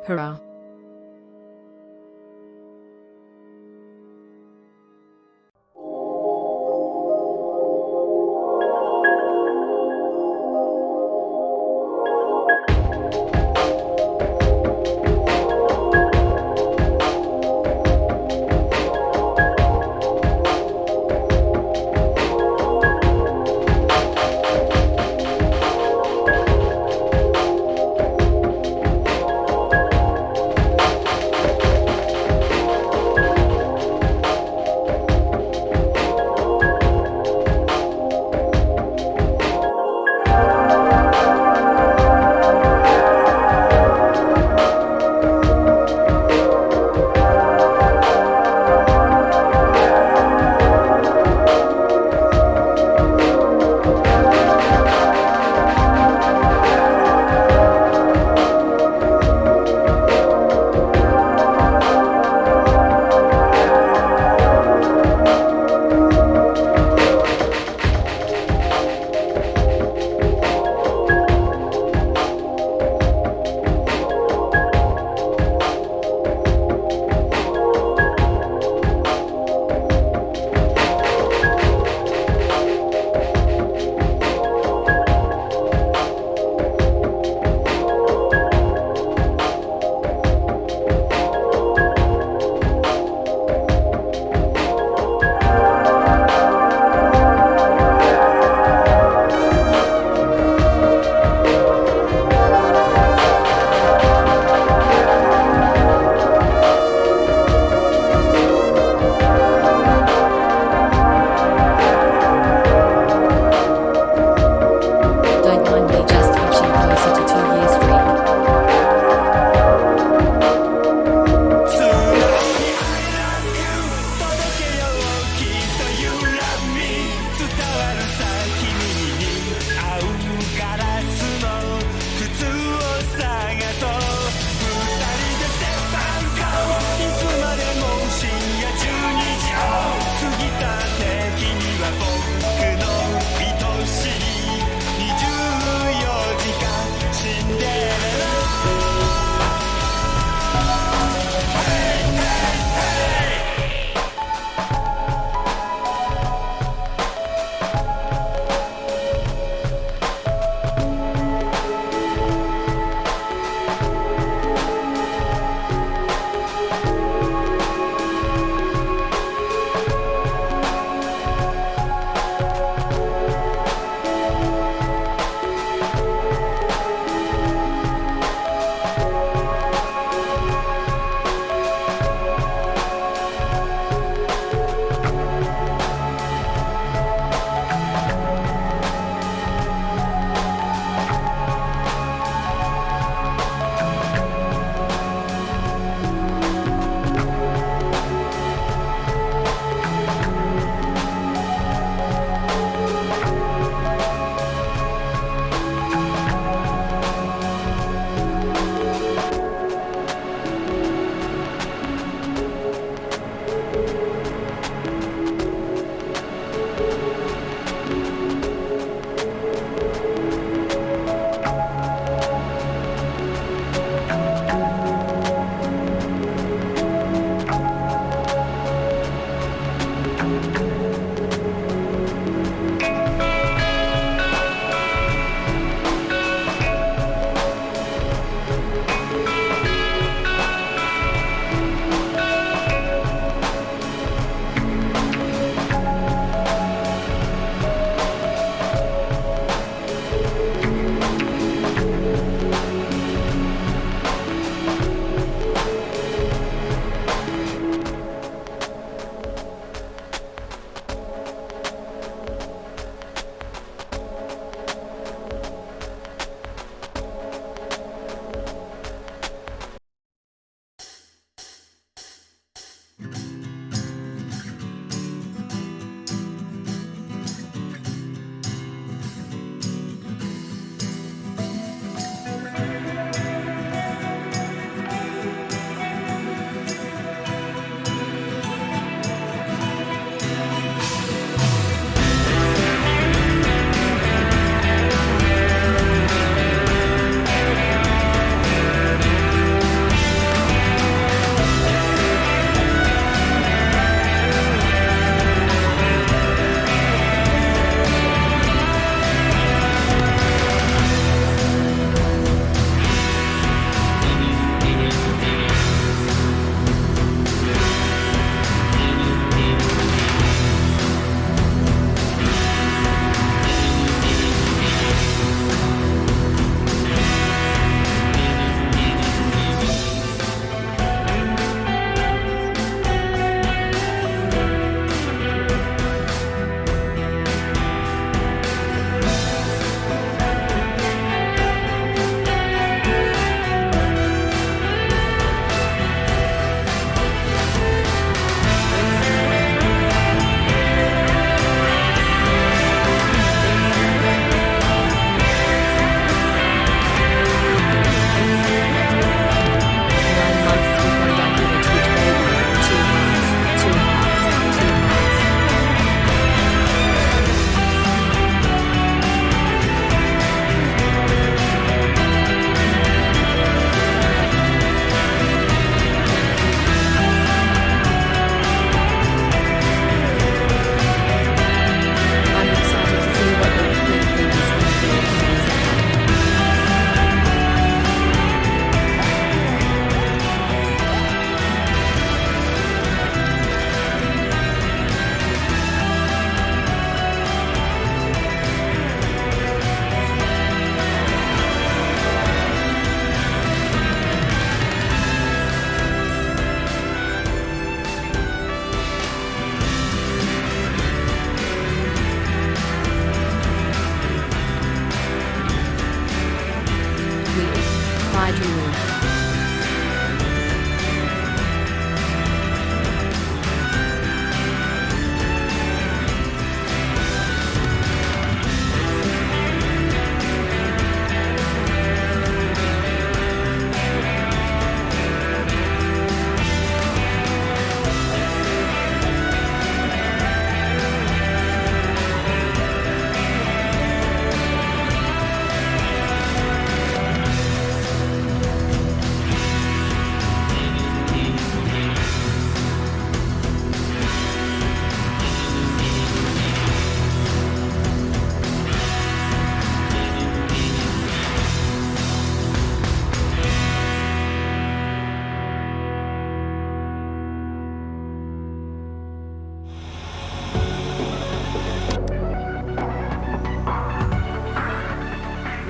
Hurrah!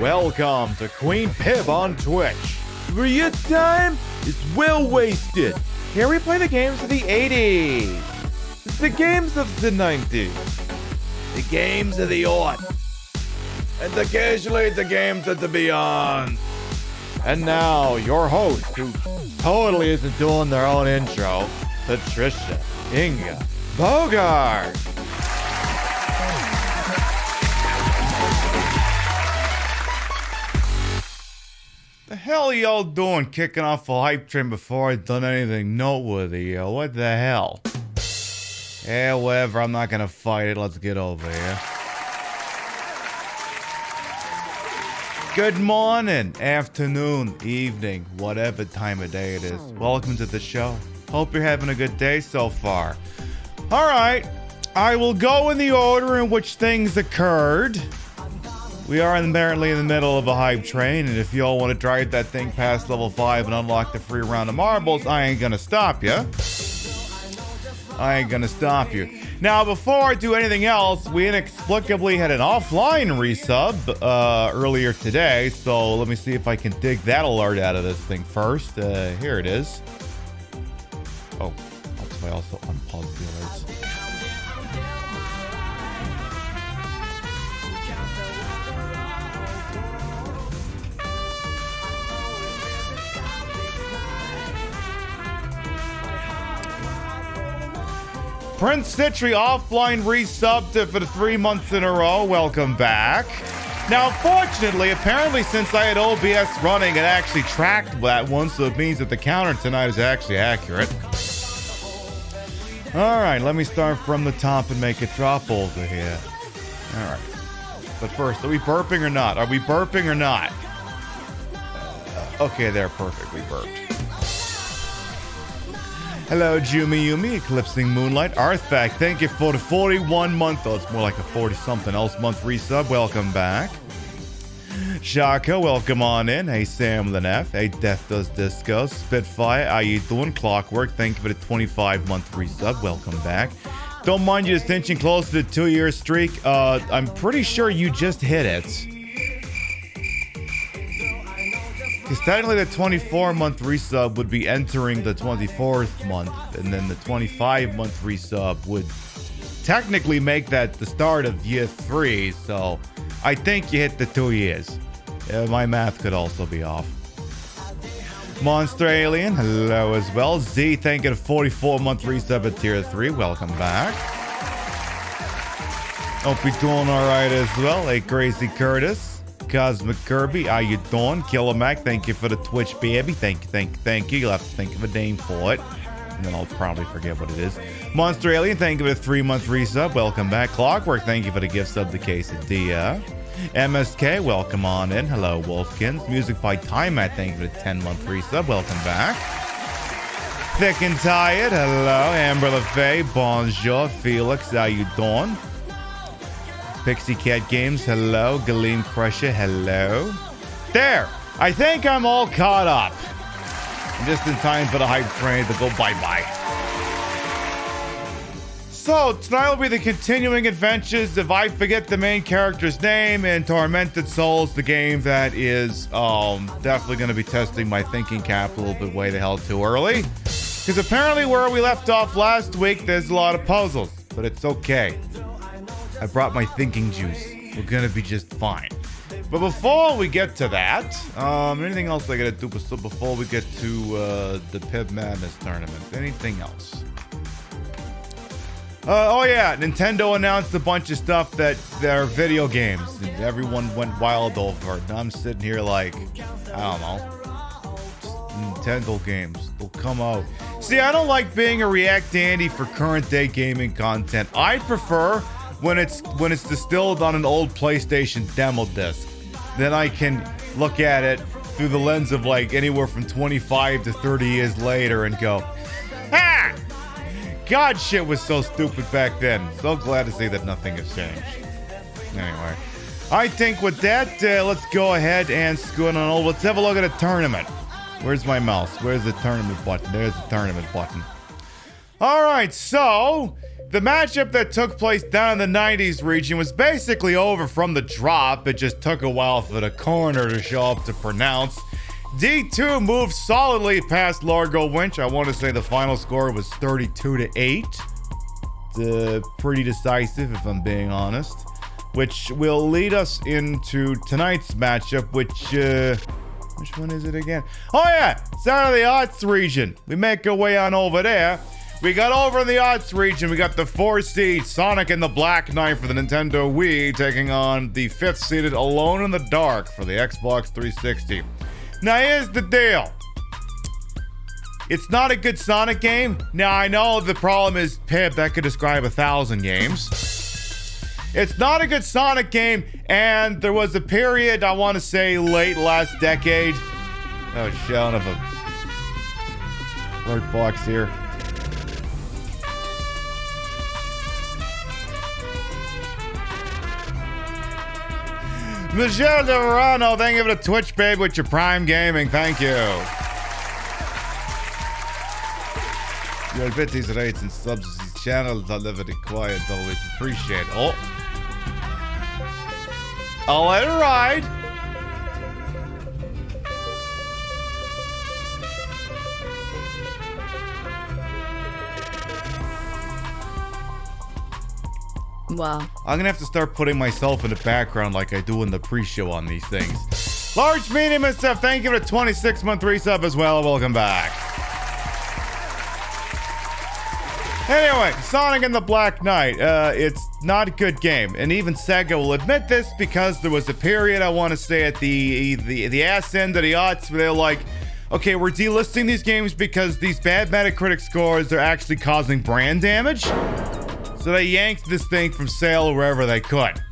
Welcome to Queen Pib on Twitch, where your time is well wasted. Here we play the games of the 80s, the games of the 90s, the games of the aughts, and occasionally the games of the beyond. And now, your host, who totally isn't doing their own intro, Patricia Inga Bogart. The hell are y'all doing kicking off a hype train before I've done anything noteworthy? What the hell? Yeah, whatever. I'm not gonna fight it. Let's get over here. Good morning, afternoon, evening, whatever time of day it is. Welcome to the show. Hope you're having a good day so far. Alright, I will go in the order in which things occurred. We are apparently in the middle of a hype train, and if y'all want to drive that thing past level 5 and unlock the free round of marbles, I ain't gonna stop you. Now, before I do anything else, we inexplicably had an offline resub earlier today, so let me see if I can dig that alert out of this thing first. Here it is. Oh, that's why I also unpaused the alerts. Prince Citry offline resubbed for the 3 months in a row. Welcome back. Now, fortunately, apparently, since I had OBS running, it actually tracked that one, so it means that the counter tonight is actually accurate. All right, let me start from the top and make it drop over here. All right. But first, are we burping or not? Okay, there, perfect. We burped. Hello, Jumi Yumi, Eclipsing Moonlight, Arthback, thank you for the 41-month, oh, it's more like a 40-something-else month resub, welcome back. Shaka, welcome on in. Hey, Sam Lenef, hey, Death Does Disco, Spitfire, how you doing? Clockwork, thank you for the 25-month resub, welcome back. Don't mind you just inching close to the 2-year streak, I'm pretty sure you just hit it. Because technically the 24-month resub would be entering the 24th month, and then the 25-month resub would technically make that the start of year 3, so I think you hit the 2 years. My math could also be off. Monster Alien, hello as well. Z, thank you for the 44-month resub at tier 3, welcome back. Hope you're doing alright as well. Hey, Crazy Curtis. Cosmic Kirby, how you doing? Killer Mac, thank you for the Twitch baby. Thank you. You'll have to think of a name for it, and then I'll probably forget what it is. Monster Alien, thank you for the 3-month resub. Welcome back. Clockwork, thank you for the gift sub to Quesadilla. MSK, welcome on in. Hello, Wolfkins. Music by Time Mat, thank you for the 10-month resub. Welcome back. Thick and Tired, hello. Amber LaFay, bonjour. Felix, how you doing? Pixie Cat Games, hello. Galeem Crusher, hello. There! I think I'm all caught up. Just in time for the hype train to go bye-bye. So, tonight will be the continuing adventures of I forget the main character's name in Tormented Souls, the game that is definitely going to be testing my thinking cap a little bit way the hell too early. Because apparently where we left off last week, there's a lot of puzzles. But it's okay. I brought my thinking juice. We're gonna be just fine. But before we get to that, anything else I gotta do before we get to the Pib Madness tournament? Anything else? Oh yeah, Nintendo announced a bunch of stuff that are video games, and everyone went wild over it. And I'm sitting here like, I don't know, Nintendo games. They'll come out. See, I don't like being a React Andy for current day gaming content. I prefer when it's distilled on an old PlayStation demo disc. Then I can look at it through the lens of like anywhere from 25 to 30 years later and go, ha! God, shit was so stupid back then. So glad to see that nothing has changed. Anyway, I think with that, let's go ahead and scoot on over. Let's have a look at a tournament. Where's my mouse? Where's the tournament button? There's the tournament button. All right, so The matchup that took place down in the 90s region was basically over from the drop. It just took a while for the corner to show up to pronounce. D2 moved solidly past Largo Winch. I want to say the final score was 32-8. Pretty decisive, if I'm being honest. Which will lead us into tonight's matchup, which one is it again? Oh yeah, it's out of the odds region. We make our way on over there. We got over in the odds region. We got the 4 seed Sonic and the Black Knight for the Nintendo Wii taking on the 5th seeded Alone in the Dark for the Xbox 360. Now here's the deal. It's not a good Sonic game. Now I know the problem is Pib, that could describe 1,000 games. It's not a good Sonic game, and there was a period, I want to say late last decade. Oh, son of a alert box here. Michelle DeVerano, thank you for the Twitch, babe, with your Prime Gaming. Thank you. Your bitties, rates, and subs to these channels. I live in the quiet, always appreciate. Oh. I'll let it ride. Wow. I'm gonna have to start putting myself in the background like I do in the pre-show on these things. Large, medium, and stuff. Thank you for the 26-month resub as well. Welcome back. Anyway, Sonic and the Black Knight. It's not a good game, and even Sega will admit this because there was a period, I want to say, at the ass end of the odds where they're like, okay, we're delisting these games because these bad Metacritic scores are actually causing brand damage. So they yanked this thing from sale wherever they could.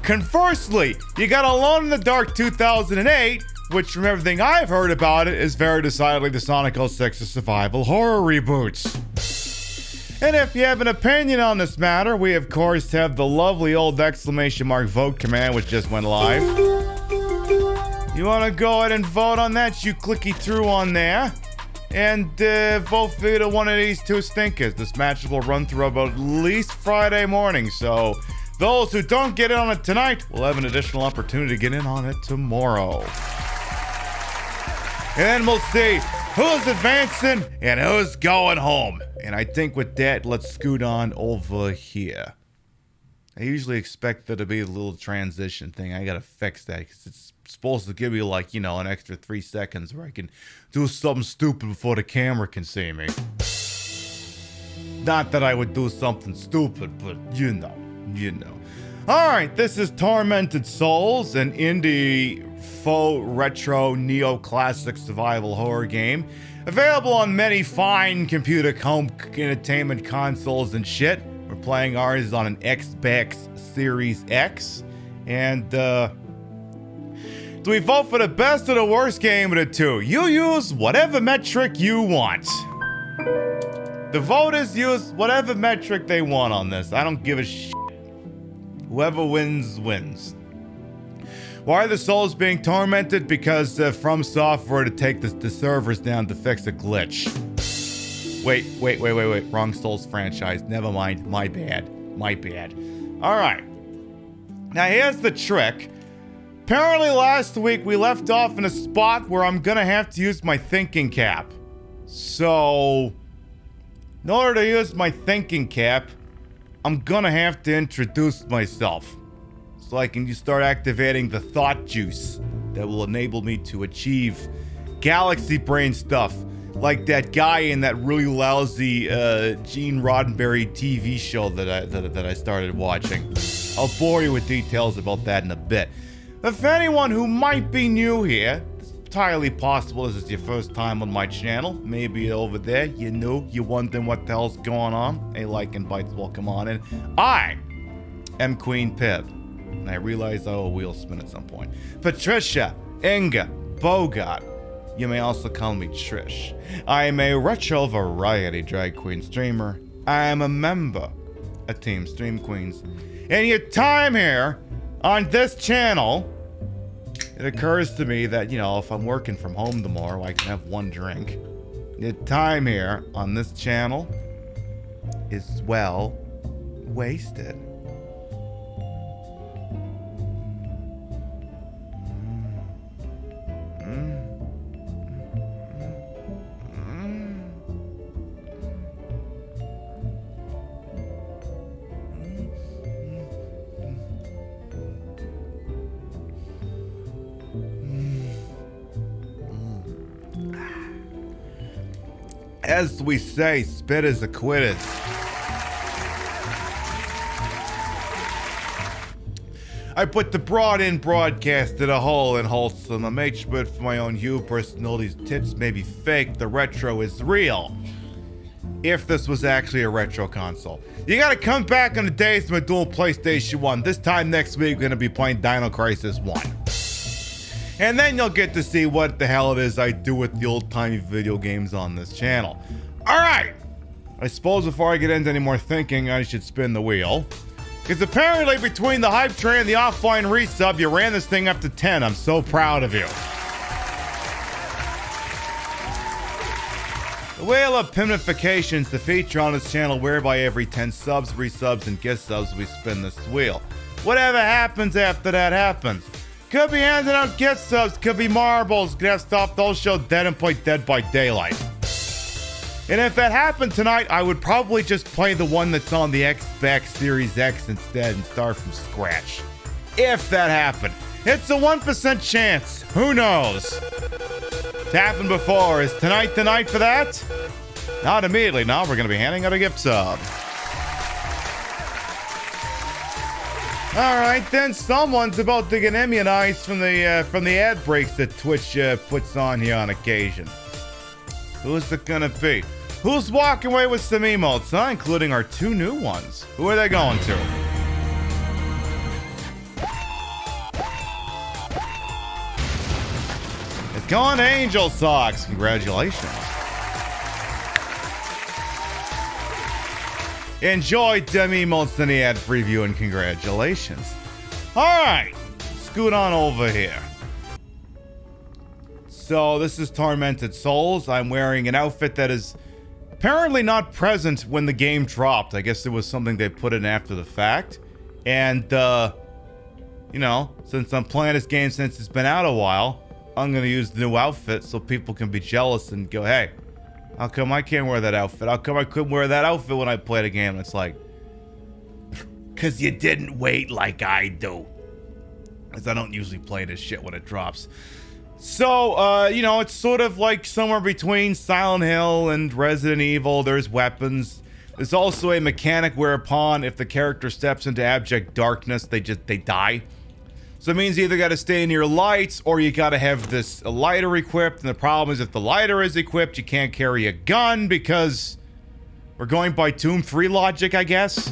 Conversely, you got Alone in the Dark 2008, which from everything I've heard about it is very decidedly the Sonic 06 survival horror reboots. And if you have an opinion on this matter, we of course have the lovely old exclamation mark vote command which just went live. You want to go ahead and vote on that? You clicky through on there and vote for either one of these two stinkers. This match will run through about at least Friday morning, so those who don't get in on it tonight will have an additional opportunity to get in on it tomorrow. And then we'll see who's advancing and who's going home. And I think with that, let's scoot on over here. I usually expect there to be a little transition thing. I gotta fix that because it's supposed to give you like, you know, an extra 3 seconds where I can do something stupid before the camera can see me. Not that I would do something stupid, but you know. Alright, this is Tormented Souls, an indie faux retro neoclassic survival horror game. Available on many fine computer home entertainment consoles and shit. We're playing ours on an Xbox Series X. And, do we vote for the best or the worst game of the two? You use whatever metric you want. The voters use whatever metric they want on this. I don't give a shit. Whoever wins, wins. Why are the souls being tormented? Because From Software to take the servers down to fix a glitch. Wait. Wrong Souls franchise. Never mind. My bad. Alright. Now here's the trick. Apparently last week we left off in a spot where I'm gonna have to use my thinking cap. So, in order to use my thinking cap, I'm gonna have to introduce myself. So I can start activating the thought juice that will enable me to achieve galaxy brain stuff. Like that guy in that really lousy Gene Roddenberry TV show that I started watching. I'll bore you with details about that in a bit. If anyone who might be new here, it's entirely possible this is your first time on my channel. Maybe over there, you're new, you're wondering what the hell's going on. Hey, like and bites, welcome on in. I am Queen Pib. And I realize I owe a wheel spin at some point. Patricia, Inga, Bogart. You may also call me Trish. I am a retro variety drag queen streamer. I am a member of Team Stream Queens. In your time here on this channel, it occurs to me that, you know, if I'm working from home tomorrow, I can have one drink. Your time here on this channel is, well, wasted. As we say, spit is acquitted. I put the broad-in broadcast in a hole and wholesome. I make sure for my own hubris and all these tits may be fake. The retro is real. If this was actually a retro console. You gotta come back on the days of my dual PlayStation 1. This time next week, we're gonna be playing Dino Crisis 1. And then you'll get to see what the hell it is I do with the old-timey video games on this channel. Alright! I suppose before I get into any more thinking, I should spin the wheel. Because apparently between the hype train and the offline resub, you ran this thing up to 10. I'm so proud of you. The Wheel of Pimnification is the feature on this channel whereby every 10 subs, resubs, and gift subs, we spin this wheel. Whatever happens after that happens. Could be handing out gift subs, could be marbles, could have stopped those show Dead and play Dead by Daylight. And if that happened tonight, I would probably just play the one that's on the Xbox Series X instead and start from scratch. If that happened. It's a 1% chance. Who knows? It's happened before. Is tonight the night for that? Not immediately. Now we're going to be handing out a gift sub. All right, then someone's about to get immunized from the ad breaks that Twitch puts on here on occasion. Who's it gonna be? Who's walking away with some emotes, huh? Including our 2 new ones. Who are they going to? It's going to Angel Socks. Congratulations. Enjoy them emotes in the ad preview and congratulations. Alright, scoot on over here. So this is Tormented Souls. I'm wearing an outfit that is apparently not present when the game dropped. I guess it was something they put in after the fact. And, you know, since I'm playing this game since it's been out a while, I'm going to use the new outfit so people can be jealous and go, hey, how come I can't wear that outfit? How come I couldn't wear that outfit when I played a game? It's like, because you didn't wait like I do. Because I don't usually play this shit when it drops. So, you know, it's sort of like somewhere between Silent Hill and Resident Evil. There's weapons. There's also a mechanic whereupon if the character steps into abject darkness, they die. So it means you either got to stay near lights or you got to have this lighter equipped. And the problem is if the lighter is equipped, you can't carry a gun because we're going by Tomb 3 logic, I guess.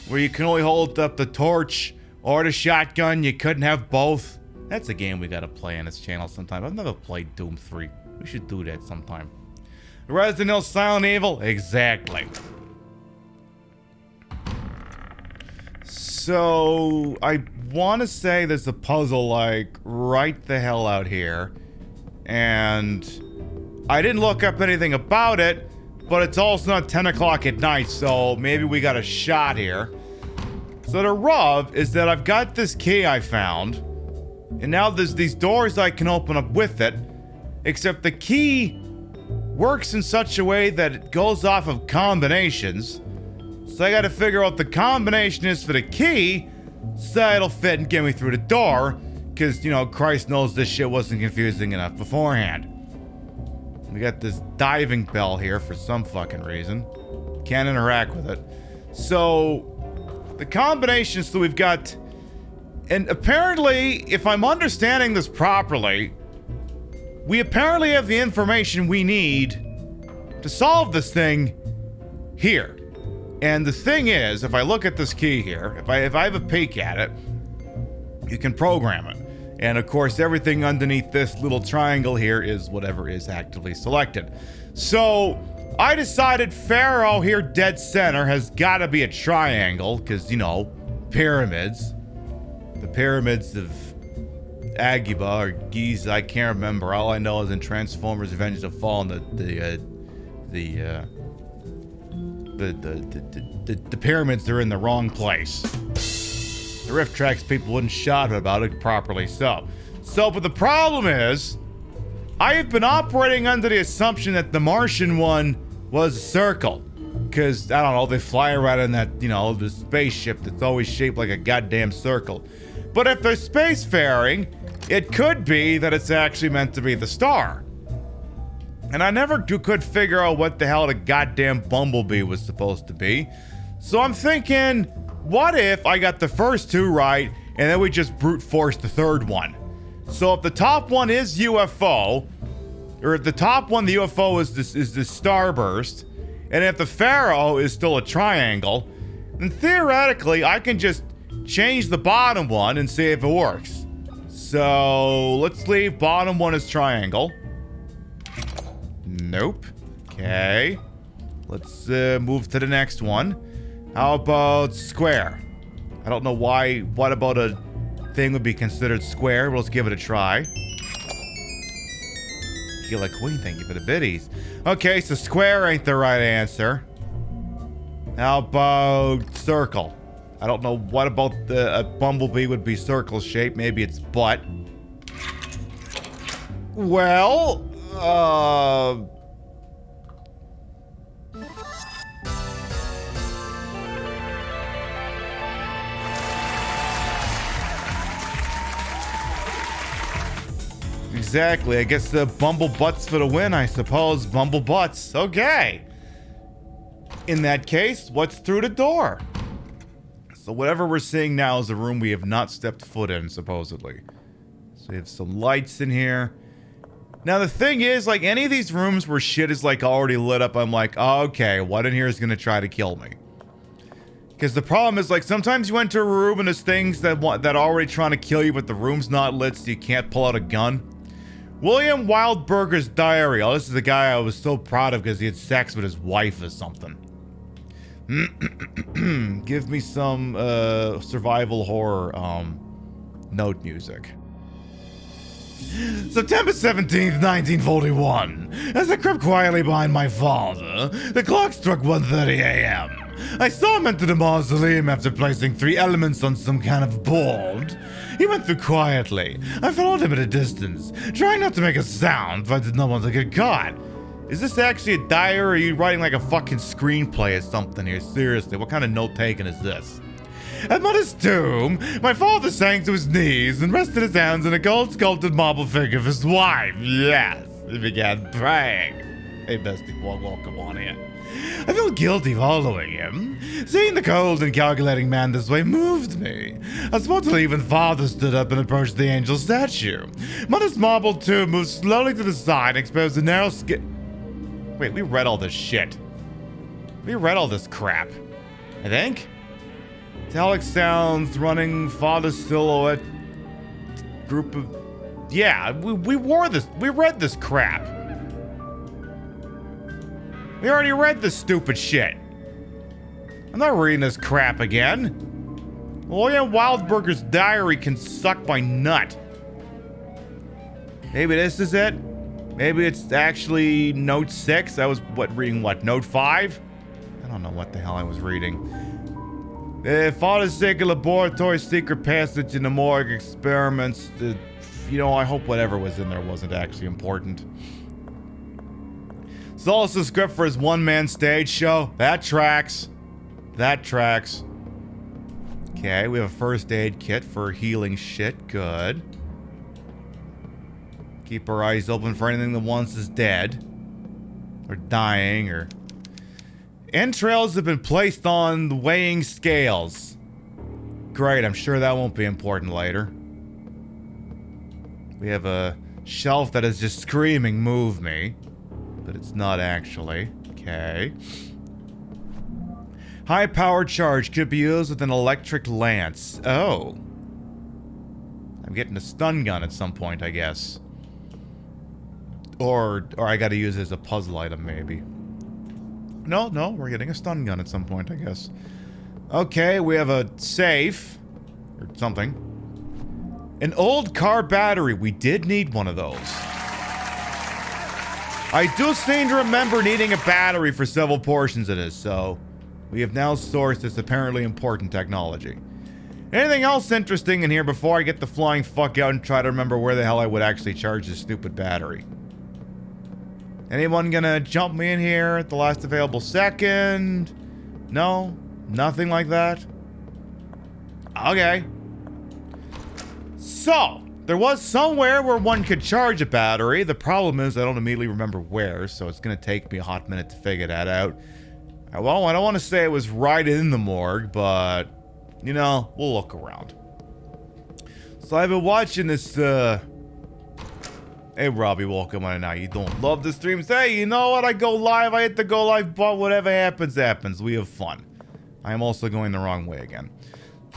Where you can only hold up the torch or the shotgun. You couldn't have both. That's a game we gotta play on this channel sometime. I've never played Doom 3. We should do that sometime. Resident Evil, Silent Evil? Exactly. So, I want to say there's a puzzle, like, right the hell out here. And I didn't look up anything about it, but it's also not 10 o'clock at night, so maybe we got a shot here. So the rub is that I've got this key I found. And now there's these doors I can open up with it, except the key works in such a way that it goes off of combinations. So I gotta figure out the combination is for the key, so it'll fit and get me through the door, because, you know, Christ knows this shit wasn't confusing enough beforehand. We got this diving bell here for some fucking reason. Can't interact with it. So, the combinations that we've got... And apparently, if I'm understanding this properly, we apparently have the information we need to solve this thing here. And the thing is, if I look at this key here, if I have a peek at it, you can program it. And of course, everything underneath this little triangle here is whatever is actively selected. So I decided Pharaoh here dead center has got to be a triangle, because, you know, pyramids. The pyramids of Agiba or Giza, I can't remember. All I know is in Transformers Revenge of the Fallen, the pyramids are in the wrong place. The rift tracks people wouldn't shout about it properly, so. But the problem is, I have been operating under the assumption that the Martian one was a circle. Because, I don't know, they fly around in that, the spaceship that's always shaped like a goddamn circle. But if they're spacefaring, it could be that it's actually meant to be the star. And I never could figure out what the hell the goddamn bumblebee was supposed to be. So I'm thinking, what if I got the first two right, and then we just brute force the third one? So if the top one is UFO, or if the top one, the UFO is this starburst, and if the Pharaoh is still a triangle, then theoretically I can just change the bottom one and see if it works. So let's leave bottom one as triangle. Nope. Okay. Let's move to the next one. How about square? I don't know why. What about a thing would be considered square? Well, let's give it a try. Killer Queen, thank you for the biddies. Okay, so square ain't the right answer. How about circle? I don't know what about a bumblebee would be circle shape. Maybe it's butt. Well, exactly. I guess the bumble butts for the win, I suppose. Bumble butts. Okay. In that case, what's through the door? So whatever we're seeing now is a room we have not stepped foot in, supposedly. So we have some lights in here. Now the thing is, like, any of these rooms where shit is like already lit up, I'm like, oh, okay, what in here is gonna try to kill me? Because the problem is, like, sometimes you enter a room and there's things that already trying to kill you, but the room's not lit, so you can't pull out a gun. William Wildberger's diary. Oh, this is the guy I was so proud of because he had sex with his wife or something. Give me some survival horror note music. September 17th, 1941. As I crept quietly behind my father, the clock struck 1:30 a.m. I saw him enter the mausoleum after placing 3 elements on some kind of board. He went through quietly. I followed him at a distance, trying not to make a sound, but I did not want to get caught. Is this actually a diary, or are you writing like a fucking screenplay or something here? Seriously, what kind of note-taking is this? At Mother's tomb, my father sank to his knees and rested his hands on a gold-sculpted marble figure of his wife. Yes, he began praying. Hey, bestie, welcome on in. I felt guilty following him. Seeing the cold and calculating man this way moved me. I was about to leave when father stood up and approached the angel statue. Mother's marble tomb moved slowly to the side and exposed a narrow skin. Wait, we read all this shit. We read all this crap. I think? Metallic sounds, running, father's silhouette, group of... Yeah, we wore this. We read this crap. We already read this stupid shit. I'm not reading this crap again. William Wildberger's diary can suck my nut. Maybe this is it? Maybe it's actually note 6? I was, reading what, note 5? I don't know what the hell I was reading. Father's sacred laboratory, secret passage in the morgue, experiments. I hope whatever was in there wasn't actually important. Saul's the script for his one-man stage show. That tracks. That tracks. Okay, we have a first aid kit for healing shit. Good. Keep our eyes open for anything that once is dead. Or dying, or... Entrails have been placed on the weighing scales. Great, I'm sure that won't be important later. We have a shelf that is just screaming, move me. But it's not actually. Okay. High power charge could be used with an electric lance. Oh. I'm getting a stun gun at some point, I guess. Or I gotta use it as a puzzle item, maybe. No, we're getting a stun gun at some point, I guess. Okay, we have a safe. Or something. An old car battery. We did need one of those. I do seem to remember needing a battery for several portions of this, so... We have now sourced this apparently important technology. Anything else interesting in here before I get the flying fuck out and try to remember where the hell I would actually charge this stupid battery? Anyone gonna jump me in here at the last available second? No? Nothing like that? Okay. So, there was somewhere where one could charge a battery. The problem is I don't immediately remember where, so it's gonna take me a hot minute to figure that out. Well, I don't want to say it was right in the morgue, but, you know, we'll look around. So I've been watching this, Hey, Robbie, welcome on now. You don't love the streams? Hey, you know what? I go live, I hit the go live button, whatever happens, happens. We have fun. I am also going the wrong way again.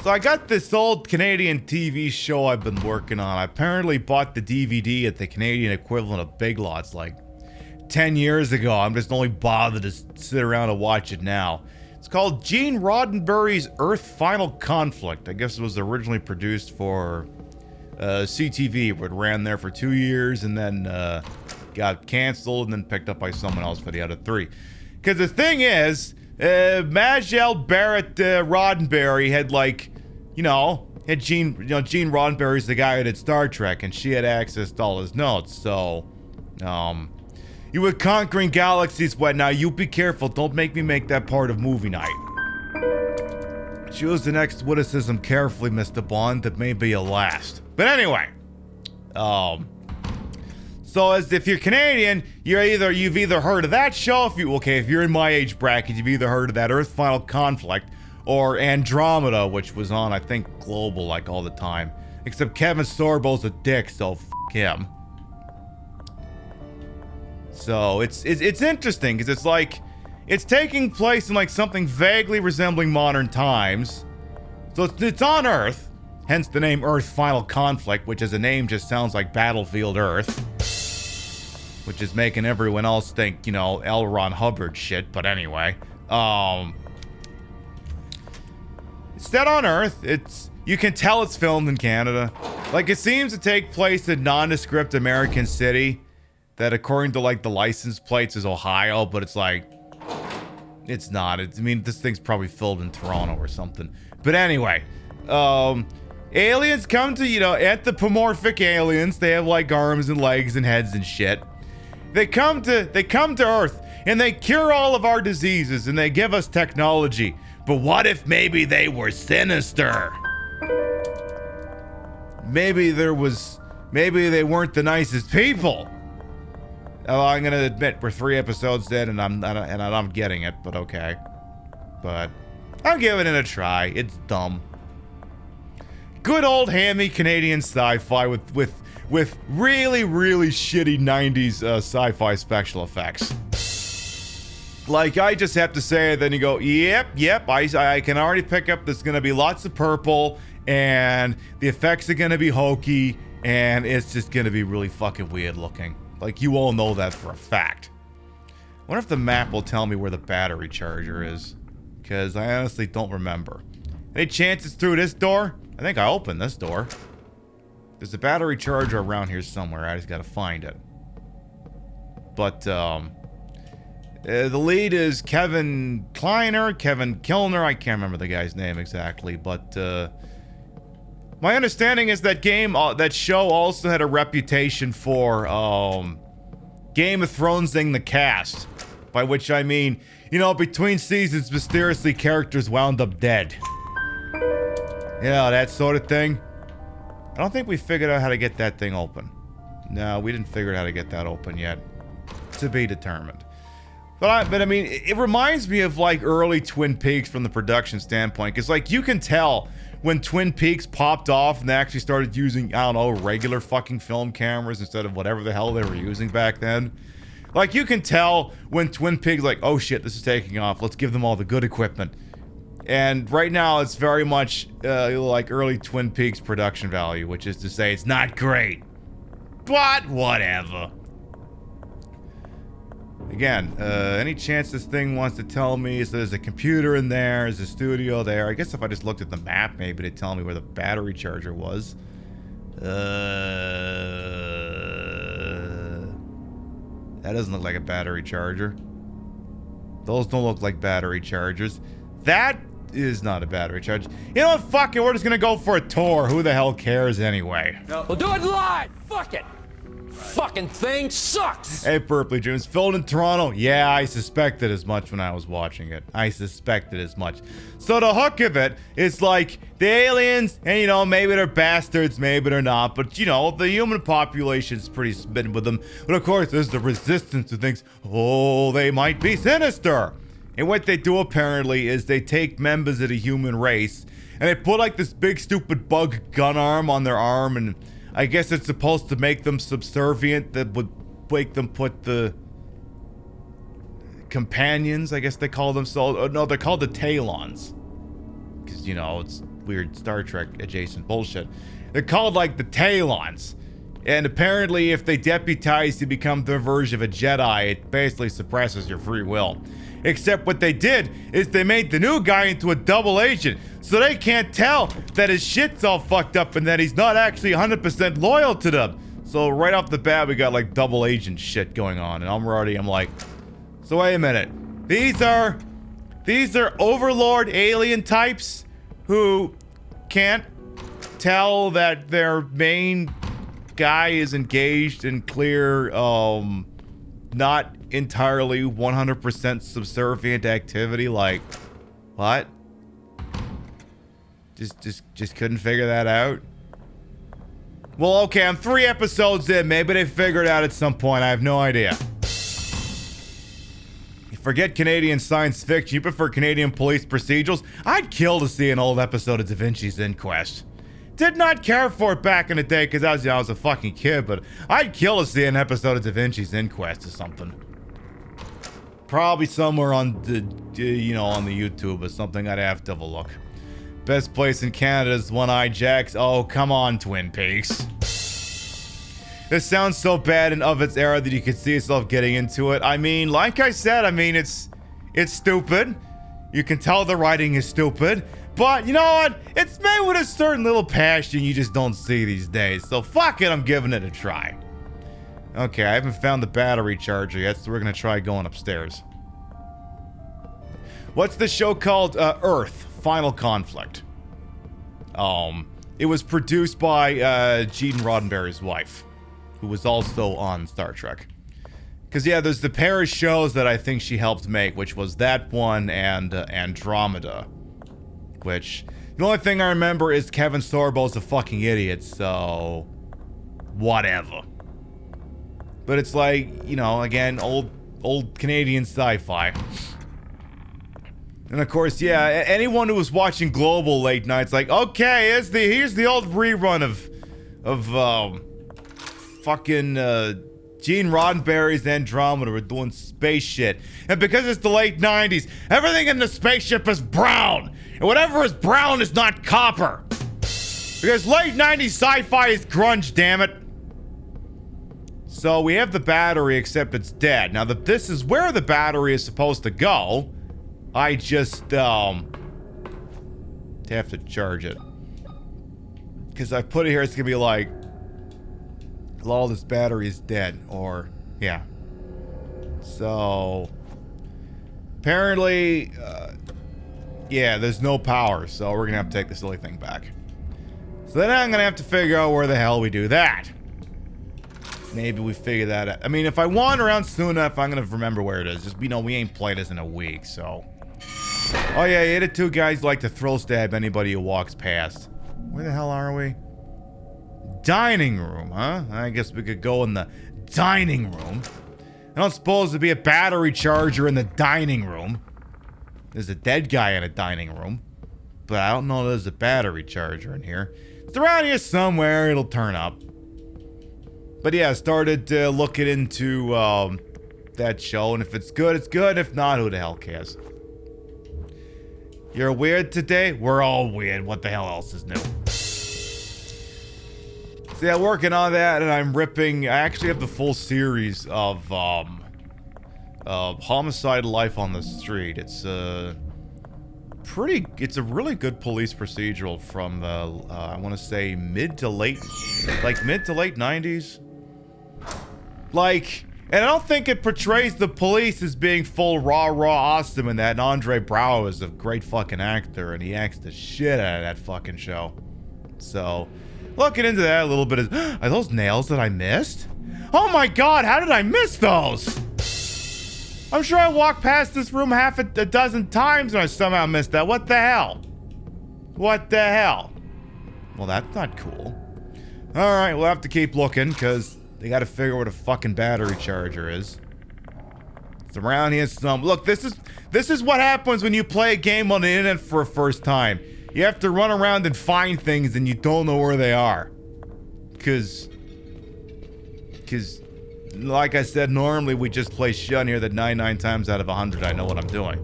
So I got this old Canadian TV show I've been working on. I apparently bought the DVD at the Canadian equivalent of Big Lots, like 10 years ago. I'm just only bothered to sit around and watch it now. It's called Gene Roddenberry's Earth Final Conflict. I guess it was originally produced for CTV, where it ran there for 2 years and then got canceled and then picked up by someone else for the other 3. Because the thing is, Majel Barrett Roddenberry had, like, Gene Roddenberry's the guy who did Star Trek, and she had access to all his notes. So, you were conquering galaxies, what? Now, you be careful. Don't make me make that part of movie night. Choose the next witticism carefully, Mr. Bond. That may be your last. But anyway, so as if you're Canadian, you've either heard of that show. If you're in my age bracket, you've either heard of that Earth Final Conflict or Andromeda, which was on, I think, Global like all the time. Except Kevin Sorbo's a dick, so f*** him. So it's interesting because it's like it's taking place in like something vaguely resembling modern times. So it's on Earth, hence the name Earth Final Conflict, which as a name just sounds like Battlefield Earth, which is making everyone else think, L. Ron Hubbard shit. But anyway, it's set on Earth. You can tell it's filmed in Canada. Like, it seems to take place in a nondescript American city that, according to like the license plates, is Ohio, but it's like, it's not. This thing's probably filmed in Toronto or something. But anyway, aliens come to, anthropomorphic aliens. They have like arms and legs and heads and shit. They come to Earth and they cure all of our diseases and they give us technology. But what if maybe they were sinister? Maybe they weren't the nicest people. Oh, I'm gonna admit we're 3 episodes in and I'm not getting it, but okay. But I'm giving it a try. It's dumb. Good old hammy Canadian sci-fi with really, really shitty 90s sci-fi special effects. Like, I just have to say it, then you go, yep, I can already pick up there's gonna be lots of purple, and the effects are gonna be hokey, and it's just gonna be really fucking weird looking. Like, you all know that for a fact. I wonder if the map will tell me where the battery charger is, because I honestly don't remember. Any chance it's through this door? I think I opened this door. There's a battery charger around here somewhere. I just gotta find it. But, the lead is Kevin Kilner. I can't remember the guy's name exactly, but, my understanding is that that show also had a reputation for, Game of Thronesing the cast. By which I mean, between seasons, mysteriously characters wound up dead. That sort of thing. I don't think we figured out how to get that thing open. No, we didn't figure out how to get that open yet. To be determined. But I mean, it reminds me of like early Twin Peaks from the production standpoint. Because like you can tell when Twin Peaks popped off and they actually started using, I don't know, regular fucking film cameras instead of whatever the hell they were using back then. Like you can tell when Twin Peaks like, oh shit, this is taking off. Let's give them all the good equipment. And right now it's very much like early Twin Peaks production value, which is to say it's not great. But whatever. Again, any chance this thing wants to tell me so there's a computer in there, there's a studio there. I guess if I just looked at the map, maybe they'd tell me where the battery charger was. That doesn't look like a battery charger. Those don't look like battery chargers. That is not a battery charge. You know what? Fuck it. We're just gonna go for a tour. Who the hell cares anyway? No. We'll do it live. Fuck it. Fucking thing sucks. Hey, Purpley Dreams. Filmed in Toronto. Yeah, I suspected as much when I was watching it. I suspected as much. So the hook of it is like the aliens, and you know, maybe they're bastards, maybe they're not, but you know, the human population's pretty smitten with them. But of course, there's the resistance who thinks, oh, they might be sinister. And what they do apparently is they take members of the human race and they put like this big stupid bug gun arm on their arm, and I guess it's supposed to make them subservient. That would make them put the companions, I guess they call them. So no, they're called the Talons, because you know it's weird Star Trek adjacent bullshit. They're called like the Talons, and apparently if they deputize to become their version of a Jedi, it basically suppresses your free will. Except what they did is they made the new guy into a double agent, so they can't tell that his shit's all fucked up and that he's not actually 100% loyal to them. So right off the bat, we got like double agent shit going on, and I'm like, so wait a minute. These are overlord alien types who can't tell that their main guy is engaged in clear, not entirely 100% subservient activity. Like, what? Just couldn't figure that out. Well, okay, I'm 3 episodes in. Maybe they figured it out at some point. I have no idea. You forget Canadian science fiction. You prefer Canadian police procedurals. I'd kill to see an old episode of Da Vinci's Inquest. Did not care for it back in the day because I was a fucking kid, but I'd kill to see an episode of Da Vinci's Inquest or something. Probably somewhere on the, you know, on the YouTube or something. I'd have to have a look. Best place in Canada is One-Eyed Jacks. Oh, come on, Twin Peaks. This sounds so bad and of its era that you could see yourself getting into it. I mean, like I said, I mean, it's stupid. You can tell the writing is stupid. But, you know what? It's made with a certain little passion you just don't see these days. So, fuck it, I'm giving it a try. Okay, I haven't found the battery charger yet, so we're gonna try going upstairs. What's the show called? Earth. Final Conflict. It was produced by Gene Roddenberry's wife, who was also on Star Trek. Because, yeah, there's the pair of shows that I think she helped make, which was that one and Andromeda. Which, the only thing I remember is Kevin Sorbo's a fucking idiot, so whatever. But it's like, you know, again, old Canadian sci-fi. And of course, yeah, anyone who was watching Global late nights, like, okay, here's the old rerun of fucking Gene Roddenberry's Andromeda. We're doing space shit, and because it's the late 90s, everything in the spaceship is brown, and whatever is brown is not copper. Because late 90s sci-fi is grunge, damn it. So we have the battery, except it's dead. Now this is where the battery is supposed to go. I just have to charge it. Because I put it here, it's gonna be like, lol, this battery is dead, or yeah. So apparently, yeah, there's no power, so we're gonna have to take the silly thing back. So then I'm gonna have to figure out where the hell we do that. Maybe we figure that out. I mean, if I wander around soon enough, I'm gonna remember where it is. Just, you know, we ain't played this in a week, so. Oh yeah, the two guys like to throw stab anybody who walks past. Where the hell are we? Dining room, huh? I guess we could go in the dining room. I don't suppose there'd be a battery charger in the dining room. There's a dead guy in a dining room. But I don't know if there's a battery charger in here. It's around here somewhere, it'll turn up. But yeah, I started looking into that show, and if it's good, it's good. If not, who the hell cares? You're weird today? We're all weird. What the hell else is new? So yeah, working on that, and I'm ripping. I actually have the full series of Homicide: Life on the Street. It's a really good police procedural from the I want to say mid to late 90s. Like, And I don't think it portrays the police as being full raw awesome in that. And Andre Braugher is a great fucking actor, and he acts the shit out of that fucking show. So, looking into that a little bit, are those nails that I missed? Oh my god, how did I miss those? I'm sure I walked past this room half a dozen times and I somehow missed that. What the hell? What the hell? Well, that's not cool. Alright, we'll have to keep looking, because they gotta figure out what a fucking battery charger is. It's around here some. Look, this is what happens when you play a game on the internet for a first time. You have to run around and find things and you don't know where they are. Cause like I said, normally we just play shit on here that 99 times out of 100 I know what I'm doing.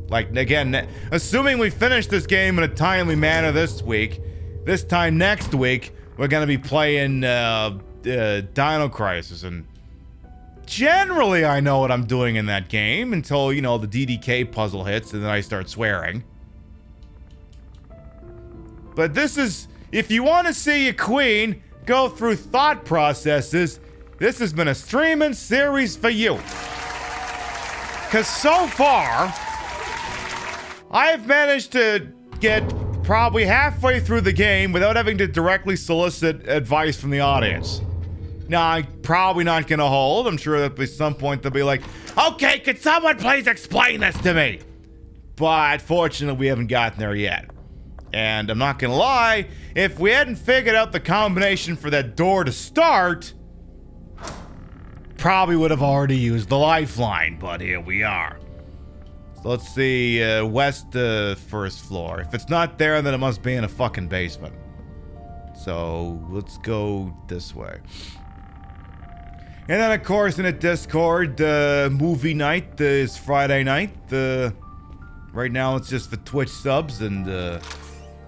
Like, again, assuming we finish this game in a timely manner this week, this time next week, we're gonna be playing Dino Crisis, and generally I know what I'm doing in that game until, you know, the DDK puzzle hits and then I start swearing. But this is, if you want to see your queen go through thought processes, this has been a streaming series for you. Because so far, I've managed to get probably halfway through the game without having to directly solicit advice from the audience. Now, I'm probably not going to hold. I'm sure that at some point they'll be like, okay, could someone please explain this to me? But fortunately, we haven't gotten there yet. And I'm not going to lie, if we hadn't figured out the combination for that door to start, probably would have already used the lifeline, but here we are. So let's see, west first floor. If it's not there, then it must be in a fucking basement. So let's go this way. And then, of course, in a Discord, movie night is Friday night. Right now, it's just for Twitch subs, and,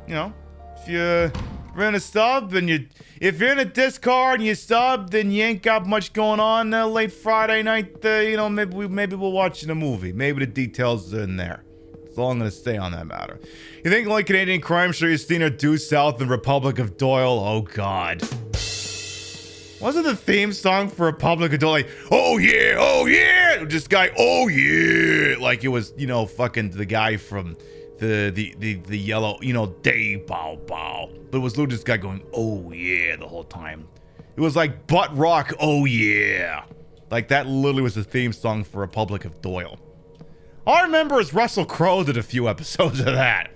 you know, if you're in a sub, and if you're in a Discord and you sub, then you ain't got much going on late Friday night. You know, maybe we'll watch a movie. Maybe the details are in there. That's all I'm gonna say on that matter. You think like Canadian crime show you've seen are Due South and Republic of Doyle? Oh God. Wasn't the theme song for Republic of Doyle like, oh yeah, just guy, oh yeah, like it was, you know, fucking the guy from the yellow, you know, Dave Bow Bow. But it was literally this guy going, oh yeah, the whole time. It was like butt rock, oh yeah. Like that literally was the theme song for Republic of Doyle. All I remember is Russell Crowe did a few episodes of that.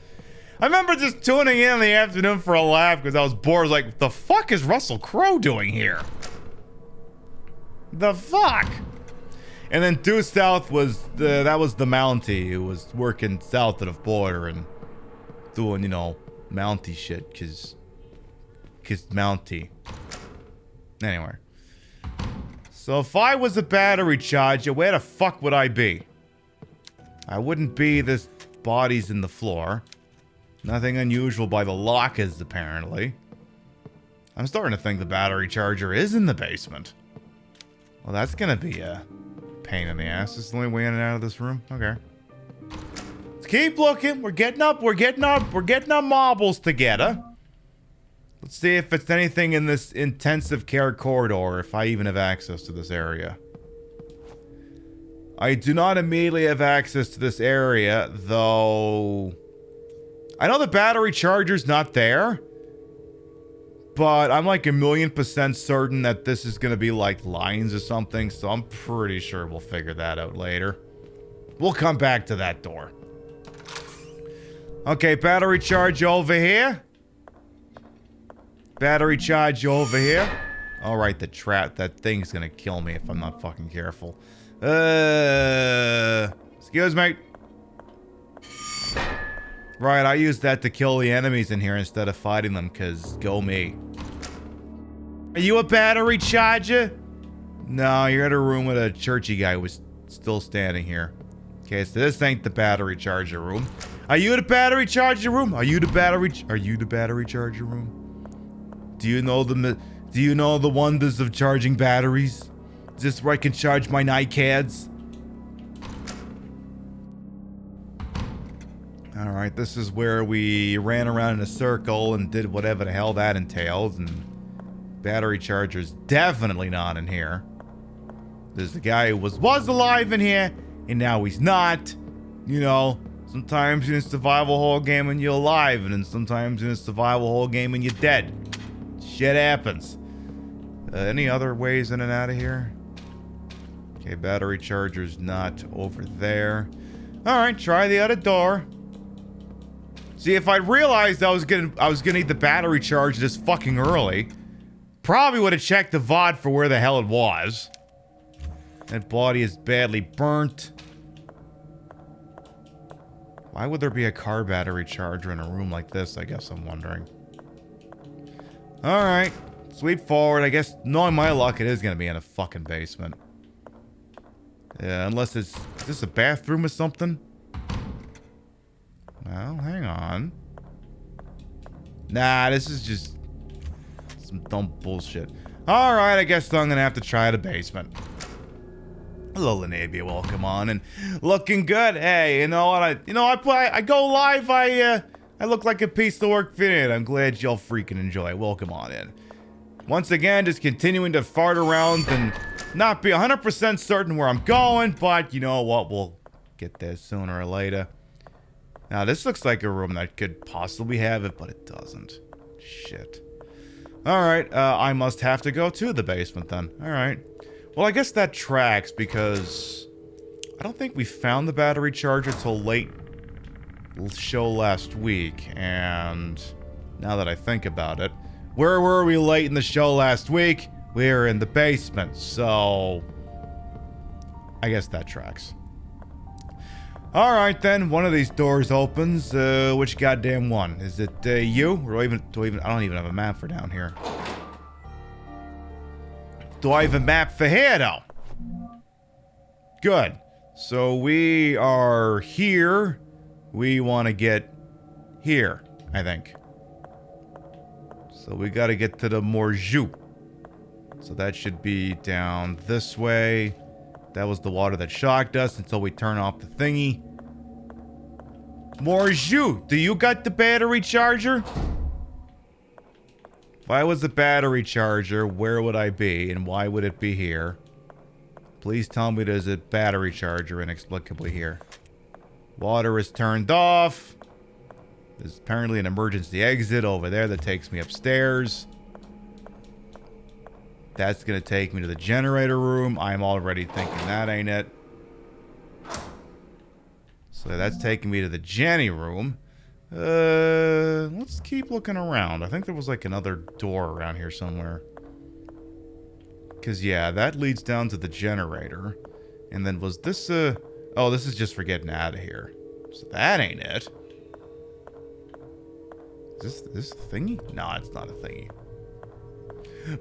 I remember just tuning in the afternoon for a laugh because I was bored. I was like, what the fuck is Russell Crowe doing here? The fuck? And then Due South was that was the Mountie who was working south of the border and doing, you know, Mountie shit, cause Mountie. Anyway. So if I was a battery charger, where the fuck would I be? I wouldn't be this bodies in the floor. Nothing unusual by the lockers, apparently. I'm starting to think the battery charger is in the basement. Well, that's gonna be a pain in the ass. This is the only way in and out of this room? Okay. Let's keep looking. We're getting our marbles together. Let's see if it's anything in this intensive care corridor, if I even have access to this area. I do not immediately have access to this area, though. I know the battery charger's not there, but I'm like 1,000,000% certain that this is going to be like lines or something, so I'm pretty sure we'll figure that out later. We'll come back to that door. Okay, battery charge over here. Battery charge over here. Alright, that thing's going to kill me if I'm not fucking careful. Excuse me. Right, I used that to kill the enemies in here instead of fighting them, because go me. Are you a battery charger? No, you're in a room with a churchy guy who was still standing here. Okay, so this ain't the battery charger room. Are you the battery charger room? Are you the battery charger room? Do you know the wonders of charging batteries? Is this where I can charge my NiCads? Alright, this is where we ran around in a circle and did whatever the hell that entails, and battery charger's definitely not in here. There's the guy who was alive in here, and now he's not. You know, sometimes in a survival horror game and you're alive, and then sometimes in a survival horror game and you're dead. Shit happens. Any other ways in and out of here? Okay, battery charger's not over there. Alright, try the other door. See, if I realized I was gonna need the battery charge this fucking early, probably would have checked the VOD for where the hell it was. That body is badly burnt. Why would there be a car battery charger in a room like this, I guess I'm wondering. Alright, sweep forward. I guess, knowing my luck, it is gonna be in a fucking basement. Yeah, unless it's... Is this a bathroom or something? Well, hang on. Nah, this is just... some dumb bullshit. Alright, I guess I'm gonna have to try the basement. Hello, Lanavia, welcome on, and looking good. Hey, you know what? I go live. I look like a piece of work fitted. I'm glad y'all freaking enjoy. Welcome on in. Once again, just continuing to fart around and not be 100% certain where I'm going, but you know what? We'll get there sooner or later. Now, this looks like a room that could possibly have it, but it doesn't. Shit. Alright, I must have to go to the basement then. Alright. Well, I guess that tracks because I don't think we found the battery charger till late show last week, and now that I think about it, where were we late in the show last week? We were in the basement, so I guess that tracks. Alright then, one of these doors opens. Which goddamn one? Is it you? Or I don't even have a map for down here. Do I have a map for here, though? Good. So we are here. We want to get here, I think. So we got to get to the Morjou. So that should be down this way. That was the water that shocked us until we turn off the thingy. Morjou, do you got the battery charger? If I was a battery charger, where would I be, and why would it be here? Please tell me there's a battery charger inexplicably here. Water is turned off. There's apparently an emergency exit over there that takes me upstairs. That's gonna take me to the generator room. I'm already thinking that ain't it. So that's taking me to the Jenny room. Let's keep looking around. I think there was like another door around here somewhere. Cause yeah, that leads down to the generator. And then was this oh, this is just for getting out of here. So that ain't it. Is this a thingy? No, it's not a thingy.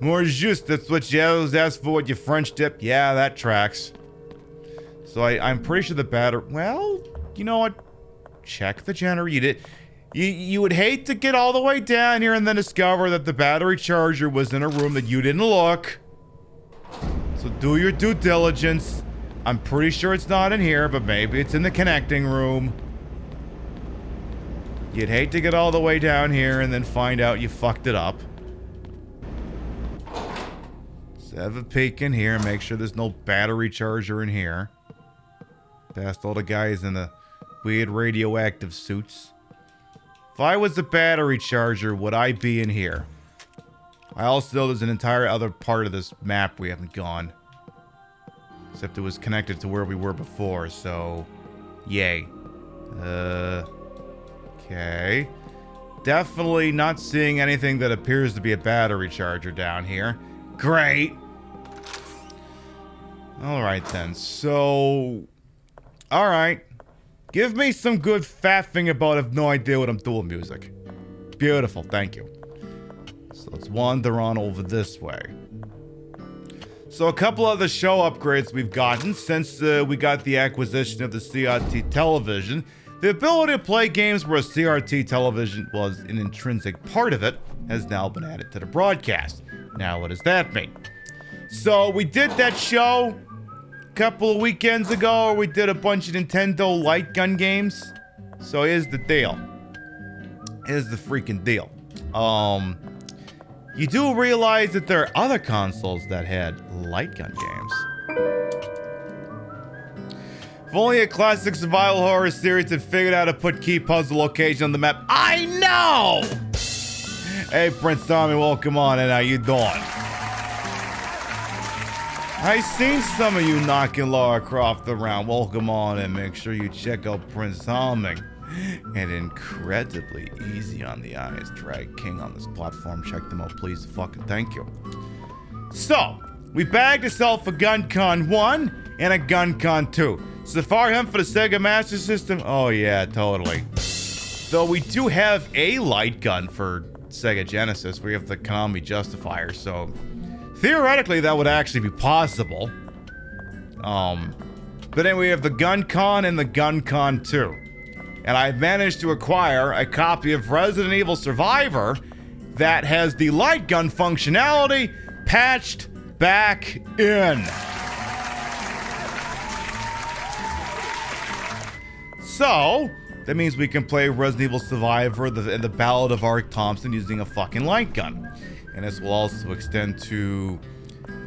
More juice, that's what yellows asked for with your French dip. Yeah, that tracks. So I'm pretty sure the battery, well, you know what? Check the generator. You would hate to get all the way down here and then discover that the battery charger was in a room that you didn't look. So do your due diligence. I'm pretty sure it's not in here, but maybe it's in the connecting room. You'd hate to get all the way down here and then find out you fucked it up. Let's have a peek in here and make sure there's no battery charger in here. Past all the guys in the weird radioactive suits. If I was a battery charger, would I be in here? I also know there's an entire other part of this map we haven't gone. Except it was connected to where we were before, so... Yay. Okay. Definitely not seeing anything that appears to be a battery charger down here. Great! Alright then, so... Alright. Give me some good faffing about I have no idea what I'm doing music. Beautiful, thank you. So let's wander on over this way. So a couple of the show upgrades we've gotten since we got the acquisition of the CRT television. The ability to play games where a CRT television was an intrinsic part of it has now been added to the broadcast. Now what does that mean? So we did that show a couple of weekends ago where we did a bunch of Nintendo light gun games. So here's the deal. Here's the freaking deal. You do realize that there are other consoles that had light gun games. If only a classic survival horror series had figured out how to put key puzzle location on the map. I know! Hey, Prince Tommy, welcome on, and how you doing? I seen some of you knocking Lara Croft around. Welcome on, and make sure you check out Prince Tommy. And incredibly easy on the eyes. Drag King on this platform. Check them out, please. Fucking thank you. So, we bagged ourselves a GunCon 1 and a GunCon 2. Safari Hunt for the Sega Master System? Oh yeah, totally. Though we do have a light gun for Sega Genesis. We have the Konami Justifier, so theoretically that would actually be possible. But then we have the GunCon and the GunCon 2. And I've managed to acquire a copy of Resident Evil Survivor that has the light gun functionality patched back in. So, that means we can play Resident Evil Survivor and the Ballad of Art Thompson using a fucking light gun. And this will also extend to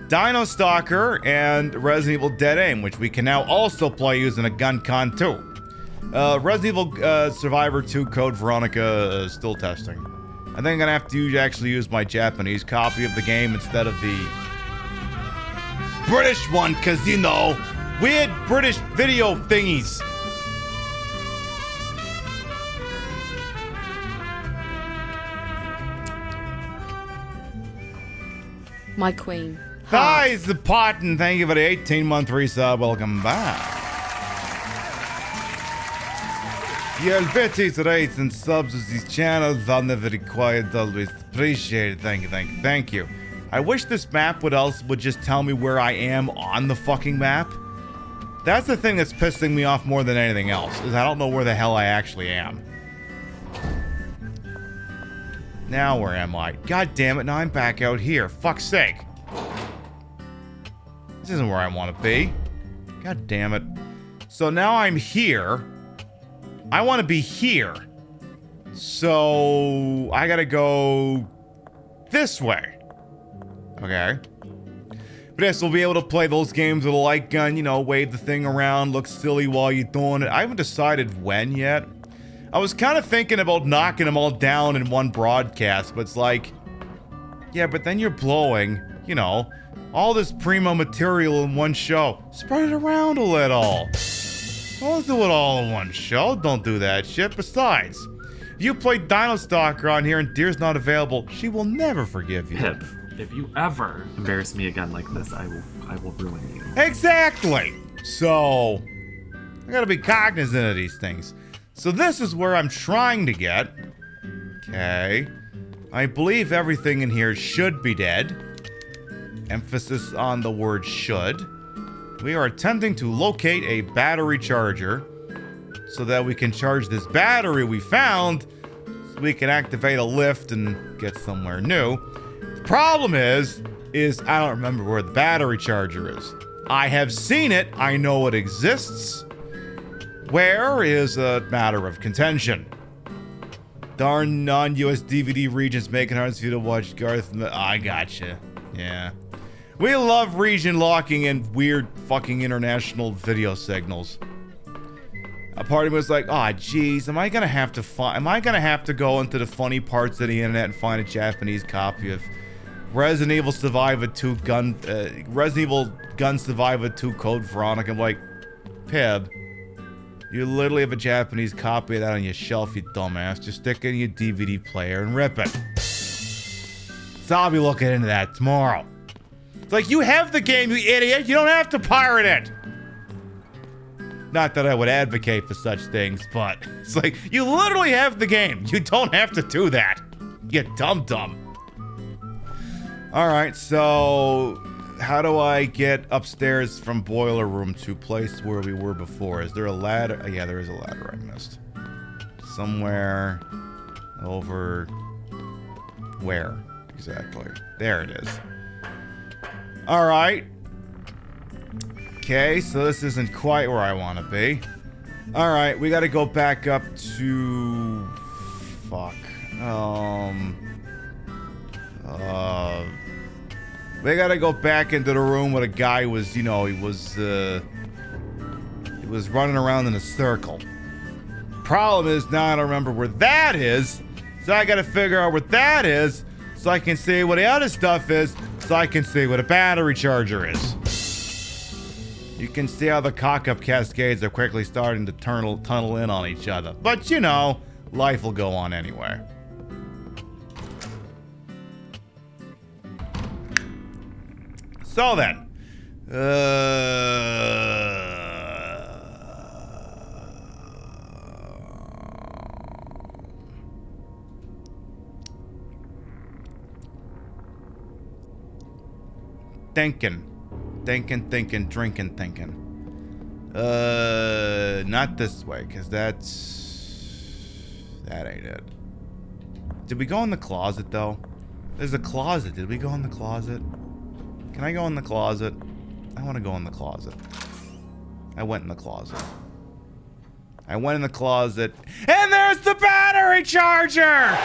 Dino Stalker and Resident Evil Dead Aim, which we can now also play using a GunCon 2. Resident Evil Survivor 2 Code Veronica still testing. I think I'm gonna have to actually use my Japanese copy of the game instead of the British one, cause you know, weird British video thingies. My queen. Hi, the Potton. Thank you for the 18-month resub. Welcome back. Your bitches, rates, and subs with these channels are never required. Always appreciate it. Thank you, thank you, thank you. I wish this map would just tell me where I am on the fucking map. That's the thing that's pissing me off more than anything else, is I don't know where the hell I actually am. Now where am I? God damn it, now I'm back out here. Fuck's sake. This isn't where I want to be. God damn it. So now I'm here. I want to be here. So I gotta go this way. Okay. But yes, we'll be able to play those games with a light gun, you know, wave the thing around, look silly while you're doing it. I haven't decided when yet. I was kind of thinking about knocking them all down in one broadcast, but it's like, yeah, but then you're blowing, you know, all this primo material in one show. Spread it around a little. Don't do it all in one show. Don't do that shit. Besides, if you play Dino Stalker on here and Deer's not available, she will never forgive you. Pip, if you ever embarrass me again like this, I will ruin you. Exactly. So, I gotta be cognizant of these things. So this is where I'm trying to get. Okay. I believe everything in here should be dead. Emphasis on the word should. We are attempting to locate a battery charger so that we can charge this battery we found so we can activate a lift and get somewhere new. The problem is I don't remember where the battery charger is. I have seen it. I know it exists. Where is a matter of contention. Darn non-US DVD regions making it hard for you to watch Garth. I gotcha. Yeah. We love region locking and weird fucking international video signals. A part of me was like, oh geez, am I gonna have to go into the funny parts of the internet and find a Japanese copy of Resident Evil Survivor 2 Resident Evil Gun Survivor 2 Code Veronica? I'm like, Pib, you literally have a Japanese copy of that on your shelf, you dumbass. Just stick it in your DVD player and rip it. So I'll be looking into that tomorrow. It's like, you have the game, you idiot. You don't have to pirate it. Not that I would advocate for such things, but it's like, you literally have the game. You don't have to do that. You dum-dum. Alright, so how do I get upstairs from Boiler Room to place where we were before? Is there a ladder? Oh, yeah, there is a ladder I missed. Somewhere over... Where? Exactly. There it is. Alright. Okay, so this isn't quite where I want to be. Alright, we gotta go back up to... Fuck. We gotta go back into the room where the guy was, you know, he was was running around in a circle. Problem is, now I don't remember where that is, so I gotta figure out where that is, so I can see what the other stuff is, so I can see what a battery charger is. You can see how the cock-up cascades are quickly starting to tunnel in on each other. But, you know, life will go on anyway. So then. Thinking, drinking. Not this way, because that ain't it. Did we go in the closet, though? There's a closet. Did we go in the closet? Can I go in the closet? I want to go in the closet. I went in the closet. I went in the closet, and there's the battery charger!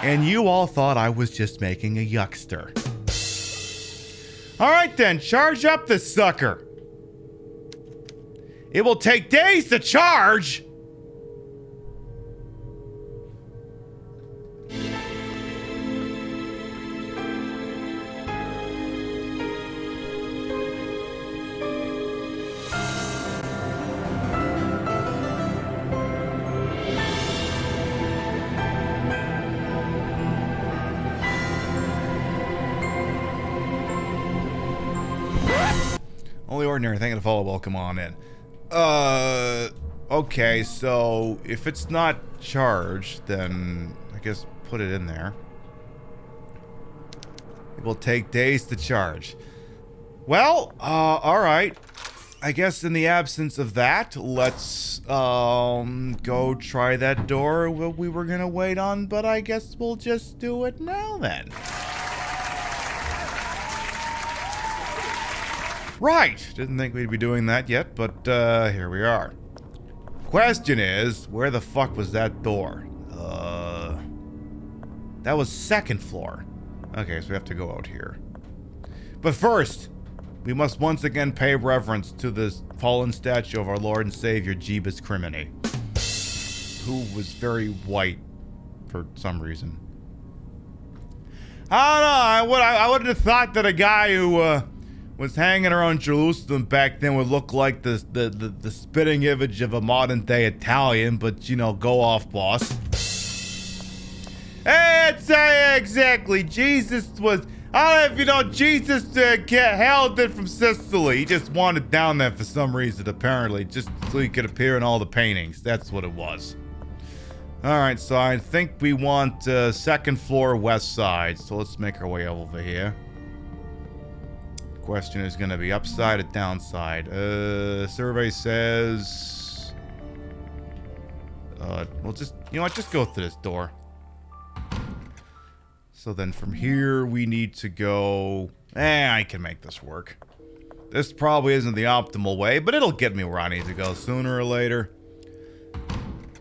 And you all thought I was just making a yuckster. Alright then, charge up this sucker. It will take days to charge! Only ordinary thing to follow. Welcome on in. Okay, so if it's not charged, then I guess put it in there. It will take days to charge. Well, alright. I guess in the absence of that, let's, go try that door we were gonna wait on, but I guess we'll just do it now then. Right! Didn't think we'd be doing that yet, but here we are. Question is, where the fuck was that door? That was second floor. Okay, so we have to go out here. But first, we must once again pay reverence to this fallen statue of our Lord and Savior, Jeebus Criminy, who was very white for some reason. I don't know, I would have thought that a guy who, was hanging around Jerusalem back then would look like the spitting image of a modern day Italian, but you know, go off, boss. Hey, it's exactly. Jesus was, I don't know if you know, Jesus hailed it from Sicily. He just wanted down there for some reason, apparently, just so he could appear in all the paintings. That's what it was. Alright, so I think we want second floor west side, so let's make our way over here. Question is going to be upside or downside. Survey says... we'll just... You know what? Just go through this door. So then from here, we need to go... I can make this work. This probably isn't the optimal way, but it'll get me where I need to go sooner or later.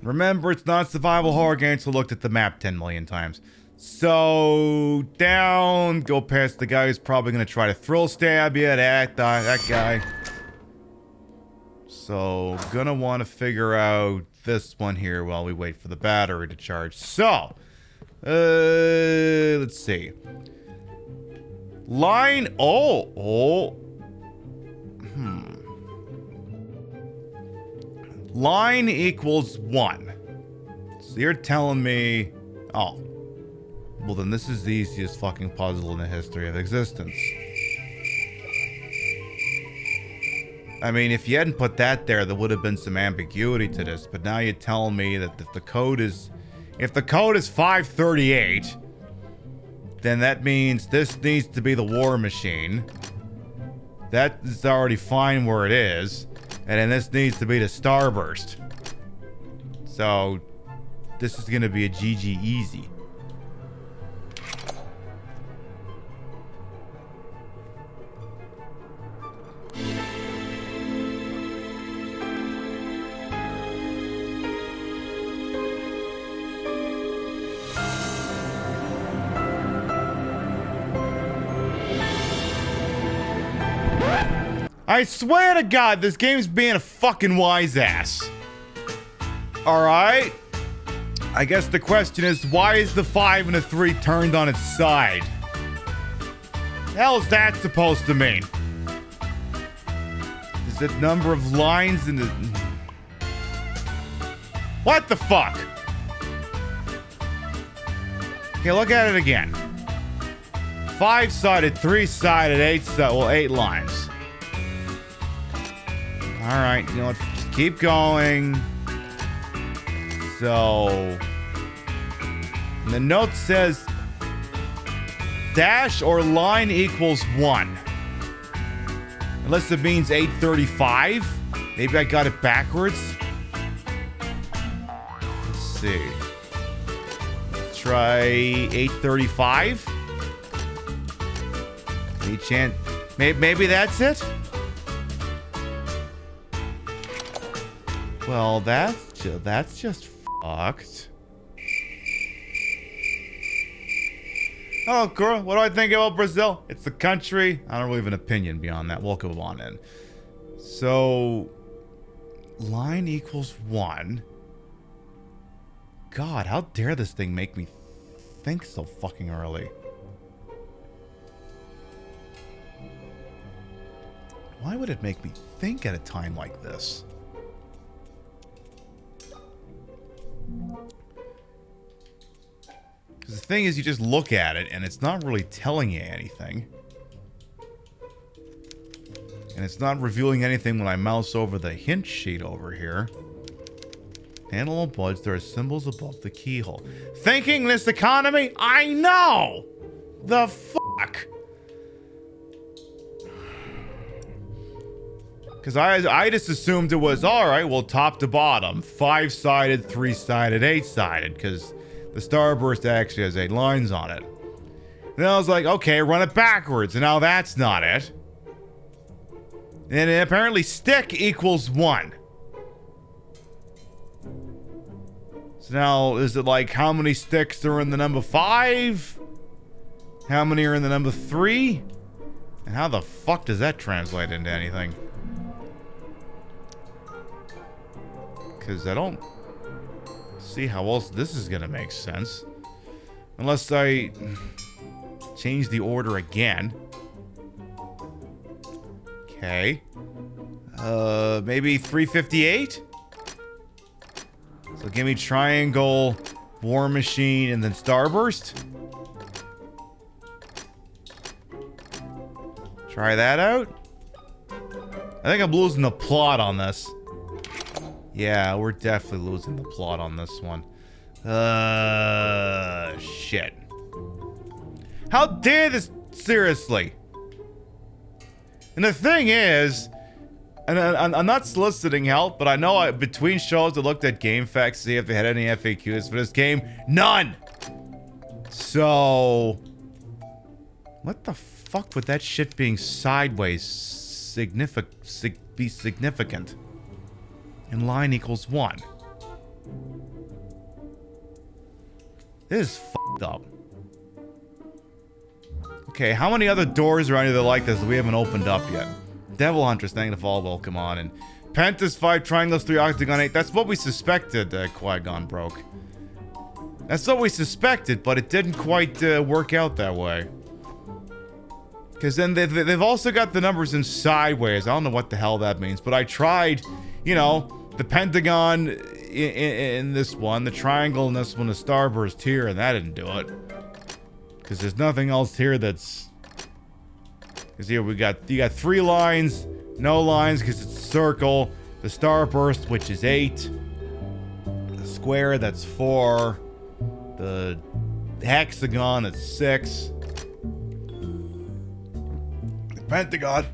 Remember, it's not a survival horror game, so looked at the map 10 million times. So, down, go past the guy who's probably going to try to thrill stab you, that guy. So, gonna want to figure out this one here while we wait for the battery to charge. So, let's see. Line, Line equals 1. So you're telling me, well, then this is the easiest fucking puzzle in the history of existence. I mean, if you hadn't put that there would have been some ambiguity to this, but now you're telling me that if the code is 538, then that means this needs to be the war machine. That is already fine where it is, and then this needs to be the starburst. So, this is gonna be a GG easy. I swear to God, this game's being a fucking wise ass. Alright? I guess the question is, why is the 5 and the 3 turned on its side? The hell is that supposed to mean? Is it number of lines in the... What the fuck? Okay, look at it again. 5-sided, 3-sided, 8-sided, well, 8 lines. Alright, you know what, just keep going. So... the note says... dash or line equals 1. Unless it means 835. Maybe I got it backwards. Let's see. Let's try 835. Any chance? Maybe that's it? Well, that's just fucked. Oh, girl, what do I think about Brazil? It's the country. I don't really have an opinion beyond that. We'll go on in. So, line equals 1. God, how dare this thing make me think so fucking early? Why would it make me think at a time like this? Because the thing is, you just look at it, and it's not really telling you anything. And it's not revealing anything when I mouse over the hint sheet over here. Handle on buds, there are symbols above the keyhole. Thinking this economy? I know! The fuck? Because I just assumed it was, alright, well, top to bottom. 5-sided, 3-sided, 8-sided, because... the starburst actually has 8 lines on it. Then I was like, okay, run it backwards. And now that's not it. And apparently stick equals 1. So now, is it like how many sticks are in the number 5? How many are in the number 3? And how the fuck does that translate into anything? Because I don't... see how else this is gonna make sense. Unless I change the order again. Okay. Maybe 358? So give me triangle, war machine, and then starburst. Try that out. I think I'm losing the plot on this. Yeah, we're definitely losing the plot on this one. Shit. How dare this? Seriously. And the thing is, and I'm not soliciting help, but I know between shows I looked at GameFAQs to see if they had any FAQs for this game. None! So... what the fuck would that shit being sideways be significant? And line equals 1. This is fucked up. Okay, how many other doors are anything like this that we haven't opened up yet? Devil Hunters, thank you for welcome on. And Pentas 5, Triangles 3, Octagon 8. That's what we suspected, Qui-Gon broke. That's what we suspected, but it didn't quite work out that way. Because then they've also got the numbers in sideways. I don't know what the hell that means, but I tried, you know... the pentagon in this one, the triangle in this one, the starburst here, and that didn't do it. Because there's nothing else here that's... because here you got 3 lines, no lines because it's a circle, the starburst, which is 8, the square, that's 4, the hexagon, that's 6, the pentagon,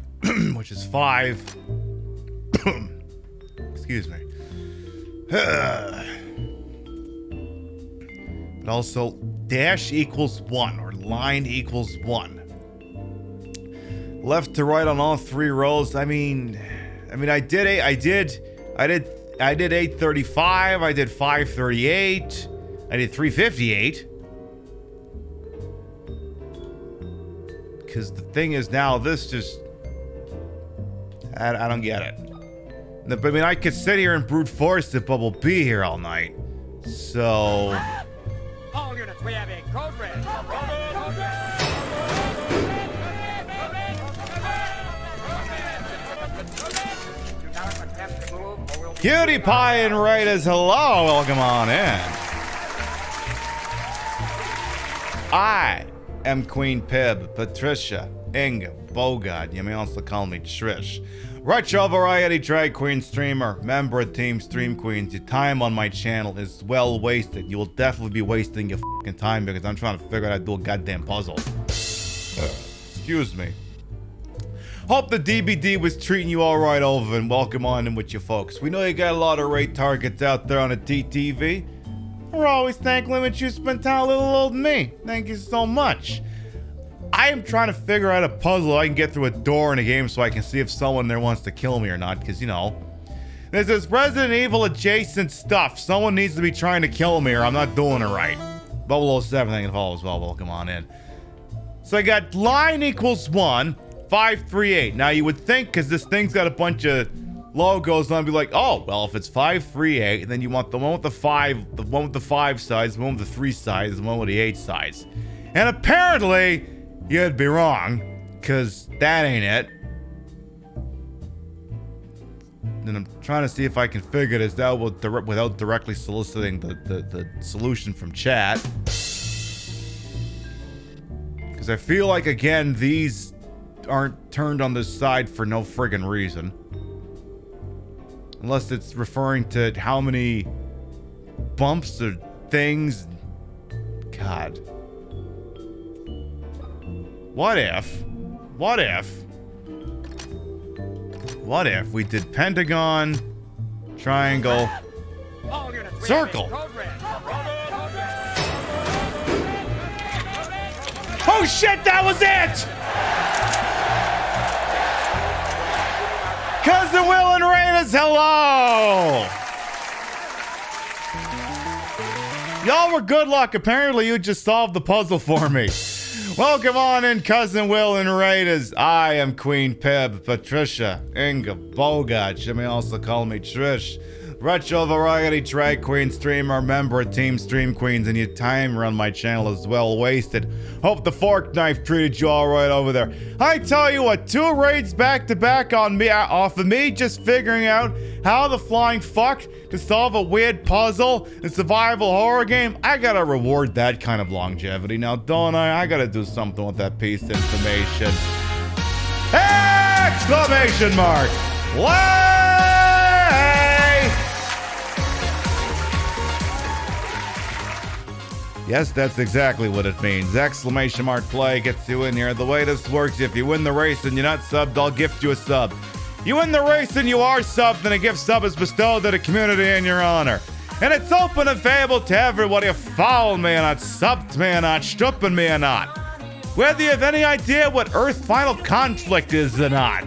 which is 5. Excuse me. But also, dash equals 1, or line equals 1. Left to right on all 3 rows. I mean, I did 835. I did 538. I did 358. Because the thing is now, this just... I don't get it. I mean, I could sit here and brute force it, but we'll be here all night. So... All units, we have a code red. Cutie Pie and Raiders, hello, welcome on in. I am Queen Pib, Patricia, Inga, Bogart. You may also call me Trish. Retro Variety Drag Queen streamer, member of Team Stream Queens. Your time on my channel is well wasted. You will definitely be wasting your fucking time because I'm trying to figure out how to do a goddamn puzzle. Excuse me. Hope the DBD was treating you all right over and welcome on in with you folks. We know you got a lot of raid targets out there on the TTV. We're always thankful that you spent time a little older than me. Thank you so much. I am trying to figure out a puzzle I can get through a door in a game so I can see if someone there wants to kill me or not. Because, you know, there's this Resident Evil adjacent stuff. Someone needs to be trying to kill me or I'm not doing it right. Bubble 07, thank you for all as well. Welcome on in. So I got line equals 1. 538. Now you would think because this thing's got a bunch of logos on, be like, oh well, if it's 538, then you want the one with the 5, the one with the 5 sides, the one with the 3 sides, the one with the 8 sides. And apparently you'd be wrong, because that ain't it. And I'm trying to see if I can figure this out without directly soliciting the solution from chat. Because I feel like, again, these aren't turned on this side for no friggin' reason. Unless it's referring to how many bumps or things. God. What if we did pentagon, triangle, circle? Oh shit, that was it! Cousin Will and Raiders, hello! Y'all were good luck. Apparently you just solved the puzzle for me. Welcome on in, Cousin Will and Raiders. I am Queen Pib, Patricia, Inga, Bogart. You may also call me Trish. Retro Variety Drag Queen streamer, member of Team Stream Queens, and your time around my channel is well wasted. Hope the fork knife treated you all right over there. I tell you what, 2 raids back to back on me, off of me just figuring out how the flying fuck to solve a weird puzzle in survival horror game. I gotta reward that kind of longevity now, don't I? I gotta do something with that piece of information. Exclamation mark! Play! Yes, that's exactly what it means. Exclamation mark play gets you in here. The way this works, if you win the race and you're not subbed, I'll gift you a sub. You win the race and you are subbed, then a gift sub is bestowed to the community in your honor. And it's open and available to everybody who followed me or not, subbed me or not, stripping me or not. Whether you have any idea what Earth Final Conflict is or not.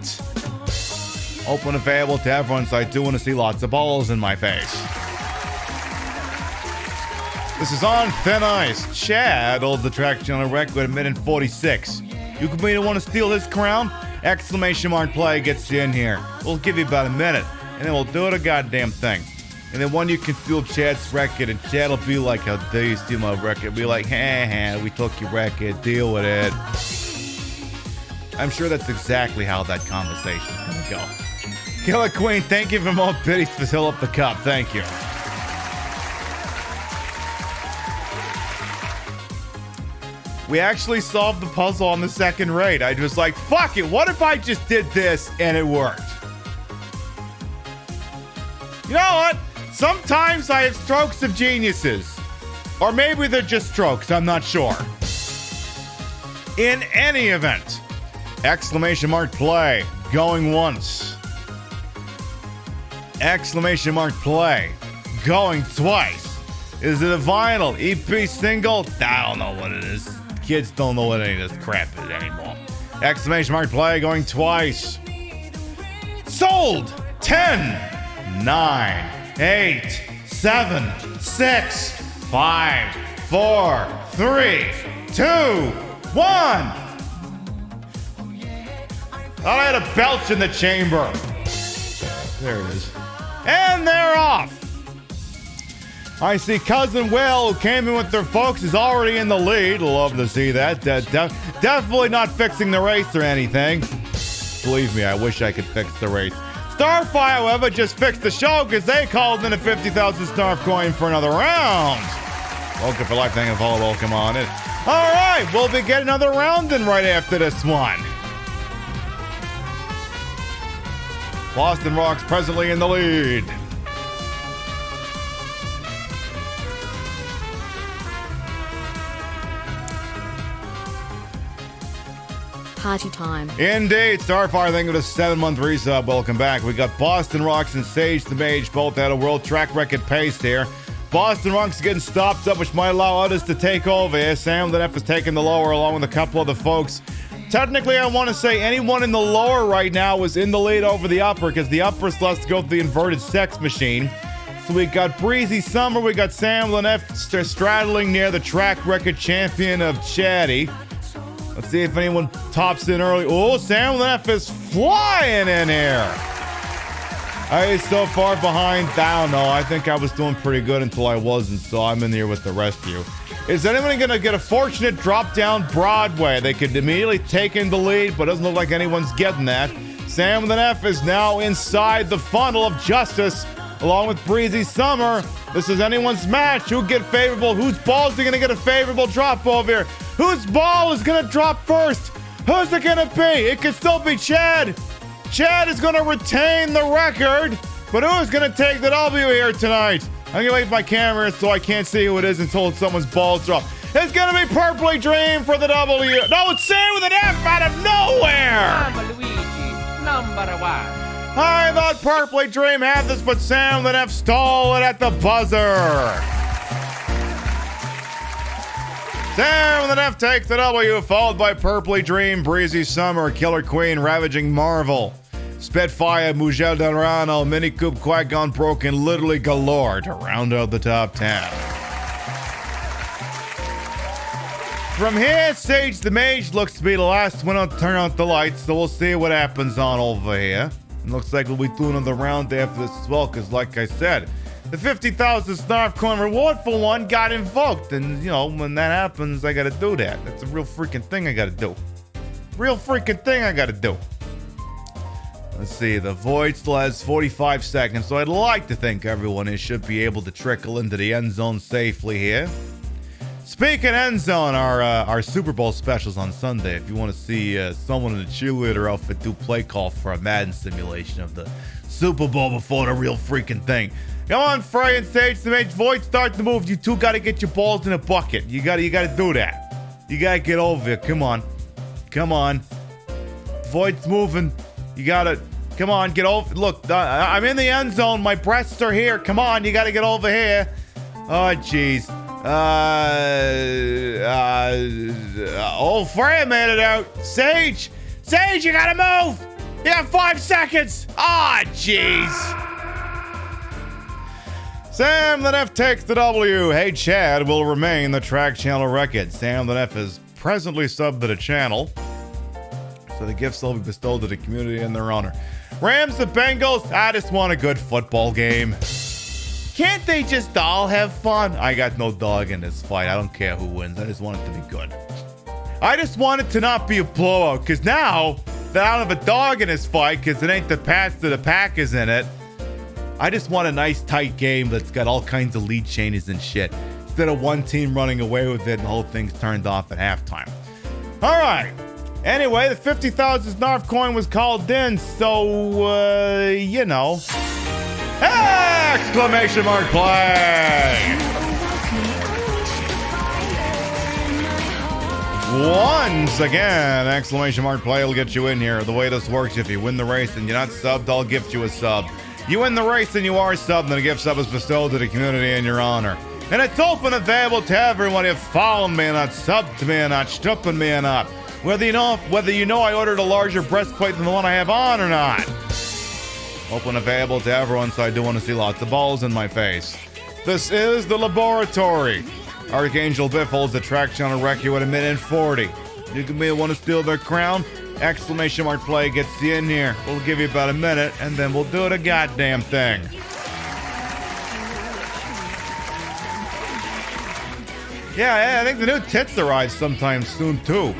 Open and available to everyone, so I do want to see lots of balls in my face. This is on thin ice. Chad holds the track channel record at minute 46. You could be the one to steal his crown? Exclamation mark play gets you in here. We'll give you about a minute, and then we'll do it a goddamn thing. And then one you can steal Chad's record, and Chad will be like, how dare you steal my record? Be like, we took your record, deal with it. I'm sure that's exactly how that conversation's gonna go. Killer Queen, thank you for more biddies to fill up the cup. Thank you. We actually solved the puzzle on the second raid. I was like, fuck it, what if I just did this and it worked? You know what? Sometimes I have strokes of geniuses. Or maybe they're just strokes, I'm not sure. In any event, exclamation mark play, going once. Exclamation mark play, going twice. Is it a vinyl, EP, single? I don't know what it is. Kids don't know what any of this crap is anymore. Exclamation mark play going twice. Sold! 10, 9, 8, 7, 6, 5, 4, 3, 2, 1. Thought I had a belch in the chamber. There it is. And they're off. I see Cousin Will, who came in with their folks, is already in the lead. Love to see that. Definitely not fixing the race or anything. Believe me, I wish I could fix the race. Starfire, however, just fixed the show because they called in a 50,000 Snarf coin for another round. Welcome for life, thank you, follow, welcome on in. All right, we'll be getting another round in right after this one. Boston Rock's presently in the lead. Party time. Indeed. Starfire, thank you for the 7-month resub. Welcome back. We got Boston Rocks and Sage the Mage both at a world track record pace here. Boston Rocks getting stopped up, which might allow others to take over here. Sam the F is taking the lower along with a couple of the folks. Technically, I want to say anyone in the lower right now is in the lead over the upper because the upper still has to go through the inverted sex machine. So we got Breezy Summer, we got Sam Lynette straddling near the track record champion of Chatty. Let's see if anyone tops in early. Oh, Sam Lynette is flying in here. He's so far behind. I don't know. I think I was doing pretty good until I wasn't, so I'm in here with the rest of you. Is anyone going to get a fortunate drop down Broadway? They could immediately take in the lead, but it doesn't look like anyone's getting that. Sam with an F is now inside the funnel of justice, along with Breezy Summer. This is anyone's match. Who get favorable? Whose balls are going to get a favorable drop over here? Whose ball is going to drop first? Who's it going to be? It could still be Chad. Chad is going to retain the record, but who's going to take the W here tonight? I'm going to wait for my camera so I can't see who it is until someone's balls drop. It's going to be Purpley Dream for the W. No, it's Sam with an F out of nowhere. Luigi, number 1. I thought Purpley Dream had this, but Sam with an F stole it at the buzzer. Sam with an F takes the W, followed by Purpley Dream, Breezy Summer, Killer Queen, Ravaging Marvel, Spitfire, Mugel Dorano, Mini Coupe, Qui-Gon Broken, literally galore to round out the top 10. From here, Sage the Mage looks to be the last one to turn out the lights, so we'll see what happens on over here. It looks like we'll be doing another round after this as well, because like I said, the 50,000 Snarf coin reward for one got invoked, and you know, when that happens, I gotta do that. That's a real freaking thing I gotta do. Real freaking thing I gotta do. Let's see, the void still has 45 seconds, so I'd like to think everyone should be able to trickle into the end zone safely here. Speaking end zone, our Super Bowl specials on Sunday. If you want to see someone in a cheerleader outfit do play call for a Madden simulation of the Super Bowl before the real freaking thing. Come on, Frey and Sage to make Void start to move. You two got to get your balls in a bucket. You got to do that. You got to get over it. Come on. Come on. Void's moving. You got to, come on, get over. Look, I'm in the end zone. My breasts are here. Come on, you got to get over here. Oh, jeez. Freya made it out. Sage, you got to move. You have 5 seconds. Ah, jeez. Sam the F takes the W. Hey Chad will remain the track channel record. Sam the F is presently subbed to the channel, so the gifts will be bestowed to the community in their honor. Rams the Bengals. I just want a good football game. Can't they just all have fun? I got no dog in this fight. I don't care who wins. I just want it to be good. I just want it to not be a blowout, because now that I don't have a dog in this fight, because it ain't the Pats to the Packers in it, I just want a nice tight game that's got all kinds of lead changes and shit, instead of one team running away with it and the whole thing's turned off at halftime. All right. Anyway, the 50,000 Snarf coin was called in, so, you know. Exclamation mark play! Once again, exclamation mark play will get you in here. The way this works, if you win the race and you're not subbed, I'll gift you a sub. You win the race and you are subbed, and a gift sub is bestowed to the community in your honor. And it's open and available to everyone if following me or not, subbed to me or not, stupping me or not. Whether you know I ordered a larger breastplate than the one I have on or not. Open and available to everyone, so I do want to see lots of balls in my face. This is the laboratory. Archangel Biff holds the track channel record with 1:40. You can be the one to steal their crown. Exclamation mark play gets you in here. We'll give you about a minute, and then we'll do the goddamn thing. Yeah, I think the new tits arrive sometime soon, too.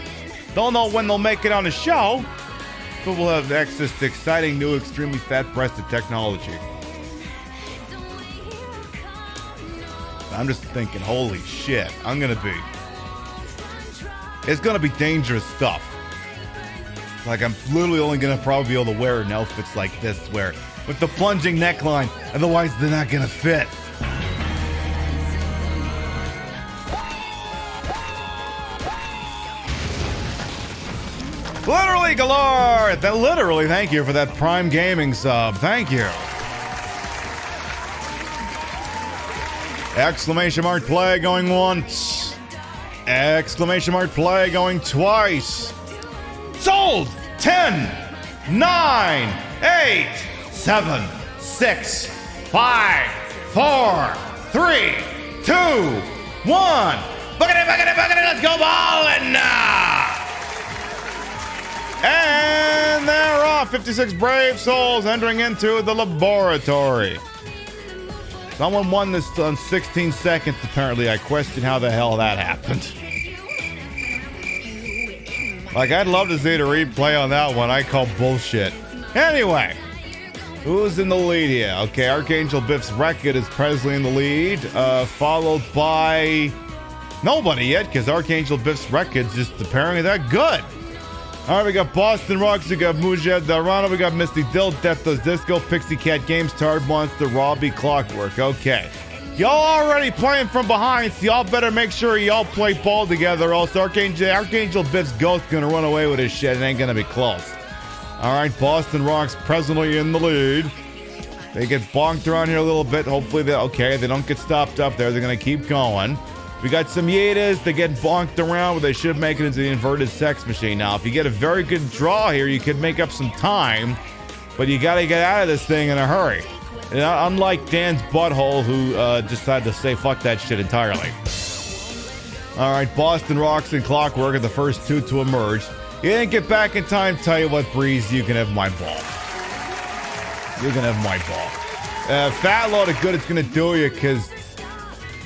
Don't know when they'll make it on the show, but we'll have access to exciting new, extremely fat-breasted technology. I'm just thinking, holy shit, it's gonna be dangerous stuff. Like, I'm literally only gonna probably be able to wear it in outfits like this, where with the plunging neckline, otherwise they're not gonna fit. Literally galore! Literally, thank you for that Prime Gaming sub. Thank you. Exclamation mark play going once. Exclamation mark play going twice. Sold! 10, 9, 8, 7, 6, 5, 4, 3, 2, 1. Bucket it, let's go ballin'! And they're off. 56 brave souls entering into the laboratory. Someone won this on 16 seconds, apparently. I question how the hell that happened. Like, I'd love to see the replay on that one. I call bullshit. Anyway, who's in the lead here? Okay, Archangel Biff's Record is presently in the lead, followed by nobody yet, because Archangel Biff's Record's just apparently that good. All right, we got Boston Rocks, we got Mujed Darano, we got Misty Dill, Death Does Disco, Pixie Cat Games, Tard Monster, Robbie Clockwork. Okay. Y'all already playing from behind, so y'all better make sure y'all play ball together, else Archangel Biff's Ghost gonna run away with his shit. It ain't gonna be close. All right, Boston Rocks presently in the lead. They get bonked around here a little bit. Hopefully they don't get stopped up there. They're gonna keep going. We got some Yetas that get bonked around, but they should make it into the inverted sex machine. Now, if you get a very good draw here, you could make up some time, but you gotta get out of this thing in a hurry. And unlike Dan's butthole, who decided to say fuck that shit entirely. All right, Boston Rocks and Clockwork are the first two to emerge. You didn't get back in time. Tell you what, Breeze, you can have my ball. You can have my ball. Fat load of good it's gonna do you, because...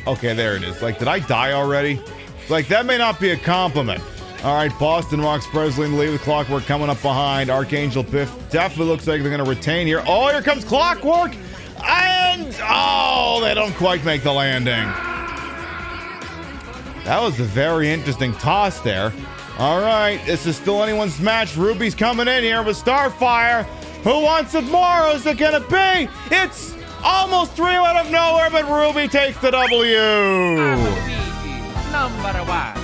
Okay, there it is. Like, did I die already? Like, that may not be a compliment. All right, Boston Rocks Presley in the lead with Clockwork coming up behind. Archangel Biff definitely looks like they're going to retain here. Oh, here comes Clockwork. And, oh, they don't quite make the landing. That was a very interesting toss there. All right, this is still anyone's match. Ruby's coming in here with Starfire. Who wants it more? Who's it going to be? It's almost 3 out of nowhere, but Ruby takes the W. Number 1.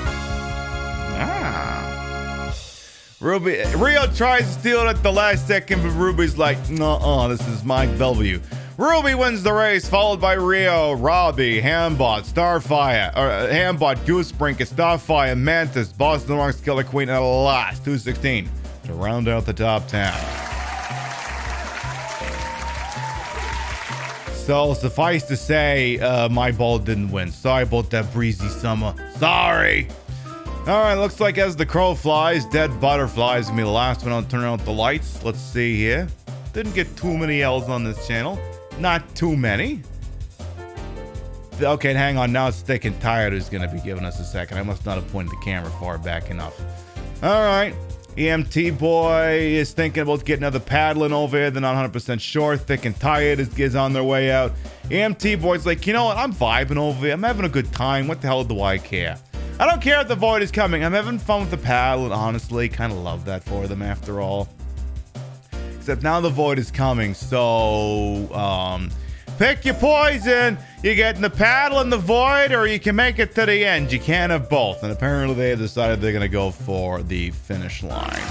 Rio tries to steal it at the last second, but Ruby's like, nuh-uh, this is my W. Ruby wins the race, followed by Rio, Robbie, Hambot, Starfire, Hambot, Goosebrink, Starfire, Mantis, Boston Rocks, Killer Queen, and last 216 to round out the top 10. So, suffice to say, my ball didn't win. Sorry about that breezy summer. Sorry. All right, looks like as the crow flies, Dead Butterfly is going to be the last one on turning out the lights. Let's see here. Didn't get too many L's on this channel. Not too many. Okay, hang on. Now it's Thick and Tired who's going to be giving us a second. I must not have pointed the camera far back enough. All right. EMT Boy is thinking about getting another paddling over here. They're not 100% sure. Thick and Tired is on their way out. EMT Boy's like, you know what? I'm vibing over here. I'm having a good time. What the hell do I care? I don't care if the void is coming. I'm having fun with the paddle, and honestly, kind of love that for them after all. Except now the void is coming, so pick your poison. You get in the paddle in the void, or you can make it to the end. You can't have both. And apparently they have decided they're going to go for the finish line.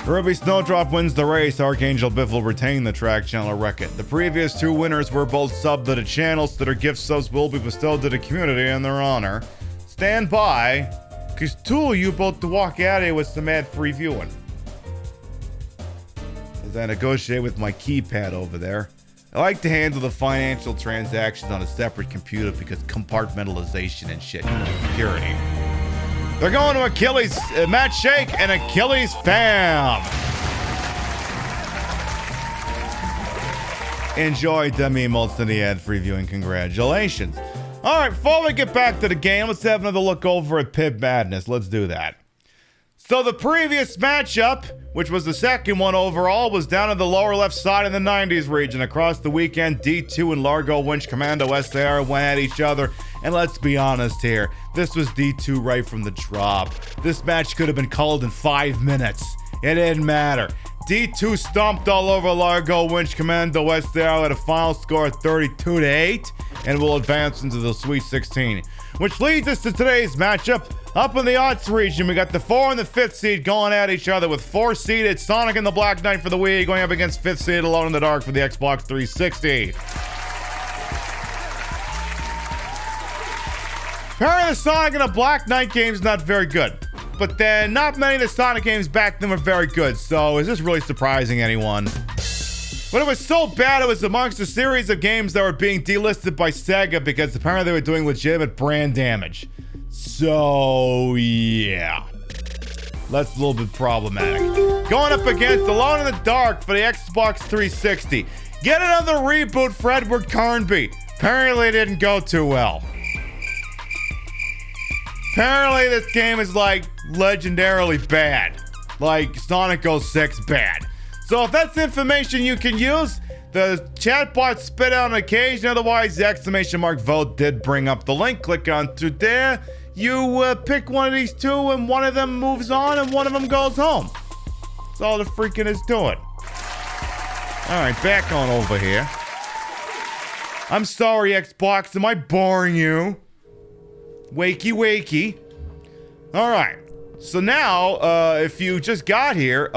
Ruby Snowdrop wins the race. Archangel Biff will retain the track channel record. The previous two winners were both subbed to the channels, so their gift subs will be bestowed to the community in their honor. Stand by, because two of you about to walk out here with some ad-free viewing. As I negotiate with my keypad over there. I like to handle the financial transactions on a separate computer because compartmentalization and shit, security. They're going to Achilles, Matt Shake and Achilles fam. Enjoy them emotes in the ad-free viewing. Congratulations. All right, before we get back to the game, let's have another look over at Pib Madness. Let's do that. So the previous matchup, which was the second one overall, was down in the lower left side in the 90s region. Across the weekend, D2 and Largo Winch Commando SAR went at each other. And let's be honest here, this was D2 right from the drop. This match could have been called in 5 minutes. It didn't matter. D2 stomped all over Largo Winch Commando SAR at a final score of 32-8 and will advance into the Sweet 16. Which leads us to today's matchup. Up in the odds region, we got the 4 and the 5th seed going at each other with 4-seeded Sonic and the Black Knight for the Wii going up against 5th seed Alone in the Dark for the Xbox 360. Apparently the Sonic and the Black Knight game's not very good. But then not many of the Sonic games back then were very good, so is this really surprising anyone? But it was so bad it was amongst a series of games that were being delisted by Sega because apparently they were doing legitimate brand damage. So, yeah. That's a little bit problematic. Going up against Alone in the Dark for the Xbox 360. Get another reboot for Edward Carnby. Apparently it didn't go too well. Apparently this game is like legendarily bad. Like Sonic 06 bad. So if that's information you can use, the chatbot spit out on occasion. Otherwise, the exclamation mark vote did bring up the link. Click on to there. You pick one of these two and one of them moves on and one of them goes home. That's all the freaking is doing. All right, back on over here. I'm sorry, Xbox. Am I boring you? Wakey, wakey. All right. So now, if you just got here,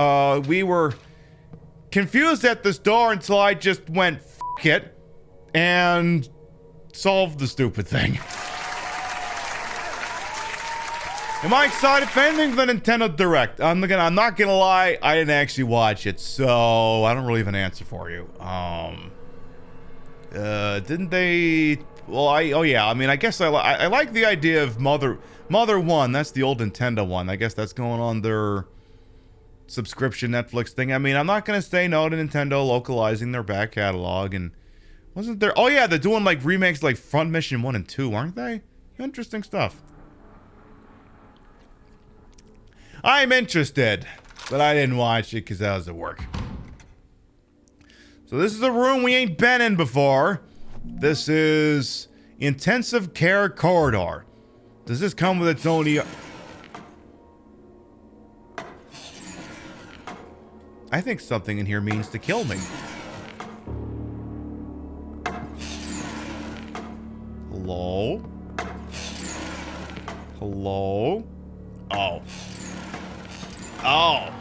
we were confused at this door until I just went f it and solved the stupid thing. Am I excited for anything for the Nintendo Direct? I'm not gonna lie, I didn't actually watch it, so I don't really have an answer for you. Didn't they? Well, I guess I like the idea of Mother 1. That's the old Nintendo one. I guess that's going on their subscription Netflix thing. I mean, I'm not gonna say no to Nintendo localizing their back catalog. And wasn't there? Oh yeah, they're doing like remakes like Front Mission 1 and 2, aren't they? Interesting stuff. I'm interested, but I didn't watch it because I was at work. So this is a room we ain't been in before. This is Intensive Care Corridor. Does this come with its own I think something in here means to kill me. Hello? Hello? Oh. Oh.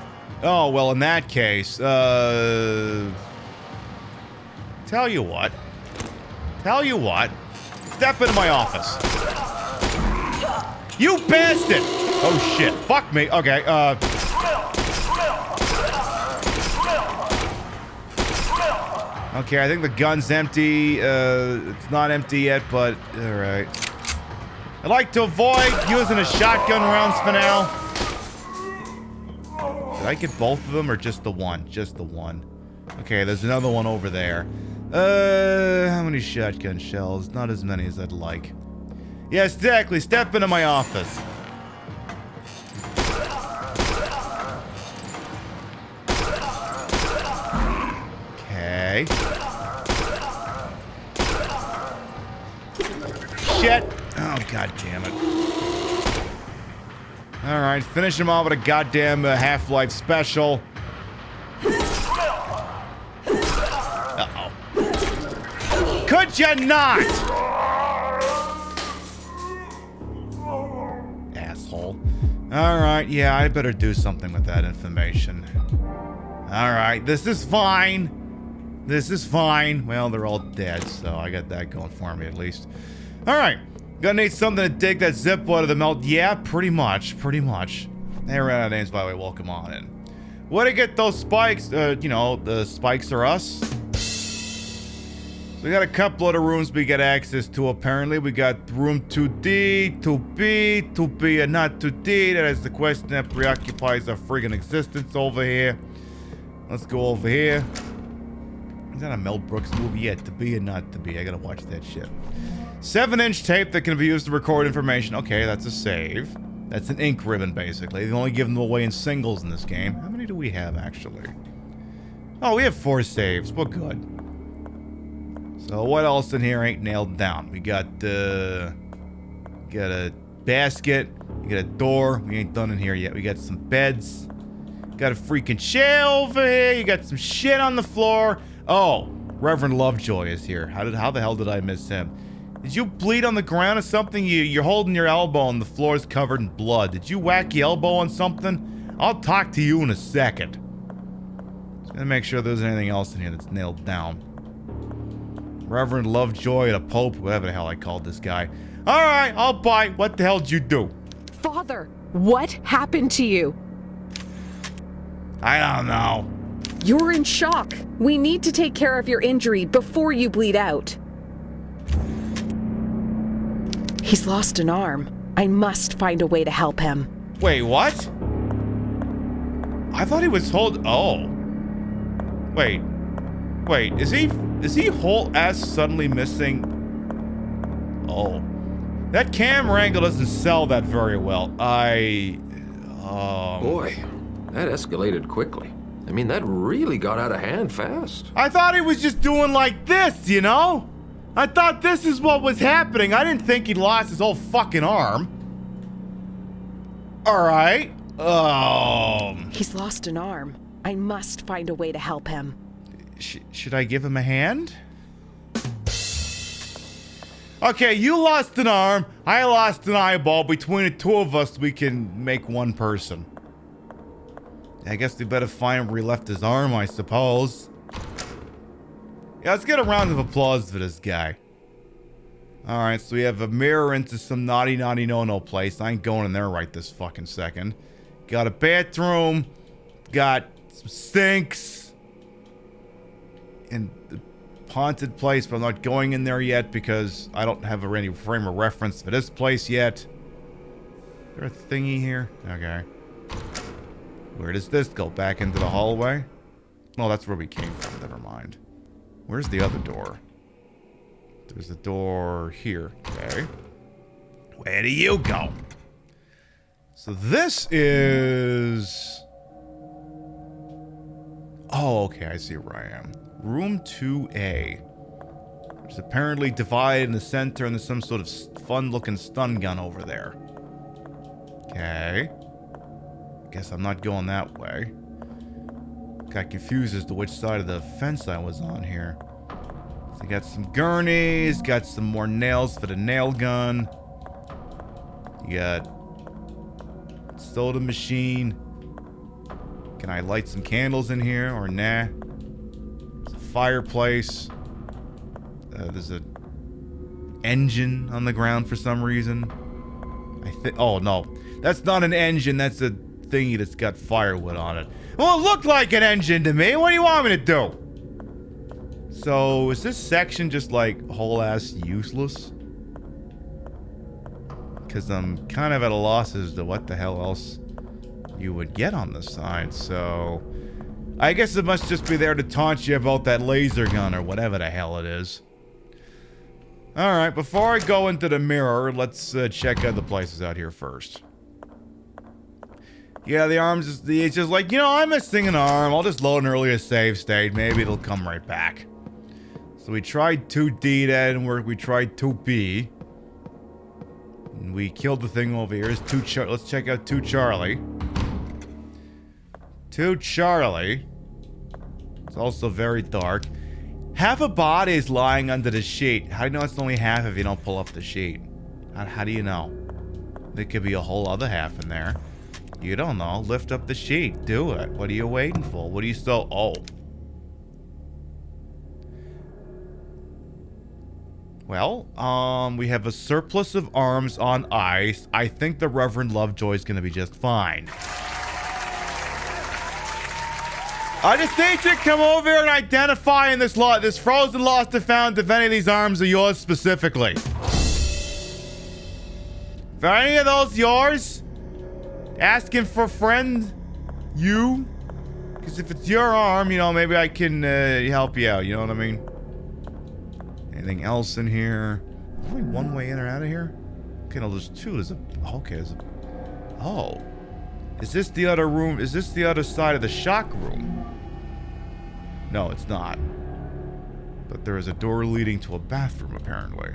Oh, well, in that case, tell you what. Step into my office. You bastard! Oh, shit. Fuck me. Okay, okay, I think the gun's empty. It's not empty yet, but alright. I like to avoid using a shotgun rounds for now. Did I get both of them or just the one? Just the one. Okay, there's another one over there. How many shotgun shells? Not as many as I'd like. Yes, exactly. Step into my office. Okay. Shit. Oh, god damn it. Alright, finish him off with a goddamn Half-Life special. Uh-oh. Could you not? Asshole. Alright, yeah, I better do something with that information. Alright, this is fine. This is fine. Well, they're all dead, so I got that going for me at least. Alright. Gonna need something to dig that zip out of the melt. Yeah, pretty much. Hey, ran out of names, by the way. Welcome on in. Where to get those spikes? You know, the spikes are us. So we got a couple other rooms we get access to, apparently. We got room 2D, 2B, 2B, and not 2D. That is the question that preoccupies our friggin' existence over here. Let's go over here. Is that a Mel Brooks movie? Yeah, to be and not to be. I gotta watch that shit. 7-inch tape that can be used to record information. Okay, that's a save. That's an ink ribbon, basically. They only give them away in singles in this game. How many do we have, actually? Oh, we have 4 saves. We're good. So what else in here ain't nailed down? We got a basket. We got a door. We ain't done in here yet. We got some beds. Got a freaking chair over here. You got some shit on the floor. Oh, Reverend Lovejoy is here. How the hell did I miss him? Did you bleed on the ground or something? You're holding your elbow and the floor is covered in blood. Did you whack your elbow on something? I'll talk to you in a second. Just gonna make sure there's anything else in here that's nailed down. Reverend Lovejoy, the Pope, whatever the hell I called this guy. Alright, I'll bite. What the hell did you do? Father, what happened to you? I don't know. You're in shock. We need to take care of your injury before you bleed out. He's lost an arm. I must find a way to help him. Wait, what? I thought he was oh. Wait, is he whole ass suddenly missing? Oh. That camera angle doesn't sell that very well. Boy, that escalated quickly. I mean, that really got out of hand fast. I thought he was just doing like this, you know? I thought this is what was happening. I didn't think he lost his whole fucking arm. Alright. He's lost an arm. I must find a way to help him. Should I give him a hand? Okay, you lost an arm. I lost an eyeball. Between the two of us, we can make one person. I guess we better find where he left his arm, I suppose. Yeah, let's get a round of applause for this guy. Alright, so we have a mirror into some naughty no-no place. I ain't going in there right this fucking second. Got a bathroom. Got some sinks. And the haunted place, but I'm not going in there yet because I don't have any frame of reference for this place yet. Is there a thingy here? Okay. Where does this go? Back into the hallway? Oh, that's where we came from. Never mind. Where's the other door? There's a door here. Okay. Where do you go? So this is... Oh, okay. I see where I am. Room 2A. Which is apparently divided in the center and there's some sort of fun-looking stun gun over there. Okay. Guess I'm not going that way. Got confused as to which side of the fence I was on here. So got some gurneys, got some more nails for the nail gun. You got soda machine. Can I light some candles in here or nah? There's a fireplace. There's a engine on the ground for some reason. Oh no, that's not an engine. That's a thingy that's got firewood on it. Well, it looked like an engine to me. What do you want me to do? So, is this section just like whole ass useless? Because I'm kind of at a loss as to what the hell else you would get on this side. So, I guess it must just be there to taunt you about that laser gun or whatever the hell it is. Alright, before I go into the mirror, let's check out the places out here first. Yeah, the arm's just, it's just like, you know, I'm missing an arm. I'll just load an earlier save state. Maybe it'll come right back. So we tried 2D, that didn't work. We tried 2B. And we killed the thing over here. Let's check out 2 Charlie. 2 Charlie. It's also very dark. Half a body is lying under the sheet. How do you know it's only half if you don't pull up the sheet? How do you know? There could be a whole other half in there. You don't know. Lift up the sheet. Do it. What are you waiting for? What are you so... Oh. Well, we have a surplus of arms on ice. I think the Reverend Lovejoy is going to be just fine. I just need you to come over here and identify in this lot, this frozen lost and found, if any of these arms are yours specifically. If any of those yours, asking for a friend, you, because if it's your arm, you know, maybe I can help you out, you know what I mean? Anything else in here? Only one way in or out of here? Okay, no, there's two. There's a, okay, there's a, oh. Is this the other room? Is this the other side of the shock room? No, it's not. But there is a door leading to a bathroom, apparently.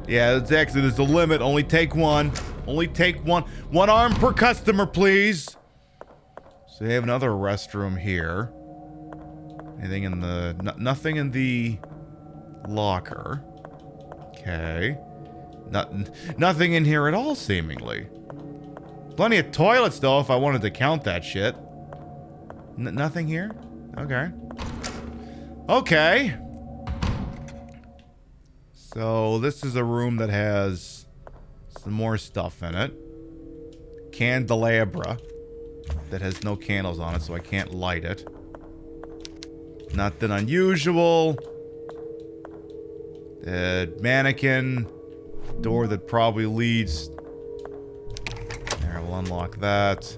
Yeah, it's actually, there's a limit. Only take one. Only take one. One arm per customer, please. So they have another restroom here. Anything in the... nothing in the locker. Okay. Nothing in here at all, seemingly. Plenty of toilets, though, if I wanted to count that shit. Nothing here? Okay. Okay. So, this is a room that has some more stuff in it. Candelabra. That has no candles on it, so I can't light it. Nothing unusual. Mannequin. Door that probably leads... There, we'll unlock that.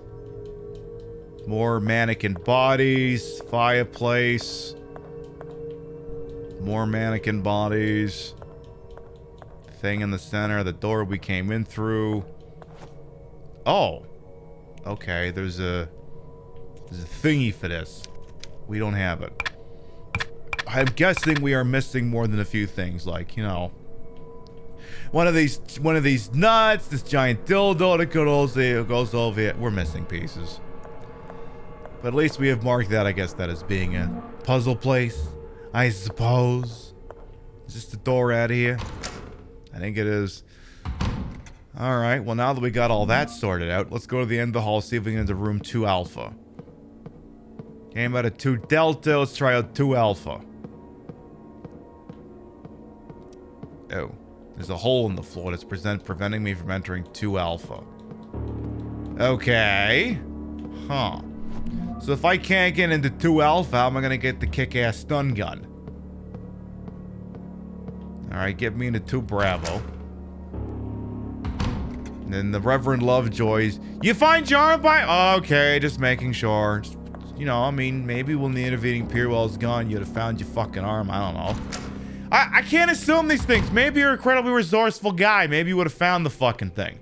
More mannequin bodies. Fireplace. More mannequin bodies. Thing in the center. The door we came in through. Oh. Okay, there's a thingy for this. We don't have it. I'm guessing we are missing more than a few things, like, you know, one of these nuts, this giant dildo that goes over here. We're missing pieces. But at least we have marked that, I guess, that as being a puzzle place, I suppose. Is this the door out of here? I think it is. Alright, well, now that we got all that sorted out, let's go to the end of the hall, see if we can get into room 2 Alpha. Came out of 2 Delta, let's try out 2 Alpha. Oh, there's a hole in the floor that's preventing me from entering 2 Alpha. Okay. Huh. So if I can't get into 2 Alpha, how am I gonna get the kick-ass stun gun? Alright, get me into 2 Bravo. And then the Reverend Lovejoy's. You find your arm by... Okay, just making sure. Just, you know, I mean, maybe when the intervening period was gone, you'd have found your fucking arm. I don't know. I can't assume these things. Maybe you're an incredibly resourceful guy. Maybe you would have found the fucking thing.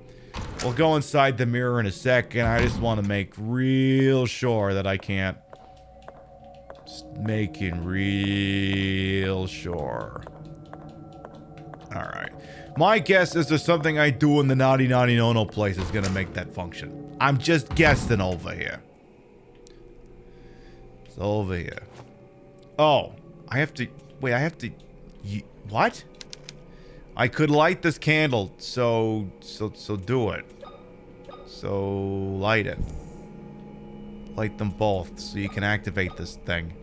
We'll go inside the mirror in a second. I just want to make real sure that I can't... Just making real sure. Alright. My guess is there's something I do in the Naughty Naughty No place is gonna make that function. I'm just guessing over here. It's over here. Oh. I have to... Wait, I have to... What? I could light this candle, so do it. So, light it. Light them both, so you can activate this thing.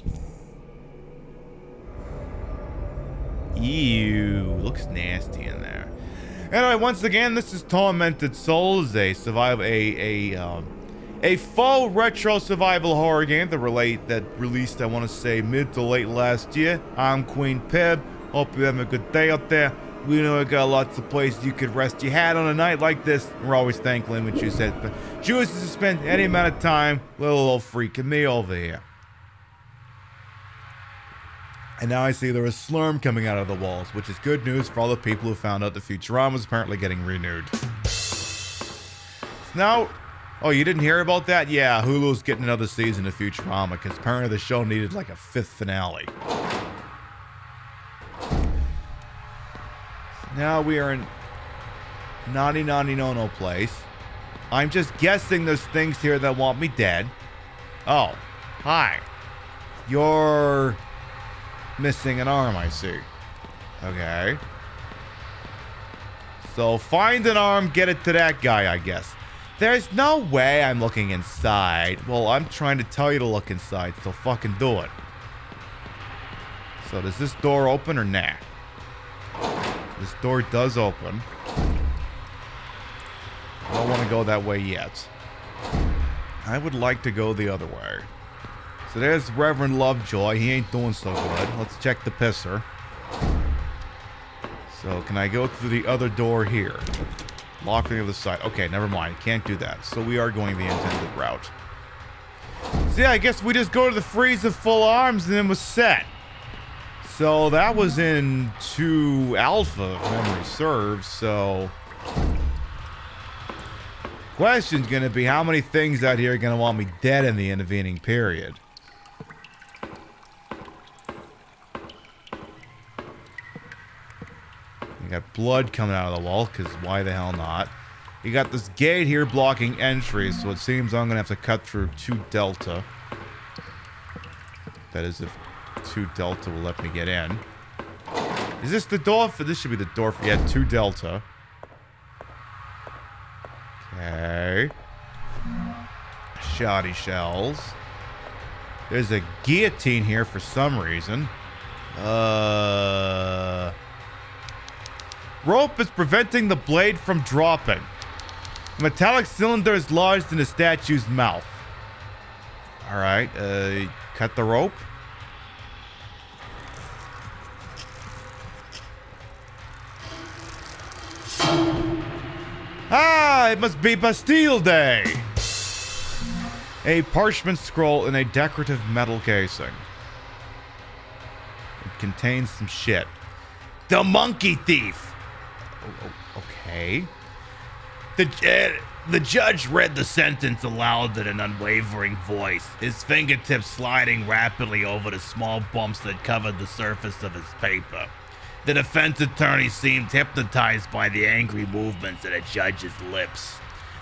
Ew, looks nasty in there. Anyway, once again, this is Tormented Souls, a faux retro survival horror game that released, I want to say, mid to late last year. I'm Queen Pib. Hope you're having a good day out there. We know we got lots of places you could rest your hat on a night like this. We're always thankful when you said, but chooses to spend any amount of time with a little freaking me over here. And now I see there is slurm coming out of the walls, which is good news for all the people who found out the Futurama was apparently getting renewed. Now, oh, you didn't hear about that? Yeah, Hulu's getting another season of Futurama because apparently the show needed like a 5th finale. Now we are in Naughty Naughty No place. I'm just guessing there's things here that want me dead. Oh, hi. You're missing an arm, I see. Okay. So find an arm, get it to that guy, I guess. There's no way I'm looking inside. Well, I'm trying to tell you to look inside, so fucking do it. So does this door open or nah? This door does open. I don't want to go that way yet. I would like to go the other way. So there's Reverend Lovejoy. He ain't doing so good. Let's check the pisser. So can I go through the other door here? Lock on the other side. Okay, never mind. Can't do that. So we are going the intended route. So yeah, I guess we just go to the freeze of full arms and then we're set. So that was in 2 alpha, if memory serves. So question's gonna be how many things out here are gonna want me dead in the intervening period. You got blood coming out of the wall, because why the hell not? You got this gate here blocking entry, so it seems I'm gonna have to cut through 2 Delta. That is if 2 Delta will let me get in. Is this the door for... This should be the door for... Yeah, 2 Delta. Okay. Shoddy shells. There's a guillotine here for some reason. Rope is preventing the blade from dropping. The metallic cylinder is lodged in the statue's mouth. Alright, cut the rope. Ah, it must be Bastille Day! A parchment scroll in a decorative metal casing. It contains some shit. The monkey thief! Oh, okay. The judge read the sentence aloud in an unwavering voice, his fingertips sliding rapidly over the small bumps that covered the surface of his paper. The defense attorney seemed hypnotized by the angry movements of the judge's lips.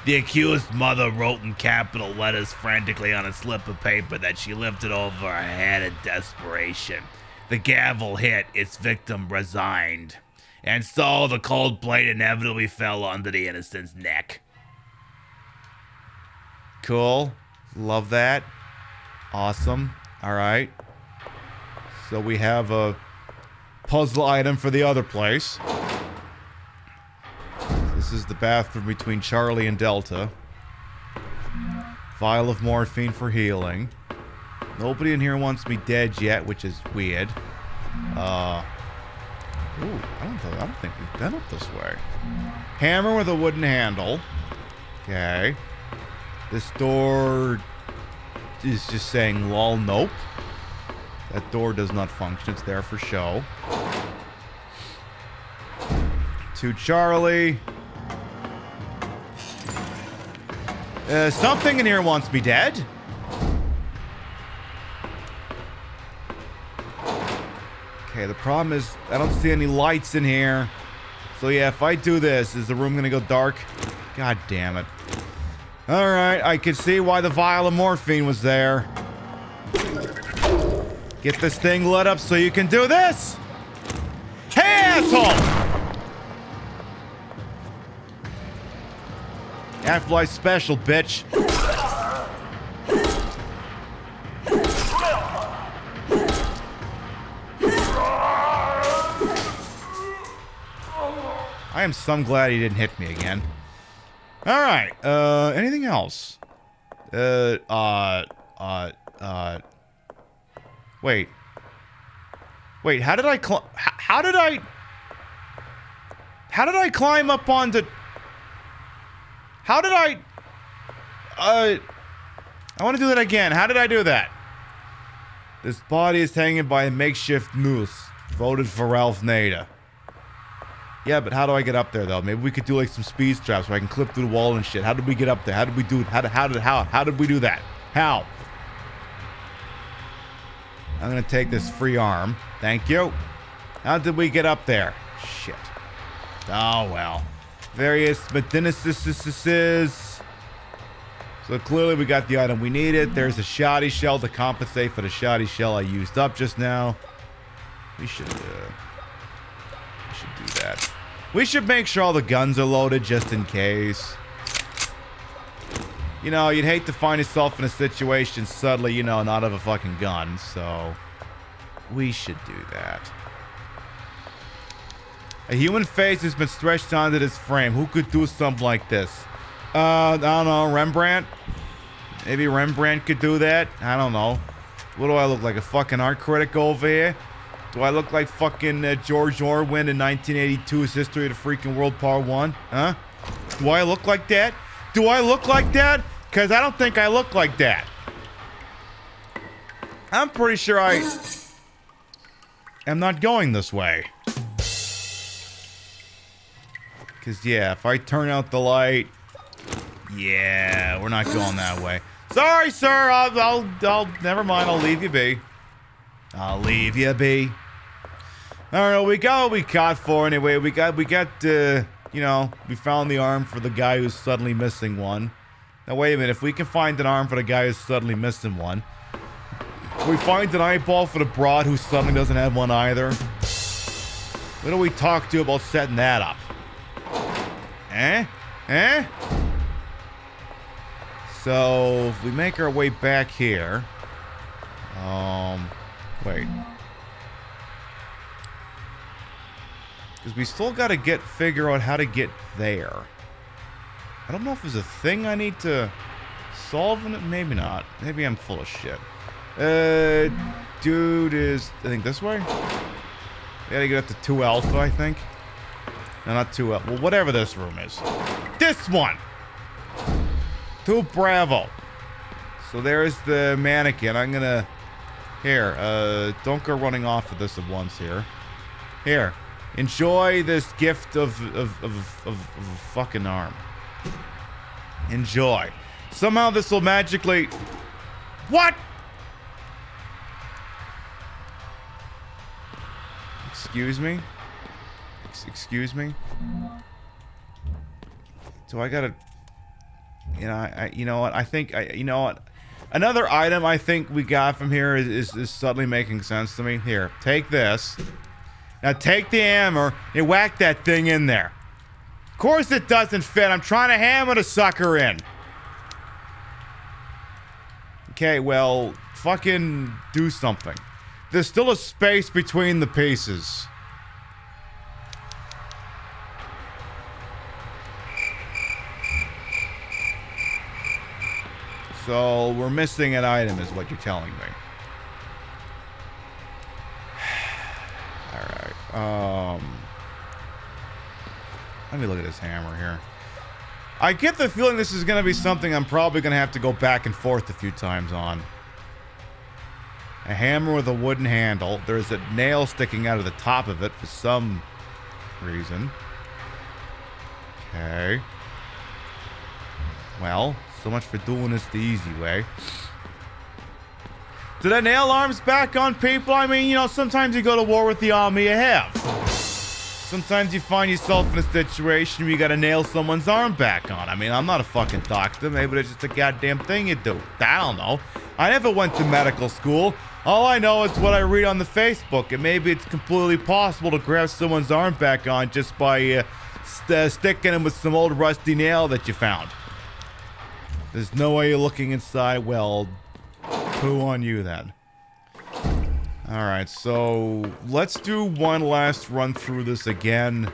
The accused mother wrote in capital letters frantically on a slip of paper that she lifted over her head in desperation. The gavel hit, its victim resigned. And so the cold blade inevitably fell onto the innocent's neck. Cool. Love that. Awesome. Alright. So we have a puzzle item for the other place. This is the bathroom between Charlie and Delta. Vial of morphine for healing. Nobody in here wants me dead yet, which is weird. Ooh, I don't think we've been up this way. Hammer with a wooden handle. Okay. This door is just saying lol nope. That door does not function. It's there for show. To Charlie. Something in here wants me dead. Okay, the problem is I don't see any lights in here. So yeah, if I do this, is the room gonna go dark? God damn it. Alright, I can see why the vial of morphine was there. Get this thing lit up so you can do this! Hey, asshole! Half-Life special, bitch. I am so glad he didn't hit me again. Alright, anything else? Wait. Wait, how did I climb up onto... How did I want to do that again. How did I do that? This body is hanging by a makeshift noose. Voted for Ralph Nader. Yeah, but how do I get up there, though? Maybe we could do, like, some speed traps where I can clip through the wall and shit. How did we get up there? How did we do it? How did we do that? How? I'm gonna take this free arm. Thank you. How did we get up there? Shit. Oh, well. Various medinices. So clearly we got the item we needed. There's a shoddy shell to compensate for the shoddy shell I used up just now. We should do that. We should make sure all the guns are loaded just in case. You know, you'd hate to find yourself in a situation suddenly, you know, not have a fucking gun, so we should do that. A human face has been stretched onto this frame. Who could do something like this? I don't know, Rembrandt? Maybe Rembrandt could do that? I don't know. What do I look like? A fucking art critic over here? Do I look like fucking George Orwell in 1982's History of the Freaking World Part 1? Huh? Do I look like that? Do I look like that? Because I don't think I look like that. I'm pretty sure I am not going this way. Because, yeah, if I turn out the light... Yeah, we're not going that way. Sorry, sir. I'll never mind. I'll leave you be. I'll leave you be. All right, we got what we caught for anyway. We got, you know, we found the arm for the guy who's suddenly missing one. Now, wait a minute. If we can find an arm for the guy who's suddenly missing one, we find an eyeball for the broad who suddenly doesn't have one either. What do we talk to about setting that up? Eh? So, if we make our way back here... Wait. Because we still gotta figure out how to get there. I don't know if there's a thing I need to solve in it. Maybe not. Maybe I'm full of shit. Dude is... I think this way? We gotta get up to 2 Alpha, I think. No, not 2 Alpha. Well, whatever this room is. This one! 2 Bravo. So there's the mannequin. I'm gonna... Here, don't go running off of this at once here. Here. Enjoy this gift of a fucking arm. Enjoy. Somehow this will magically... What? Excuse me? Excuse me? So I gotta... You know, you know what? I think... you know what? Another item I think we got from here is suddenly making sense to me. Here, take this. Now take the hammer and whack that thing in there. Of course it doesn't fit. I'm trying to hammer the sucker in. Okay, well, fucking do something. There's still a space between the pieces. So, we're missing an item is what you're telling me. Alright, let me look at this hammer here. I get the feeling this is going to be something I'm probably going to have to go back and forth a few times on. A hammer with a wooden handle. There's a nail sticking out of the top of it for some reason. Okay. Well... So much for doing this the easy way. Did I nail arms back on people? I mean, you know, sometimes you go to war with the army you have. Sometimes you find yourself in a situation where you gotta nail someone's arm back on. I mean, I'm not a fucking doctor. Maybe it's just a goddamn thing you do. I don't know. I never went to medical school. All I know is what I read on the Facebook. And maybe it's completely possible to grab someone's arm back on just by sticking him with some old rusty nail that you found. There's no way you're looking inside. Well, poo on you then. Alright, so let's do one last run through this again.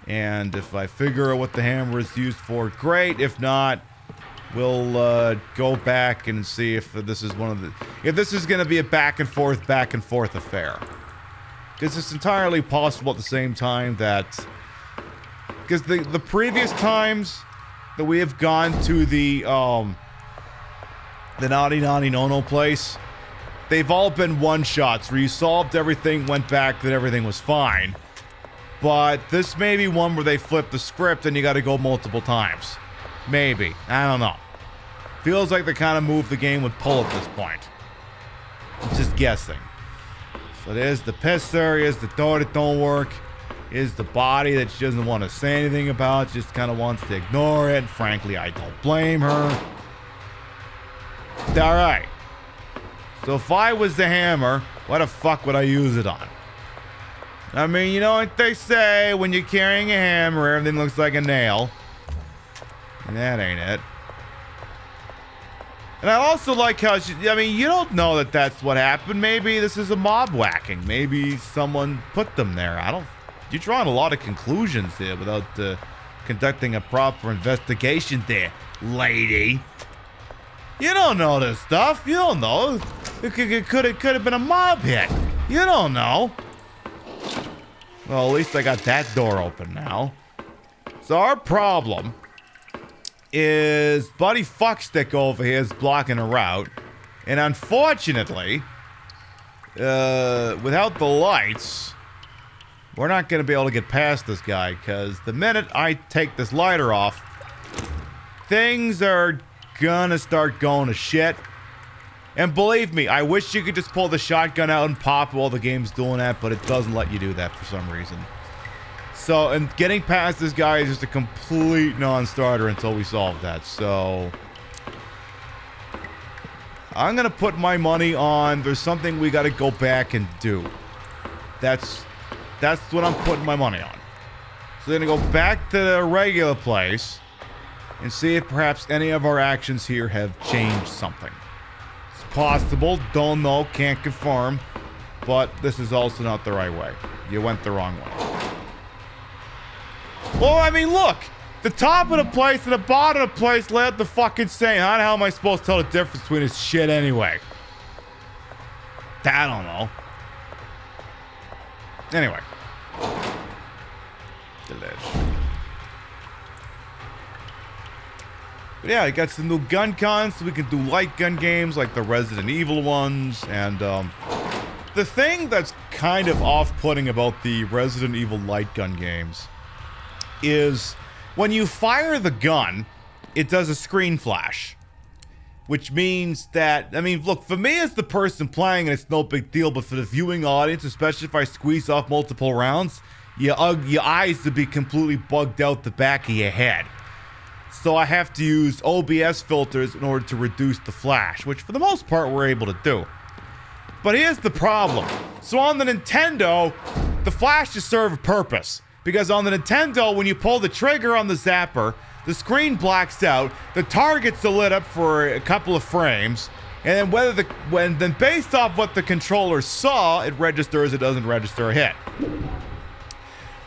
And if I figure out what the hammer is used for, great. If not, we'll go back and see if this is one of the... If this is going to be a back and forth affair. Because it's entirely possible at the same time that... Because the previous times... that we have gone to the Naughty Naughty No-No place, they've all been one-shots where you solved everything, went back, then everything was fine. But this may be one where they flip the script and you gotta go multiple times. Maybe. I don't know. Feels like the kind of move the game would pull at this point. I'm just guessing. So there's the pisser, here's the door that don't work. Is the body that she doesn't want to say anything about, just kind of wants to ignore it. Frankly, I don't blame her. Alright. So if I was the hammer, what the fuck would I use it on? I mean, you know what they say, when you're carrying a hammer, everything looks like a nail. And that ain't it. And I also like how I mean, you don't know that that's what happened. Maybe this is a mob whacking. Maybe someone put them there. You're drawing a lot of conclusions there without conducting a proper investigation there, lady. You don't know this stuff. You don't know. It could have been a mob hit. You don't know. Well, at least I got that door open now. So our problem is Buddy Fuckstick over here is blocking a route. And unfortunately, without the lights, we're not going to be able to get past this guy, because the minute I take this lighter off, things are gonna start going to shit. And believe me, I wish you could just pull the shotgun out and pop while the game's doing that, but it doesn't let you do that for some reason. So, and getting past this guy is just a complete non-starter until we solve that. So, I'm gonna put my money on there's something we gotta go back and do. That's what I'm putting my money on. So we're gonna go back to the regular place and see if perhaps any of our actions here have changed something. It's possible, don't know, can't confirm, but this is also not the right way. You went the wrong way. Well, I mean, look! The top of the place and the bottom of the place lay out the fucking same. How the hell am I supposed to tell the difference between this shit anyway? I don't know. Anyway. Delish. But yeah, I got some new gun cons, so we can do light gun games like the Resident Evil ones. And the thing that's kind of off-putting about the Resident Evil light gun games is when you fire the gun, it does a screen flash. Which means that, I mean, look, for me as the person playing, it's no big deal, but for the viewing audience, especially if I squeeze off multiple rounds, your eyes would be completely bugged out the back of your head. So I have to use OBS filters in order to reduce the flash, which for the most part we're able to do. But here's the problem. So on the Nintendo, the flashes serve a purpose. Because on the Nintendo, when you pull the trigger on the zapper, the screen blacks out, the targets are lit up for a couple of frames, and then then based off what the controller saw, it registers, it doesn't register a hit.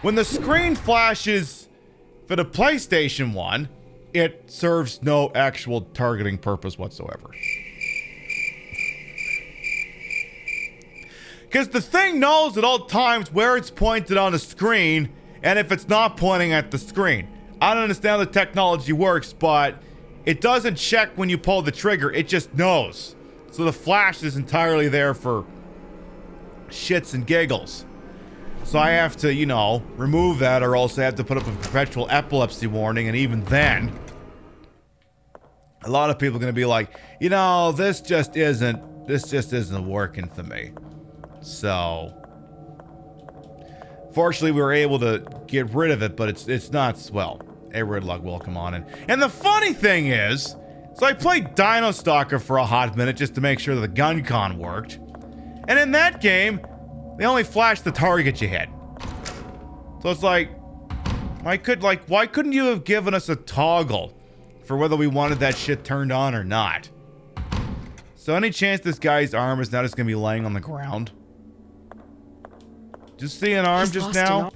When the screen flashes for the PlayStation 1, it serves no actual targeting purpose whatsoever. Because the thing knows at all times where it's pointed on the screen, and if it's not pointing at the screen. I don't understand how the technology works, but it doesn't check when you pull the trigger, it just knows. So the flash is entirely there for shits and giggles. So I have to, you know, remove that, or else I have to put up a perpetual epilepsy warning, and even then, a lot of people are going to be like, you know, this just isn't working for me. So fortunately, we were able to get rid of it, but it's not swell. Hey, Ridlock, welcome on in. And the funny thing is, so I played Dino Stalker for a hot minute just to make sure that the gun con worked. And in that game, they only flashed the target you hit. So it's like, why couldn't you have given us a toggle for whether we wanted that shit turned on or not? So any chance this guy's arm is not just gonna be laying on the ground? Just see an arm He's just lost now? an arm.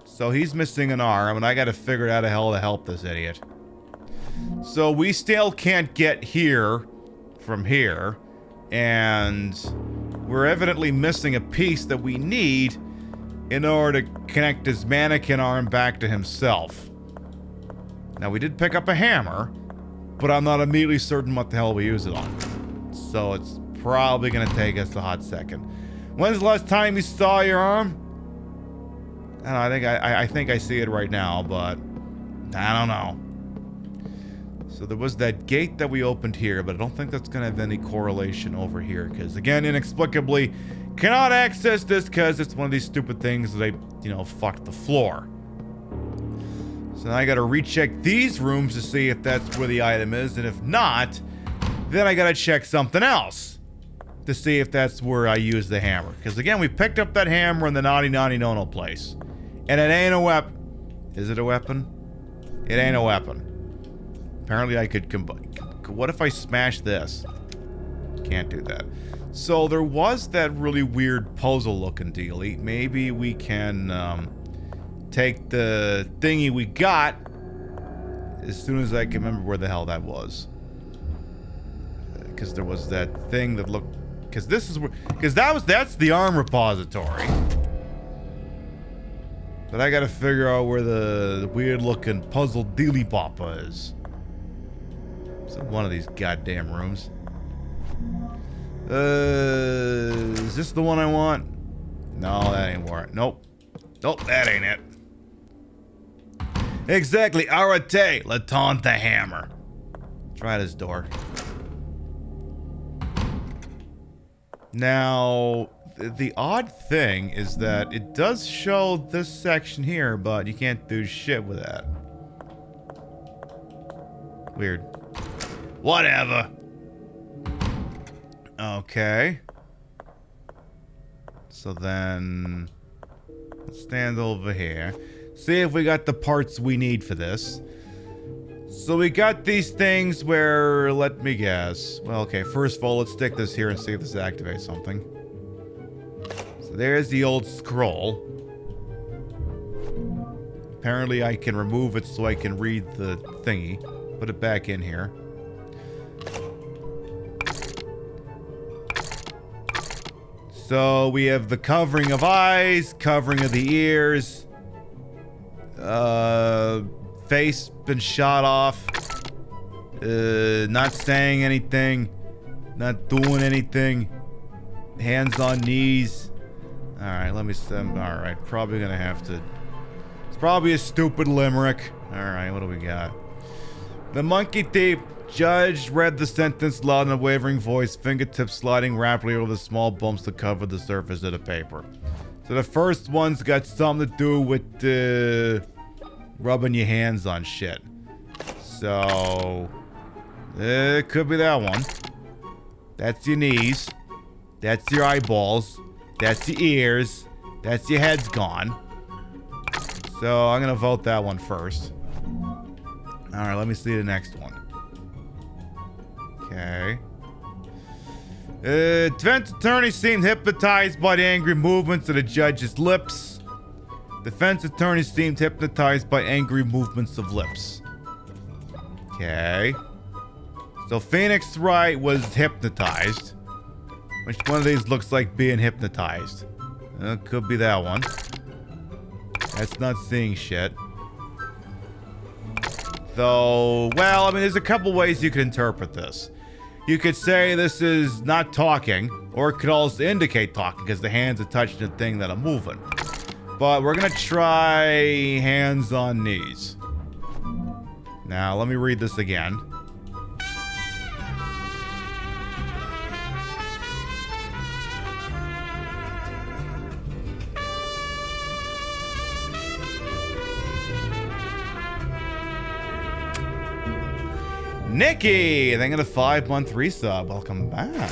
So he's missing an arm, and I gotta figure out how to help this idiot. So we still can't get here from here, and we're evidently missing a piece that we need in order to connect his mannequin arm back to himself. Now, we did pick up a hammer, but I'm not immediately certain what the hell we use it on. So it's probably gonna take us a hot second. When's the last time you saw your arm? I don't know, I think I see it right now, but I don't know. So there was that gate that we opened here, but I don't think that's gonna have any correlation over here, because again, inexplicably, cannot access this because it's one of these stupid things that fucked the floor. So now I gotta recheck these rooms to see if that's where the item is, and if not, then I gotta check something else to see if that's where I use the hammer. Because again, we picked up that hammer in the Naughty Naughty No-No place. And it ain't a weapon. Is it a weapon? It ain't a weapon. Apparently I could combine. What if I smash this? Can't do that. So there was that really weird puzzle looking dealie. Maybe we can take the thingy we got as soon as I can remember where the hell that was. Because there was that thing that looked Because this is where, because that's the arm repository. But I gotta figure out where the weird looking puzzle dealy boppa is. It's in one of these goddamn rooms. Is this the one I want? No, that ain't where. Nope. Nope, that ain't it. Exactly. Arate, Laton the hammer. Try this door. Now, the odd thing is that it does show this section here, but you can't do shit with that. Weird. Whatever. Okay. So then, let's stand over here. See if we got the parts we need for this. So we got these things where, let me guess. Well, okay, first of all, let's stick this here and see if this activates something. So there's the old scroll. Apparently I can remove it so I can read the thingy. Put it back in here. So we have the covering of eyes, covering of the ears. Face been shot off. Not saying anything. Not doing anything. Hands on knees. Alright, let me send. Alright, probably gonna have to. It's probably a stupid limerick. Alright, what do we got? The monkey thief judge read the sentence loud in a wavering voice, fingertips sliding rapidly over the small bumps that covered the surface of the paper. So the first one's got something to do with rubbing your hands on shit. So it could be that one. That's your knees. That's your eyeballs. That's your ears. That's your head's gone. So I'm gonna vote that one first. Alright, let me see the next one. Okay. Defense attorney seemed hypnotized by the angry movements of the judge's lips. Defense attorney seemed hypnotized by angry movements of lips. Okay. So Phoenix Wright was hypnotized. Which one of these looks like being hypnotized? Could be that one. That's not seeing shit. Though, well, I mean, there's a couple ways you could interpret this. You could say this is not talking, or it could also indicate talking because the hands are touching the thing that are moving. But we're gonna try hands on knees. Now, let me read this again. Nikki, thank you for the 5-month resub. Welcome back.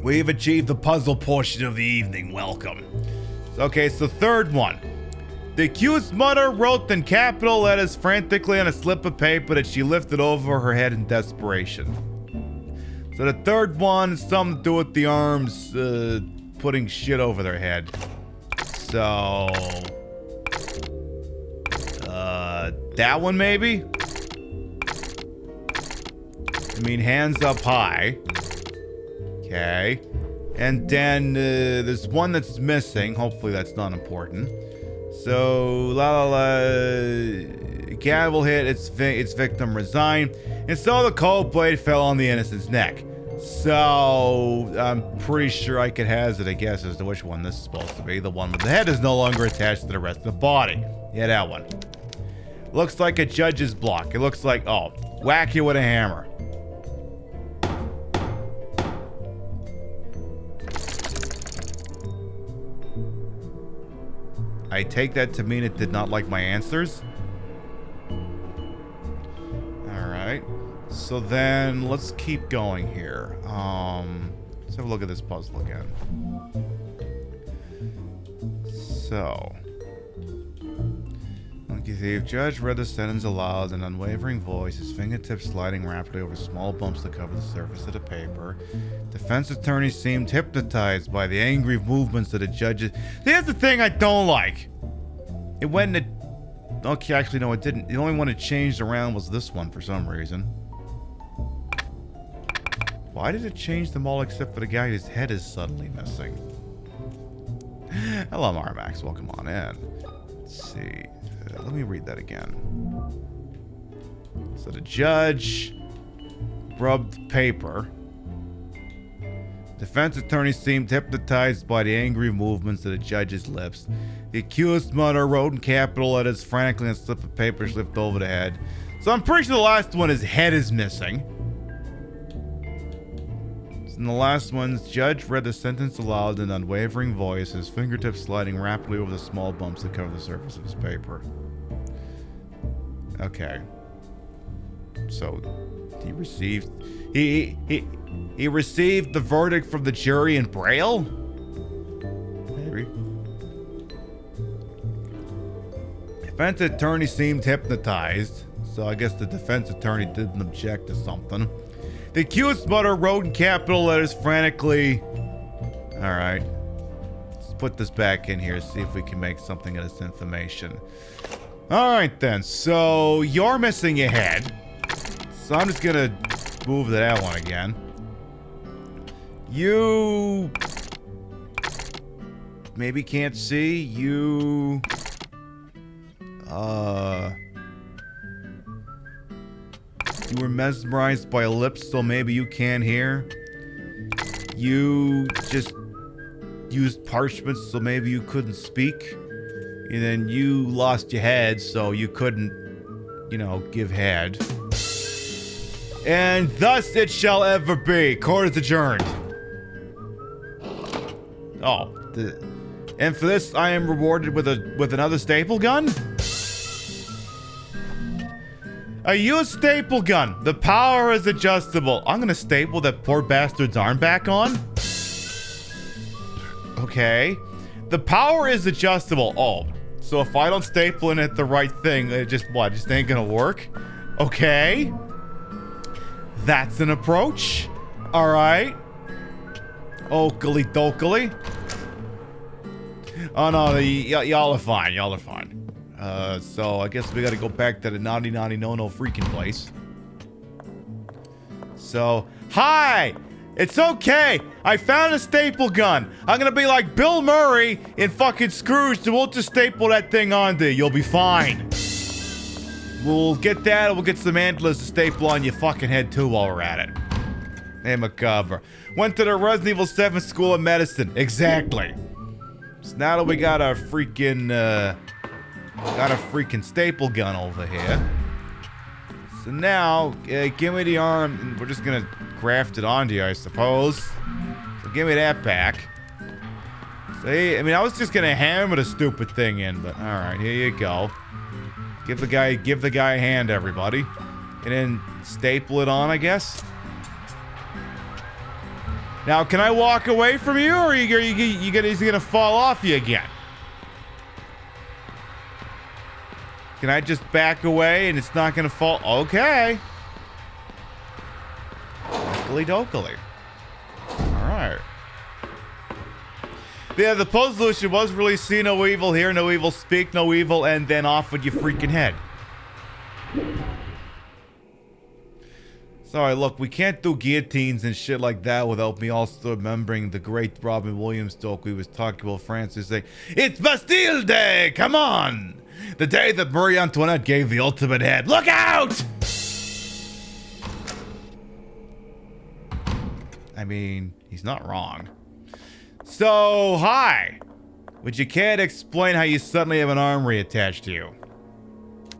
We've achieved the puzzle portion of the evening. Welcome. Okay, so third one. The accused's mother wrote in capital letters frantically on a slip of paper that she lifted over her head in desperation. So the third one is something to do with the arms putting shit over their head. So that one maybe? I mean, hands up high. Okay. And then there's one that's missing. Hopefully that's not important. So, la la la. Gavel hit, its victim resigned. And so the cold blade fell on the innocent's neck. So, I'm pretty sure I could hazard a guess as to which one this is supposed to be. The one with the head is no longer attached to the rest of the body. Yeah, that one. Looks like a judge's block. It looks like, oh, whack you with a hammer. I take that to mean it did not like my answers. Alright. So then, let's keep going here. Let's have a look at this puzzle again. So. Monkey thief judge read the sentence aloud in an unwavering voice, his fingertips sliding rapidly over small bumps that cover the surface of the paper. Defense attorney seemed hypnotized by the angry movements of the judges. Here's the thing I don't like. It went in. Okay, actually no, it didn't. The only one it changed around was this one for some reason. Why did it change them all except for the guy whose head is suddenly missing? Hello, Marmax. Welcome on in. Let's see. Let me read that again. So the judge rubbed paper. Defense attorney seemed hypnotized by the angry movements of the judge's lips. The accused muttered, wrote in capital letters frantically on a slip of paper slipped over the head. So I'm pretty sure the last one, his head is missing. In the last one's judge read the sentence aloud in an unwavering voice, his fingertips sliding rapidly over the small bumps that cover the surface of his paper. Okay. So he received he received the verdict from the jury in Braille? Maybe. Defense attorney seemed hypnotized, so I guess the defense attorney didn't object to something. The accused muttered, wrote in capital letters frantically. Alright. Let's put this back in here, see if we can make something of this information. Alright then, so you're missing your head. So I'm just gonna move to that one again. You maybe can't see. You were mesmerized by lips, so maybe you can't hear. You just used parchment, so maybe you couldn't speak. And then you lost your head, so you couldn't, you know, give head. And thus it shall ever be. Court is adjourned. Oh, and for this I am rewarded with another staple gun? A used staple gun. The power is adjustable. I'm gonna staple that poor bastard's arm back on. Okay. The power is adjustable. Oh, so if I don't staple in it the right thing, it just ain't gonna work? Okay. That's an approach. Alright. Oakley dokely. Oh no, y'all are fine. Y'all are fine. So I guess we gotta go back to the naughty no freaking place. So, hi! It's okay! I found a staple gun! I'm gonna be like Bill Murray in fucking Scrooge, so we'll just staple that thing onto you. You'll be fine. We'll get that, and we'll get some antlers to staple on your fucking head too while we're at it. Hey, Macabre. Went to the Resident Evil 7 School of Medicine. Exactly. So now that we got our freaking, staple gun over here. So now, give me the arm, and we're just gonna graft it onto you, I suppose. So give me that back. See, I mean, I was just gonna hammer the stupid thing in, but alright, here you go. Give the guy a hand, everybody. And then staple it on, I guess. Now, can I walk away from you, or is he gonna fall off you again? Can I just back away and it's not gonna fall? Okay. Dokely dokely. Alright. Yeah, the post solution was really see no evil, hear no evil, speak no evil, and then off with your freaking head. Sorry, look, we can't do guillotines and shit like that without me also remembering the great Robin Williams joke we was talking about Francis saying, "It's Bastille Day! Come on! The day that Marie Antoinette gave the ultimate head. Look out!" I mean, he's not wrong. So, hi. Would you care to explain how you suddenly have an arm reattached to you?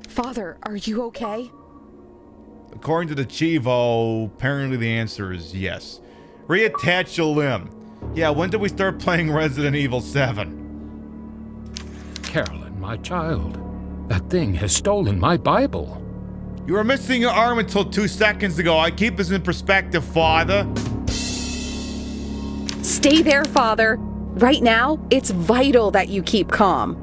Father, are you okay? According to the Chivo, apparently the answer is yes. Reattach your limb. Yeah, when did we start playing Resident Evil 7? Carolyn, my child, that thing has stolen my Bible. You were missing your arm until 2 seconds ago. I keep this in perspective, Father. Stay there, Father. Right now, it's vital that you keep calm.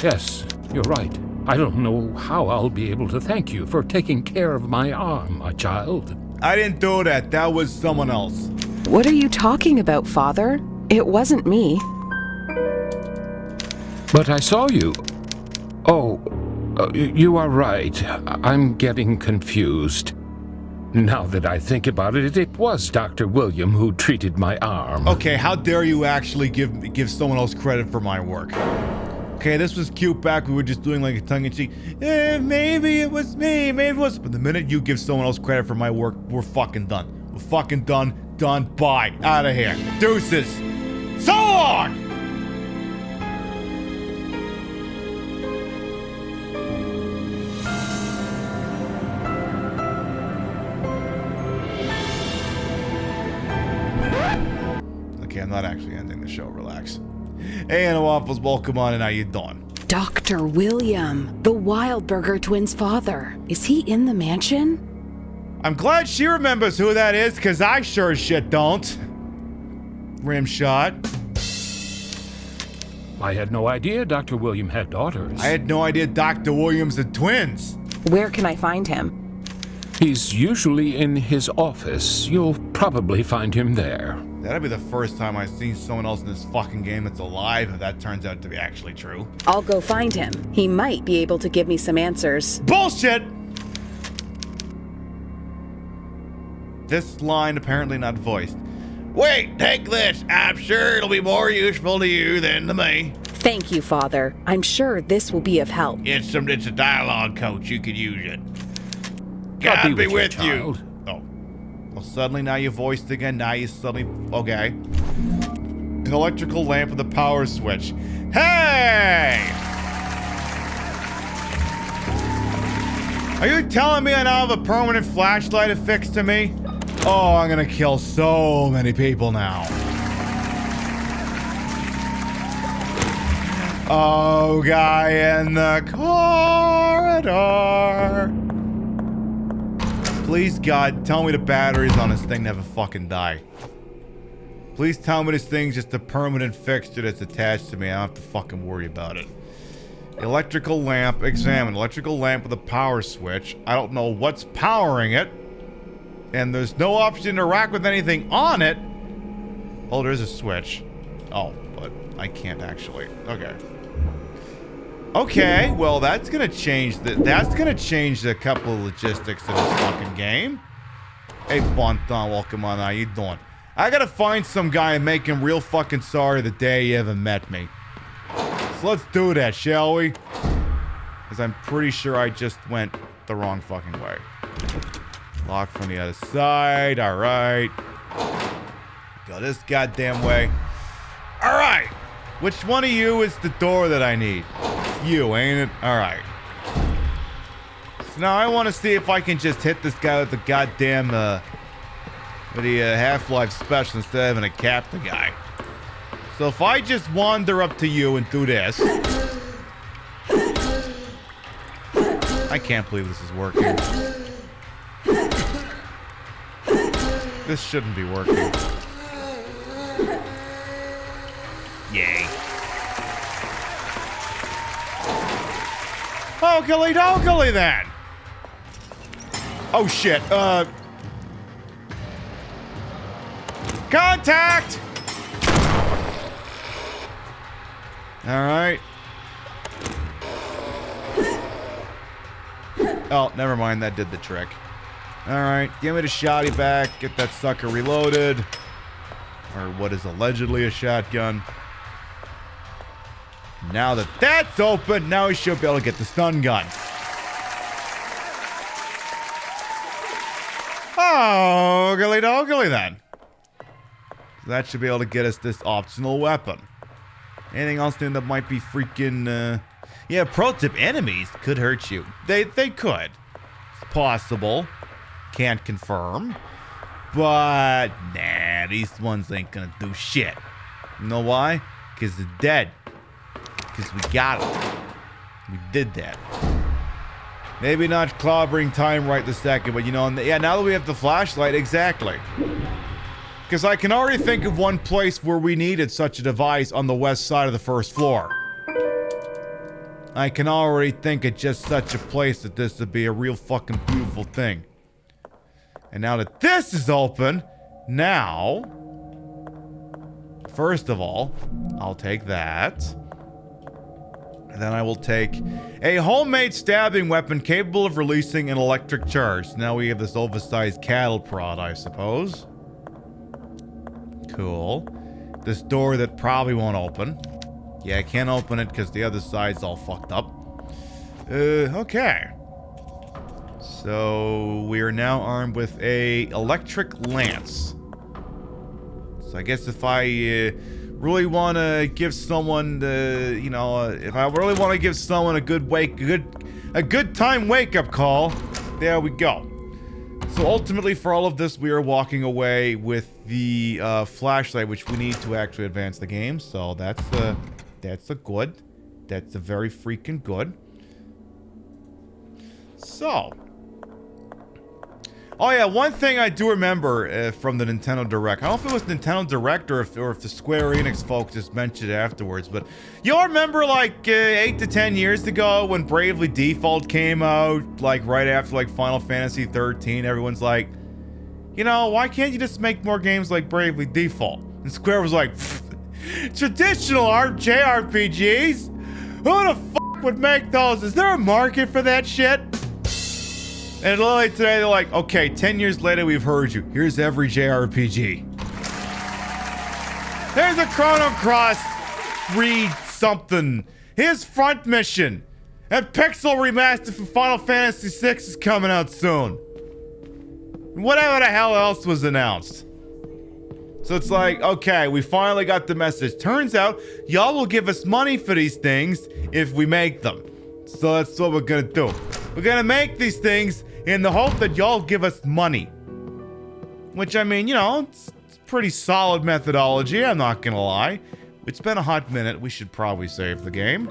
Yes, you're right. I don't know how I'll be able to thank you for taking care of my arm, my child. I didn't do that. That was someone else. What are you talking about, Father? It wasn't me. But I saw you. Oh, you are right. I'm getting confused. Now that I think about it, it was Dr. William who treated my arm. Okay, how dare you actually give someone else credit for my work? Okay, this was cute back. We were just doing like a tongue-in-cheek. Maybe it was me. Maybe it was. But the minute you give someone else credit for my work, we're fucking done. We're fucking done. Done. Bye. Out of here. Deuces. So long! Okay, I'm not actually ending the show. Relax. Hey, Anna Waffles, welcome on, and how you doing? Dr. William, the Wildburger twins' father. Is he in the mansion? I'm glad she remembers who that is, because I sure as shit don't. Rimshot. I had no idea Dr. William had daughters. I had no idea Dr. Williams had twins. Where can I find him? He's usually in his office. You'll probably find him there. That'd be the first time I've seen someone else in this fucking game that's alive if that turns out to be actually true. I'll go find him. He might be able to give me some answers. Bullshit! This line apparently not voiced. Wait, take this. I'm sure it'll be more useful to you than to me. Thank you, Father. I'm sure this will be of help. It's a dialogue coach. You could use it. I'll God be you, with you. child. Oh. Well, suddenly now you voiced again. Now you suddenly... Okay. An electrical lamp with a power switch. Hey! Are you telling me I now have a permanent flashlight affixed to me? Oh, I'm gonna kill so many people now. Oh, guy in the corridor. Please, God, tell me the batteries on this thing never fucking die. Please tell me this thing's just a permanent fixture that's attached to me. I don't have to fucking worry about it. Electrical lamp, examine. Electrical lamp with a power switch. I don't know what's powering it. And there's no option to interact with anything on it. Oh, there's a switch. Oh, but I can't actually. Okay. Okay, well, that's gonna change a couple of logistics to this fucking game. Hey, Bonton, welcome on. How you doing? I gotta find some guy and make him real fucking sorry the day he ever met me. So let's do that, shall we? Because I'm pretty sure I just went the wrong fucking way. Lock from the other side. All right. Go this goddamn way. All right. Which one of you is the door that I need? You, ain't it? All right. So now I want to see if I can just hit this guy with the goddamn, with the Half-Life special instead of having to cap the guy. So if I just wander up to you and do this. I can't believe this is working. This shouldn't be working. Yay. Okily dokily then. Oh shit. Contact. All right. Oh, never mind. That did the trick. All right. Give me the shotty back. Get that sucker reloaded. Or what is allegedly a shotgun. Now that that's open, now we should be able to get the stun gun. Oh, okily dokily then. That should be able to get us this optional weapon. Anything else new that might be freaking, yeah, pro tip, enemies could hurt you. They could. It's possible. Can't confirm. But, nah, these ones ain't gonna do shit. You know why? Because they're dead. Because we got them. We did that. Maybe not clobbering time right this second, but you know, yeah, now that we have the flashlight, exactly. Because I can already think of one place where we needed such a device on the west side of the first floor. I can already think of just such a place that this would be a real fucking beautiful thing. And now that this is open, now, first of all, I'll take that. And then I will take a homemade stabbing weapon capable of releasing an electric charge. Now we have this oversized cattle prod, I suppose. Cool. This door that probably won't open. Yeah, I can't open it because the other side's all fucked up. Okay. So we are now armed with a electric lance. So I guess if I really want to give someone the, if I really want to give someone a good time wake up call, there we go. So ultimately, for all of this, we are walking away with the flashlight, which we need to actually advance the game. So that's a good. That's a very freaking good. So. Oh yeah, one thing I do remember from the Nintendo Direct. I don't know if it was Nintendo Direct or if the Square Enix folks just mentioned it afterwards, but y'all remember like 8 to 10 years ago when Bravely Default came out, like right after like Final Fantasy 13, everyone's like, why can't you just make more games like Bravely Default? And Square was like, traditional JRPGs? Who the fuck would make those? Is there a market for that shit? And literally today, they're like, okay, 10 years later, we've heard you. Here's every JRPG. There's a Chrono Cross 3-something. Here's Front Mission. And Pixel Remastered for Final Fantasy VI is coming out soon. Whatever the hell else was announced. So it's like, okay, we finally got the message. Turns out, y'all will give us money for these things if we make them. So that's what we're gonna do. We're gonna make these things in the hope that y'all give us money. Which, I mean, it's pretty solid methodology, I'm not gonna lie. It's been a hot minute, we should probably save the game.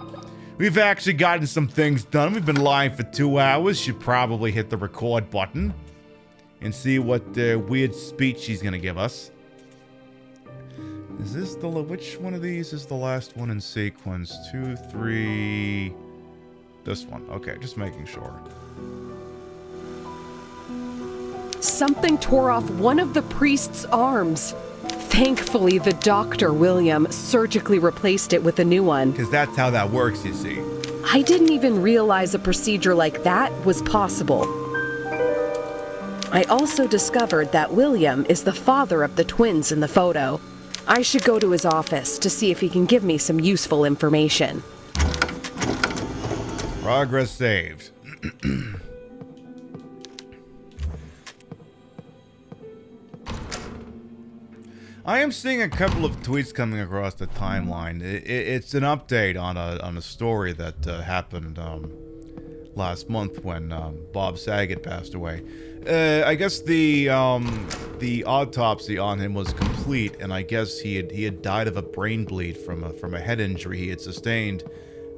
We've actually gotten some things done. We've been live for 2 hours. Should probably hit the record button and see what weird speech she's gonna give us. Is this which one of these is the last one in sequence? 2, 3... This one. Okay, just making sure. Something tore off one of the priest's arms. Thankfully, the doctor, William, surgically replaced it with a new one. Because that's how that works, you see. I didn't even realize a procedure like that was possible. I also discovered that William is the father of the twins in the photo. I should go to his office to see if he can give me some useful information. Progress saved. I am seeing a couple of tweets coming across the timeline. It's an update on a story that happened last month when Bob Saget passed away. I guess the autopsy on him was complete, and I guess he had died of a brain bleed from a head injury he had sustained,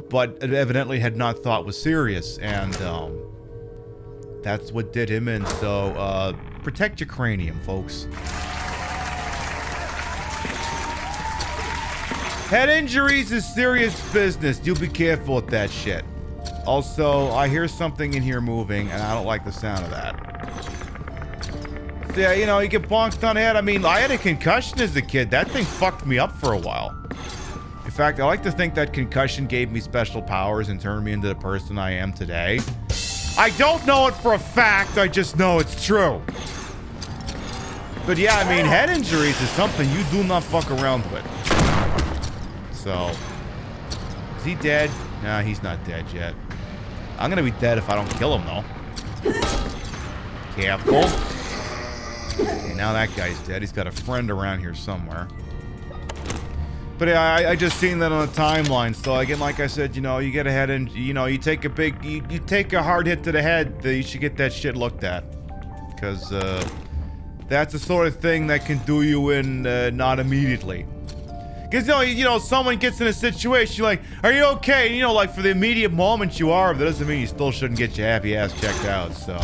but evidently had not thought was serious, and that's what did him in. So protect your cranium, folks. Head injuries is serious business. You be careful with that shit. Also, I hear something in here moving, and I don't like the sound of that. So, yeah, you get bonked on the head. I mean, I had a concussion as a kid. That thing fucked me up for a while. In fact, I like to think that concussion gave me special powers and turned me into the person I am today. I don't know it for a fact. I just know it's true. But yeah, I mean, head injuries is something you do not fuck around with. So, is he dead? Nah, he's not dead yet. I'm gonna be dead if I don't kill him, though. Careful. Okay, now that guy's dead. He's got a friend around here somewhere. But yeah, I just seen that on the timeline. So again, like I said, you get a head and you take a big, you take a hard hit to the head. You should get that shit looked at, because that's the sort of thing that can do you in not immediately. Because, someone gets in a situation, you're like, are you okay? And, like, for the immediate moment you are, but that doesn't mean you still shouldn't get your happy ass checked out, so.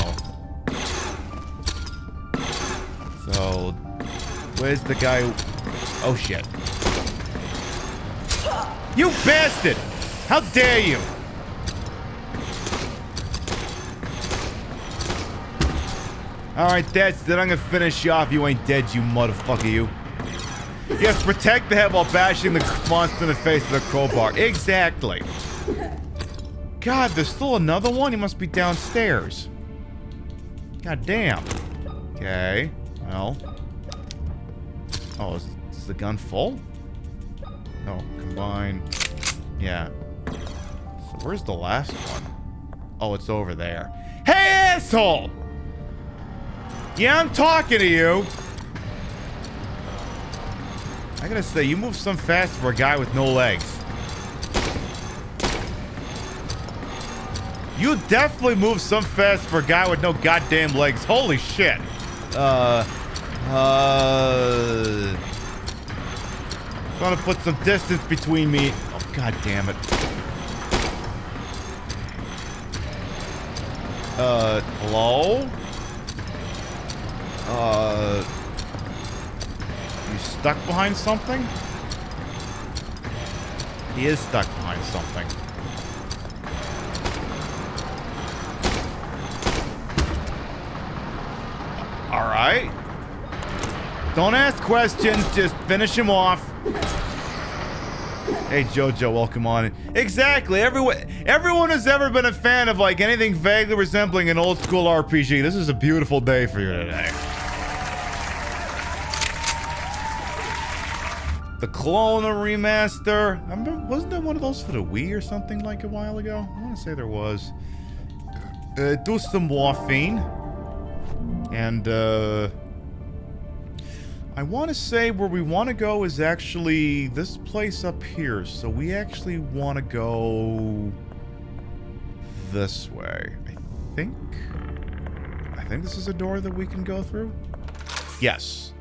So, where's the guy who... Oh, shit. You bastard! How dare you! Alright, that's it. I'm gonna finish you off. You ain't dead, you motherfucker, you. Yes, protect the head while bashing the monster in the face with a crowbar. Exactly. God, there's still another one? He must be downstairs. God damn. Okay. Well. Oh, is the gun full? Oh, combine. Yeah. So where's the last one? Oh, it's over there. Hey, asshole! Yeah, I'm talking to you. I gotta say, you move some fast for a guy with no legs. You definitely move some fast for a guy with no goddamn legs. Holy shit. Gonna put some distance between me. Oh, god damn it. Hello? You stuck behind something? He is stuck behind something. Alright. Don't ask questions, just finish him off. Hey Jojo, welcome on. Exactly, everyone who's ever been a fan of like anything vaguely resembling an old school RPG, this is a beautiful day for you today. The Clone remaster. I remember, wasn't there one of those for the Wii or something like a while ago? I want to say there was. Do some morphine. And, I want to say where we want to go is actually this place up here. So we actually want to go this way. I think this is a door that we can go through. Yes.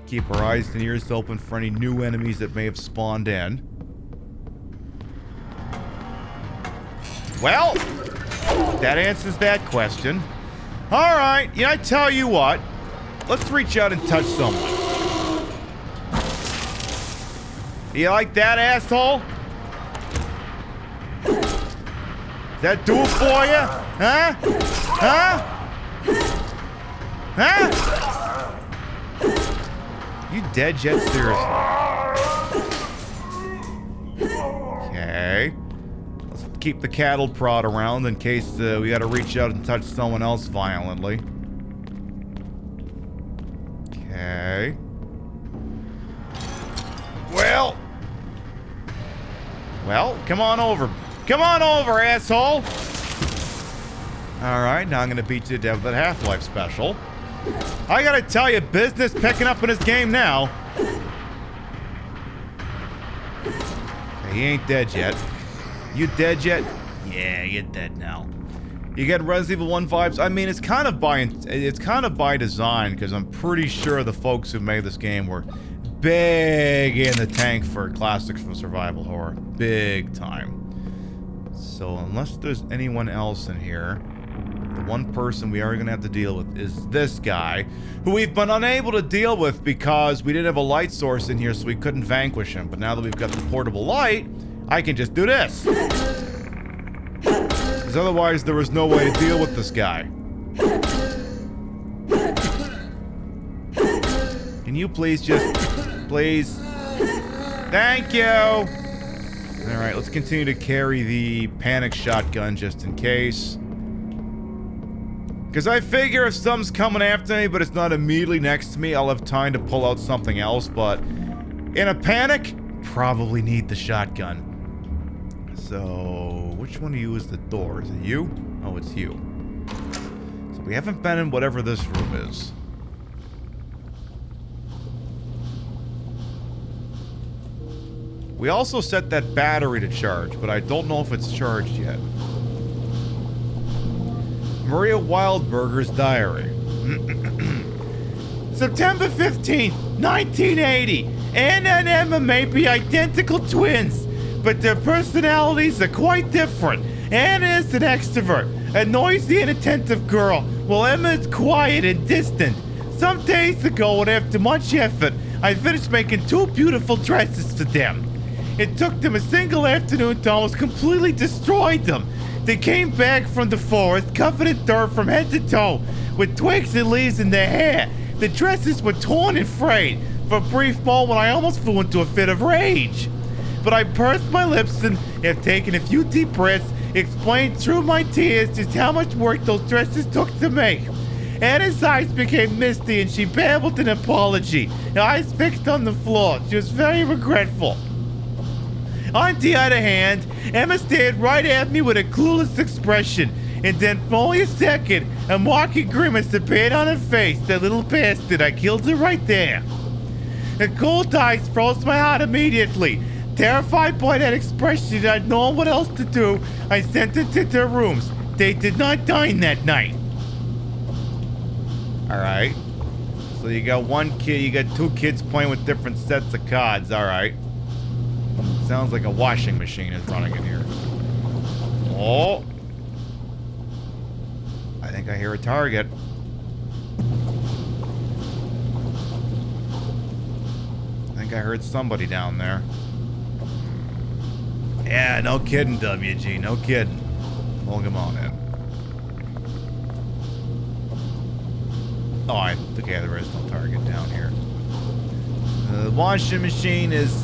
Keep our eyes and ears open for any new enemies that may have spawned in. Well, that answers that question. Alright, yeah, I tell you what. Let's reach out and touch someone. You like that, asshole? Does that do it for you? Huh? Huh? Huh? You dead yet? Seriously. Okay. Let's keep the cattle prod around in case we gotta reach out and touch someone else violently. Okay. Well, come on over. Come on over, asshole! Alright, now I'm gonna beat you to death with that Half-Life special. I gotta tell you, business picking up in his game now. Okay, he ain't dead yet. You dead yet? Yeah, you're dead now. You get Resident Evil 1 vibes. I mean, it's kind of by design, because I'm pretty sure the folks who made this game were big in the tank for classics from survival horror. Big time. So unless there's anyone else in here, the one person we are going to have to deal with is this guy, who we've been unable to deal with because we didn't have a light source in here, so we couldn't vanquish him. But now that we've got the portable light, I can just do this. Because otherwise there was no way to deal with this guy. Can you please just... Please? Thank you! Alright, let's continue to carry the panic shotgun just in case. Because I figure if something's coming after me, but it's not immediately next to me, I'll have time to pull out something else, but... in a panic, probably need the shotgun. So, which one of you is the door? Is it you? Oh, it's you. So we haven't been in whatever this room is. We also set that battery to charge, but I don't know if it's charged yet. Maria Wildberger's diary. September 15th, 1980. Anna and Emma may be identical twins, but their personalities are quite different. Anna is an extrovert, a noisy and attentive girl, while Emma is quiet and distant. Some days ago, and after much effort, I finished making 2 beautiful dresses for them. It took them a single afternoon to almost completely destroy them. They came back from the forest, covered in dirt from head to toe, with twigs and leaves in their hair. The dresses were torn and frayed. For a brief moment, I almost flew into a fit of rage. But I pursed my lips and, after taking a few deep breaths, explained through my tears just how much work those dresses took to make. Anna's eyes became misty and she babbled an apology, her eyes fixed on the floor. She was very regretful. On the other hand, Emma stared right at me with a clueless expression, and then for only a second, a mocking grimace appeared on her face. That little bastard, I killed her right there. The cold eyes froze my heart immediately. Terrified by that expression, not knowing what else to do, I sent her to their rooms. They did not dine that night. Alright. So you got one kid, you got two kids playing with different sets of cards. Alright. Sounds like a washing machine is running in here. Oh. I think I hear a target. I think I heard somebody down there. Yeah, no kidding, WG. No kidding. Well, come on in. Oh, okay, there is no target down here. The washing machine is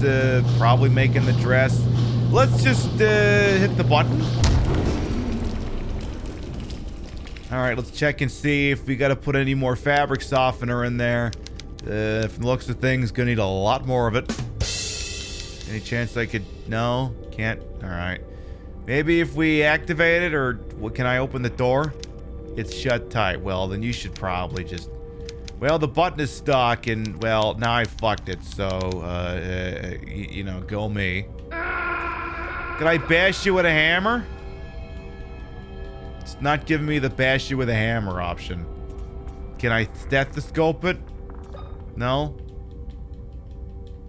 probably making the dress. Let's just hit the button. Alright, let's check and see if we gotta put any more fabric softener in there. From the looks of things, gonna need a lot more of it. Any chance I could... No? Can't? Alright. Maybe if we activate it, or can I open the door? It's shut tight. Well, then you should probably just... Well, the button is stuck, and, well, now I fucked it, so, you know, go me. Can I bash you with a hammer? It's not giving me the bash you with a hammer option. Can I stethoscope it? No?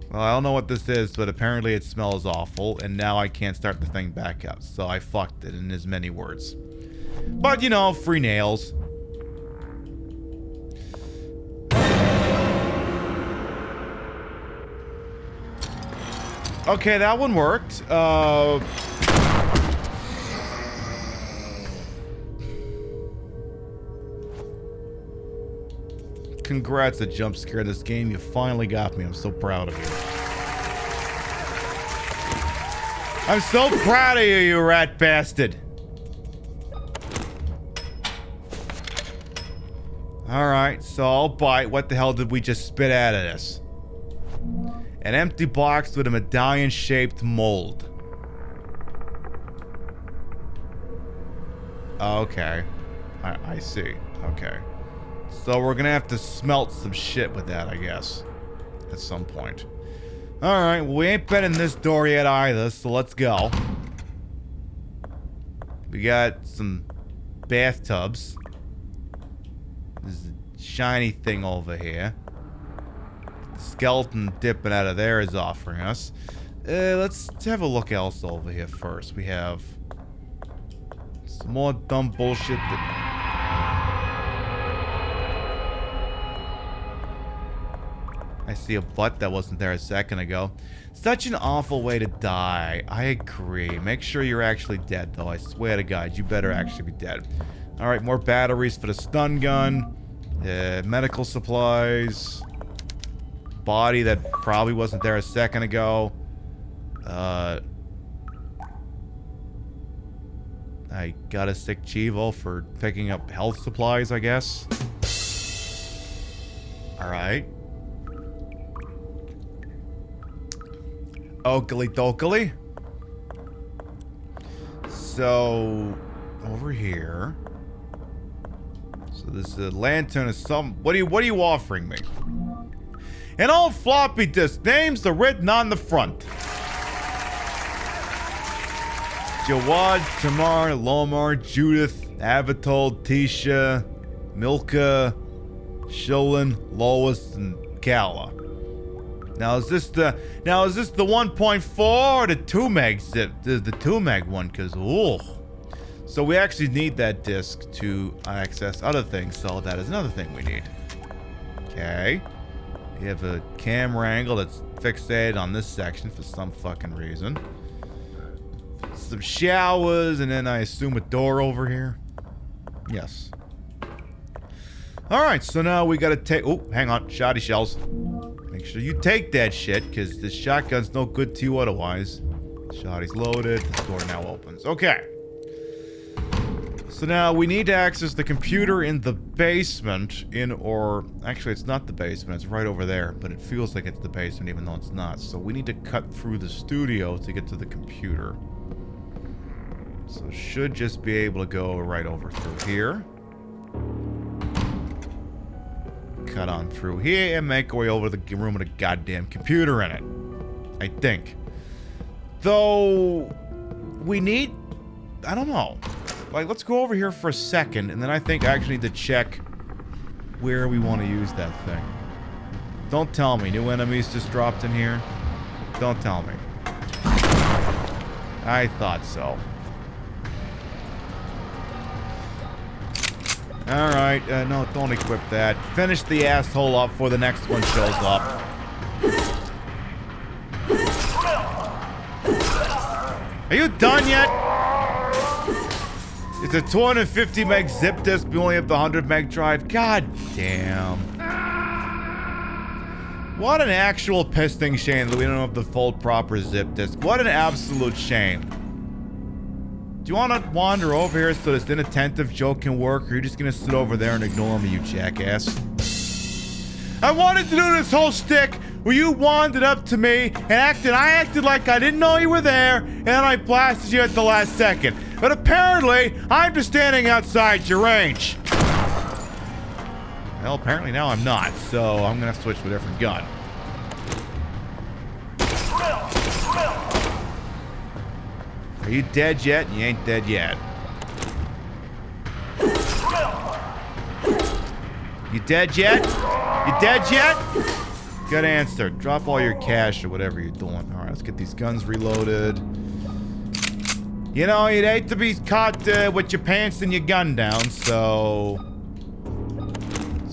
Well, I don't know what this is, but apparently it smells awful, and now I can't start the thing back up, so I fucked it in as many words. But, you know, free nails. Okay, that one worked. Congrats, a jump scare in this game. You finally got me. I'm so proud of you. I'm so proud of you, you rat bastard. Alright, so I'll bite. What the hell did we just spit out of this? An empty box with a medallion-shaped mold. Okay. I see. Okay. So we're gonna have to smelt some shit with that, I guess. At some point. Alright, well, we ain't been in this door yet either, so let's go. We got some bathtubs. There's a shiny thing over here. Skeleton dipping out of there is offering us. Let's have a look else over here first. We have some more dumb bullshit that... I see a butt that wasn't there a second ago. Such an awful way to die. I agree. Make sure you're actually dead, though. I swear to God, you better actually be dead. Alright, more batteries for the stun gun. Medical supplies. Body that probably wasn't there a second ago. I got a sick Chivo for picking up health supplies, I guess. Alright. Oakley dokley. So, over here. So this lantern is some... What are you offering me? An old floppy disk. Names are written on the front. Jawad, Tamar, Lomar, Judith, Avatol, Tisha, Milka, Sholin, Lois, and Kala. Now is this the 1.4 or the 2 meg zip? The 2 meg one, cause ooh. So we actually need that disk to access other things, so that is another thing we need. Okay. We have a camera angle that's fixated on this section for some fucking reason. Some showers, and then I assume a door over here. Yes. Alright, so now we gotta take... Oh, hang on. Shoddy shells. Make sure you take that shit, because this shotgun's no good to you otherwise. Shoddy's loaded. The door now opens. Okay. So now we need to access the computer in the basement or actually it's not the basement, it's right over there, but it feels like it's the basement even though it's not. So we need to cut through the studio to get to the computer. So should just be able to go right over through here. Cut on through here and make our way over to the room with a goddamn computer in it. I think. Though we need, I don't know. Like, let's go over here for a second, and then I think I actually need to check where we want to use that thing. Don't tell me new enemies just dropped in here. Don't tell me. I thought so. Alright, no, don't equip that. Finish the asshole up before the next one shows up. Are you done yet? It's a 250 meg zip disk. We only have the 100 meg drive. God damn. What an actual pissing shame that we don't have the full proper zip disk. What an absolute shame. Do you want to wander over here so this inattentive joke can work, or are you just going to sit over there and ignore me, you jackass? I wanted to do this whole shtick where you wandered up to me and I acted like I didn't know you were there, and I blasted you at the last second. But apparently, I'm just standing outside your range. Well, apparently now I'm not, so I'm gonna have to switch to a different gun. Are you dead yet? You ain't dead yet. You dead yet? You dead yet? Good answer. Drop all your cash or whatever you're doing. Alright, let's get these guns reloaded. You know, you'd hate to be caught with your pants and your gun down, so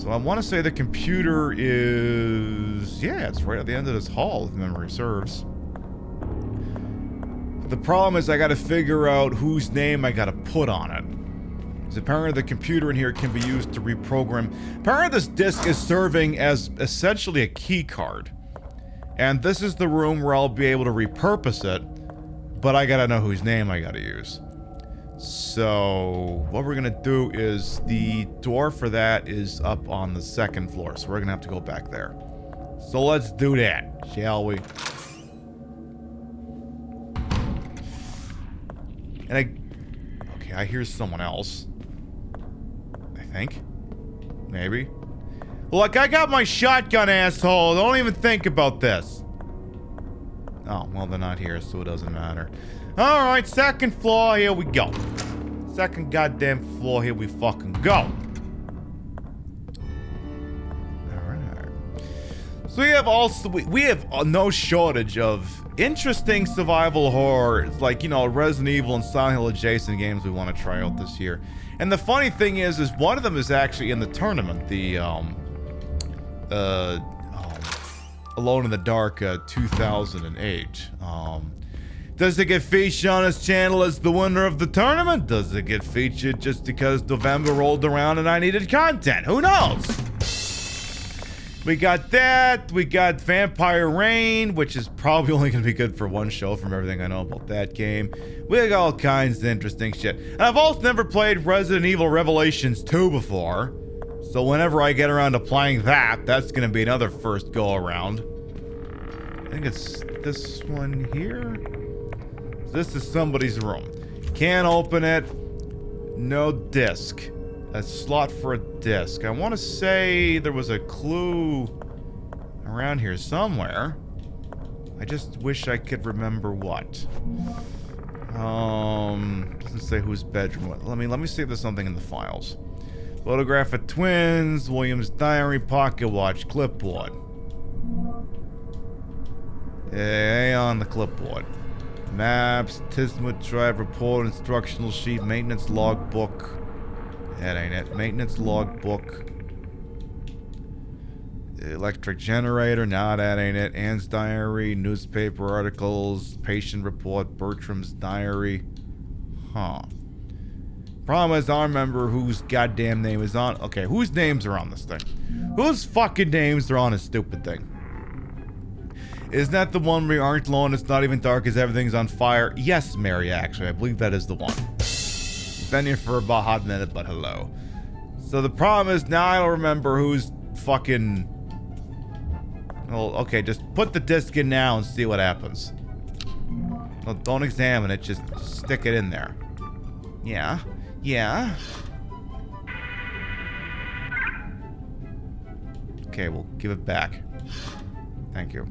I want to say the computer is... Yeah, it's right at the end of this hall, if memory serves. The problem is I gotta figure out whose name I gotta put on it. Because apparently the computer in here can be used to reprogram. Apparently this disk is serving as essentially a key card. And this is the room where I'll be able to repurpose it. But I gotta know whose name I gotta use. So what we're gonna do is the door for that is up on the second floor. So we're gonna have to go back there. So let's do that, shall we? And okay, I hear someone else. I think. Maybe. Look, I got my shotgun, asshole. Don't even think about this. Oh, well, they're not here, so it doesn't matter. Alright, second floor, here we go. Second goddamn floor, here we fucking go. Alright. So we have no shortage of interesting survival horror. It's like, you know, Resident Evil and Silent Hill adjacent games we want to try out this year. And the funny thing is one of them is actually in the tournament. The, Alone in the Dark 2008. Does it get featured on his channel as the winner of the tournament? Does it get featured just because November rolled around and I needed content? Who knows? We got that. We got Vampire Rain, which is probably only going to be good for one show from everything I know about that game. We got all kinds of interesting shit. And I've also never played Resident Evil Revelations 2 before. So whenever I get around to playing that, that's going to be another first go around. I think it's this one here. This is somebody's room. Can't open it. No disc. A slot for a disc. I want to say there was a clue around here somewhere. I just wish I could remember what. Doesn't say whose bedroom. Let me see if there's something in the files. Photograph of twins, William's diary, pocket watch, clipboard. Yeah, on the clipboard. Maps, Tismuth drive, report, instructional sheet, maintenance logbook. That ain't it. Maintenance logbook. Electric generator. Nah, that ain't it. Anne's diary, newspaper articles, patient report, Bertram's diary. Huh. Problem is, I don't remember whose goddamn name is on. Okay, whose names are on this thing? Whose fucking names are on this stupid thing? Isn't that the one where you aren't alone, it's not even dark as everything's on fire? Yes, Mary, actually. I believe that is the one. Been here for about a hot minute, but hello. So the problem is now I don't remember who's fucking... Well, okay, just put the disc in now and see what happens. Well, don't examine it, just stick it in there. Yeah. Yeah. Okay, we'll give it back. Thank you.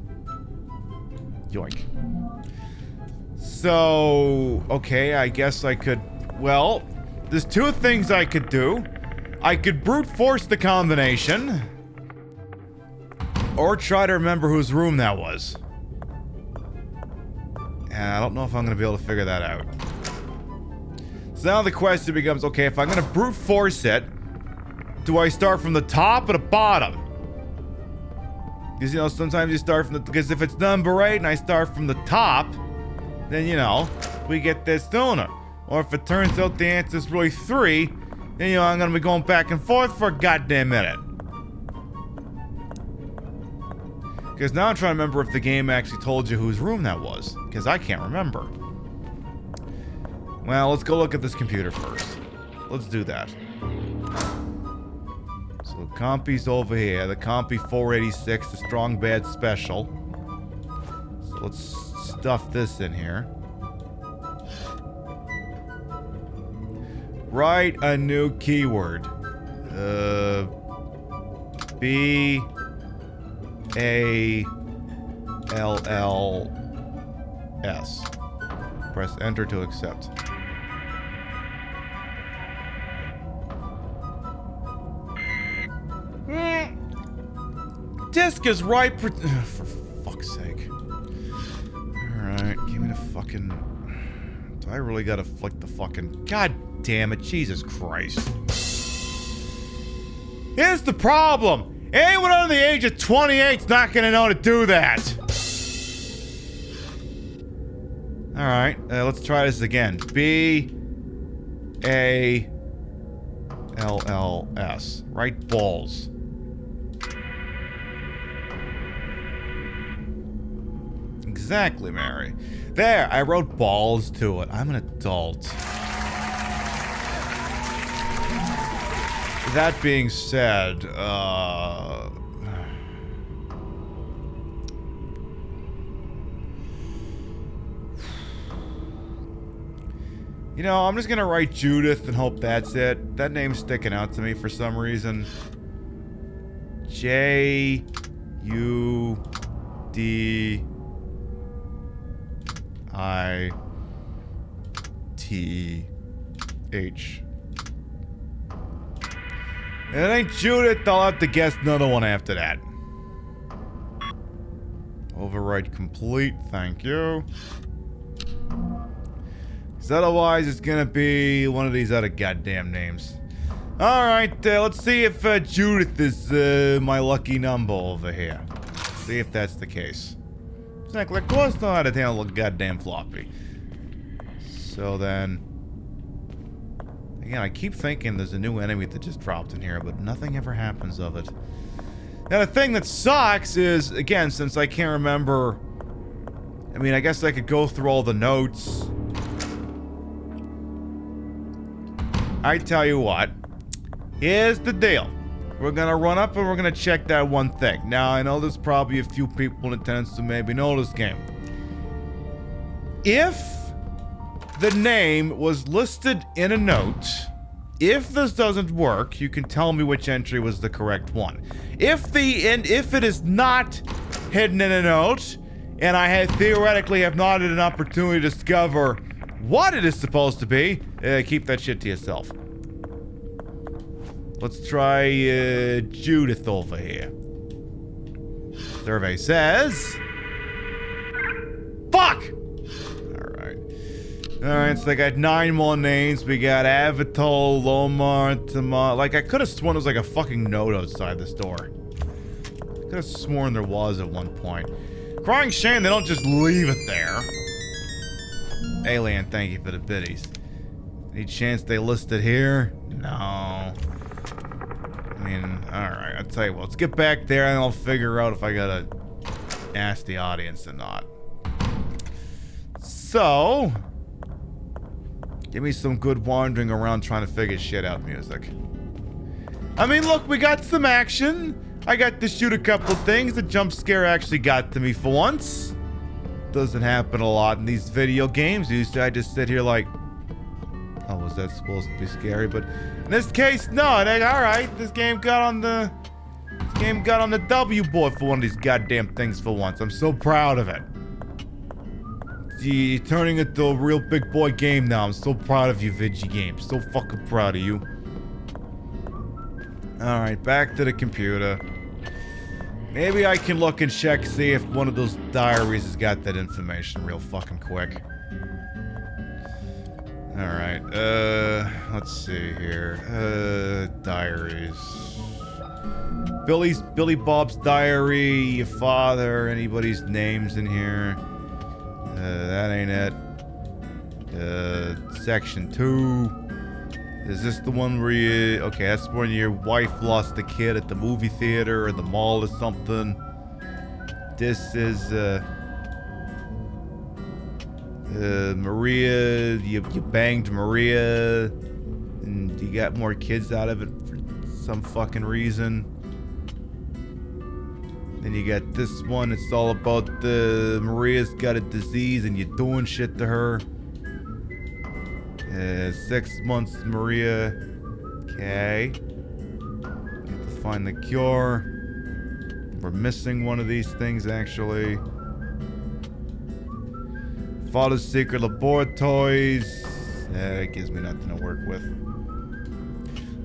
Yoink. So, okay, I guess I could... Well, there's two things I could do. I could brute force the combination. Or try to remember whose room that was. And I don't know if I'm going to be able to figure that out. So now the question becomes, okay, if I'm going to brute force it, do I start from the top or the bottom? Because, you know, sometimes you start from the... Because if it's number 8 and I start from the top, then, you know, we get this sooner. Or if it turns out the answer is really 3, then, you know, I'm going to be going back and forth for a goddamn minute. Because now I'm trying to remember if the game actually told you whose room that was. Because I can't remember. Well, let's go look at this computer first. Let's do that. So the compy's over here. The compy 486, the strong bad special. So let's stuff this in here. Write a new keyword. B-A-L-L-S. Press enter to accept. Disk is right for fuck's sake. Alright, give me the fucking... Do I really gotta flick the fucking... God damn it, Jesus Christ. Here's the problem. Anyone under the age of 28's not gonna know to do that. Alright, let's try this again. B-A-L-L-S. Right balls. Exactly, Mary. There, I wrote balls to it. I'm an adult. That being said, you know, I'm just gonna write Judith and hope that's it. That name's sticking out to me for some reason. J-U-D-I-T-H. If it ain't Judith, I'll have to guess another one after that. Override complete, thank you. Because otherwise it's gonna be one of these other goddamn names. Alright, let's see if Judith is my lucky number over here. See if that's the case. Exactly, of course know how to handle a goddamn floppy. So then... Again, I keep thinking there's a new enemy that just dropped in here, but nothing ever happens of it. Now, the thing that sucks is, again, since I can't remember... I mean, I guess I could go through all the notes. I tell you what. Here's the deal. We're gonna run up and we're gonna check that one thing. Now, I know there's probably a few people in attendance who maybe know this game. If the name was listed in a note, if this doesn't work, you can tell me which entry was the correct one. If it is not hidden in a note, and I theoretically have not had an opportunity to discover what it is supposed to be, keep that shit to yourself. Let's try Judith over here. Survey says... Fuck! Alright, so I got 9 more names. We got Avatar, Lomar, Tamar. Like, I could have sworn there was like a fucking note outside this door. Could have sworn there was at one point. Crying shame they don't just leave it there. Alien, thank you for the biddies. Any chance they listed here? No. I mean, alright, I'll tell you what. Let's get back there and I'll figure out if I gotta ask the audience or not. So... Give me some good wandering around trying to figure shit out music. I mean, look, we got some action. I got to shoot a couple things. The jump scare actually got to me for once. Doesn't happen a lot in these video games. Usually I just sit here like, oh, was that supposed to be scary? But in this case, no. Alright, this game got on the W board for one of these goddamn things for once. I'm so proud of it. You're turning it into a real big boy game now. I'm so proud of you, Vigi Games. So fucking proud of you. Alright, back to the computer. Maybe I can look and check, see if one of those diaries has got that information real fucking quick. Alright, let's see here. Diaries. Billy Bob's diary, your father, anybody's names in here. That ain't it. Section 2. Is this the one where you... Okay, that's when your wife lost a kid at the movie theater or the mall or something. This is, Maria, you banged Maria, and you got more kids out of it for some fucking reason. Then you got this one, it's all about Maria's got a disease and you're doing shit to her. 6 months, Maria. Okay. Need to find the cure. We're missing one of these things, actually. Father's secret laboratories. That gives me nothing to work with.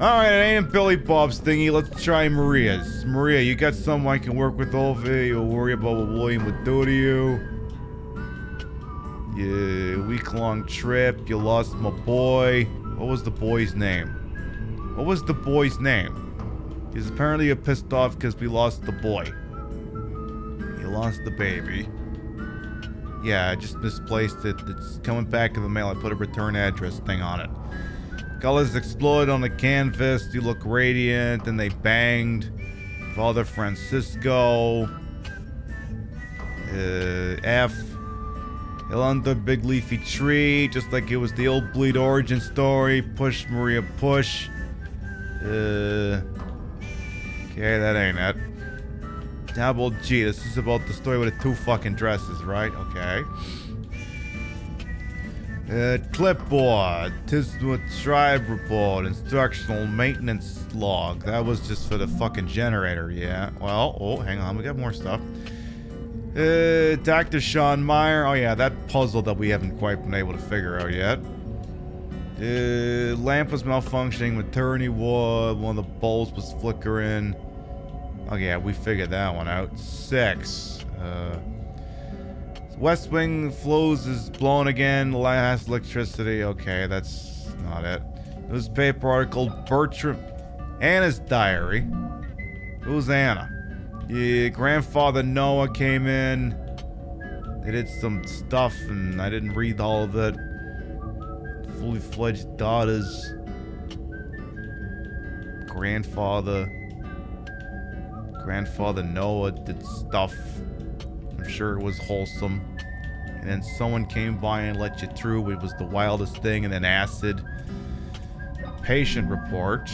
Alright, it ain't Billy Bob's thingy. Let's try Maria's. Maria, you got someone I can work with over here. You'll worry about what William would do to you. Yeah, week-long trip. You lost my boy. What was the boy's name? What was the boy's name? Because apparently you're pissed off because we lost the boy. You lost the baby. Yeah, I just misplaced it. It's coming back in the mail. I put a return address thing on it. Colors exploded on the canvas. You look radiant. And they banged. Father Francisco. F. Hill under big leafy tree, just like it was the old Bleed origin story. Push, Maria, push. Okay, that ain't it. How about G? This is about the story with the 2 fucking dresses, right? Okay. Clipboard. Tiswood tribe report. Instructional maintenance log. That was just for the fucking generator, yeah. Well, oh, hang on. We got more stuff. Dr. Sean Meyer. Oh yeah, that puzzle that we haven't quite been able to figure out yet. Lamp was malfunctioning. Maternity ward. One of the bulbs was flickering. Oh yeah, we figured that one out. 6. West Wing flows is blown again. Last electricity. Okay, that's not it. Newspaper article. Bertram. Anna's diary. Who's Anna? Yeah, grandfather Noah came in. They did some stuff and I didn't read all of it. Fully fledged daughters. Grandfather Noah did stuff. I'm sure it was wholesome. And then someone came by and let you through. It was the wildest thing. And then acid. Patient report.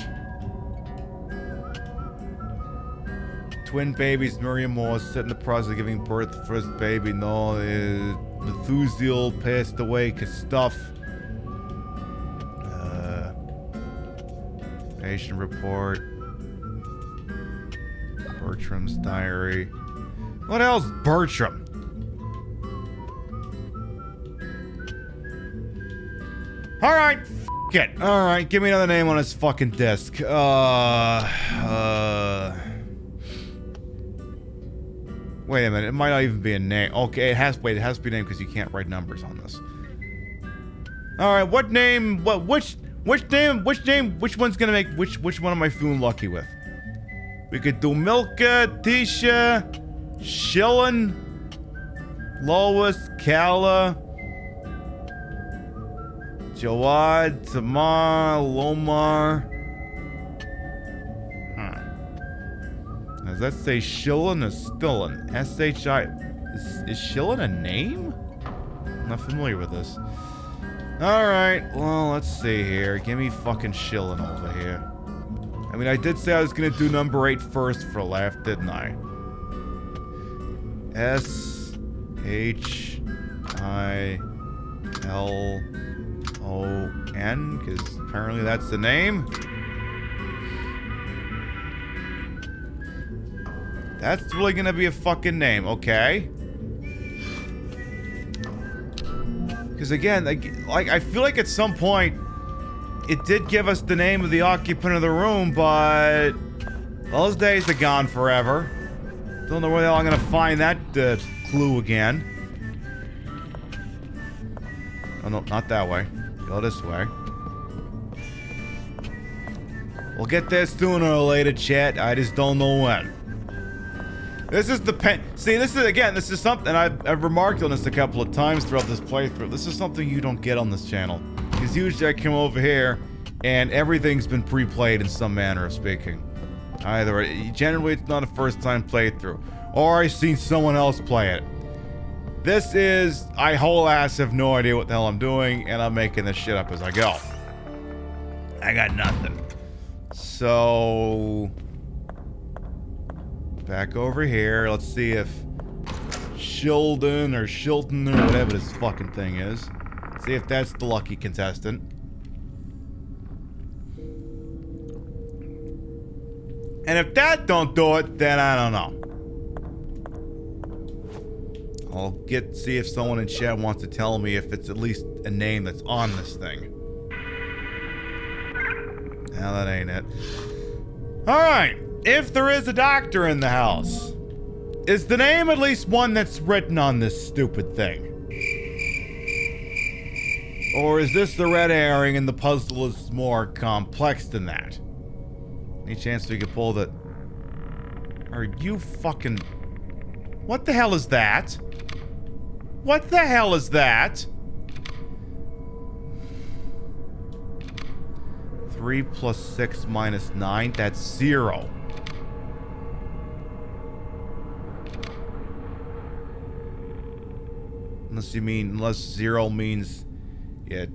Twin babies, Miriam Moore, set in the process of giving birth to the first baby. No, Methusiel passed away because stuff. Patient report. Bertram's diary. What else, Bertram? Alright, f*** it. Alright, give me another name on this fucking disc. Wait a minute, it might not even be a name. Okay, it has to be a name because you can't write numbers on this. Alright, which one's gonna make, which one am I feeling lucky with? We could do Milka, Tisha, Shillen, Lois, Kala, Jawad, Tamar, Lomar. Does that say Shillen or Stillen? S-H-I... Is Shillen a name? I'm not familiar with this. Alright, well, let's see here. Give me fucking shilling over here. I mean, I did say I was gonna do number 8 first for a laugh, didn't I? S-H-I-L-O-N, because apparently that's the name. That's really gonna be a fucking name, okay? Because again, like I feel like at some point it did give us the name of the occupant of the room, but those days are gone forever. Don't know where the hell I'm gonna find that clue again. Oh no, not that way. Go this way. We'll get there sooner or later, chat. I just don't know when. This is the pen. See, this is something I've remarked on this a couple of times throughout this playthrough. This is something you don't get on this channel. Because usually I come over here and everything's been pre-played in some manner of speaking. Either, generally it's not a first time playthrough, or I've seen someone else play it. This is, I whole ass have no idea what the hell I'm doing, and I'm making this shit up as I go. I got nothing. So... back over here. Let's see if Shilton or whatever this fucking thing is. See if that's the lucky contestant. And if that don't do it, then I don't know. I'll see if someone in chat wants to tell me if it's at least a name that's on this thing. Now that ain't it. Alright. If there is a doctor in the house, is the name at least one that's written on this stupid thing? Or is this the red herring and the puzzle is more complex than that? Any chance we could pull the... Are you fucking... What the hell is that? What the hell is that? 3 plus 6 minus 9, that's 0. Unless 0 means it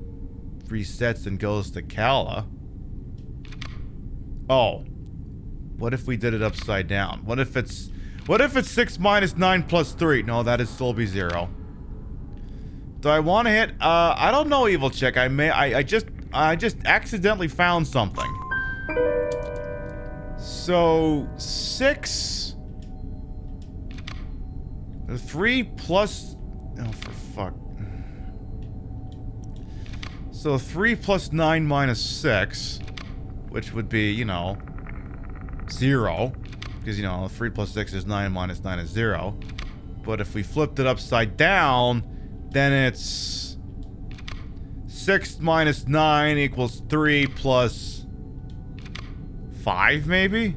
resets and goes to Kala. Oh. What if we did it upside down? What if it's 6 minus 9 plus 3? No, that'd still be 0. Do I want to hit? I don't know, Evil Chick. I just accidentally found something. So 6. 3 plus. Oh, for fuck. So 3 plus 9 minus 6, which would be, 0. Because, 3 plus 6 is 9 minus 9 is 0. But if we flipped it upside down, then it's 6 minus 9 equals 3 plus 5, maybe?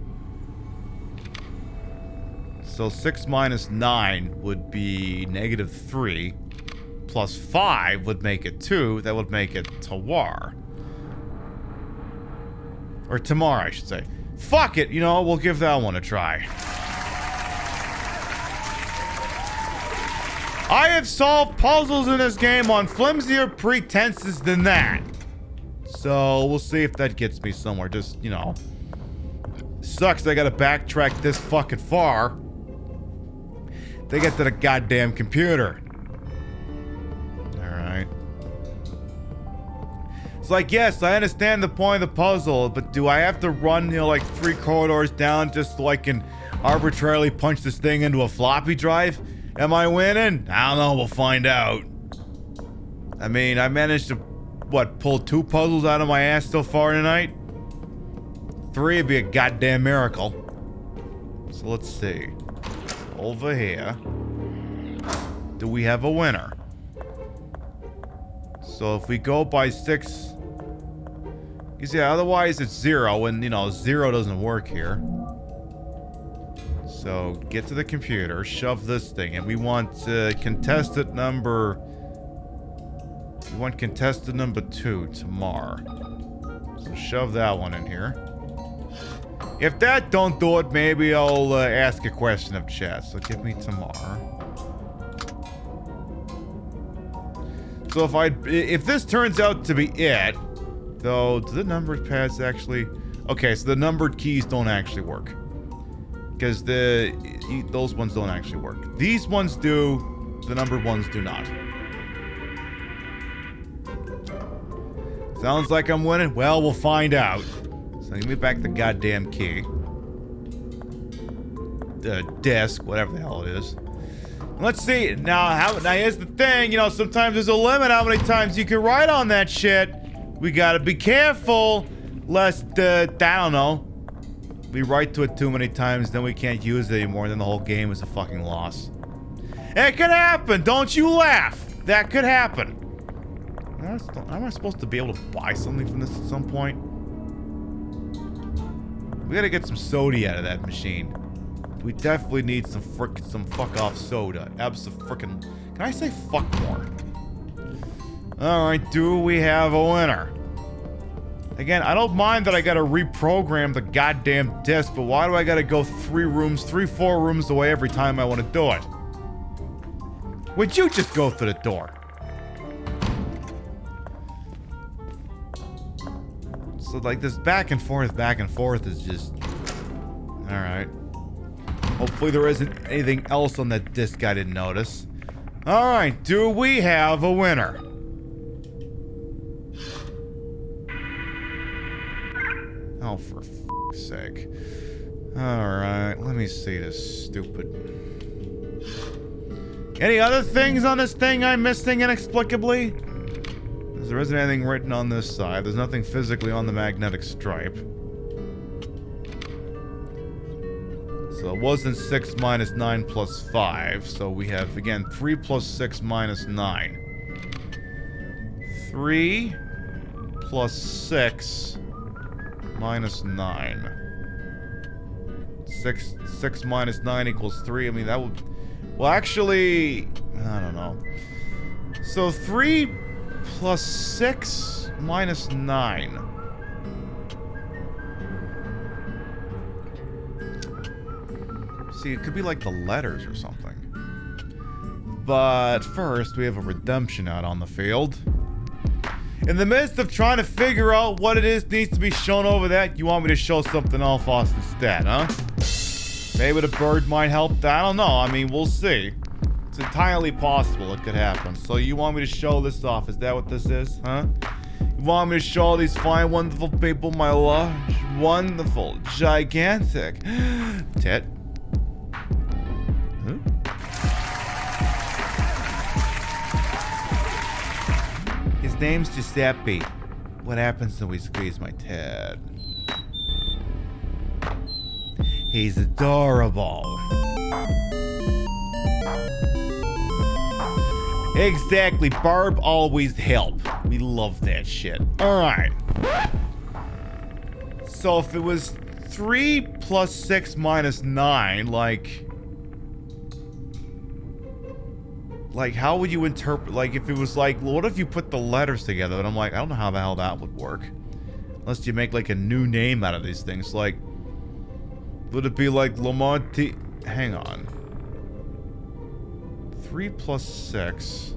So 6 minus 9 would be negative 3. Plus 5 would make it 2. That would make it Tawar. Or Tamar, I should say. Fuck it, we'll give that one a try. I have solved puzzles in this game on flimsier pretenses than that. So, we'll see if that gets me somewhere. Just, sucks I gotta backtrack this fucking far. They get to the goddamn computer. Alright. It's like, yes, I understand the point of the puzzle, but do I have to run, like 3 corridors down just so I can arbitrarily punch this thing into a floppy drive? Am I winning? I don't know, we'll find out. I mean, I managed to, pull 2 puzzles out of my ass so far tonight? 3 would be a goddamn miracle. So let's see. Over here. Do we have a winner? So if we go by 6... You see, otherwise it's 0, and, 0 doesn't work here. So, get to the computer, shove this thing, and we want contestant number... We want contestant number 2, Tamar. So shove that one in here. If that don't do it, maybe I'll ask a question of chat. So give me Tamar. So if this turns out to be it, though, do the numbered pads actually? Okay, so the numbered keys don't actually work because those ones don't actually work. These ones do. The numbered ones do not. Sounds like I'm winning. Well, we'll find out. So give me back the goddamn key. The disc, whatever the hell it is. Let's see. Now here's the thing. You know, sometimes there's a limit how many times you can write on that shit. We gotta be careful, lest, I don't know, we write to it too many times, then we can't use it anymore, and then the whole game is a fucking loss. It could happen. Don't you laugh. That could happen. Am I supposed to be able to buy something from this at some point? We gotta get some soda out of that machine. We definitely need some fuck off soda. Abso-frickin'. Can I say fuck more? Alright, do we have a winner? Again, I don't mind that I gotta reprogram the goddamn disc, but why do I gotta go 4 rooms away every time I want to do it? Would you just go through the door? So, like, this back and forth is just... Alright. Hopefully there isn't anything else on that disc I didn't notice. Alright, do we have a winner? Oh, for f***'s sake. Alright, let me see this stupid... Any other things on this thing I'm missing inexplicably? Because there isn't anything written on this side. There's nothing physically on the magnetic stripe. So it wasn't 6 minus 9 plus 5. So we have, again, 3 plus 6 minus 9. 3 plus 6 minus 9. 6 minus 9 equals 3. I mean, that would... Well, actually... I don't know. So 3 plus 6 minus 9. See, it could be like the letters or something. But first, we have a redemption out on the field. In the midst of trying to figure out what it is needs to be shown over that, you want me to show something else off instead, huh? Maybe the bird might help that. I don't know. I mean, we'll see. It's entirely possible it could happen. So you want me to show this off? Is that what this is, huh? You want me to show all these fine, wonderful people my large, wonderful, gigantic tit? Huh? His name's Giuseppe. What happens when we squeeze my tit? He's adorable. Exactly, Barb always help. We love that shit. Alright. So if it was 3 plus 6 minus 9, like how would you interpret, like if it was like, what if you put the letters together? And I'm like, I don't know how the hell that would work. Unless you make like a new name out of these things, like, would it be like Lamonti? Hang on. 3 plus 6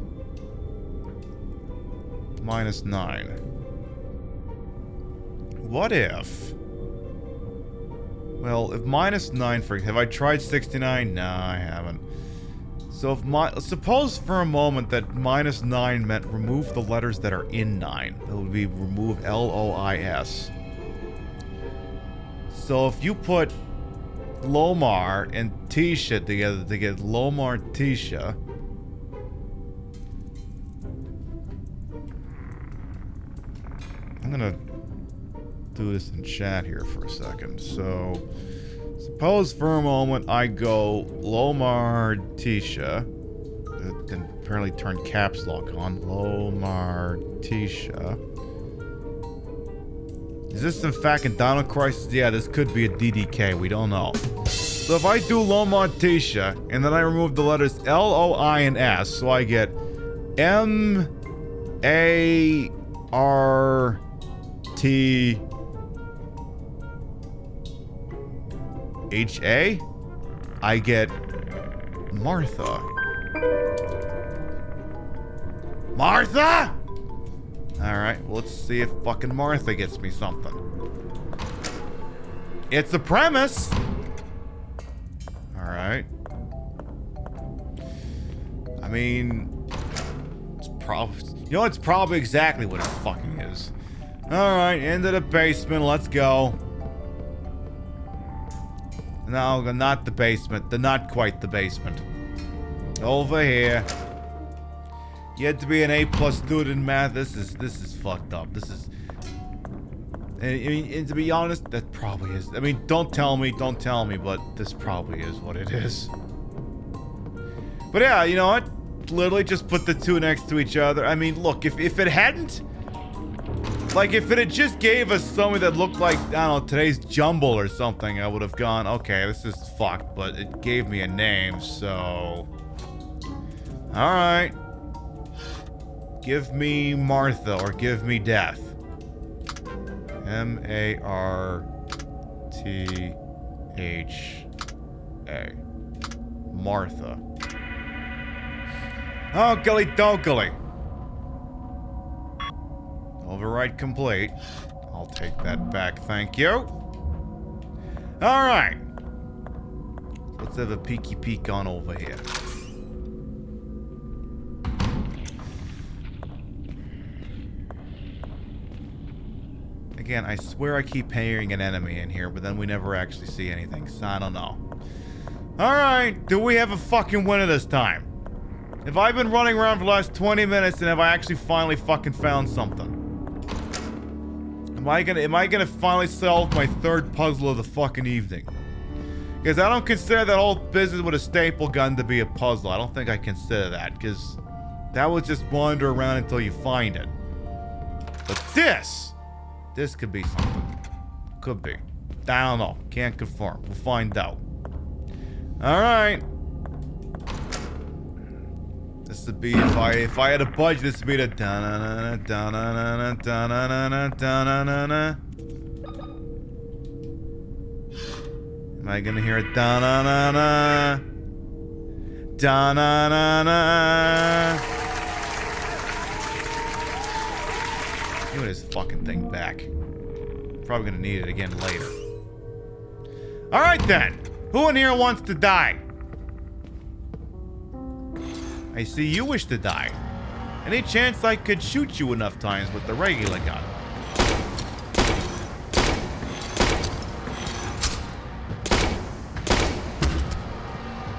minus 9. What if... Well, if minus 9 for... Have I tried 69? Nah, I haven't. So if suppose for a moment that minus 9 meant remove the letters that are in 9. It would be remove L-O-I-S. So if you put Lomar and Tisha together to get Lomar Tisha. I'm gonna do this in chat here for a second. So, suppose for a moment I go Lomar Tisha. Then apparently turn caps lock on. Lomar Tisha. Is this in fact a Dino Crisis? Yeah, this could be a DDK. We don't know. So if I do Lomontisha, and then I remove the letters L, O, I, and S, so I get M, A, R, T, H, A, I get Martha. Martha? Alright, well, let's see if fucking Martha gets me something. It's a premise. Alright. I mean, it's probably, you know, it's probably exactly what it fucking is. Alright, into the basement, let's go. No, not the basement. Not quite the basement. Over here. You had to be an A+ student in math. This is fucked up. This is... I mean, and to be honest, that probably is. I mean, don't tell me, but this probably is what it is. But yeah, you know what? Literally just put the two next to each other. I mean, look, if it hadn't... Like, if it had just gave us something that looked like, I don't know, today's Jumble or something, I would have gone, okay, this is fucked, but it gave me a name, so... Alright. Give me Martha, or give me Death. M-A-R-T-H-A. Martha. Oh, gully donkily. Override complete. I'll take that back, thank you. Alright. Let's have a peeky peek on over here. Again, I swear I keep hearing an enemy in here, but then we never actually see anything, so I don't know. Alright, do we have a fucking winner this time? Have I been running around for the last 20 minutes and have I actually finally fucking found something? Am I gonna finally solve my third puzzle of the fucking evening? Because I don't consider that whole business with a staple gun to be a puzzle. I don't think I consider that, because that was just wander around until you find it. But this could be something. Could be. I don't know. Can't confirm. We'll find out. Alright. This would be, if I had a budget, this would be the da-na-na-na, da-na-na-na, da-na-na-na, da-na-na-na. Am I gonna hear a da-na-na-na? Da-na-na-na. Give me this fucking thing back. Probably gonna need it again later. Alright then. Who in here wants to die? I see you wish to die. Any chance I could shoot you enough times with the regular gun?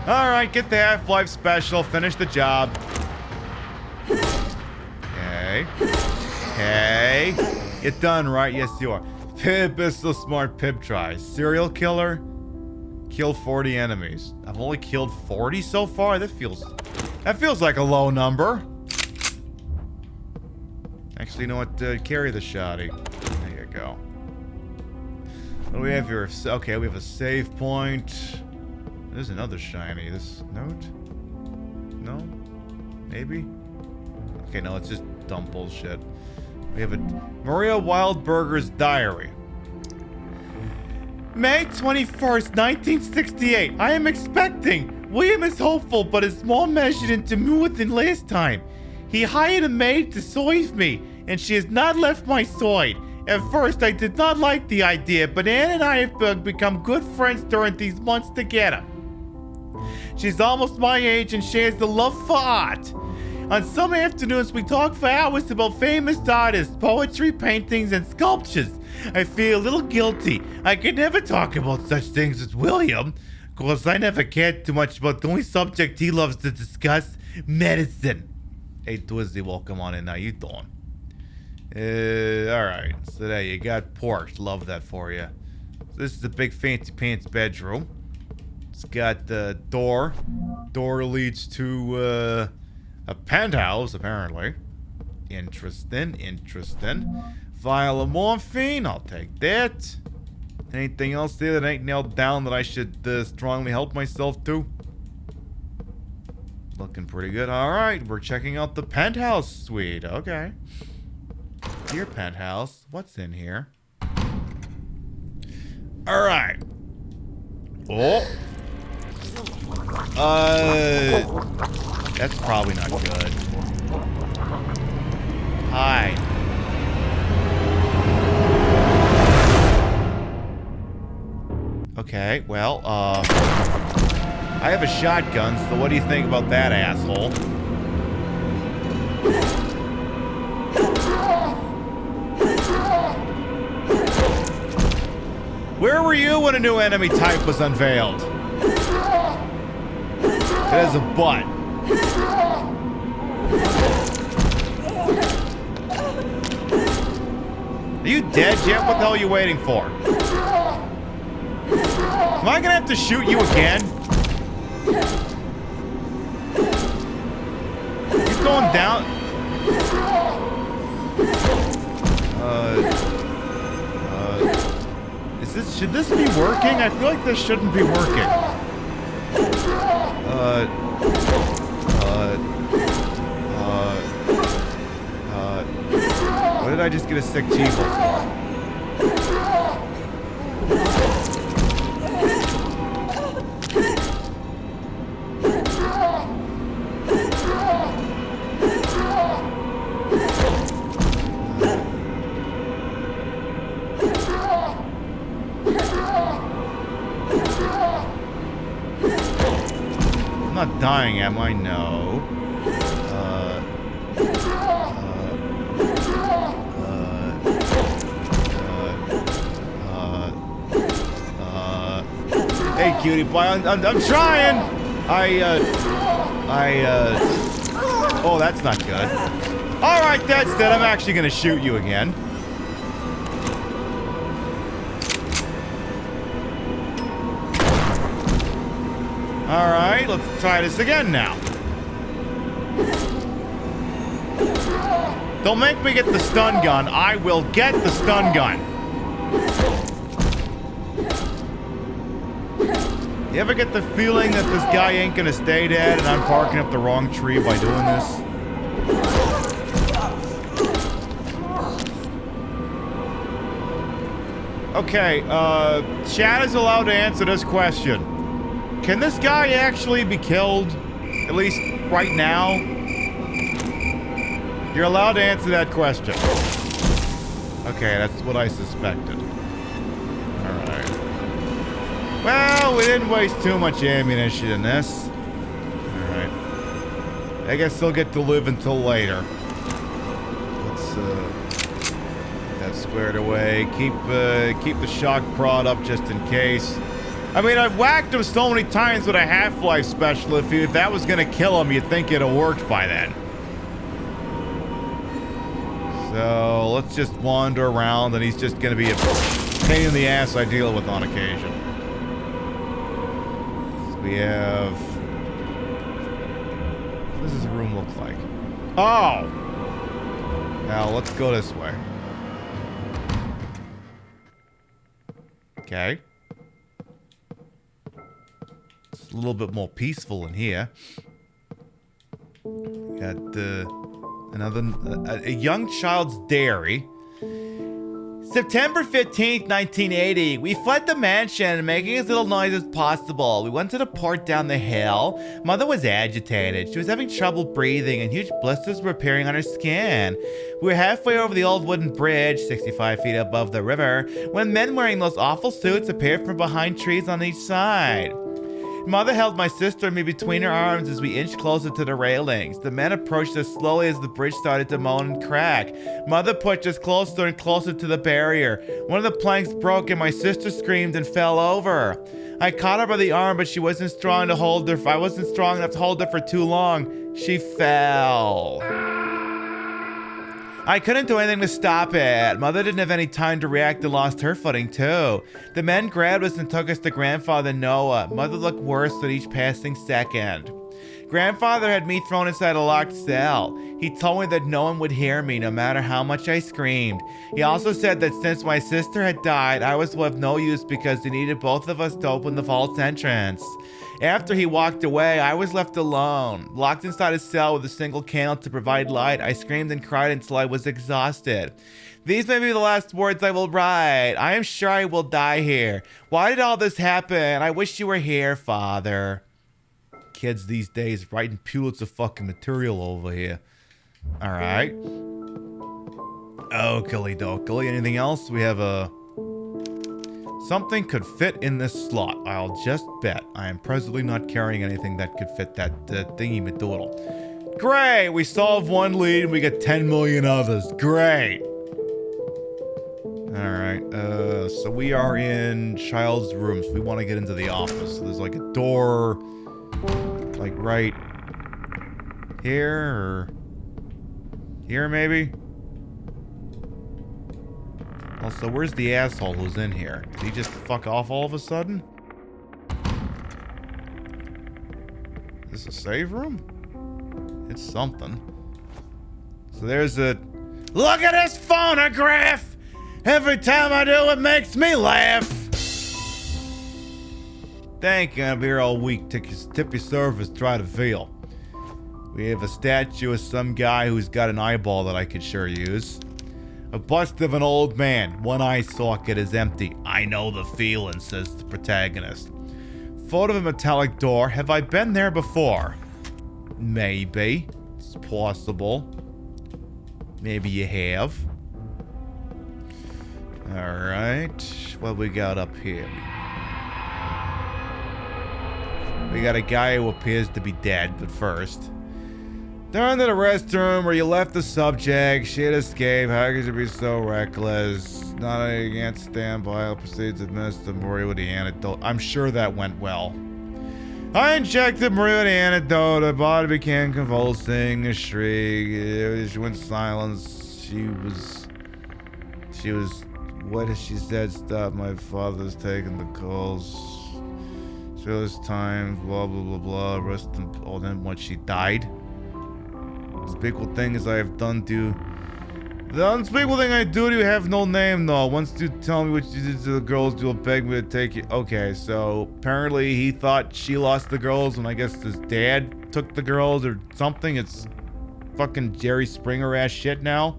Alright, get the Half-Life special, finish the job. Okay. Okay. You're done, right? Yes, you are. Pib is so smart, Pib tries. Serial killer? Kill 40 enemies. I've only killed 40 so far? That feels like a low number. Actually, you know what? Carry the shotty. There you go. What do we have here? Okay, we have a save point. There's another shiny. This note? No? Maybe? Okay, no, it's just dumb bullshit. We have a Maria Wildberger's diary. May 21st, 1968. I am expecting. William is hopeful, but is more measured into mood than last time. He hired a maid to soothe me, and she has not left my side. At first, I did not like the idea, but Anne and I have become good friends during these months together. She's almost my age and shares the love for art. On some afternoons, we talk for hours about famous artists, poetry, paintings, and sculptures. I feel a little guilty. I could never talk about such things with William. Of course, I never cared too much about the only subject he loves to discuss, medicine. Hey, Twizzy, welcome on in. How you doing? Alright. So there you got pork. Love that for you. So this is a big fancy pants bedroom. It's got the door. Door leads to, a penthouse, apparently. Interesting, interesting. Vial of morphine, I'll take that. Anything else there that ain't nailed down that I should strongly help myself to? Looking pretty good. Alright, we're checking out the penthouse suite. Okay. Dear penthouse, what's in here? Alright. Oh. That's probably not good. Okay, well, I have a shotgun, so what do you think about that, asshole? Where were you when a new enemy type was unveiled? It has a butt. Are you dead yet? What the hell are you waiting for? Am I gonna have to shoot you again? He's going down. Should this be working? I feel like this shouldn't be working. What did I just get a sick G for? I'm not dying, am I? No. Hey, cutie pie, I'm trying! Oh, that's not good. Alright, that's it. I'm actually gonna shoot you again. Alright, let's try this again now. Don't make me get the stun gun. I will get the stun gun. You ever get the feeling that this guy ain't gonna stay dead and I'm barking up the wrong tree by doing this? Okay, chat is allowed to answer this question. Can this guy actually be killed? At least right now? You're allowed to answer that question. Okay, that's what I suspected. Alright. Well, we didn't waste too much ammunition in this. Alright. I guess they'll get to live until later. Let's, get that squared away. Keep the shock prod up just in case. I mean, I've whacked him so many times with a Half-Life special. If that was gonna kill him, you'd think it'd have worked by then. So, let's just wander around, and he's just gonna be a pain in the ass I deal with on occasion. So we have... What does this room look like? Oh! Now, let's go this way. Okay. It's a little bit more peaceful in here. Got a young child's dairy. September 15th, 1980. We fled the mansion, making as little noise as possible. We went to the port down the hill. Mother was agitated. She was having trouble breathing, and huge blisters were appearing on her skin. We were halfway over the old wooden bridge, 65 feet above the river, when men wearing those awful suits appeared from behind trees on each side. Mother held my sister and me between her arms as we inched closer to the railings. The men approached us slowly as the bridge started to moan and crack. Mother pushed us closer and closer to the barrier. One of the planks broke and my sister screamed and fell over. I caught her by the arm, but she wasn't strong to hold her. I wasn't strong enough to hold her for too long. She fell. I couldn't do anything to stop it. Mother didn't have any time to react and lost her footing too. The men grabbed us and took us to Grandfather Noah. Mother looked worse with each passing second. Grandfather had me thrown inside a locked cell. He told me that no one would hear me no matter how much I screamed. He also said that since my sister had died, I was of no use because he needed both of us to open the vault's entrance. After he walked away, I was left alone, locked inside a cell with a single candle to provide light. I screamed and cried until I was exhausted. These may be the last words I will write. I am sure I will die here. Why did all this happen? I wish you were here, Father. Kids these days writing pulets of fucking material over here. Alright. Oakley dokley. Anything else? We have a Something could fit in this slot. I'll just bet. I am presently not carrying anything that could fit that thingy-madoodle. Great! We solved one lead and we get 10 million others. Great! Alright, so we are in Child's room, so we want to get into the office. So there's like a door, like right here, or here maybe? Also, where's the asshole who's in here? Did he just fuck off all of a sudden? Is this a save room? It's something. So there's a... Look at this phonograph! Every time I do, it makes me laugh! Thank you, I'll be here all week. Tip your service, try to feel. We have a statue of some guy who's got an eyeball that I could sure use. A bust of an old man. One eye socket is empty. I know the feeling, says the protagonist. Photo of a metallic door. Have I been there before? Maybe. It's possible. Maybe you have. Alright. What we got up here? We got a guy who appears to be dead, but first. Down to the restroom where you left the subject. Shit escape. How could you be so reckless? Not I can't stand by. I'll proceed to administer Marie with the antidote. I'm sure that went well. I injected Marie with the antidote. Her body became convulsing. A shriek. She went silence. She was. What has she said? Stop. My father's taking the calls. Show us time. Blah blah blah blah. Rest in. Oh, then what? She died. Unspeakable thing is I have done to... The unspeakable thing I do to you have no name, though. Once you tell me what you did to the girls, you'll beg me to take you... Okay, so apparently he thought she lost the girls, and I guess his dad took the girls or something. It's fucking Jerry Springer-ass shit now.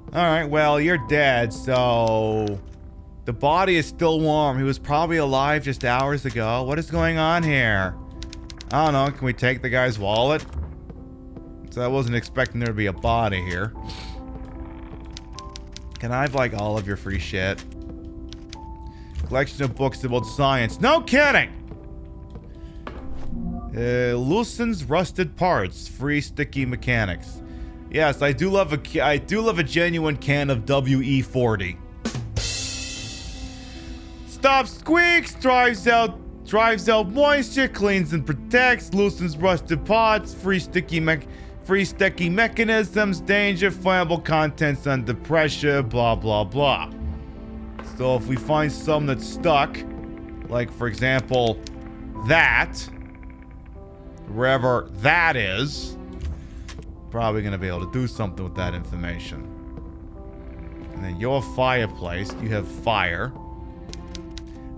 Alright, well, you're dead, so... The body is still warm. He was probably alive just hours ago. What is going on here? I don't know, can we take the guy's wallet? So I wasn't expecting there to be a body here. Can I have, like, all of your free shit? Collection of books about science. No kidding! Loosens rusted parts. Free sticky mechanics. Yes, I do love a genuine can of WE-40. Stop squeaks, drives out moisture, cleans and protects, loosens rusted parts, free sticky mechanisms, danger, flammable contents under pressure, blah blah blah. So if we find some that's stuck, like for example, that, wherever that is, probably gonna be able to do something with that information. And then your fireplace, you have fire.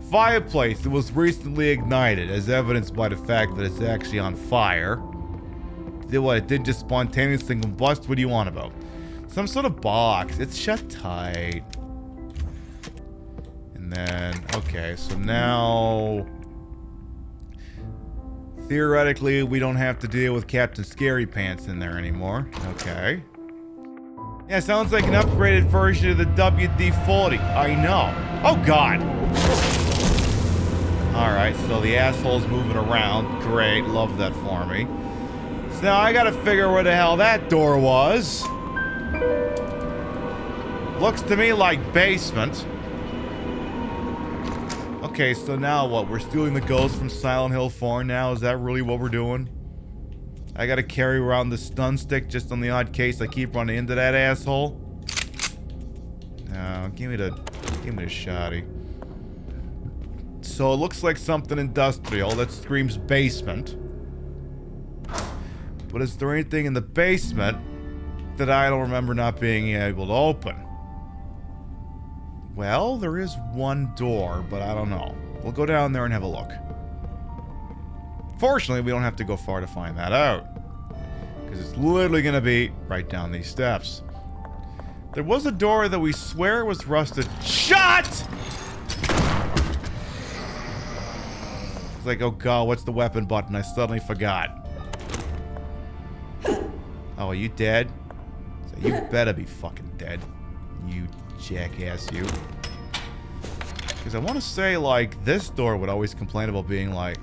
Fireplace that was recently ignited, as evidenced by the fact that it's actually on fire. Did what? It didn't just spontaneously combust? What do you want about? Some sort of box. It's shut tight. And then, okay, so now... Theoretically, we don't have to deal with Captain Scary Pants in there anymore. Okay. Yeah, sounds like an upgraded version of the WD-40. I know. Oh, God. Alright, so the asshole's moving around. Great, love that for me. So now I gotta figure where the hell that door was. Looks to me like basement. Okay, so now what? We're stealing the ghost from Silent Hill 4 now? Is that really what we're doing? I gotta carry around the stun stick just on the odd case I keep running into that asshole? No, give me the shotty. So it looks like something industrial that screams basement. But is there anything in the basement that I don't remember not being able to open? Well, there is one door, but I don't know. We'll go down there and have a look. Fortunately, we don't have to go far to find that out. Because it's literally going to be right down these steps. There was a door that we swear was rusted. Shut! Like, oh god, what's the weapon button? I suddenly forgot. Oh, are you dead? So you better be fucking dead. You jackass, you. Because I want to say, like, this door would always complain about being like,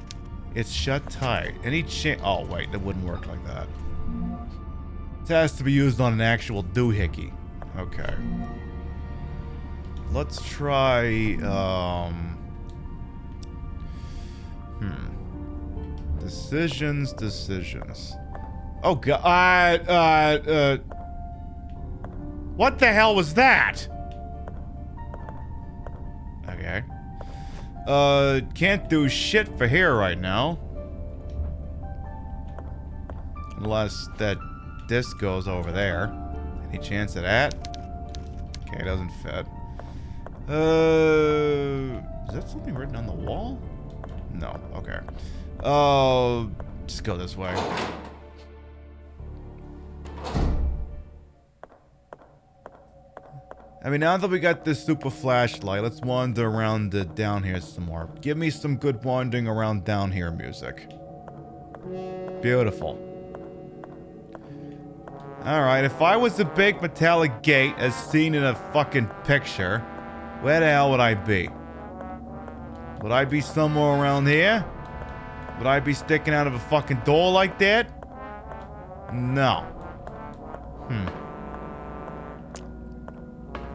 it's shut tight. Any chance... Oh, wait, that wouldn't work like that. It has to be used on an actual doohickey. Okay. Let's try, Decisions. Oh, God. What the hell was that? Okay. Can't do shit for here right now. Unless that disc goes over there. Any chance of that? Okay, it doesn't fit. Is that something written on the wall? No, okay. Just go this way. I mean, now that we got this super flashlight, let's wander around down here some more. Give me some good wandering around down here music. Beautiful. Alright, if I was a big metallic gate as seen in a fucking picture, where the hell would I be? Would I be somewhere around here? Would I be sticking out of a fucking door like that? No.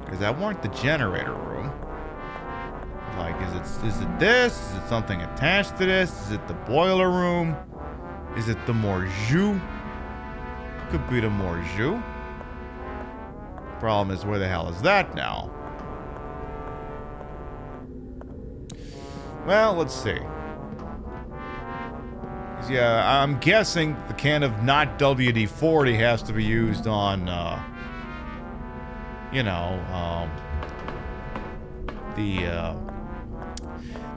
Because that weren't the generator room. Like, is it this? Is it something attached to this? Is it the boiler room? Is it the morgue? Could be the morgue. Problem is, where the hell is that now? Well, let's see. Yeah, I'm guessing the can of not WD-40 has to be used on, you know,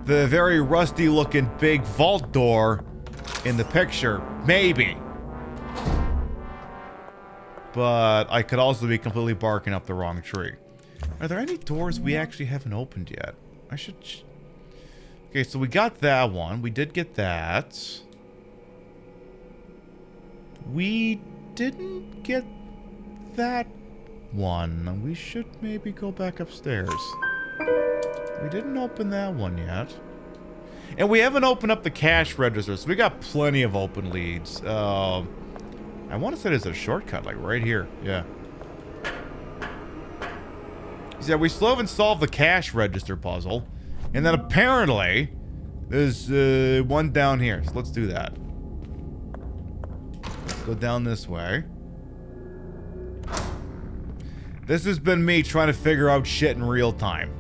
the very rusty-looking big vault door in the picture. Maybe. But I could also be completely barking up the wrong tree. Are there any doors we actually haven't opened yet? I should... Okay, so we got that one. We did get that. We didn't get that one. We should maybe go back upstairs. We didn't open that one yet. And we haven't opened up the cash register, so we got plenty of open leads. I want to say there's a shortcut, like right here. Yeah. Yeah, we still haven't solved the cash register puzzle. And then apparently, there's one down here. So let's do that. Let's go down this way. This has been me trying to figure out shit in real time.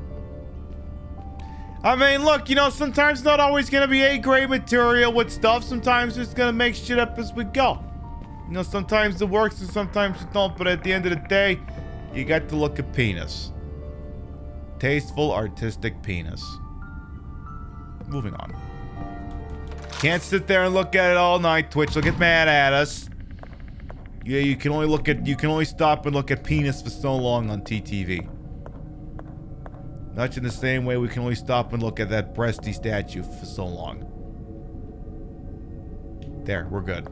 I mean, look, you know, sometimes it's not always going to be A-grade material with stuff. Sometimes it's going to make shit up as we go. You know, sometimes it works and sometimes it don't. But at the end of the day, you got to look at penis. Tasteful, artistic penis. Moving on. Can't sit there and look at it all night, Twitch. They'll get mad at us. Yeah, you can only stop and look at penis for so long on TTV. Much in the same way we can only stop and look at that breasty statue for so long. There, we're good.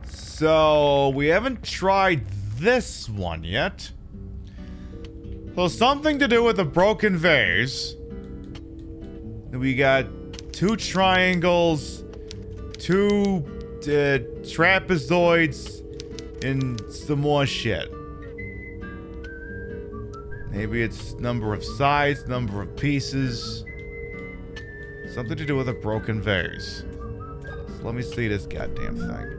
So, we haven't tried this one yet. So, something to do with a broken vase. We got 2 triangles, 2 trapezoids, and some more shit. Maybe it's number of sides, number of pieces. Something to do with a broken vase. So let me see this goddamn thing.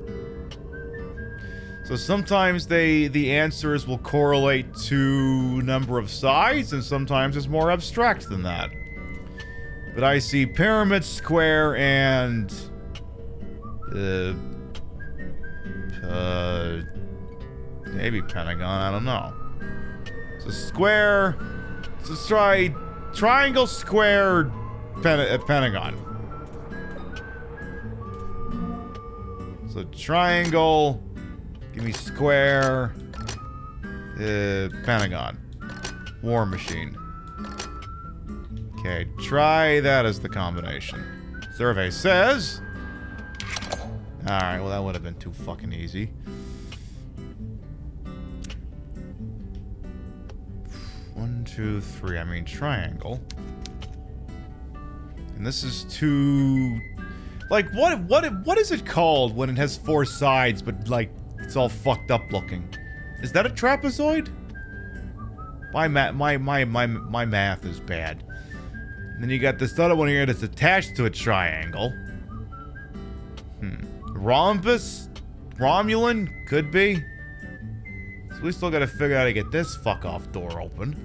So sometimes the answers will correlate to number of sides, and sometimes it's more abstract than that. But I see pyramid, square, and maybe pentagon, I don't know. So square, so let's try triangle, square, pentagon. So triangle, give me square, pentagon. War machine. Okay, try that as the combination. Survey says... Alright, well that would have been too fucking easy. 1, 2, 3. I mean triangle. And this is 2. Like what is it called when it has 4 sides but like it's all fucked up looking? Is that a trapezoid? My math is bad. And then you got this other one here that's attached to a triangle. Rhombus? Romulan? Could be. So we still gotta figure out how to get this fuck off door open.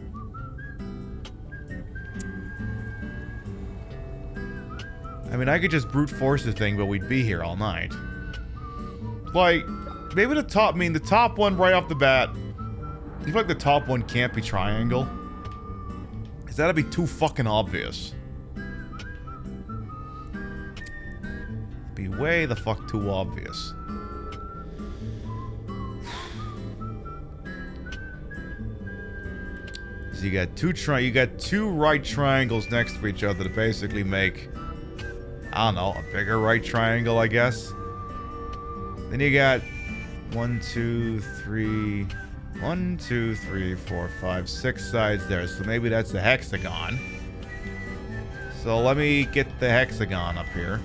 I mean, I could just brute force the thing, but we'd be here all night. Like, maybe the top one right off the bat. I feel like the top one can't be triangle. Because that'd be too fucking obvious. Be way the fuck too obvious. So you got two right triangles next to each other to basically make, I don't know, a bigger right triangle, I guess. Then you got 1, 2, 3, 4, 5, 6 sides there. So maybe that's the hexagon. So let me get the hexagon up here.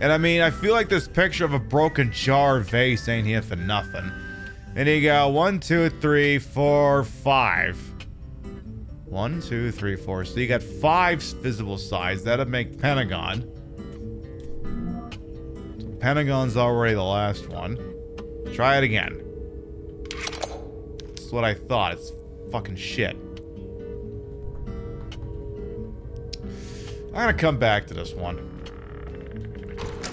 And I mean, I feel like this picture of a broken jar vase ain't here for nothing. And you got 1, 2, 3, 4, 5. 1, 2, 3, 4. So you got 5 visible sides. That'd make pentagon. So pentagon's already the last one. Try it again. That's what I thought. It's fucking shit. I'm gonna come back to this one.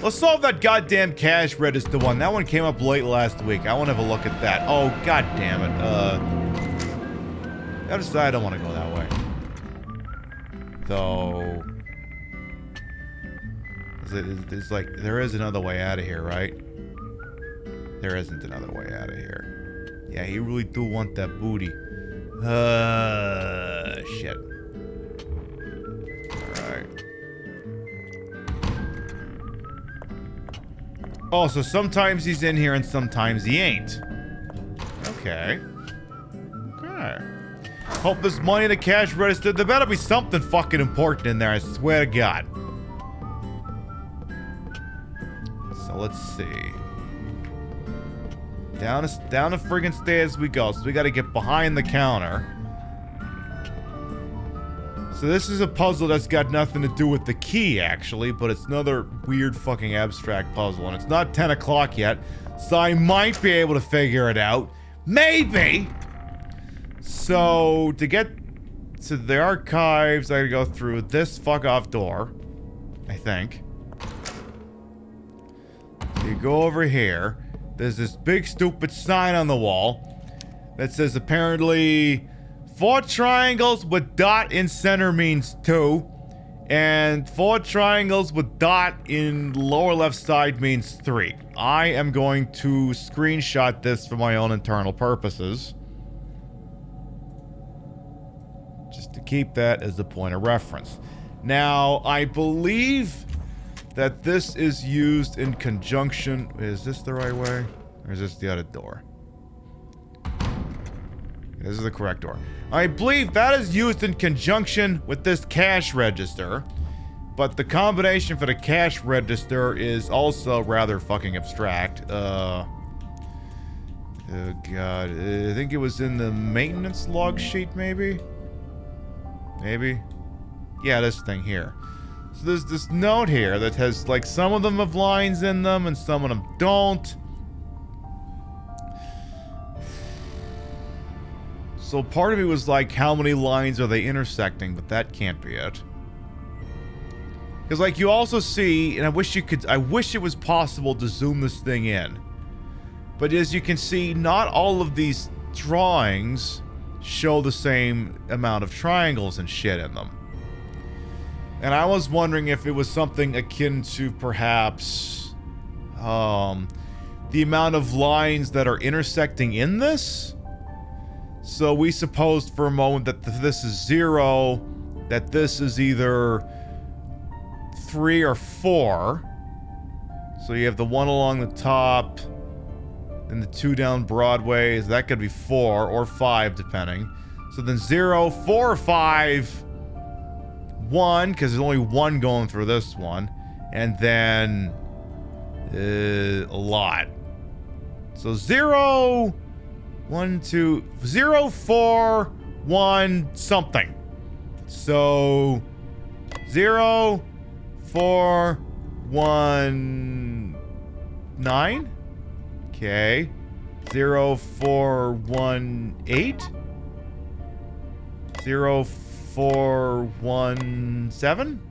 Let's solve that goddamn cash register one. That one came up late last week. I want to have a look at that. Oh, god damn it. I decided I don't want to go that way. Though... It's like, there is another way out of here, right? There isn't another way out of here. Yeah, you really do want that booty. Shit. Alright. Oh, so sometimes he's in here and sometimes he ain't. Okay. Okay. Hope this money in the cash register. There better be something fucking important in there, I swear to God. So let's see. Down the friggin' stairs we go. So we gotta get behind the counter. So this is a puzzle that's got nothing to do with the key, actually, but it's another weird fucking abstract puzzle, and it's not 10 o'clock yet, so I might be able to figure it out. Maybe! So, to get to the archives, I gotta go through this fuck-off door, I think. So you go over here. There's this big stupid sign on the wall that says apparently 4 triangles with dot in center means 2, and 4 triangles with dot in lower left side means 3. I am going to screenshot this for my own internal purposes. Just to keep that as a point of reference. Now, I believe that this is used in conjunction... Is this the right way? Or is this the other door? This is the correct door. I believe that is used in conjunction with this cash register. But the combination for the cash register is also rather fucking abstract. Oh god. I think it was in the maintenance log sheet, maybe? Maybe? Yeah, this thing here. So there's this note here that has, like, some of them have lines in them and some of them don't. So part of me was like, how many lines are they intersecting? But that can't be it. Because, like, you also see, and I wish it was possible to zoom this thing in. But as you can see, not all of these drawings show the same amount of triangles and shit in them. And I was wondering if it was something akin to perhaps the amount of lines that are intersecting in this. So we supposed for a moment that this is 0, that this is either 3 or 4. So you have the one along the top, Then the 2 down Broadway, so that could be 4 or 5 depending. So then 0, 4, 5, 1, because there's only 1 going through this one. And then a lot. So 0, 1, 2, 0, 4, 1, something. So 0, 4, 1, 9. Okay. 0, 4, 1, 8. 0, 4, 1, 7.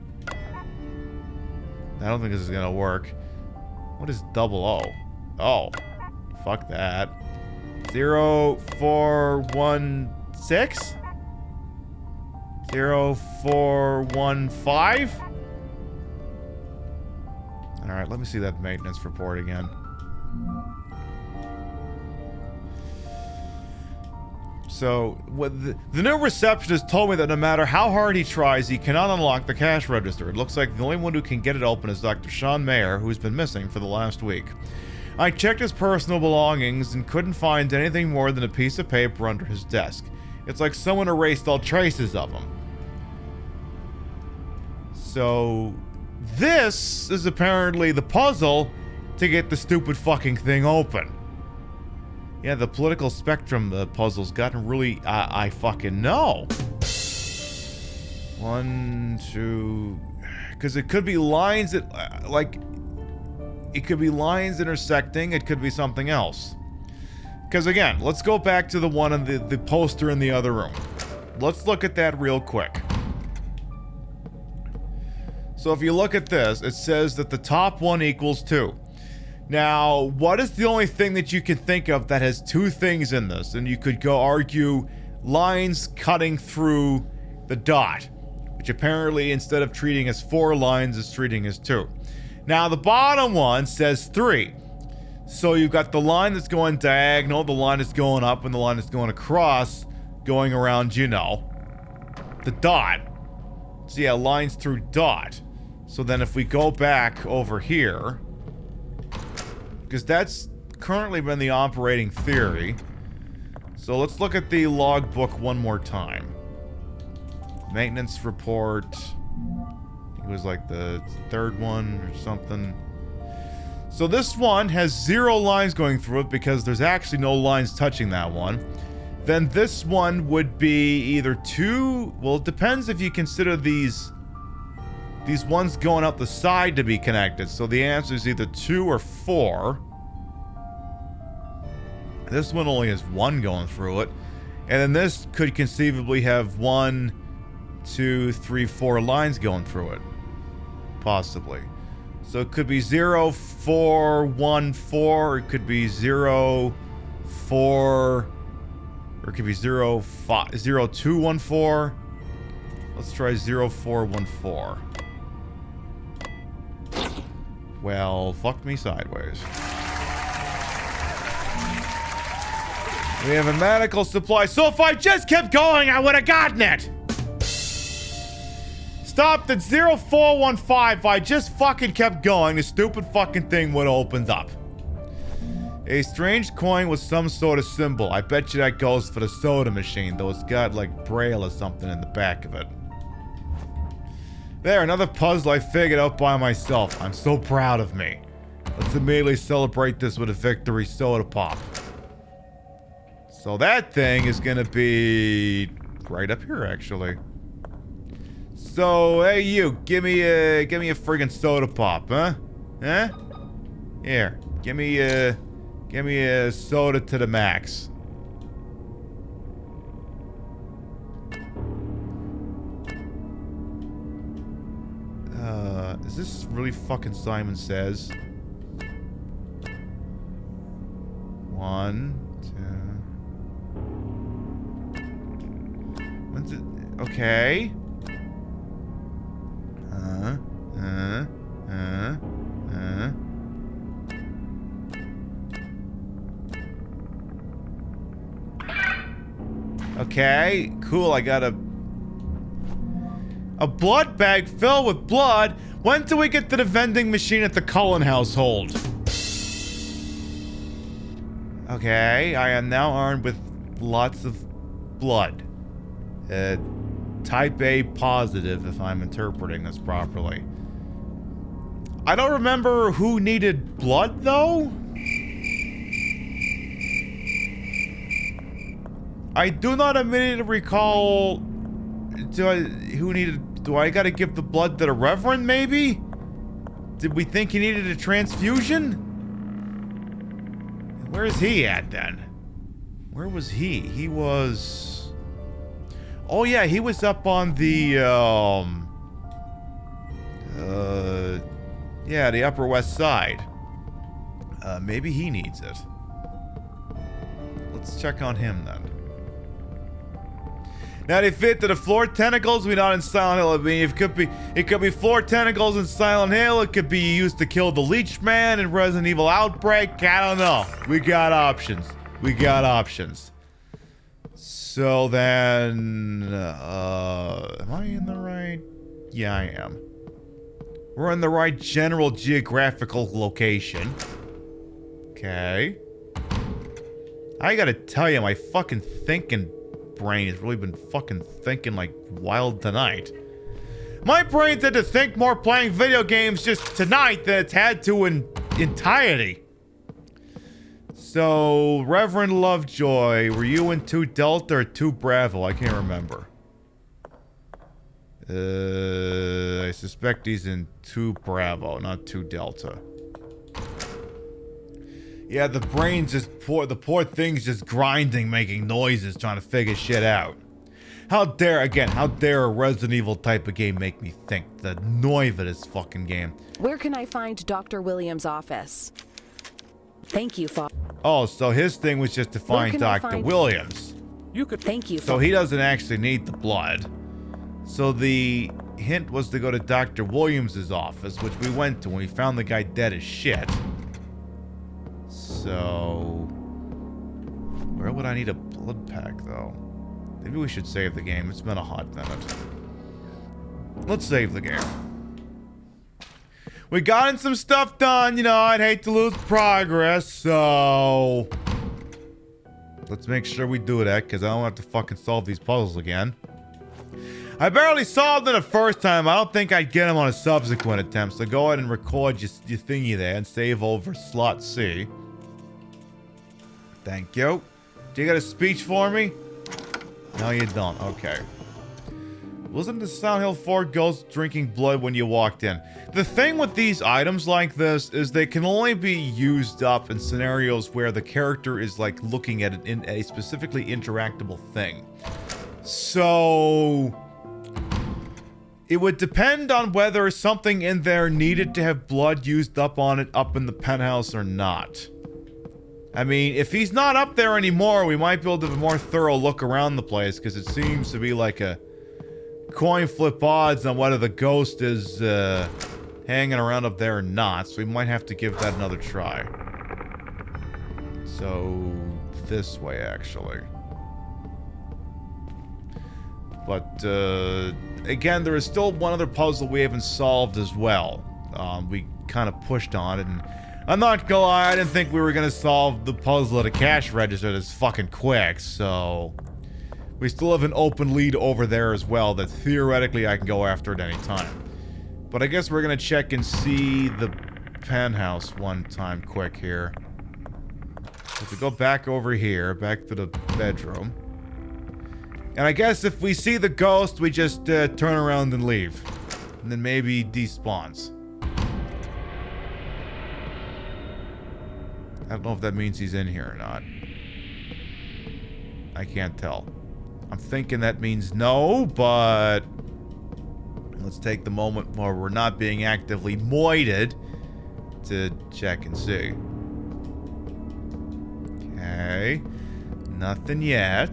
I don't think this is gonna work. What is double O? Oh. Fuck that. 0, 4, 1, 6. 0, 4, 1, 5. Alright, let me see that maintenance report again. So, the new receptionist told me that no matter how hard he tries, he cannot unlock the cash register. It looks like the only one who can get it open is Dr. Sean Mayer, who's been missing for the last week. I checked his personal belongings and couldn't find anything more than a piece of paper under his desk. It's like someone erased all traces of him. So, this is apparently the puzzle to get the stupid fucking thing open. Yeah, the political spectrum puzzle's gotten really, I fucking know. 1, 2, because it could be lines that, it could be lines intersecting, it could be something else. Because again, let's go back to the one in the poster in the other room. Let's look at that real quick. So if you look at this, it says that the top one equals 2. Now, what is the only thing that you can think of that has 2 things in this? And you could go argue lines cutting through the dot, which apparently instead of treating as 4 lines is treating as 2. Now, the bottom one says 3. So you've got the line that's going diagonal, the line that's going up, and the line that's going across, going around, you know, the dot. So yeah, lines through dot. So then if we go back over here, because that's currently been the operating theory. So let's look at the logbook one more time. Maintenance report. It was like the 3rd one or something. So this one has 0 lines going through it because there's actually no lines touching that one. Then this one would be either 2... Well, it depends if you consider these ones going out the side to be connected. So the answer is either 2 or 4. This one only has 1 going through it. And then this could conceivably have 1, 2, 3, 4 lines going through it. Possibly. So it could be 0, 4, 1, 4. It could be 0, 4. Or it could be 0, 5, 0, 2, 1, 4. Let's try 0, 4, 1, 4. Well, fuck me sideways. We have a medical supply. So if I just kept going, I would have gotten it. Stopped at 0415. If I just fucking kept going, the stupid fucking thing would have opened up. A strange coin with some sort of symbol. I bet you that goes for the soda machine, though it's got like Braille or something in the back of it. There, another puzzle I figured out by myself. I'm so proud of me. Let's immediately celebrate this with a victory soda pop. So that thing is gonna be right up here, actually. So, hey you, give me a friggin' soda pop, huh? Huh? Here, give me a soda to the max. Is this really fucking Simon Says? 1, 2. When's it? Okay. Okay, cool. I got a blood bag filled with blood. When do we get to the vending machine at the Cullen household? Okay, I am now armed with lots of blood. Type A positive, if I'm interpreting this properly. I don't remember who needed blood, though. I do not immediately recall... Do I gotta give the blood to the Reverend, maybe? Did we think he needed a transfusion? Where's he at, then? Where was he? He was... Oh, yeah, he was up on the, yeah, the Upper West Side. Maybe he needs it. Let's check on him, then. Now they fit to the floor tentacles. We not in Silent Hill. I mean, it could be floor tentacles in Silent Hill. It could be used to kill the Leech Man in Resident Evil Outbreak. I don't know. We got options. We got options. So then, am I in the right? Yeah, I am. We're in the right general geographical location. Okay. I gotta tell you, my fucking thinking brain has really been fucking thinking like wild tonight. My brain's had to think more playing video games just tonight than it's had to in entirety. So, Reverend Lovejoy, were you in 2 Delta or 2 Bravo? I can't remember. I suspect he's in 2 Bravo, not 2 Delta. Yeah, the brain's just the poor thing's just grinding, making noises, trying to figure shit out. How dare a Resident Evil type of game make me think? The noise of this fucking game. Where can I find Dr. Williams' office? Thank you, Father. Oh, so his thing was just to find Dr. Williams. You could. Thank you, So he doesn't actually need the blood. So the hint was to go to Dr. Williams' office, which we went to, and we found the guy dead as shit. So... where would I need a blood pack, though? Maybe we should save the game. It's been a hot minute. Let's save the game. We gotten some stuff done, you know, I'd hate to lose progress, so... let's make sure we do that, because I don't have to fucking solve these puzzles again. I barely solved them the first time. I don't think I'd get them on a subsequent attempt, so go ahead and record your thingy there and save over slot C. Thank you. Do you got a speech for me? No, you don't. Okay. Wasn't the Silent Hill 4 ghost drinking blood when you walked in? The thing with these items like this is they can only be used up in scenarios where the character is like looking at a specifically interactable thing. So... it would depend on whether something in there needed to have blood used up on it up in the penthouse or not. I mean, if he's not up there anymore, we might be able to have a more thorough look around the place, because it seems to be like a coin flip odds on whether the ghost is hanging around up there or not, so we might have to give that another try. So, this way, actually. But, again, there is still one other puzzle we haven't solved as well. We kind of pushed on it, and I'm not gonna lie, I didn't think we were gonna solve the puzzle at a cash register this fucking quick, so... we still have an open lead over there as well that theoretically I can go after at any time. But I guess we're gonna check and see the penthouse one time quick here. So to go back over here, back to the bedroom. And I guess if we see the ghost, we just turn around and leave. And then maybe despawns. I don't know if that means he's in here or not. I can't tell. I'm thinking that means no, but... let's take the moment where we're not being actively moided to check and see. Okay. Nothing yet.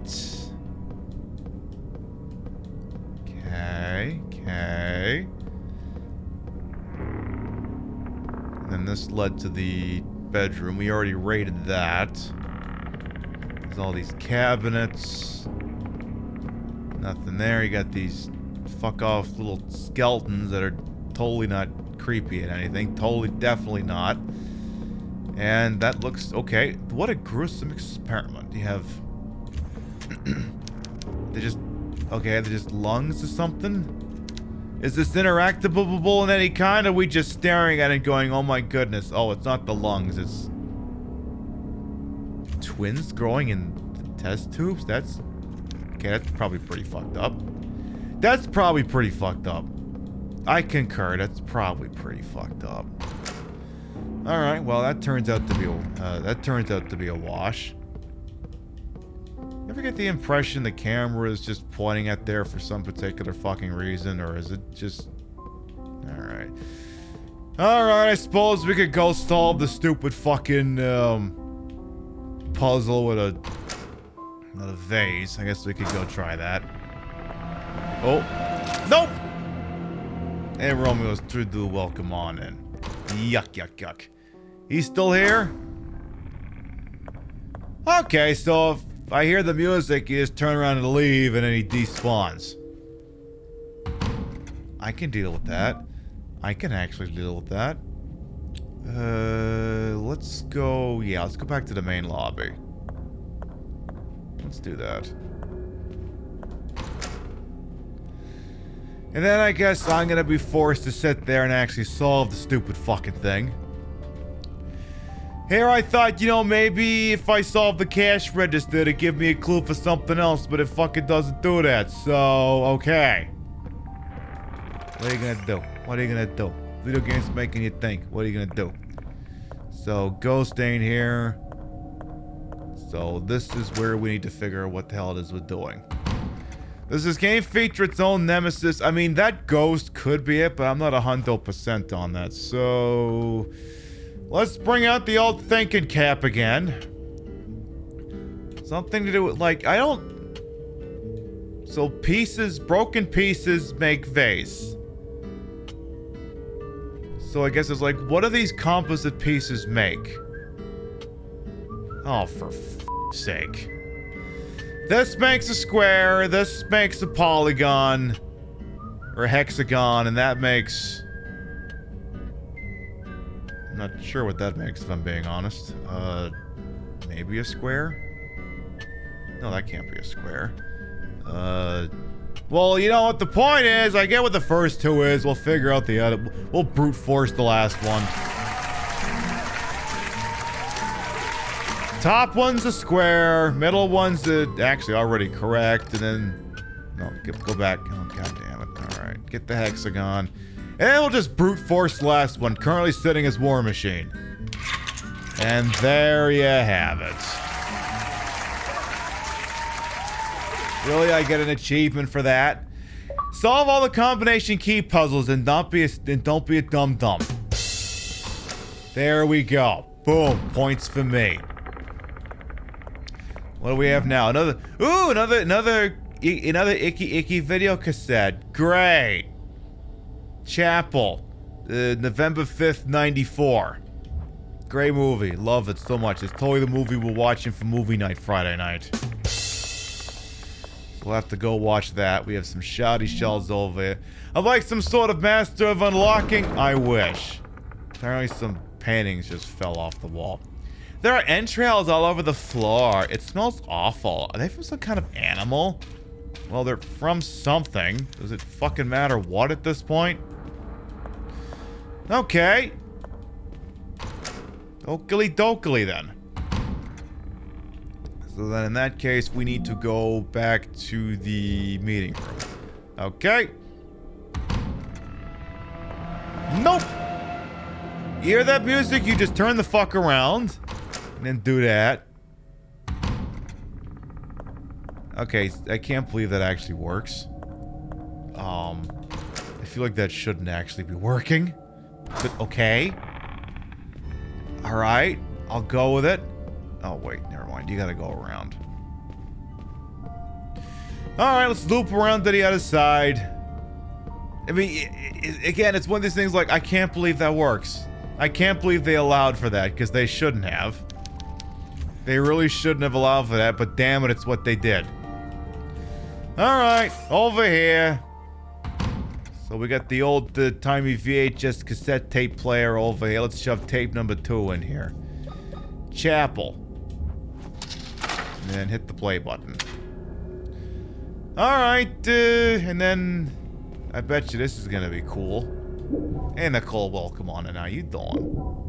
Okay. Okay. And then this led to the bedroom. We already raided that. There's all these cabinets. Nothing there. You got these fuck off little skeletons that are totally not creepy at anything. Totally, definitely not. And that looks okay. What a gruesome experiment. You have... they're just lungs or something? Is this interactable in any kind? Or are we just staring at it going, oh my goodness. Oh, it's not the lungs, it's... twins growing in the test tubes? That's... okay, that's probably pretty fucked up. That's probably pretty fucked up. I concur, that's probably pretty fucked up. Alright, well that turns out to be a wash. You ever get the impression the camera is just pointing at there for some particular fucking reason, or is it just... alright. Alright, I suppose we could go solve the stupid fucking, puzzle with another vase. I guess we could go try that. Oh. Nope! Hey, Romeo's through the welcome on in. Yuck, yuck, yuck. He's still here? Okay, so if I hear the music, you just turn around and leave, and then he despawns. I can deal with that. I can actually deal with that. Let's go... yeah, let's go back to the main lobby. Let's do that. And then I guess I'm gonna be forced to sit there and actually solve the stupid fucking thing. Here I thought, you know, maybe if I solve the cash register to give me a clue for something else, but it fucking doesn't do that, so, okay. What are you gonna do? What are you gonna do? Video games making you think. What are you gonna do? So, ghost ain't here. So, this is where we need to figure out what the hell it is we're doing. Does this game feature its own nemesis? I mean, that ghost could be it, but I'm not 100% on that. So, let's bring out the old thinking cap again. Something to do with, like, I don't... so, pieces, broken pieces make vase. So, I guess it's like, what do these composite pieces make? Oh, for f***'s sake. This makes a square, this makes a polygon, or a hexagon, and that makes... I'm not sure what that makes, if I'm being honest. Maybe a square? No, that can't be a square. Well, you know what the point is, I get what the first two is, we'll figure out the other... we'll brute force the last one. Top one's a square, middle one's actually already correct, and then... no, go back. Oh, god damn it. Alright, get the hexagon. And we'll just brute force the last one, currently sitting as War Machine. And there you have it. Really, I get an achievement for that? Solve all the combination key puzzles and don't be a dum-dum. There we go. Boom, points for me. What do we have now? Another icky video cassette. Great. Chapel. November 5th, 94. Great movie. Love it so much. It's totally the movie we're watching for movie night Friday night. We'll have to go watch that. We have some shoddy shells over here. I'd like some sort of master of unlocking. I wish. Apparently some paintings just fell off the wall. There are entrails all over the floor. It smells awful. Are they from some kind of animal? Well, they're from something. Does it fucking matter what at this point? Okay. Oakley dokley then. So then in that case, we need to go back to the meeting room. Okay. Nope. You hear that music? You just turn the fuck around. And then do that. Okay, I can't believe that actually works. I feel like that shouldn't actually be working. But okay. Alright, I'll go with it. Oh wait, never mind. You gotta go around. Alright, let's loop around to the other side. I mean, again, it's one of these things like, I can't believe that works. I can't believe they allowed for that, because they shouldn't have. They really shouldn't have allowed for that, but damn it, it's what they did. Alright, over here. So we got the old timey VHS cassette tape player over here. Let's shove tape number 2 in here. chapel. And then hit the play button. Alright, and then I bet you this is gonna be cool. Hey, Nicole, welcome on in. How you doing?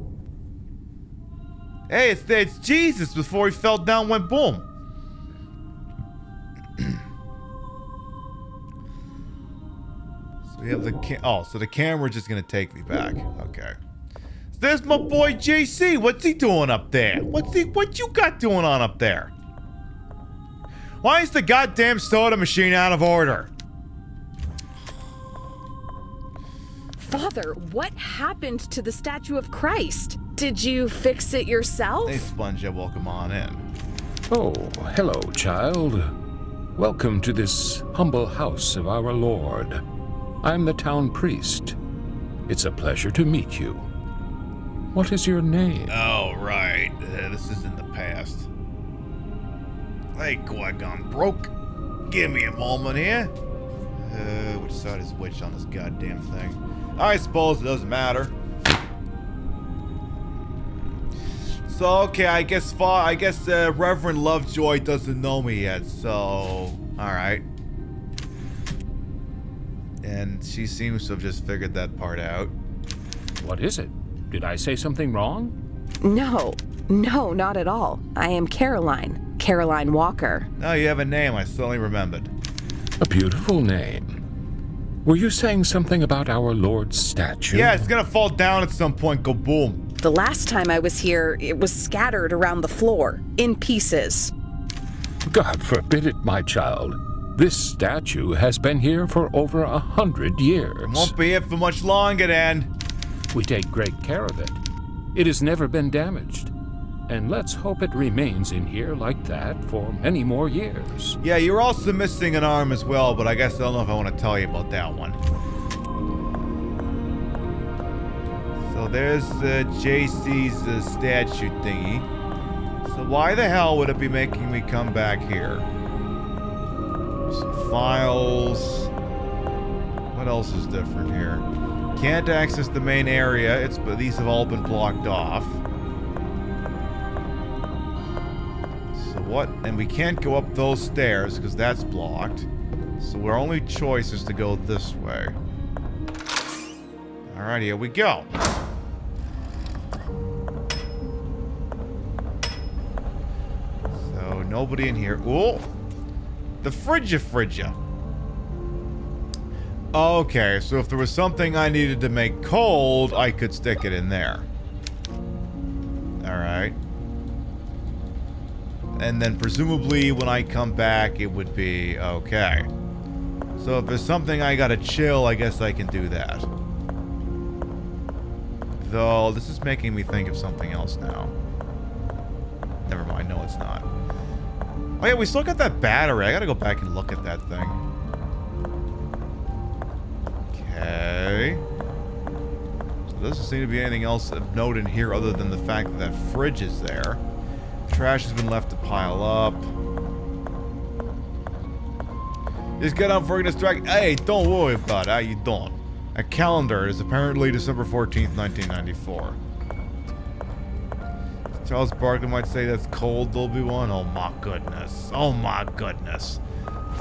Hey, it's Jesus before he fell down, went boom. So we have the so the camera's just gonna take me back. Okay. So there's my boy JC. What's he doing up there? What you got doing on up there? Why is the goddamn soda machine out of order? Father, what happened to the statue of Christ? Did you fix it yourself? Hey, Sponge, welcome on in. Oh, hello, child. Welcome to this humble house of our Lord. I'm the town priest. It's a pleasure to meet you. What is your name? Oh, right. This is in the past. Hey, Qui-Gon broke. Give me a moment here. Which side is which on this goddamn thing? I suppose it doesn't matter. So, okay, I guess Reverend Lovejoy doesn't know me yet, so... Alright. And she seems to have just figured that part out. What is it? Did I say something wrong? No, not at all. I am Caroline Walker. No, you have a name, I suddenly remembered. A beautiful name. Were you saying something about our Lord's statue? Yeah, it's gonna fall down at some point, go boom. The last time I was here, it was scattered around the floor, in pieces. God forbid it, my child. This statue has been here for over 100 years. It won't be here for much longer, then. We take great care of it. It has never been damaged. And let's hope it remains in here like that for many more years. Yeah, you're also missing an arm as well, but I guess I don't know if I want to tell you about that one. So there's JC's statue thingy. So why the hell would it be making me come back here? Some files. What else is different here? Can't access the main area. These have all been blocked off. So what? And we can't go up those stairs because that's blocked. So our only choice is to go this way. Alright, here we go. So nobody in here. Ooh! The Frigga. Okay, so if there was something I needed to make cold, I could stick it in there. Alright. And then presumably when I come back, it would be okay. So if there's something I gotta chill, I guess I can do that. Though, this is making me think of something else now. Never mind, no it's not. Oh yeah, we still got that battery. I gotta go back and look at that thing. Okay. So there doesn't seem to be anything else of note in here other than the fact that that fridge is there. Trash has been left to pile up. Just get up for a distract. Hey, don't worry about it. How you doing? A calendar is apparently December 14th, 1994. Charles Barkley might say that's cold, there'll be one. Oh my goodness. Oh my goodness.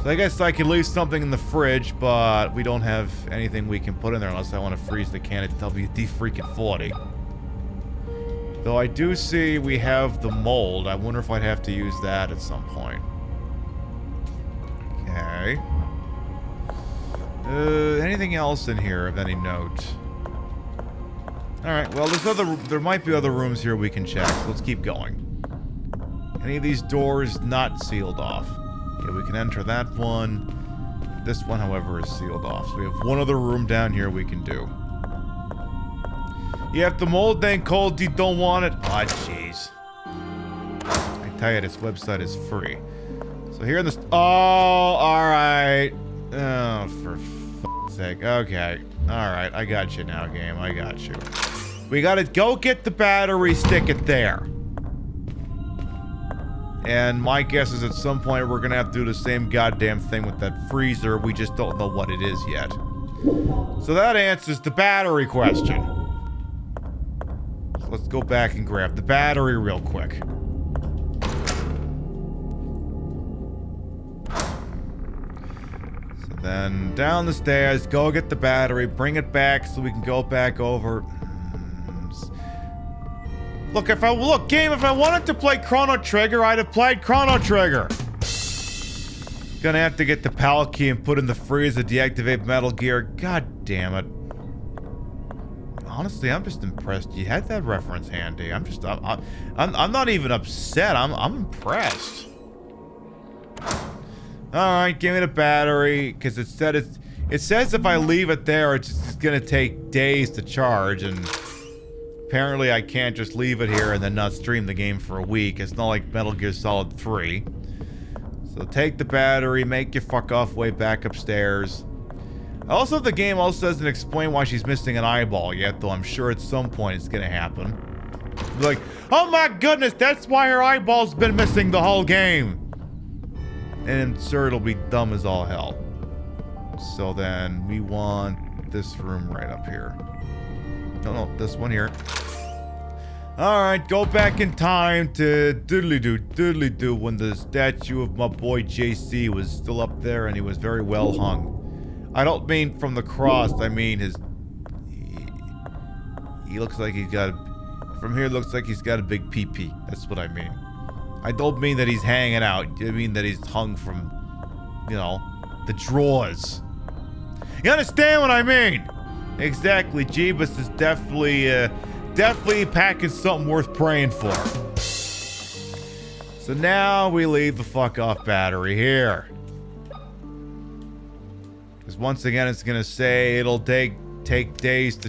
So I guess I could leave something in the fridge, but we don't have anything we can put in there unless I want to freeze the can at WD-40. Though I do see we have the mold. I wonder if I'd have to use that at some point. Okay. Anything else in here of any note? Alright, well, there might be other rooms here we can check. So let's keep going. Any of these doors not sealed off? Okay, we can enter that one. This one, however, is sealed off. So we have one other room down here we can do. Yeah, if the mold ain't cold, you don't want it. Ah, jeez. I tell you, this website is free. So here in this... Oh, alright. Oh, for f***'s sake. Okay. Alright, I got you now, game. I got you. We gotta go get the battery, stick it there. And my guess is at some point we're gonna have to do the same goddamn thing with that freezer. We just don't know what it is yet. So that answers the battery question. Let's go back and grab the battery real quick. So then down the stairs, go get the battery, bring it back so we can go back over. Look, if I wanted to play Chrono Trigger, I'd have played Chrono Trigger. Gonna have to get the PAL key and put in the freezer, deactivate Metal Gear. God damn it. Honestly, I'm just impressed you had that reference handy. I'm not even upset. I'm impressed. All right, give me the battery because it says if I leave it there, it's just gonna take days to charge, and apparently I can't just leave it here and then not stream the game for a week. It's not like Metal Gear Solid 3. So take the battery, make your fuck off way back upstairs. Also, the game also doesn't explain why she's missing an eyeball yet, though I'm sure at some point it's gonna happen. Like, oh my goodness, that's why her eyeball's been missing the whole game. And I'm sure it'll be dumb as all hell. So then we want this room right up here. No, this one here. Alright, go back in time to doodly-doo when the statue of my boy JC was still up there and he was very well hung. I don't mean from the cross, I mean he looks like he's got from here looks like he's got a big pee-pee. That's what I mean. I don't mean that he's hanging out. I mean that he's hung from, you know, the drawers. You understand what I mean? Exactly. Jeebus is definitely packing something worth praying for. So now we leave the fuck off battery here. Because once again, it's gonna say it'll take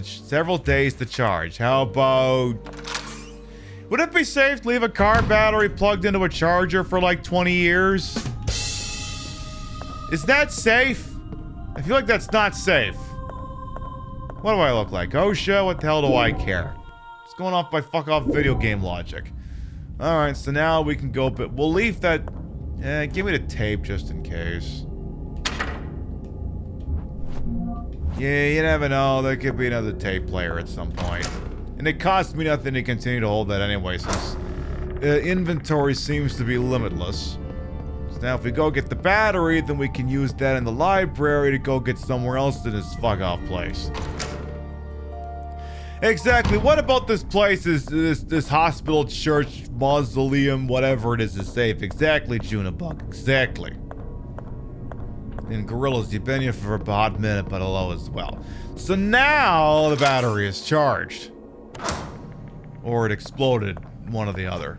several days to charge. How about? Would it be safe to leave a car battery plugged into a charger for like 20 years? Is that safe? I feel like that's not safe. What do I look like? OSHA? What the hell do I care? It's going off by fuck off video game logic. Alright, so now we can go, but we'll leave that. Give me the tape just in case. Yeah, you never know. There could be another tape player at some point. And it costs me nothing to continue to hold that anyway, since inventory seems to be limitless. So now if we go get the battery, then we can use that in the library to go get somewhere else in this fuck off place. Exactly. What about this place? This hospital, church, mausoleum, whatever it is safe? Exactly, Junibug. Exactly. And Gorillas, you've been here for a hot minute, but hello as well. So now the battery is charged. Or it exploded, one or the other.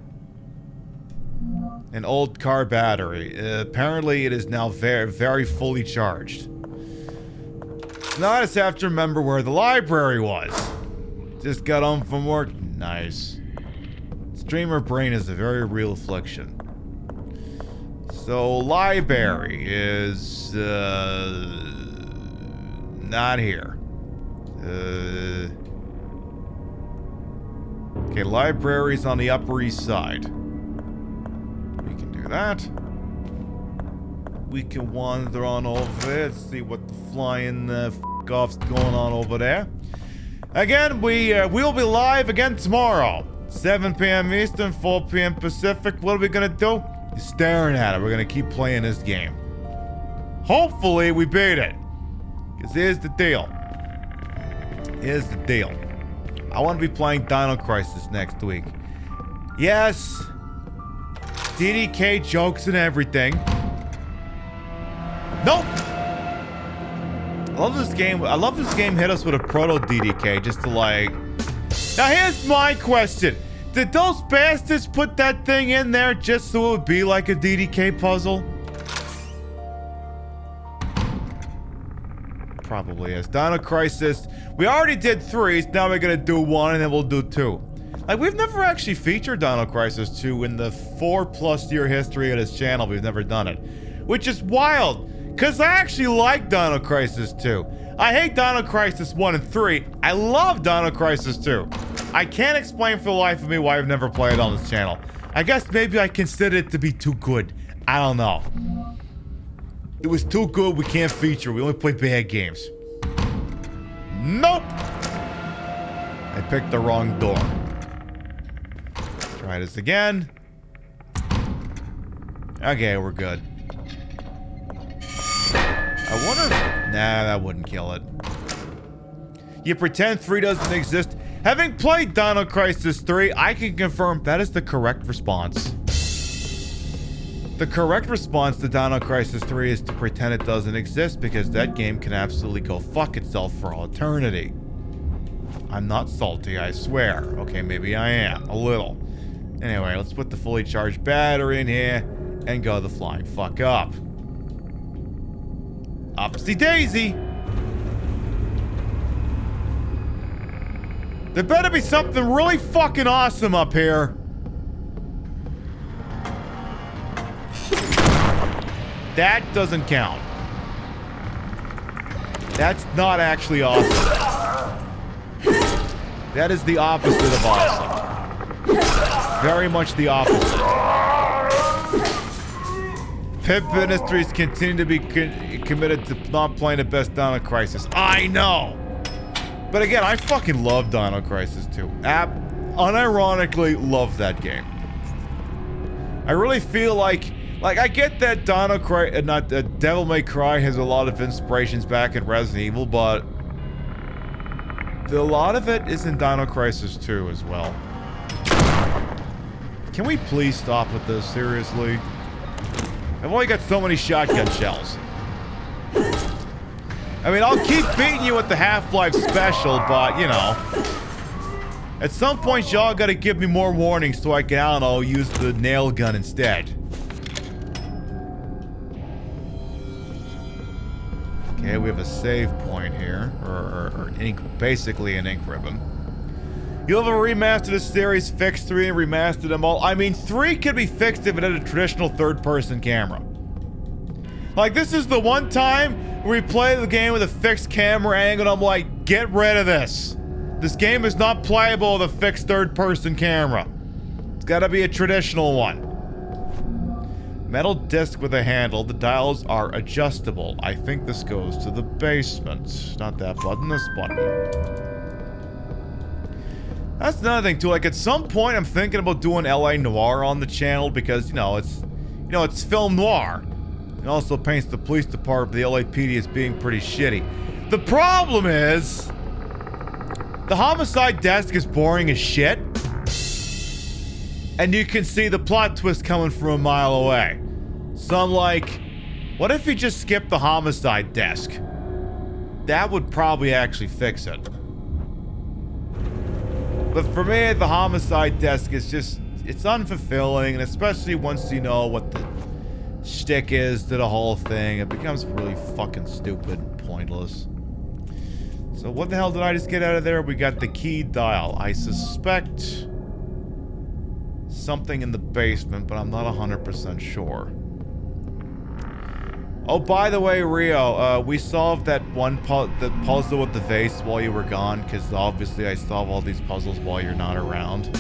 An old car battery. Apparently it is now very, very fully charged. Now I just have to remember where the library was. Just got home from work. Nice. Streamer brain is a very real affliction. So library is not here. Okay, library's on the Upper East Side. We can do that. We can wander on over there, see what the flying f***off's going on over there. Again, we'll be live again tomorrow. 7 p.m. Eastern, 4 p.m. Pacific. What are we gonna do? You're staring at it. We're gonna keep playing this game. Hopefully, we beat it. Because here's the deal. Here's the deal. I want to be playing Dino Crisis next week. Yes. DDK jokes and everything. Nope. I love this game. I love this game hit us with a proto DDK just to like... Now here's my question. Did those bastards put that thing in there just so it would be like a DDK puzzle? Probably is. Dino Crisis. We already did 3, so now we're gonna do 1 and then we'll do 2. Like, we've never actually featured Dino Crisis 2 in the 4+ year history of this channel. We've never done it. Which is wild, because I actually like Dino Crisis 2. I hate Dino Crisis 1 and 3. I love Dino Crisis 2. I can't explain for the life of me why I've never played it on this channel. I guess maybe I consider it to be too good. I don't know. It was too good, we can't feature. We only play bad games. Nope! I picked the wrong door. Try this again. Okay, we're good. I wonder if... Nah, that wouldn't kill it. You pretend 3 doesn't exist. Having played Dino Crisis 3, I can confirm that is the correct response. The correct response to Dino Crisis 3 is to pretend it doesn't exist, because that game can absolutely go fuck itself for all eternity. I'm not salty, I swear. Okay, maybe I am. A little. Anyway, let's put the fully charged battery in here and go the flying fuck up. Upsy daisy! There better be something really fucking awesome up here. That doesn't count. That's not actually awesome. That is the opposite of awesome. Very much the opposite. Pip Industries continue to be committed to not playing the best Dino Crisis. I know! But again, I fucking love Dino Crisis 2. Unironically love that game. I really feel like I get that Devil May Cry has a lot of inspirations back in Resident Evil, but a lot of it is in Dino Crisis 2 as well. Can we please stop with this, seriously? I've only got so many shotgun shells. I mean, I'll keep beating you with the Half-Life special, but, you know. At some point, y'all gotta give me more warnings so I can, I don't know, use the nail gun instead. Okay, we have a save point here. Or basically an ink ribbon. You'll have a remastered this series, fixed 3 and remastered them all. I mean, 3 could be fixed if it had a traditional third-person camera. Like, this is the one time we play the game with a fixed camera angle and I'm like, get rid of this. This game is not playable with a fixed third-person camera. It's gotta be a traditional one. Metal disc with a handle. The dials are adjustable. I think this goes to the basement. Not that button, this button. That's another thing too. Like, at some point I'm thinking about doing LA Noire on the channel because, it's film noir. It also paints the police department, the LAPD, as being pretty shitty. The problem is, the homicide desk is boring as shit. And you can see the plot twist coming from a mile away. So I'm like, what if you just skip the homicide desk? That would probably actually fix it. But for me, the homicide desk is just, it's unfulfilling, and especially once you know what the shtick is to the whole thing, it becomes really fucking stupid and pointless. So what the hell did I just get out of there? We got the key dial. I suspect something in the basement, but I'm not 100% sure. Oh, by the way, Rio, we solved that one puzzle with the vase while you were gone, because obviously I solve all these puzzles while you're not around.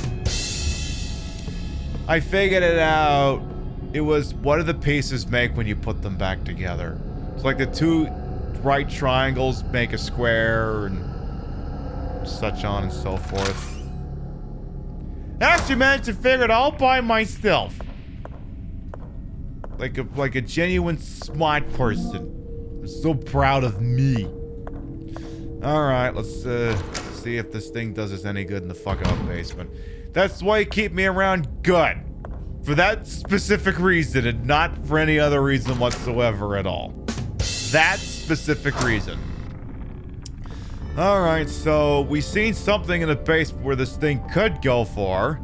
I figured it out. It was, what do the pieces make when you put them back together? It's like the 2 right triangles make a square, and such on and so forth. Actually managed to figure it out by myself. Like a genuine smart person. I'm so proud of me. Alright, let's see if this thing does us any good in the fuck up basement. That's why you keep me around. Good. For that specific reason, and not for any other reason whatsoever at all. That specific reason. Alright, so we seen something in the basement where this thing could go for.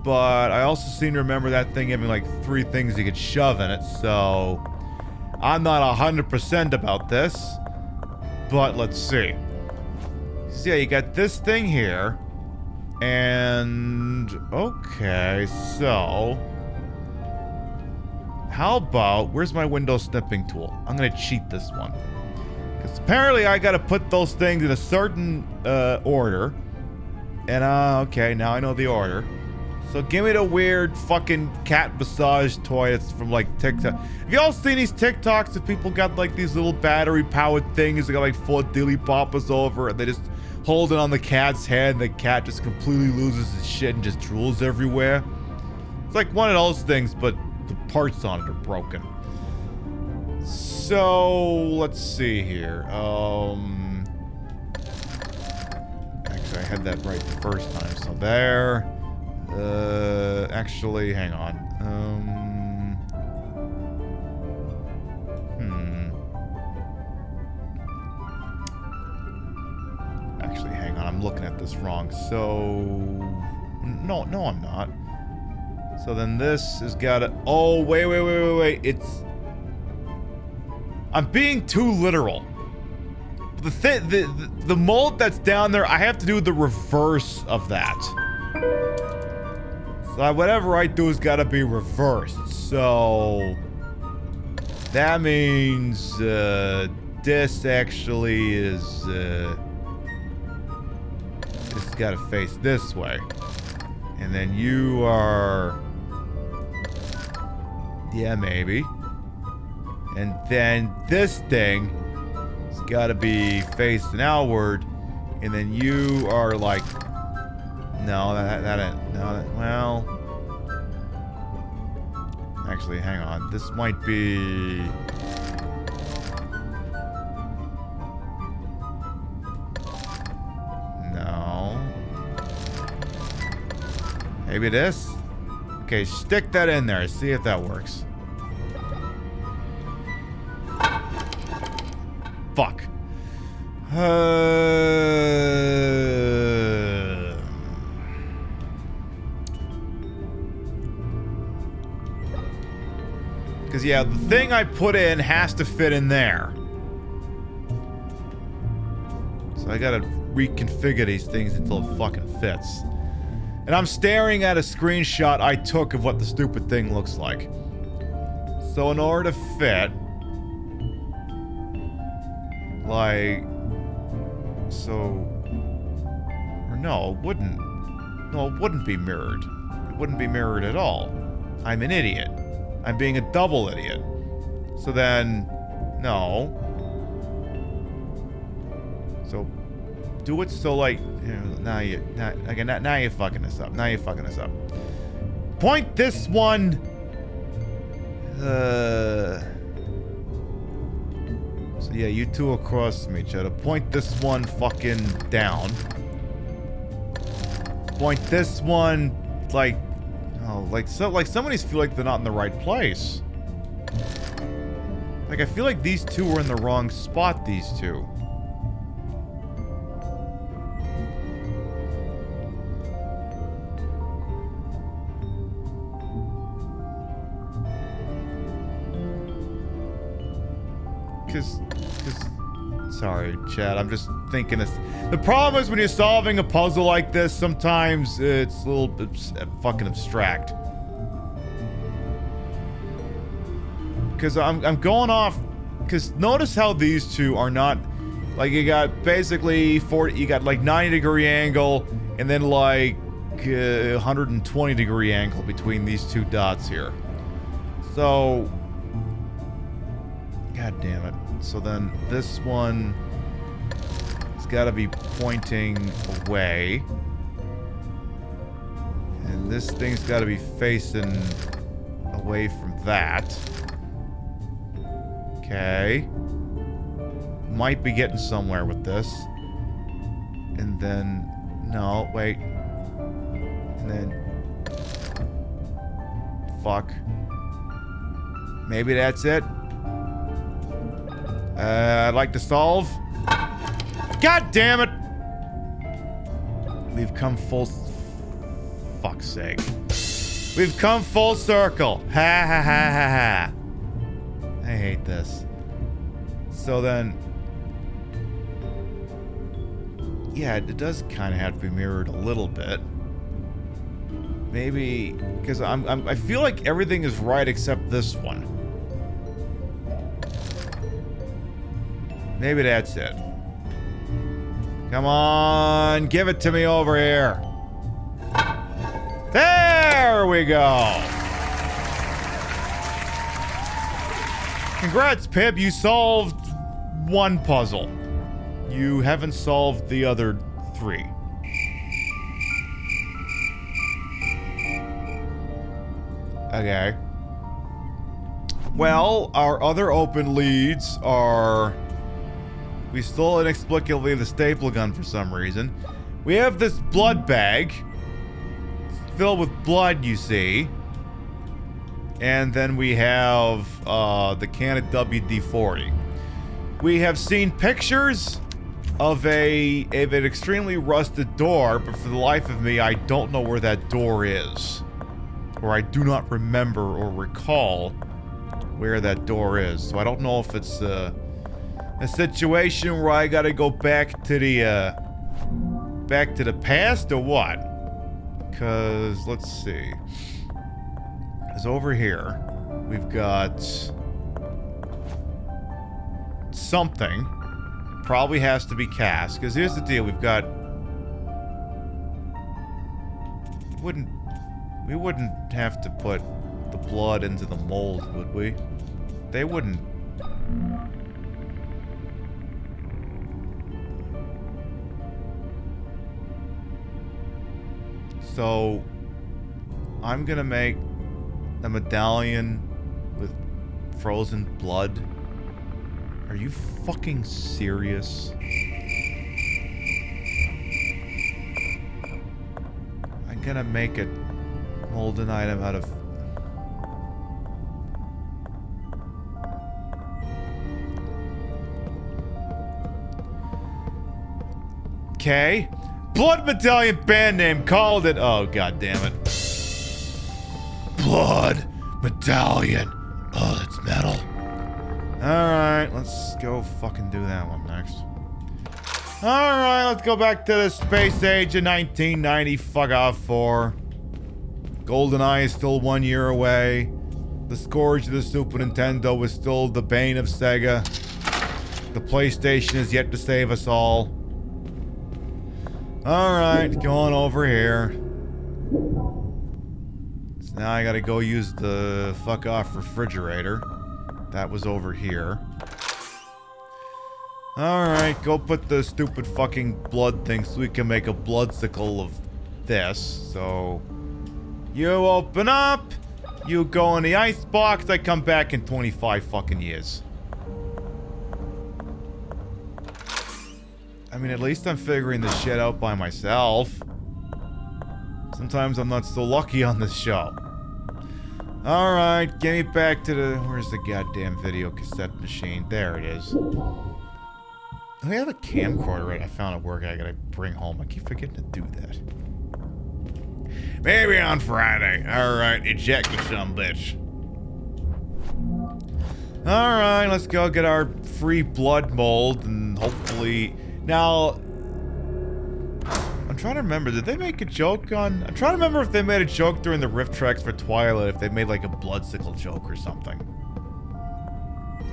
But I also seem to remember that thing having like 3 things you could shove in it, so I'm not 100% about this. But let's see. So yeah, you got this thing here. And okay, so how about, where's my window snipping tool? I'm gonna cheat this one. Because apparently I gotta put those things in a certain order. And okay, now I know the order. So give me the weird fucking cat massage toy that's from like TikTok. Have y'all seen these TikToks that people got like these little battery powered things that got like 4 dilly boppers over and they just holding on the cat's head, and the cat just completely loses his shit and just drools everywhere. It's like one of those things, but the parts on it are broken. So, let's see here. Actually, I had that right the first time, so there. Actually, hang on. Actually, hang on. I'm looking at this wrong. So, no, I'm not. So then this has got to. Oh, wait. It's. I'm being too literal. The mold that's down there, I have to do the reverse of that. So whatever I do has got to be reversed. So that means this actually is it's got to face this way, and then you are, yeah, maybe. And then this thing has got to be facing outward, and then you are like, no, well, actually, hang on. This might be, no, maybe this. Okay, stick that in there. See if that works. Fuck. Because, yeah, the thing I put in has to fit in there. So I gotta reconfigure these things until it fucking fits. And I'm staring at a screenshot I took of what the stupid thing looks like. So in order to fit, like, so, or no, it wouldn't be mirrored. It wouldn't be mirrored at all. I'm an idiot. I'm being a double idiot. So then, no. So, do it so like, you know, now you're fucking this up. Now you're fucking this up. Point this one, so yeah, you two across from each other. Point this one fucking down. Point this one, like, oh, like some of these feel like they're not in the right place. Like, I feel like these two are in the wrong spot, these two. Cause, sorry, Chad, I'm just thinking this. The problem is when you're solving a puzzle like this, sometimes it's a little bit fucking abstract. Cause I'm going off, cause notice how these two are not, like, you got basically 40, you got like 90-degree angle, and then like 120-degree angle between these two dots here. So, god damn it. So then this one has got to be pointing away. And this thing's got to be facing away from that. Okay. Might be getting somewhere with this. And then, no, wait. And then, fuck. Maybe that's it. I'd like to solve. God damn it! We've come full... Fuck's sake. We've come full circle. Ha ha ha ha ha. I hate this. So then... Yeah, it does kind of have to be mirrored a little bit. Maybe... Because I feel like everything is right except this one. Maybe that's it. Come on, give it to me over here. There we go. Congrats, Pib. You solved one puzzle. You haven't solved the other 3. Okay. Well, our other open leads are... We stole inexplicably the staple gun for some reason. We have this blood bag. It's filled with blood, you see. And then we have the can of WD-40. We have seen pictures of an extremely rusted door, but for the life of me, I don't know where that door is. Or I do not remember or recall where that door is. So I don't know if it's a situation where I gotta go back to the past or what. Cause let's see. Cause over here we've got something. Probably has to be cast. Cause here's the deal, we've got we wouldn't have to put the blood into the mold, would we? They wouldn't. So, I'm gonna make a medallion with frozen blood. Are you fucking serious? I'm gonna make a molten item out of... Okay. Blood Medallion band name, called it. Oh, god damn it. Blood Medallion. Oh, that's metal. Alright, let's go fucking do that one next. Alright, let's go back to the space age of 1990. Fuck off 4. GoldenEye is still 1 year away. The scourge of the Super Nintendo is still the bane of Sega. The PlayStation is yet to save us all. Alright, going over here. So now I gotta go use the fuck off refrigerator. That was over here. Alright, go put the stupid fucking blood thing so we can make a bloodsicle of this. So, you open up, you go in the icebox, I come back in 25 fucking years. I mean, at least I'm figuring this shit out by myself. Sometimes I'm not so lucky on this show. Alright, get me back to the... Where's the goddamn video cassette machine? There it is. I have a camcorder right I found at work I gotta bring home. I keep forgetting to do that. Maybe on Friday. Alright, eject the sumbitch. Alright, let's go get our free blood mold and hopefully... Now, I'm trying to remember, did they make a joke on... I'm trying to remember if they made a joke during the riff tracks for Twilight, if they made like a bloodsicle joke or something.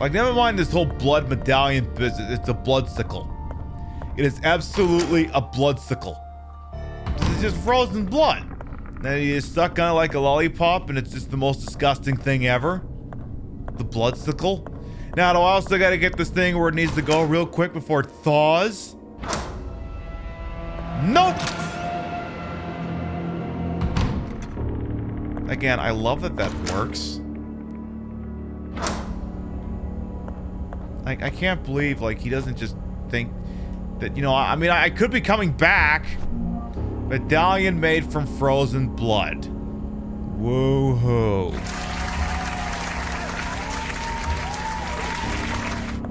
Like, never mind this whole blood medallion business, it's a bloodsicle. It is absolutely a bloodsicle. It's just frozen blood. Then you suck on it like a lollipop and it's just the most disgusting thing ever. The bloodsicle. Now, do I also gotta get this thing where it needs to go real quick before it thaws? Nope! Again, I love that that works. Like, I can't believe, like, he doesn't just think that, you know, I mean, I could be coming back. Medallion made from frozen blood. Woohoo.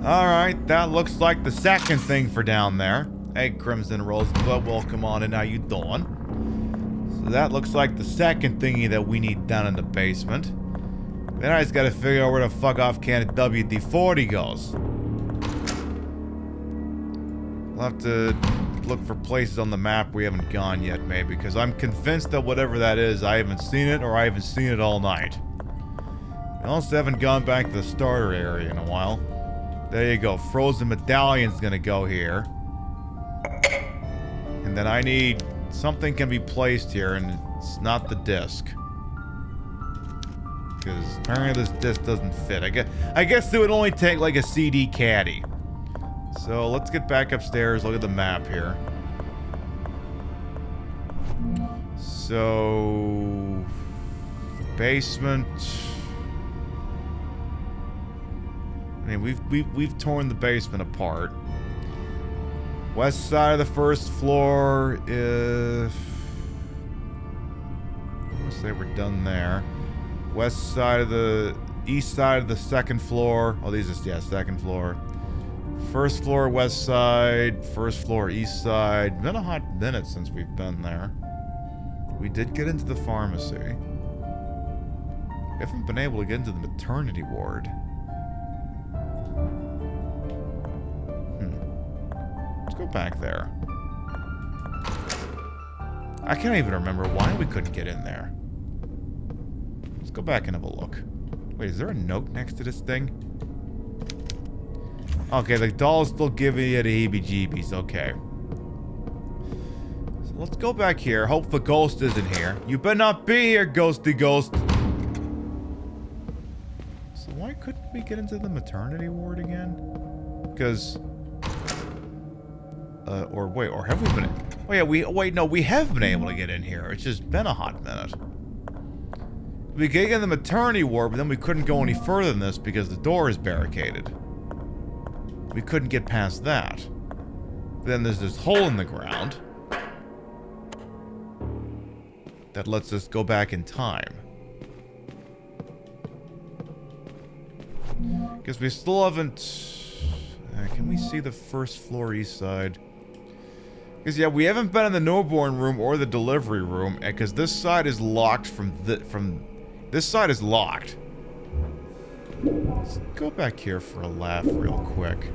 Alright, that looks like the second thing for down there. Hey, Crimson Rosebud, welcome on in, how you doing? So that looks like the second thingy that we need down in the basement. Then I just gotta figure out where the fuck off can of WD-40 goes. We'll have to look for places on the map we haven't gone yet, maybe, because I'm convinced that whatever that is, I haven't seen it, or I haven't seen it all night. I also haven't gone back to the starter area in a while. There you go. Frozen Medallion's gonna go here. And then I need... Something can be placed here, and it's not the disc. Because apparently this disc doesn't fit. I guess it would only take like a CD caddy. So let's get back upstairs, look at the map here. So... basement... I mean, we've torn the basement apart. West side of the first floor is... let's say we're done there. West side of the... east side of the second floor. Oh, these are, yeah, second floor. First floor, west side. First floor, east side. Been a hot minute since we've been there. We did get into the pharmacy. We haven't been able to get into the maternity ward. Let's go back there. I can't even remember why we couldn't get in there. Let's go back and have a look. Wait, is there a note next to this thing? Okay, the doll's still giving you the heebie-jeebies. Okay. So let's go back here. Hope the ghost isn't here. You better not be here, ghosty ghost. So why couldn't we get into the maternity ward again? Because... or wait, or have we been... oh yeah, we have been able to get in here. It's just been a hot minute. We could get in the maternity ward, but then we couldn't go any further than this because the door is barricaded. We couldn't get past that. Then there's this hole in the ground that lets us go back in time. Because we still haven't... can we see the first floor east side? Because, yeah, we haven't been in the newborn room or the delivery room, because this side is locked this side is locked. Let's go back here for a laugh real quick.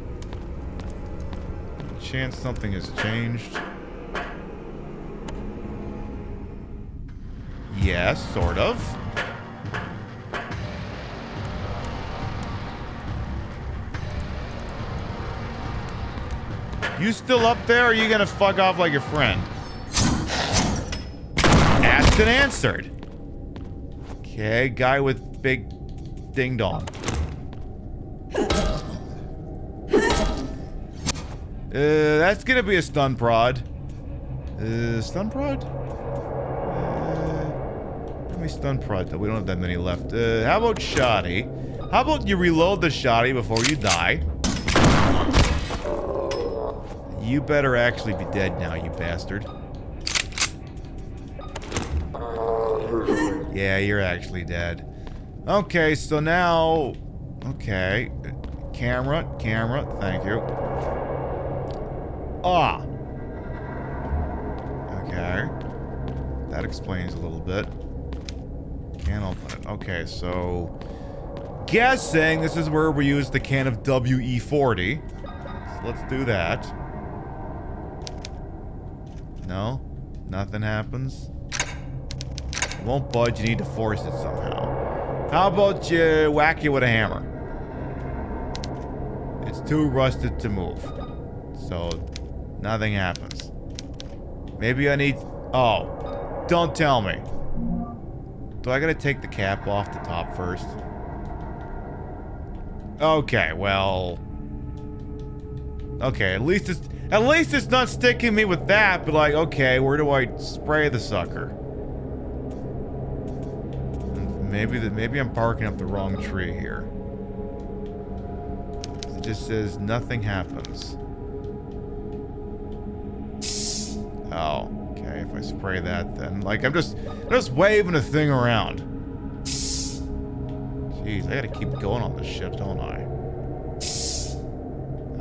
Chance something has changed. Yes, sort of. You still up there, or are you gonna fuck off like your friend? Asked and answered. Okay, guy with big ding dong. That's gonna be a stun prod. Stun prod? How many stun prod though? We don't have that many left. How about shoddy? How about you reload the shoddy before you die? You better actually be dead now, you bastard. Yeah, you're actually dead. Okay, so now... okay. Camera, thank you. Ah! Okay. That explains a little bit. Can't open it. Okay, so... guessing this is where we use the can of WE-40. So let's do that. No? Nothing happens? It won't budge, you need to force it somehow. How about you whack it with a hammer? It's too rusted to move. So, nothing happens. Maybe I need... oh, don't tell me. Do I gotta take the cap off the top first? Okay, well... okay, at least it's not sticking me with that, but like, okay, where do I spray the sucker? Maybe I'm barking up the wrong tree here. It just says nothing happens. Oh, okay, if I spray that then, like, I'm just waving a thing around. Jeez, I gotta keep going on this shit, don't I?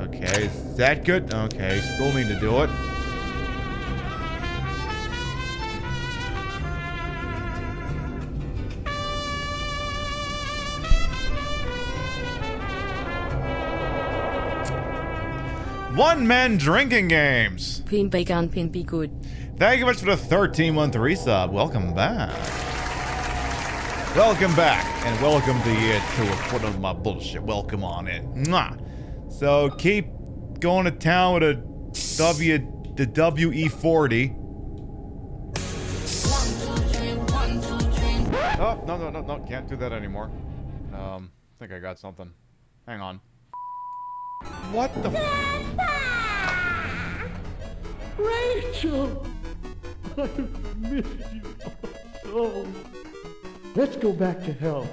Okay, is that good? Okay, still need to do it. One-man drinking games. PiBcast, PiB good. Thank you much for the 13-month resub. Welcome back. Welcome back, and welcome to you to one of my bullshit. Welcome on in. Mwah. So keep going to town with the WE-40. Oh, no, can't do that anymore. I think I got something. Hang on. What the Rachel! miss you so. Let's go back to hell.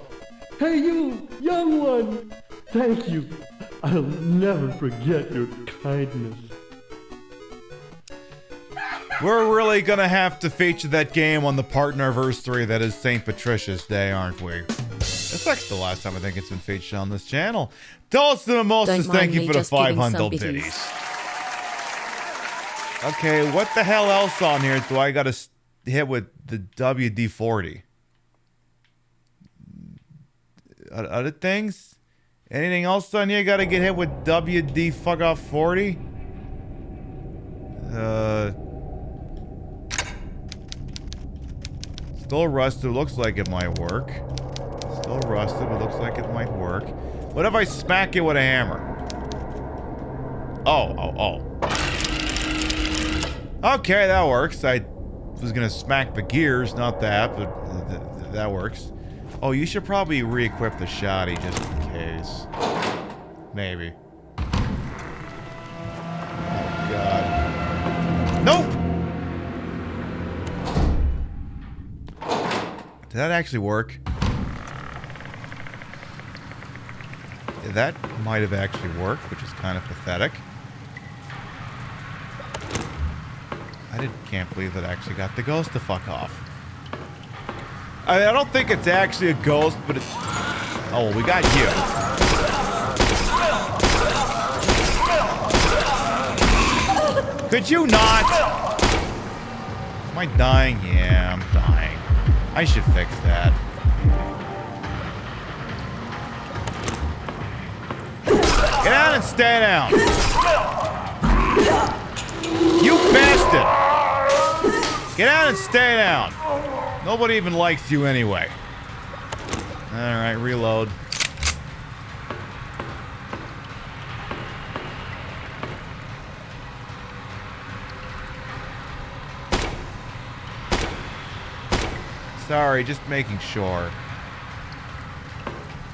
Hey, you, young one! Thank you. I'll never forget your kindness. We're really gonna have to feature that game on the partnerversary that is St. Patricia's Day, aren't we? It's actually the last time I think it's been featured on this channel. Dulce and Mimosas, thank you for the 500 biddies. Okay, what the hell else on here do I gotta hit with the WD-40? Other things? Anything else on here gotta get hit with WD-fuck-off-40? Still rusted, looks like it might work. Still rusted, but looks like it might work. What if I smack it with a hammer? Oh. Okay, that works. I was gonna smack the gears, not that, but that works. Oh, you should probably re-equip the shotty just in case. Maybe. Oh, God. Nope! Did that actually work? Yeah, that might have actually worked, which is kind of pathetic. Can't believe that actually got the ghost to fuck off. I don't think it's actually a ghost, but it's... Oh, we got you. Could you not? Am I dying? Yeah, I'm dying. I should fix that. Get out and stay down. You bastard! Get out and stay down. Nobody even likes you anyway. Alright, reload. Sorry, just making sure.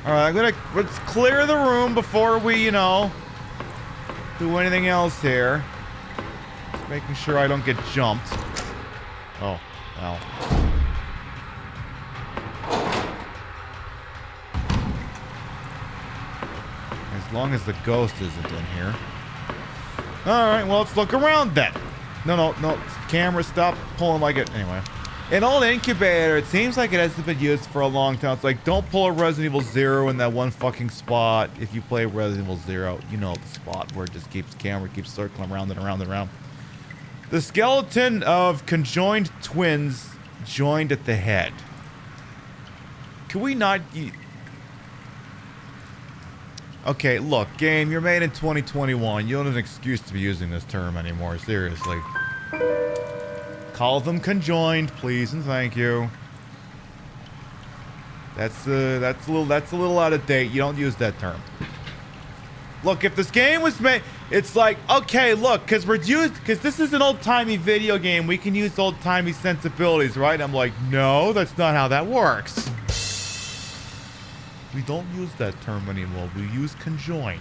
Alright, let's clear the room before we, do anything else here. Just making sure I don't get jumped. Oh, well. As long as the ghost isn't in here. Alright, well, let's look around then. No. Camera, stop pulling like it. Anyway. An old incubator, it seems like it hasn't been used for a long time. It's like, don't pull a Resident Evil 0 in that one fucking spot. If you play Resident Evil 0, you know the spot where it just camera keeps circling around and around and around. The skeleton of conjoined twins joined at the head. Can we not... Okay, look, game, you're made in 2021. You don't have an excuse to be using this term anymore, seriously. Call them conjoined, please and thank you. That's a little out of date. You don't use that term. Look, if this game was made, it's like, okay, look, because this is an old-timey video game, we can use old-timey sensibilities, right? I'm like, no, that's not how that works. We don't use that term anymore. We use conjoined.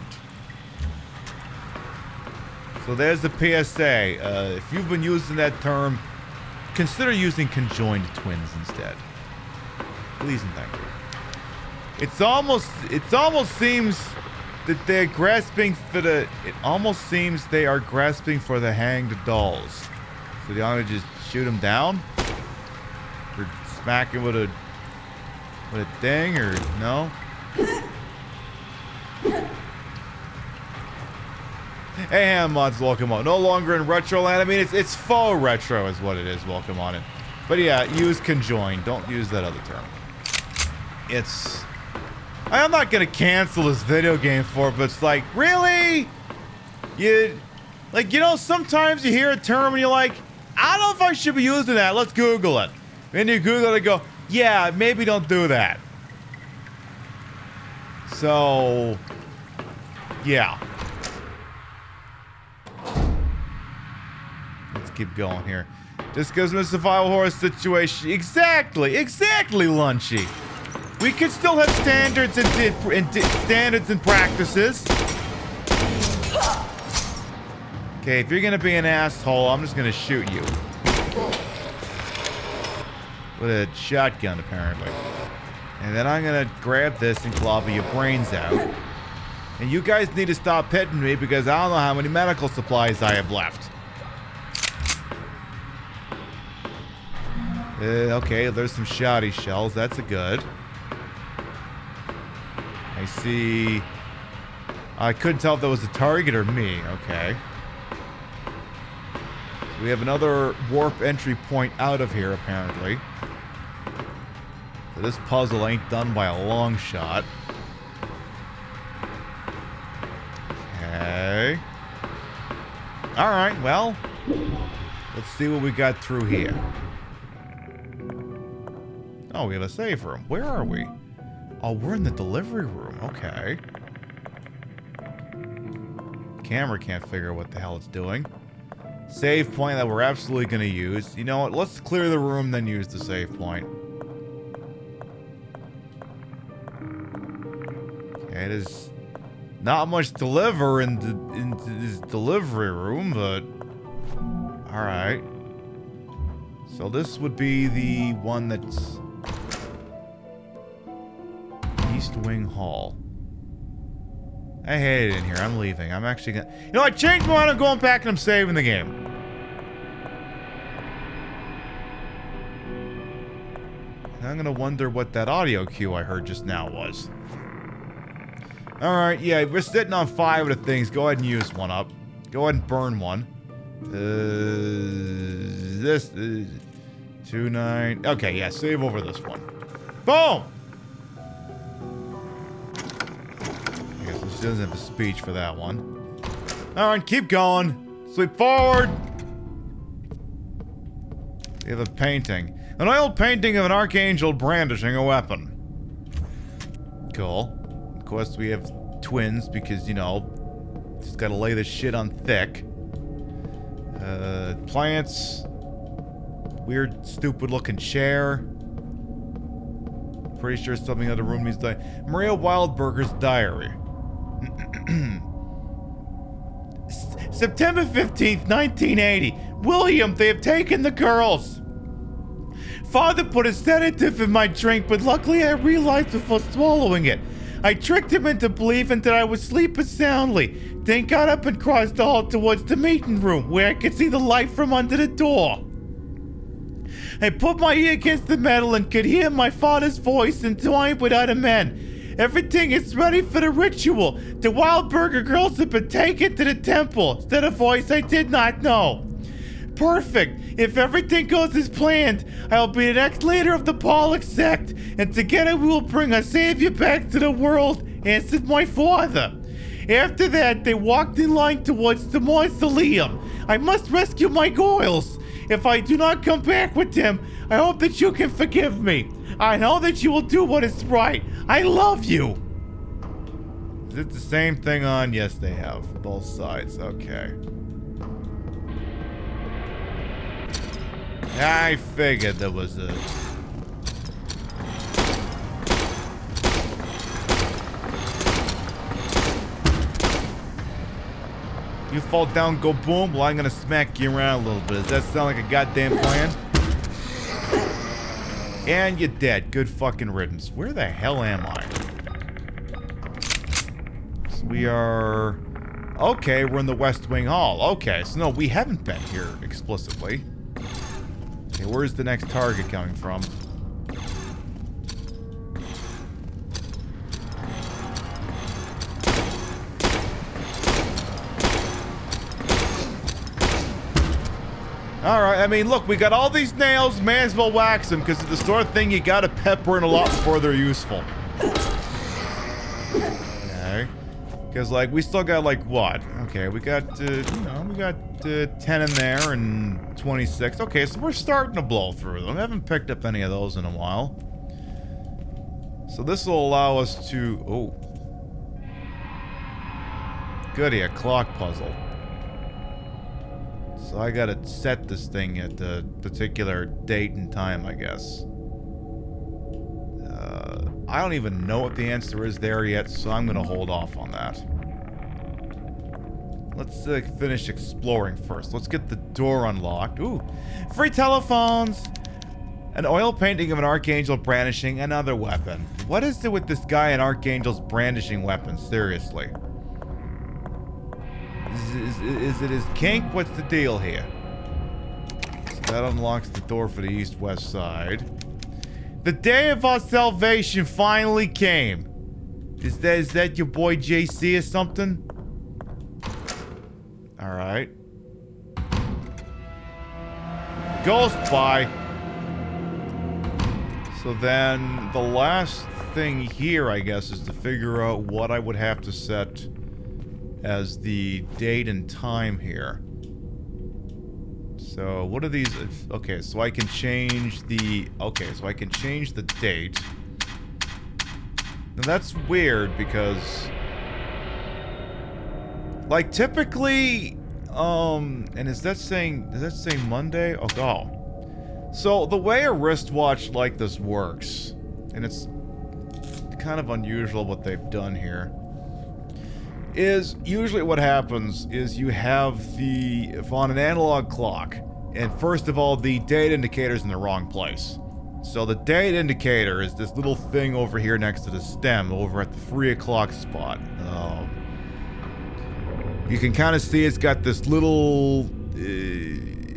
So there's the PSA. If you've been using that term, consider using conjoined twins instead. Please and thank you. It almost seems that they're grasping for the... It almost seems they are grasping for the hanged dolls. So they want to just shoot them down? Or smack it with a thing, or no? Hey, mods, welcome on. No longer in retro land. I mean, it's faux retro is what it is. Welcome on it. But yeah, use conjoined. Don't use that other term. It's... I'm not gonna cancel this video game for it, but it's like, really? Sometimes you hear a term and you're like, I don't know if I should be using that. Let's Google it. And you Google it and go, yeah, maybe don't do that. So, yeah. Let's keep going here. Just because of the survival horror situation. Exactly, Lunchy. We could still have standards and practices. Okay, if you're gonna be an asshole, I'm just gonna shoot you. With a shotgun, apparently. And then I'm gonna grab this and clobber your brains out. And you guys need to stop hitting me because I don't know how many medical supplies I have left. Okay, there's some shoddy shells. That's a good. I see. I couldn't tell if that was a target or me. Okay. We have another warp entry point out of here, apparently. So this puzzle ain't done by a long shot. Okay. Alright, well. Let's see what we got through here. Oh, we have a save room. Where are we? Oh, we're in the delivery room. Okay. Camera can't figure out what the hell it's doing. Save point that we're absolutely going to use. You know what? Let's clear the room, then use the save point. Okay, there's not much to deliver in this delivery room, but... Alright. So this would be the one that's... East Wing Hall. I hate it in here. I'm leaving. I'm actually gonna... You know, I changed my mind. I'm going back and I'm saving the game. And I'm gonna wonder what that audio cue I heard just now was. Alright, yeah, we're sitting on 5 of the things. Go ahead and use one up. Go ahead and burn one. This... 2-9... Okay, yeah, save over this one. Boom! She doesn't have a speech for that one. Alright, keep going. Sweep forward. We have a painting. An oil painting of an archangel brandishing a weapon. Cool. Of course, we have twins because, you know, just gotta lay this shit on thick. Plants. Weird, stupid-looking chair. Pretty sure something in the room needs to die. Maria Wildberger's diary. September 15th, 1980. William, they have taken the girls. Father put a sedative in my drink, but luckily I realized before swallowing it. I tricked him into believing that I was sleeping soundly, then got up and crossed the hall towards the meeting room, where I could see the light from under the door. I put my ear against the metal and could hear my father's voice entwined with other men. Everything is ready for the ritual. The Wildberger girls have been taken to the temple, said a voice I did not know. Perfect. If everything goes as planned, I'll be the next leader of the Pollock sect, and together we will bring our savior back to the world, answered my father. After that, they walked in line towards the mausoleum. I must rescue my Goyles. If I do not come back with them, I hope that you can forgive me. I know that you will do what is right. I love you. Is it the same thing on? Yes, they have. Both sides. Okay. I figured there was a... You fall down, go boom. Well, I'm gonna smack you around a little bit. Does that sound like a goddamn plan? And you're dead. Good fucking riddance. Where the hell am I? So we are... Okay, we're in the West Wing Hall. Okay, so no, we haven't been here explicitly. Okay, where's the next target coming from? Alright, I mean, look, we got all these nails, may as well wax them, because it's the sort of thing you gotta pepper in a lot before they're useful. Okay. Because, like, we still got, like, what? Okay, we got, you know, we got 10 in there and 26. Okay, so we're starting to blow through them. I haven't picked up any of those in a while. So this will allow us to... Oh. Goody, a clock puzzle. So I gotta set this thing at the particular date and time, I guess. I don't even know what the answer is there yet, so I'm gonna hold off on that. Let's finish exploring first. Let's get the door unlocked. Ooh, free telephones! An oil painting of an archangel brandishing another weapon. What is it with this guy and archangels brandishing weapons? Seriously. Is it his kink? What's the deal here? So that unlocks the door for the east-west side. The day of our salvation finally came. Is that your boy JC or something? Alright. Ghost by. So then the last thing here, I guess, is to figure out what I would have to set as the date and time here. So what are these? Okay, so I can change the... Okay, so I can change the date. Now that's weird because... Like typically... and does that say Monday? Oh, God. So, the way a wristwatch like this works, and it's kind of unusual what they've done here, is usually what happens is you have if on an analog clock, and first of all, the date indicator's in the wrong place. So the date indicator is this little thing over here next to the stem, over at the 3 o'clock spot. You can kind of see it's got this little...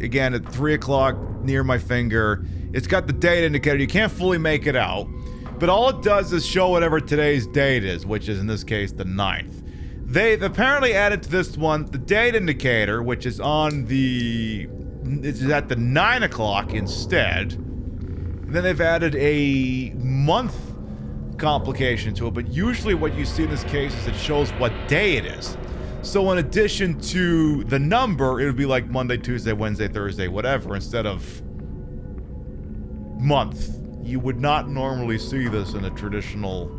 again, at 3 o'clock near my finger, it's got the date indicator. You can't fully make it out, but all it does is show whatever today's date is, which is in this case the 9th. They've apparently added to this one the date indicator, which is on it's at the 9 o'clock instead. Then they've added a month complication to it, but usually what you see in this case is it shows what day it is. So in addition to the number, it would be like Monday, Tuesday, Wednesday, Thursday, whatever, instead of month. You would not normally see this in a traditional...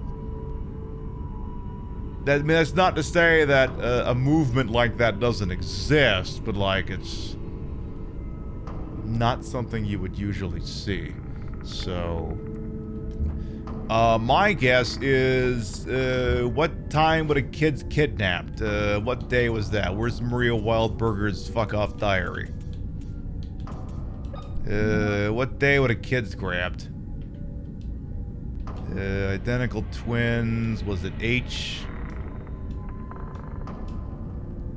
that's not to say that a movement like that doesn't exist, but like it's not something you would usually see. So... my guess is, what time would a kid's kidnapped? What day was that? Where's Maria Wildberger's fuck-off diary? What day would a kid's grabbed? Identical twins, was it H?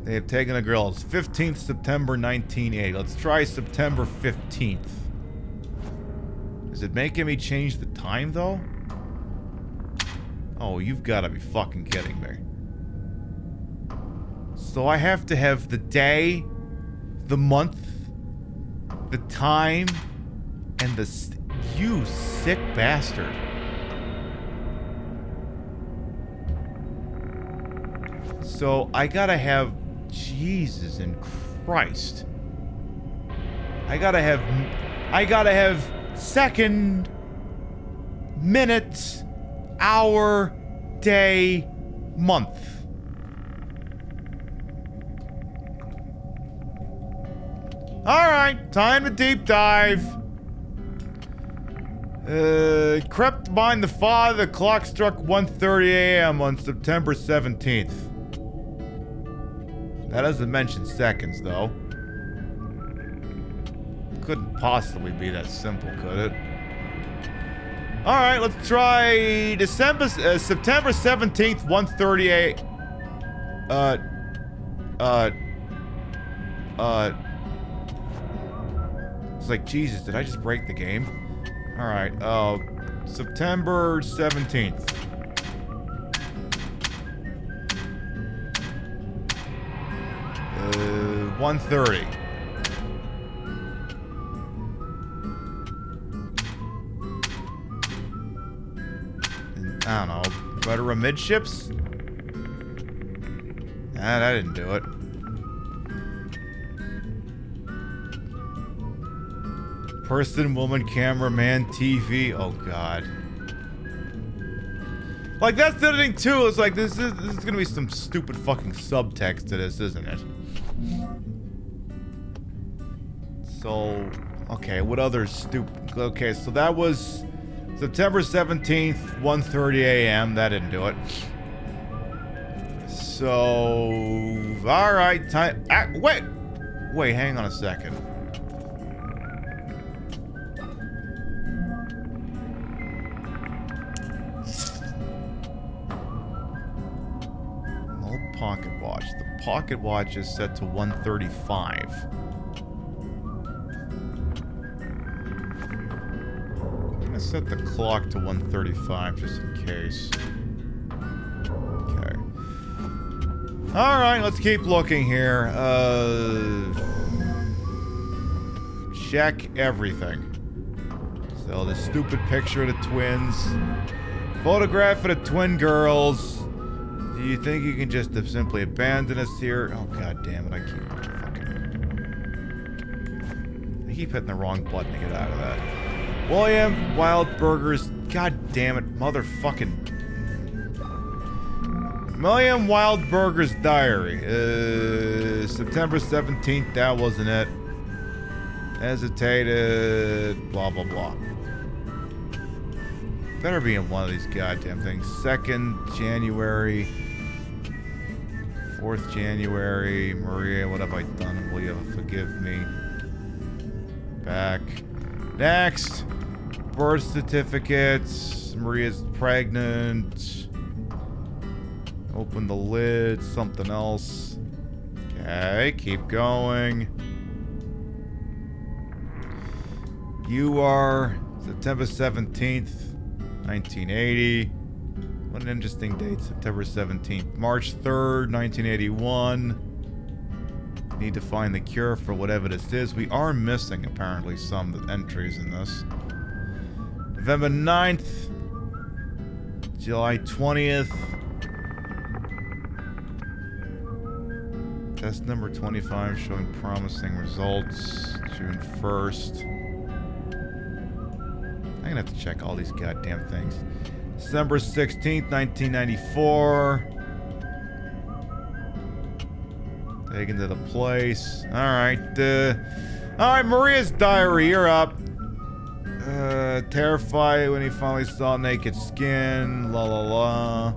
They have taken a girl. It's 15th September 1980. Let's try September 15th. Is it making me change the time, though? Oh, you've got to be fucking kidding me. So I have to have the day, the month, the time, and the... You sick bastard. So I gotta have... Jesus and Christ. I gotta have second, minute, hour, day, month. Alright, time to deep dive. Crept behind the father, the clock struck 1:30 a.m. on September 17th. That doesn't mention seconds, though. Couldn't possibly be that simple, could it? Alright, let's try September 17th, 1:38. It's like, Jesus, did I just break the game? Alright, September 17th. Uh, 1:30. I don't know, rudder amidships? Nah, that didn't do it. Person, woman, camera, man, TV. Oh, God. Like, that's the other thing, too. It's like, this is gonna be some stupid fucking subtext to this, isn't it? So, okay, what other stupid... Okay, so that was... September 17th, 1:30 a.m. That didn't do it. So... Alright, time... Wait, hang on a second. pocket watch? The pocket watch is set to 1:35. I'm gonna set the clock to 1:35 just in case. Okay. Alright, let's keep looking here. Check everything. So the stupid picture of the twins. Photograph of the twin girls. Do you think you can just simply abandon us here? Oh, god damn it, I keep hitting the wrong button to get out of that. William Wildberger's... God damn it, motherfucking... William Wildberger's diary. September 17th, that wasn't it. Hesitated, blah, blah, blah. Better be in one of these goddamn things. 2nd January. 4th January. Maria, what have I done? Will you forgive me? Back. Next. Birth certificates. Maria's pregnant. Open the lid. Something else. Okay, keep going. You are September 17th. 1980. What an interesting date, September 17th. March 3rd, 1981. Need to find the cure for whatever this is. We are missing, apparently, some entries in this. November 9th. July 20th. Test number 25 showing promising results. June 1st. I'm gonna have to check all these goddamn things. December 16th, 1994. Taken to the place. Alright, alright, Maria's diary, you're up. Terrified when he finally saw naked skin. La la la.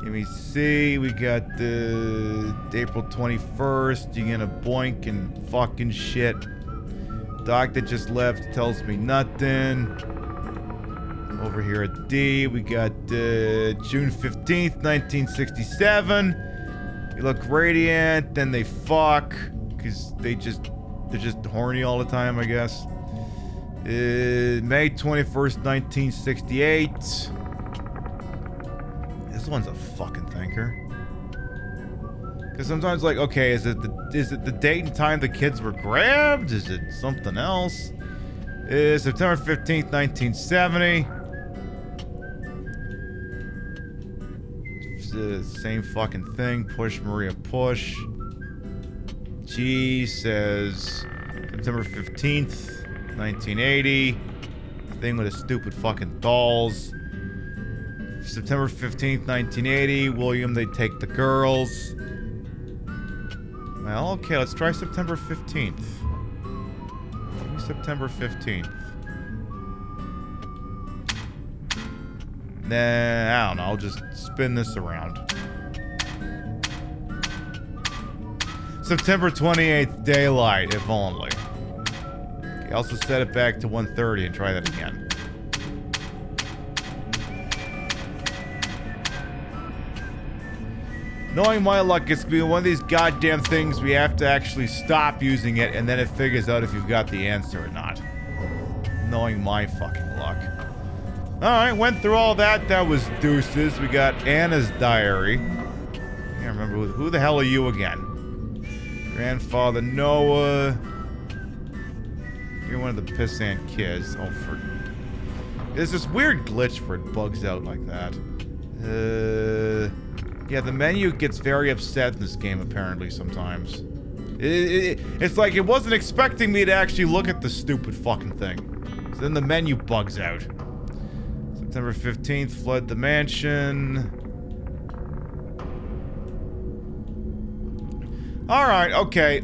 Let me see. We got the April 21st. You're gonna boink and fucking shit. Doc that just left tells me nothing. Over here at D, we got June 15th, 1967. You look radiant, then they fuck. Because they're just horny all the time, I guess. May 21st, 1968. This one's a fucking thinker. Because sometimes, like, okay, is it the date and time the kids were grabbed? Is it something else? September 15th, 1970. It's the same fucking thing. Push, Maria, push. G says September 15th, 1980. Thing with the stupid fucking dolls. September 15th, 1980. William, they take the girls. Well, okay, let's try September 15th. Maybe September 15th. Nah, I don't know. I'll just spin this around. September 28th, daylight, if only. Okay, also set it back to 1:30 and try that again. Knowing my luck, it's gonna be one of these goddamn things we have to actually stop using it, and then it figures out if you've got the answer or not. Knowing my fucking luck. Alright, went through all that. That was deuces. We got Anna's diary. I can't remember who the hell are you again? Grandfather Noah. You're one of the pissant kids. Oh, for... There's this weird glitch where it bugs out like that. Yeah, the menu gets very upset in this game, apparently, sometimes. It's like it wasn't expecting me to actually look at the stupid fucking thing. So then the menu bugs out. September 15th, fled the mansion. Alright, okay.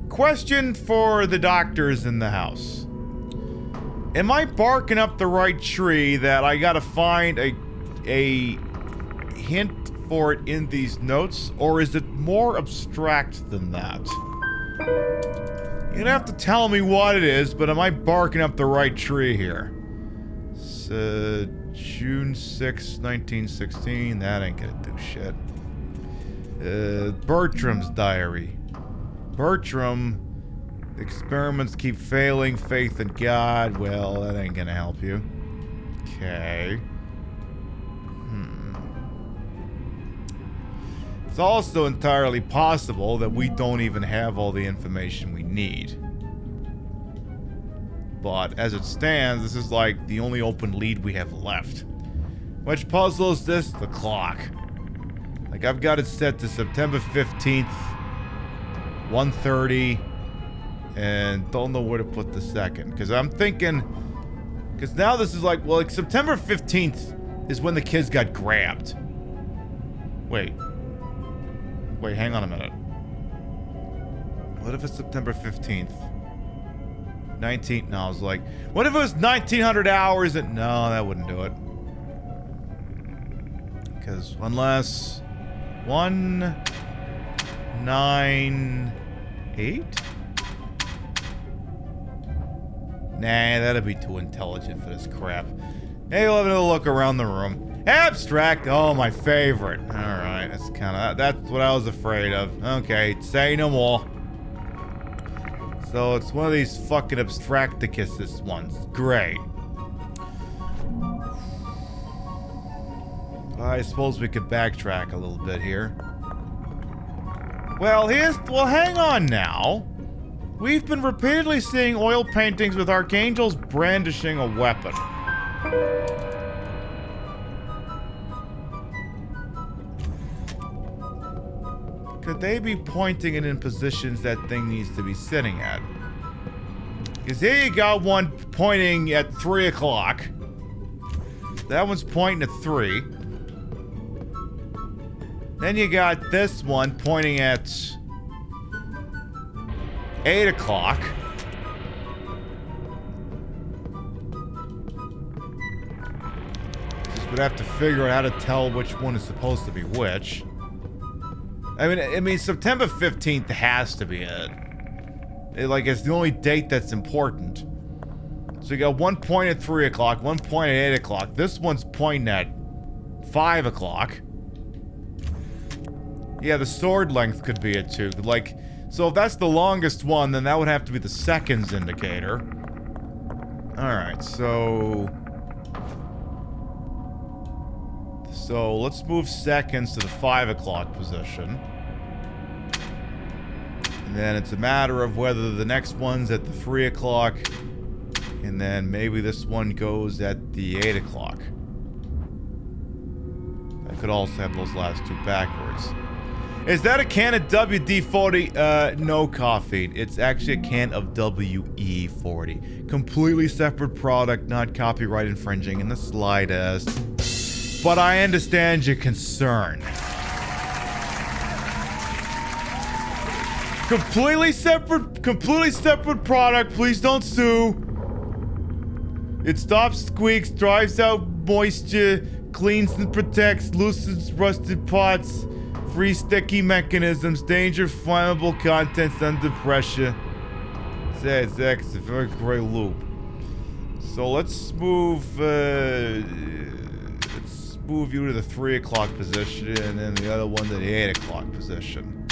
Question for the doctors in the house. Am I barking up the right tree that I gotta find a hint for it in these notes, or is it more abstract than that? You're gonna have to tell me what it is, but am I barking up the right tree here? June 6, 1916. That ain't gonna do shit. Bertram's diary. Bertram, experiments keep failing, faith in God. Well, that ain't gonna help you. Okay. It's also entirely possible that we don't even have all the information we need. But as it stands, this is like the only open lead we have left. Which puzzle is this? The clock. Like, I've got it set to September 15th, 1:30, and don't know where to put the second. Because I'm thinking, because now this is like, well, like September 15th is when the kids got grabbed. Wait, hang on a minute. What if it's September 15th? 19, no, I was like, what if it was 1900 hours? No, that wouldn't do it. Because unless 198? Nah, that'd be too intelligent for this crap. Hey, we'll have another look around the room. Abstract, oh, my favorite. Alright, that's what I was afraid of. Okay, say no more. So it's one of these fucking abstracticus ones. Great. I suppose we could backtrack a little bit here. Well, hang on now. We've been repeatedly seeing oil paintings with archangels brandishing a weapon. Could they be pointing it in positions that thing needs to be sitting at? Because here you got one pointing at 3 o'clock. That one's pointing at 3. Then you got this one pointing at 8 o'clock. Just would have to figure out how to tell which one is supposed to be which. I mean, September 15th has to be it. Like, it's the only date that's important. So you got one point at 3 o'clock, one point at 8 o'clock. This one's pointing at 5 o'clock. Yeah, the sword length could be it too. Like, so if that's the longest one, then that would have to be the seconds indicator. Alright, so let's move seconds to the 5 o'clock position. And then it's a matter of whether the next one's at the 3 o'clock, and then maybe this one goes at the 8 o'clock. I could also have those last two backwards. Is that a can of WD-40? No, caffeine. It's actually a can of WE-40. Completely separate product, not copyright infringing in the slightest. But I understand your concern. Completely separate product. Please don't sue. It stops squeaks, drives out moisture, cleans and protects, loosens rusted parts, free sticky mechanisms, danger flammable contents under pressure. It's a very great loop. So let's move you to the 3 o'clock position, and then the other one to the 8 o'clock position.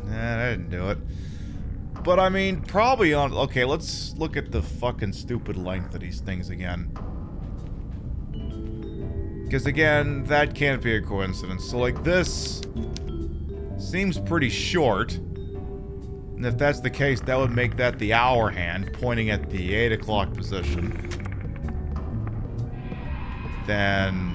Nah, that didn't do it. But I mean, probably on... Okay, let's look at the fucking stupid length of these things again. Because again, that can't be a coincidence. So like this seems pretty short. And if that's the case, that would make that the hour hand pointing at the 8 o'clock position. Then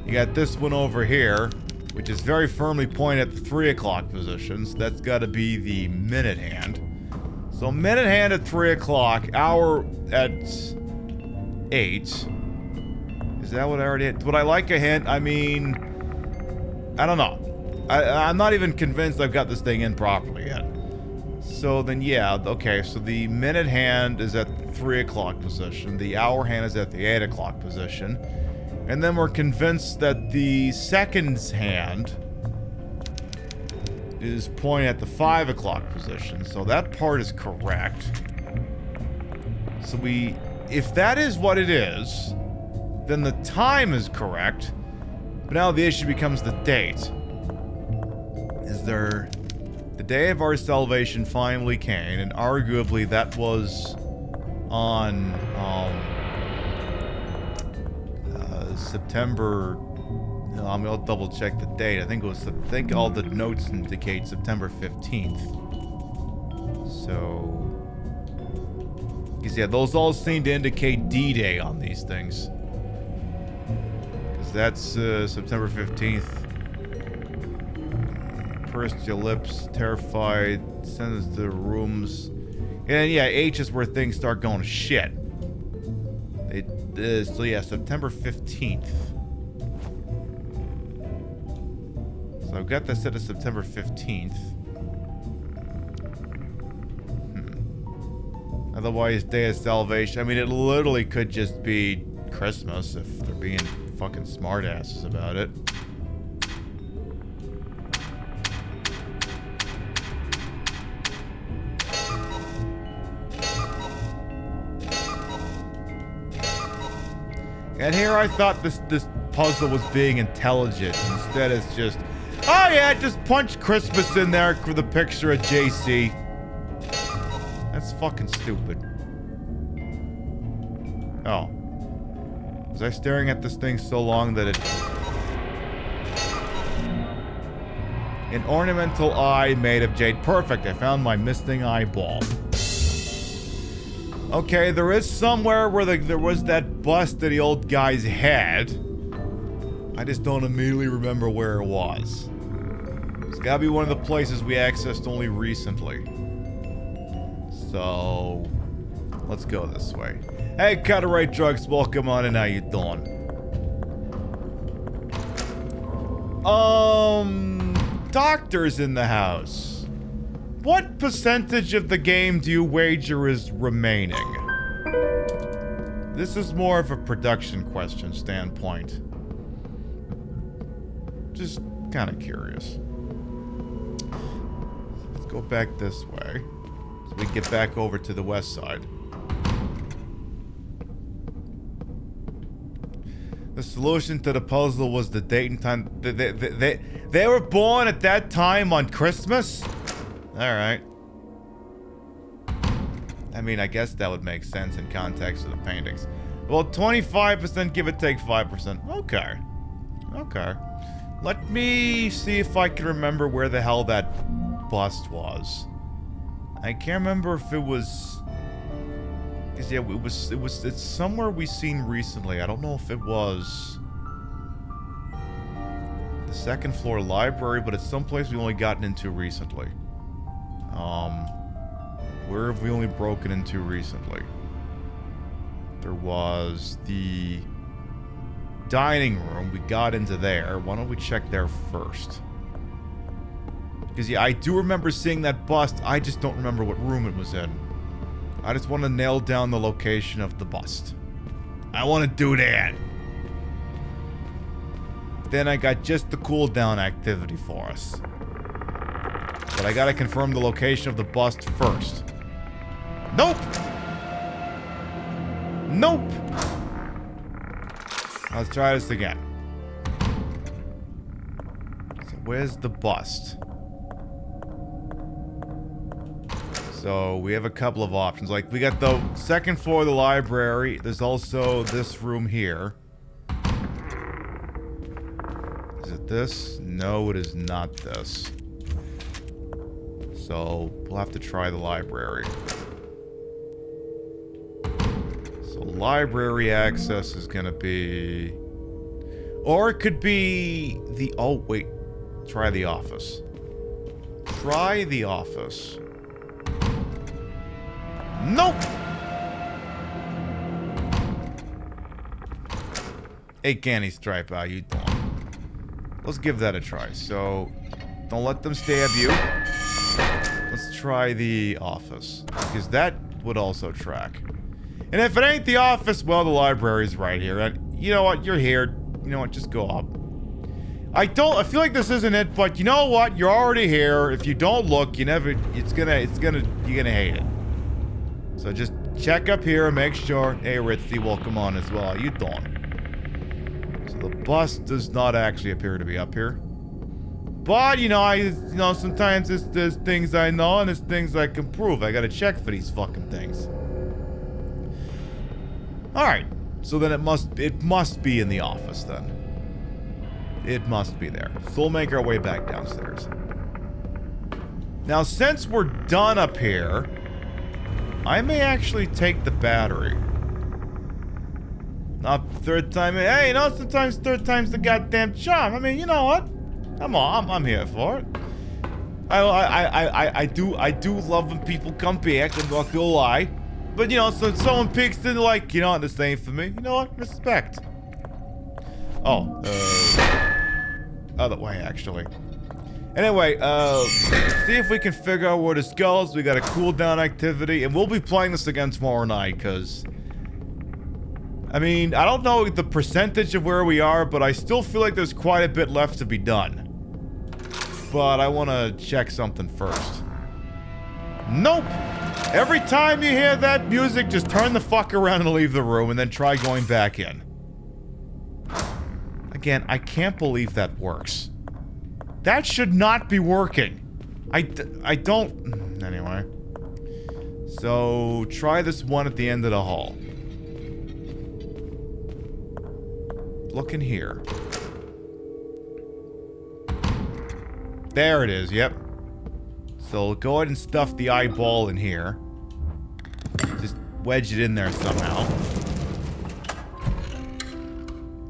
you got this one over here, which is very firmly pointed at the 3 o'clock position. So that's got to be the minute hand. So minute hand at 3 o'clock, hour at 8. Is that what I already had? Would I like a hint? I mean, I don't know. I'm not even convinced I've got this thing in properly yet. So then, yeah, okay, so the minute hand is at the 3 o'clock position. The hour hand is at the 8 o'clock position. And then we're convinced that the seconds hand is pointing at the 5 o'clock position, so that part is correct. So if that is what it is, then the time is correct. But now the issue becomes the date. Is there... The day of our salvation finally came, and arguably that was on, September... I'll double check the date. I think all the notes indicate September 15th. So... Because, yeah, those all seem to indicate D-Day on these things. Because that's September 15th. Pursed your lips, terrified, send us to the rooms. And yeah, H is where things start going to shit. So yeah, September 15th. So I've got this set of September 15th. Otherwise, Day of Salvation. I mean, it literally could just be Christmas if they're being fucking smartasses about it. And here I thought this puzzle was being intelligent. Instead, it's just, oh yeah, just punch Christmas in there for the picture of JC. That's fucking stupid. Oh. Was I staring at this thing so long that it... An ornamental eye made of jade. Perfect, I found my missing eyeball. Okay, there is somewhere where there was that bust that the old guy's had. I just don't immediately remember where it was. It's gotta be one of the places we accessed only recently. So, let's go this way. Hey, Cutaway Drugs, welcome on in, how you doing? Doctor's in the house. What percentage of the game do you wager is remaining? This is more of a production question standpoint. Just kind of curious. Let's go back this way. So we can get back over to the west side. The solution to the puzzle was the date and time. They were born at that time on Christmas? Alright. I mean, I guess that would make sense in context of the paintings. Well, 25%, give or take 5%. Okay. Okay. Let me see if I can remember where the hell that bust was. I can't remember if it was... Because, yeah, it's somewhere we've seen recently. I don't know if it was... the second floor library, but it's someplace we've only gotten into recently. Where have we only broken into recently? There was the dining room. We got into there. Why don't we check there first? Because, yeah, I do remember seeing that bust. I just don't remember what room it was in. I just want to nail down the location of the bust. I want to do that. Then I got just the cooldown activity for us. But I gotta confirm the location of the bust first. Nope! Nope! Let's try this again. So where's the bust? So we have a couple of options. Like, we got the second floor of the library. There's also this room here. Is it this? No, it is not this. So we'll have to try the library. So library access is gonna be... Or it could be the... Oh, wait. Try the office. Try the office. Nope! Hey, Candy Stripe, how you doing? Let's give that a try. So, don't let them stab you. Let's try the office. Because that would also track. And if it ain't the office, well, the library's right here. And you know what? You're here. You know what? Just go up. I feel like this isn't it, but you know what? You're already here. If you don't look, you're gonna hate it. So just check up here and make sure. Hey, Ritzy, welcome on as well. How you doing? So the bus does not actually appear to be up here. But, sometimes there's things I know and there's things I can prove. I gotta check for these fucking things. Alright. So then it must be in the office then. It must be there. So we'll make our way back downstairs. Now, since we're done up here, I may actually take the battery. Not third time. Hey, sometimes third time's the goddamn charm. I mean, you know what? I'm here for it. I do love when people come back. I'm not gonna lie. But so someone picks in like, the same for me. You know what? Respect. Oh, other way actually. Anyway, see if we can figure out where this goes. We got a cooldown activity, and we'll be playing this again tomorrow night, because I mean, I don't know the percentage of where we are, but I still feel like there's quite a bit left to be done. But I want to check something first. Nope! Every time you hear that music, just turn the fuck around and leave the room, and then try going back in. Again, I can't believe that works. That should not be working. I don't... Anyway. So, try this one at the end of the hall. Look in here. There it is, yep. So, go ahead and stuff the eyeball in here. Just wedge it in there somehow.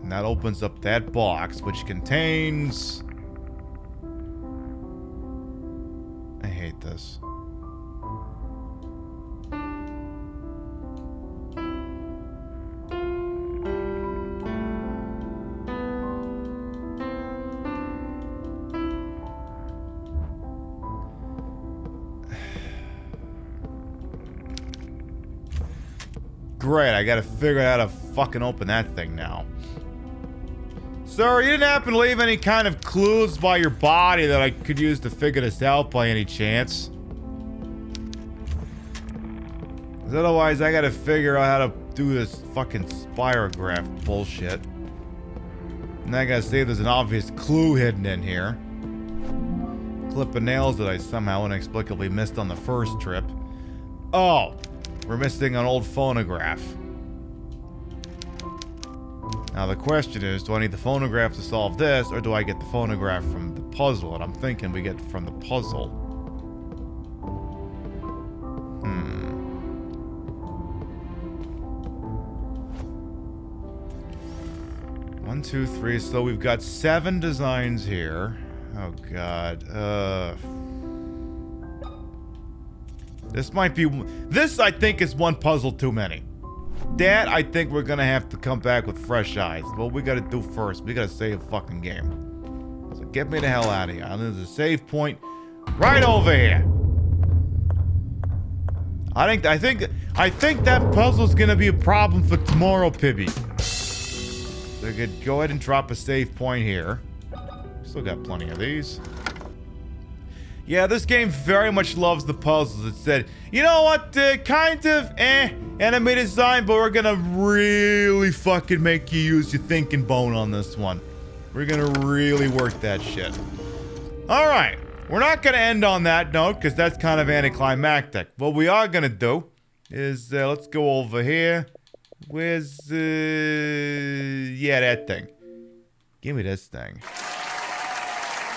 And that opens up that box, which contains... I hate this. Great, I gotta figure out how to fucking open that thing now. Sir, you didn't happen to leave any kind of clues by your body that I could use to figure this out by any chance? Because otherwise I gotta figure out how to do this fucking spirograph bullshit. And I gotta say there's an obvious clue hidden in here. Clip of nails that I somehow inexplicably missed on the first trip. Oh! We're missing an old phonograph. Now the question is, do I need the phonograph to solve this, or do I get the phonograph from the puzzle? And I'm thinking we get from the puzzle. 1, 2, 3. So we've got 7 designs here. Oh god. This might be... This, I think, is one puzzle too many. That, I think we're gonna have to come back with fresh eyes. What we gotta do first, we gotta save a fucking game. So get me the hell out of here. There's a save point right over here. I think that puzzle's gonna be a problem for tomorrow, Pibby. So we could go ahead and drop a save point here. Still got plenty of these. Yeah, this game very much loves the puzzles. It said, you know what, kind of, enemy design, but we're gonna really fucking make you use your thinking bone on this one. We're gonna really work that shit. Alright, we're not gonna end on that note, because that's kind of anticlimactic. What we are gonna do is, let's go over here. Where's, yeah, that thing. Give me this thing.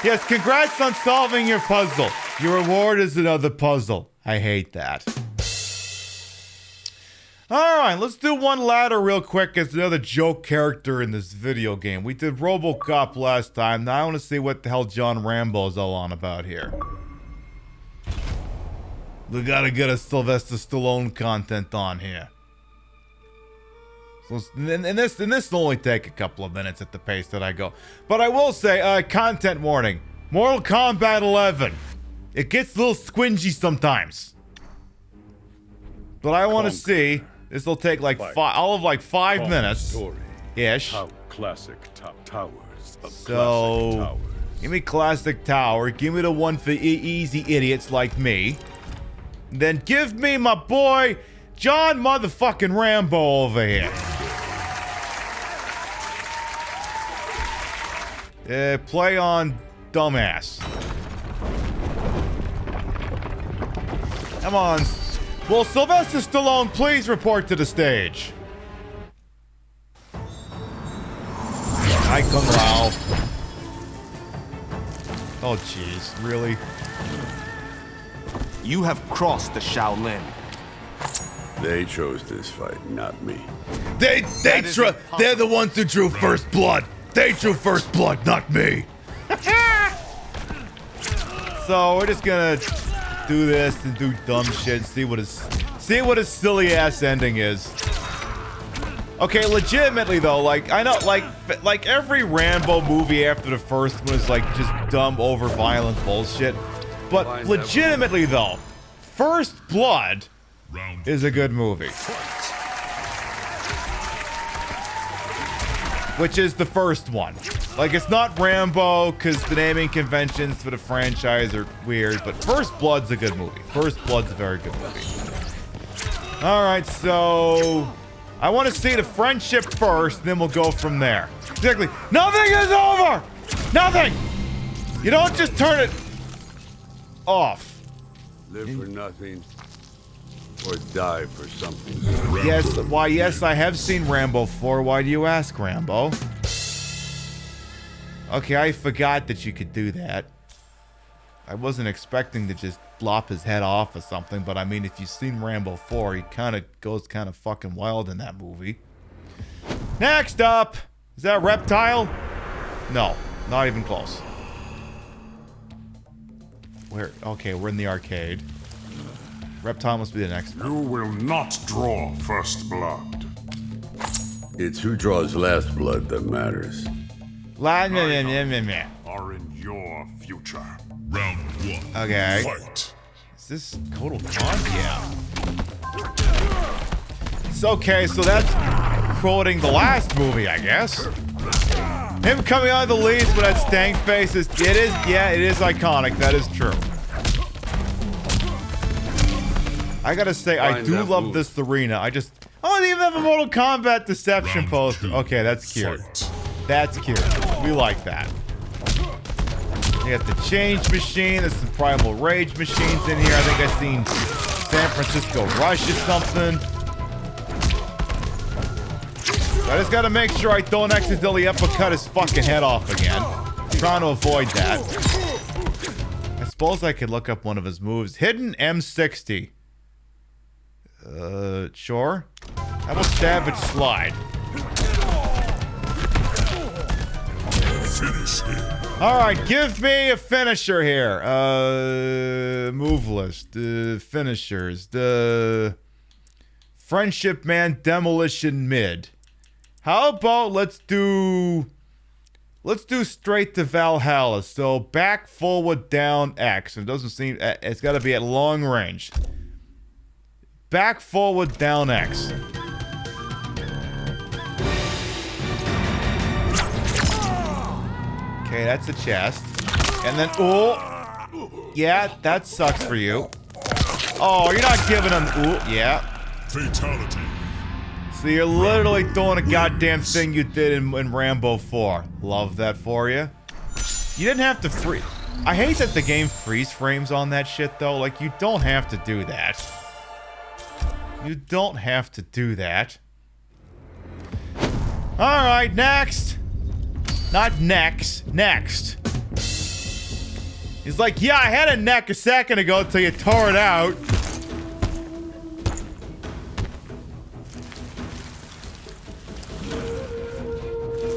Yes, congrats on solving your puzzle. Your reward is another puzzle. I hate that. Alright, let's do one ladder real quick as another joke character in this video game. We did RoboCop last time. Now I want to see what the hell John Rambo's all on about here. We gotta get a Sylvester Stallone content on here. And this will only take a couple of minutes at the pace that I go. But I will say, content warning. Mortal Kombat 11. It gets a little squingy sometimes. But I want to see. This will take like all of like 5 minutes. Ish. How classic top towers So, give me classic tower. Give me the one for easy idiots like me. Then give me my boy, John motherfucking Rambo over here. Play on dumbass. Come on. Will Sylvester Stallone please report to the stage? Hi, Kung Lao. Oh, jeez. Really? You have crossed the Shaolin. They chose this fight, not me. They're the ones who drew first blood. They drew first blood, not me. So we're just gonna do this and do dumb shit and see what his silly ass ending is. Okay, legitimately though, like I know, like every Rambo movie after the first one is like just dumb, over violent bullshit. But legitimately though, First Blood is a good movie. Which is the first one. Like, it's not Rambo, because the naming conventions for the franchise are weird, but First Blood's a good movie. First Blood's a very good movie. Alright, so... I want to see the friendship first, then we'll go from there. Exactly. Nothing is over! Nothing! You don't just turn it... off. Live for nothing, or die for something. Yes, why, yes, I have seen Rambo 4. Why do you ask, Rambo? Okay, I forgot that you could do that. I wasn't expecting to just lop his head off or something, but I mean, if you've seen Rambo 4, he kind of goes kind of fucking wild in that movie. Next up! Is that Reptile? No, not even close. Where? Okay, we're in the arcade. Reptile must be the next one. You will not draw first blood. It's who draws last blood that matters. Are in your future. Round one. Okay. Fight. Is this Kotal Khan? Yeah. It's okay, so that's quoting the last movie, I guess. Him coming out of the leads with that stank face is, it is iconic. That is true. I gotta say, I do love this arena. I don't even have a Mortal Kombat Deception poster. Okay, that's cute. That's cute. We like that. You got the Change Machine. There's some Primal Rage machines in here. I think I've seen San Francisco Rush or something. I just gotta make sure I don't accidentally uppercut his fucking head off again. I'm trying to avoid that. I suppose I could look up one of his moves. Hidden M60. Sure. How about Savage Slide? Finish him. Alright, give me a finisher here. Move list. Finishers. The Friendship Man Demolition Mid. How about let's do straight to Valhalla. So back, forward, down, X. It doesn't seem, it's got to be at long range. Back, forward, down, X. Okay, that's a chest. And then, oh, yeah, that sucks for you. Oh, you're not giving him, ooh, yeah. Fatality. So you're literally doing a goddamn thing you did in Rambo 4. Love that for you. You didn't have to freeze. I hate that the game freeze frames on that shit though. Like, you don't have to do that. You don't have to do that. Alright, next. Not next. Next. He's like, yeah, I had a neck a second ago until you tore it out.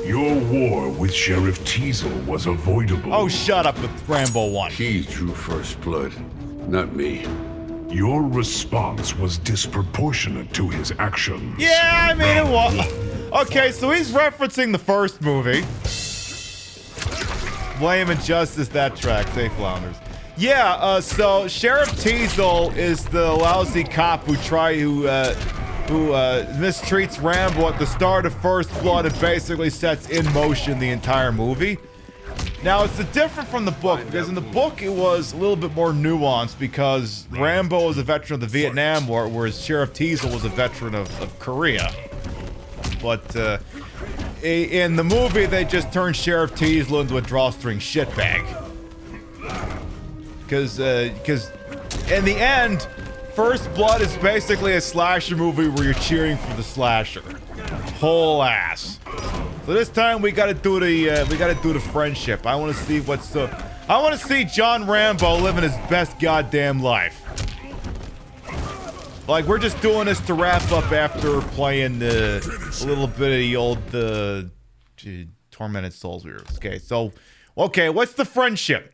Your war with Sheriff Teasel was avoidable. Oh, shut up with Rambo 1. He drew first blood, not me. Your response was disproportionate to his actions. Yeah, I mean, it was. Okay, so he's referencing the first movie. Blame and Justice, that track. Safe Flounders. Yeah, so Sheriff Teasel is the lousy cop who who mistreats Rambo at the start of First Blood and basically sets in motion the entire movie. Now, it's different from the book, because in the book it was a little bit more nuanced, because Rambo was a veteran of the Vietnam War, whereas Sheriff Teasel was a veteran of Korea. But in the movie, they just turned Sheriff Teasel into a drawstring shitbag. Because in the end, First Blood is basically a slasher movie where you're cheering for the slasher. Whole ass. So this time we gotta do the friendship. I wanna see I wanna see John Rambo living his best goddamn life. Like, we're just doing this to wrap up after playing a little bit of the old Tormented Souls Weird. Okay, so what's the friendship?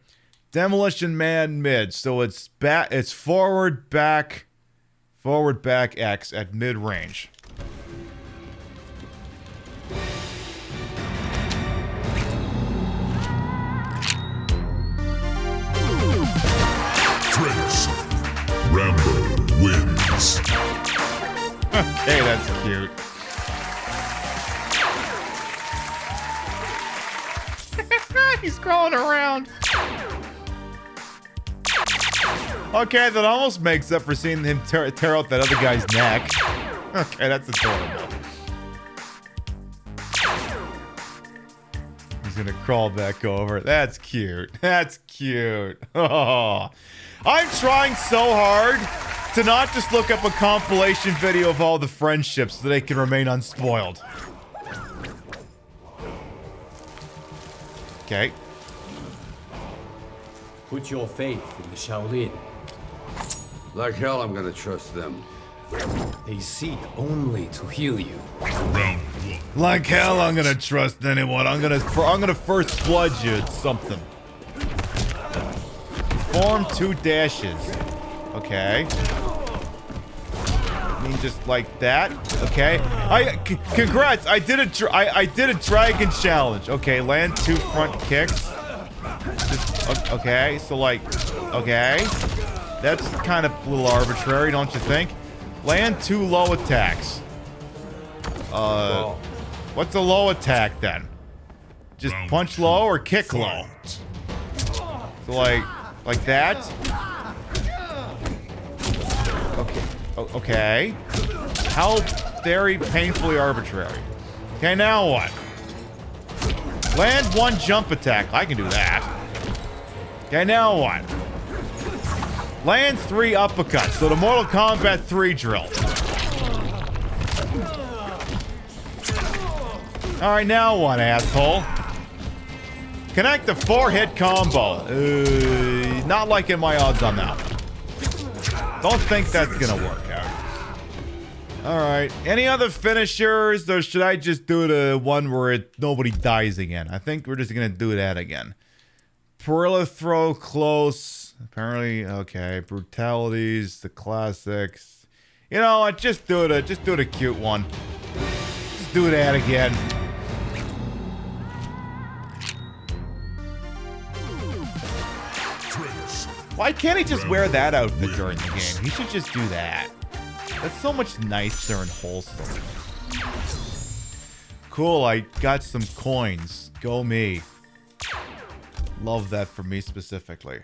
Demolition Man mid. So it's forward back X at mid range. Prince. Rambo wins. Okay, that's cute. He's crawling around. Okay, that almost makes up for seeing him tear out that other guy's neck. Okay, that's adorable. He's gonna crawl back over. That's cute. That's cute. Oh. I'm trying so hard to not just look up a compilation video of all the friendships so they can remain unspoiled. Okay. Put your faith in the Shaolin. Like hell, I'm gonna trust them. They seek only to heal you. Like hell, I'm gonna trust anyone. I'm gonna first blood you at something. Form 2 dashes. Okay. I mean, just like that. Okay. Congrats. I did a dragon challenge. Okay, land 2 front kicks. Just, okay, so like, okay. That's kind of a little arbitrary, don't you think? Land 2 low attacks. What's a low attack then? Just punch low or kick low? So like that? Okay. Okay. How very painfully arbitrary. Okay, now what? Land 1 jump attack. I can do that. Okay, now what? Land 3 uppercuts. So the Mortal Kombat 3 drill. Alright, now what, asshole? Connect a 4-hit combo. Not liking my odds on that. Don't think that's gonna work out. Alright. Any other finishers, or should I just do the one where nobody dies again? I think we're just gonna do that again. Perilla throw close. Apparently, okay. Brutalities, the classics. You know what? Just do the cute one. Just do that again. Why can't he just wear that outfit during the game? He should just do that. That's so much nicer and wholesome. Cool, I got some coins. Go me. Love that for me specifically.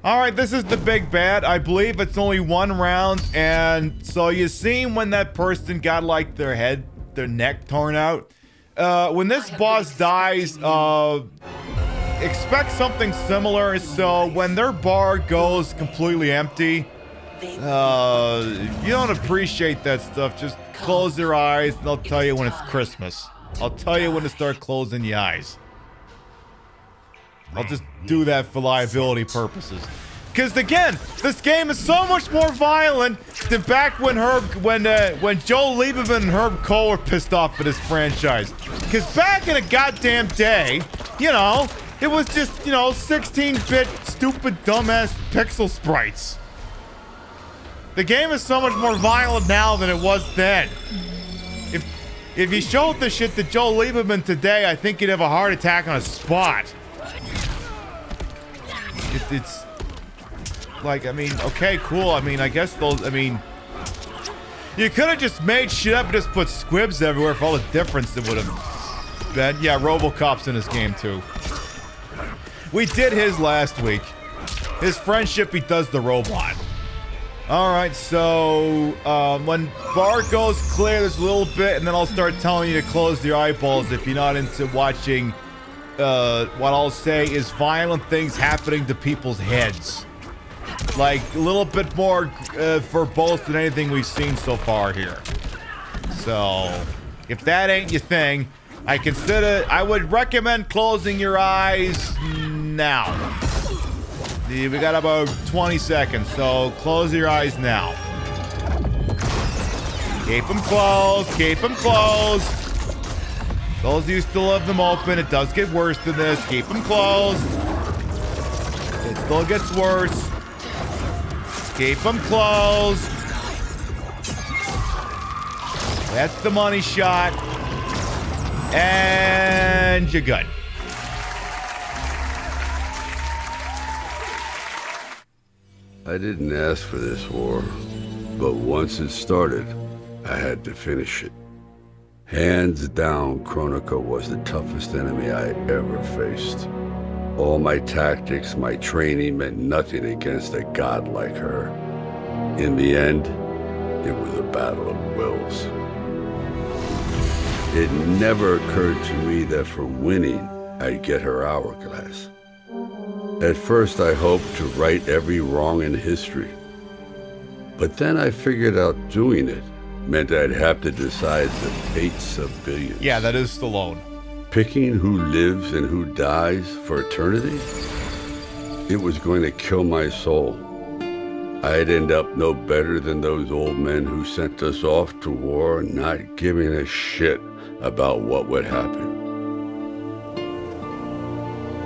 Alright, this is the big bad. I believe it's only 1 round, and so you seen when that person got like their neck torn out? When this boss dies, expect something similar. So when their bar goes completely empty, if you don't appreciate that stuff, just close your eyes and I'll tell you when it's Christmas. I'll tell you when to start closing your eyes. I'll just do that for liability purposes. Because again, this game is so much more violent than back when when Joe Lieberman and Herb Cole were pissed off at this franchise. Because back in a goddamn day, you know, it was just, you know, 16-bit stupid dumbass pixel sprites. The game is so much more violent now than it was then. If you showed this shit to Joe Lieberman today, I think he'd have a heart attack on a spot. It's like, I mean, okay, cool. I mean, I guess those, I mean, You could have just made shit up and just put squibs everywhere for all the difference it would have been. Yeah, RoboCop's in this game too. We did his last week. His friendship, he does the robot. Alright, so when bar goes clear, there's a little bit, and then I'll start telling you to close your eyeballs if you're not into watching what I'll say is violent things happening to people's heads. Like, a little bit more verbose than anything we've seen so far here. So, if that ain't your thing, I would recommend closing your eyes now. We got about 20 seconds, so close your eyes now. Keep them closed, keep them closed. Those of you still have them open, it does get worse than this. Keep them closed. It still gets worse. Keep them closed. That's the money shot. And you're good. I didn't ask for this war, but once it started, I had to finish it. Hands down, Kronika was the toughest enemy I ever faced. All my tactics, my training meant nothing against a god like her. In the end, it was a battle of wills. It never occurred to me that for winning, I'd get her hourglass. At first, I hoped to right every wrong in history. But then I figured out doing it meant I'd have to decide the fates of billions. Yeah, that is Stallone. Picking who lives and who dies for eternity? It was going to kill my soul. I'd end up no better than those old men who sent us off to war, not giving a shit about what would happen.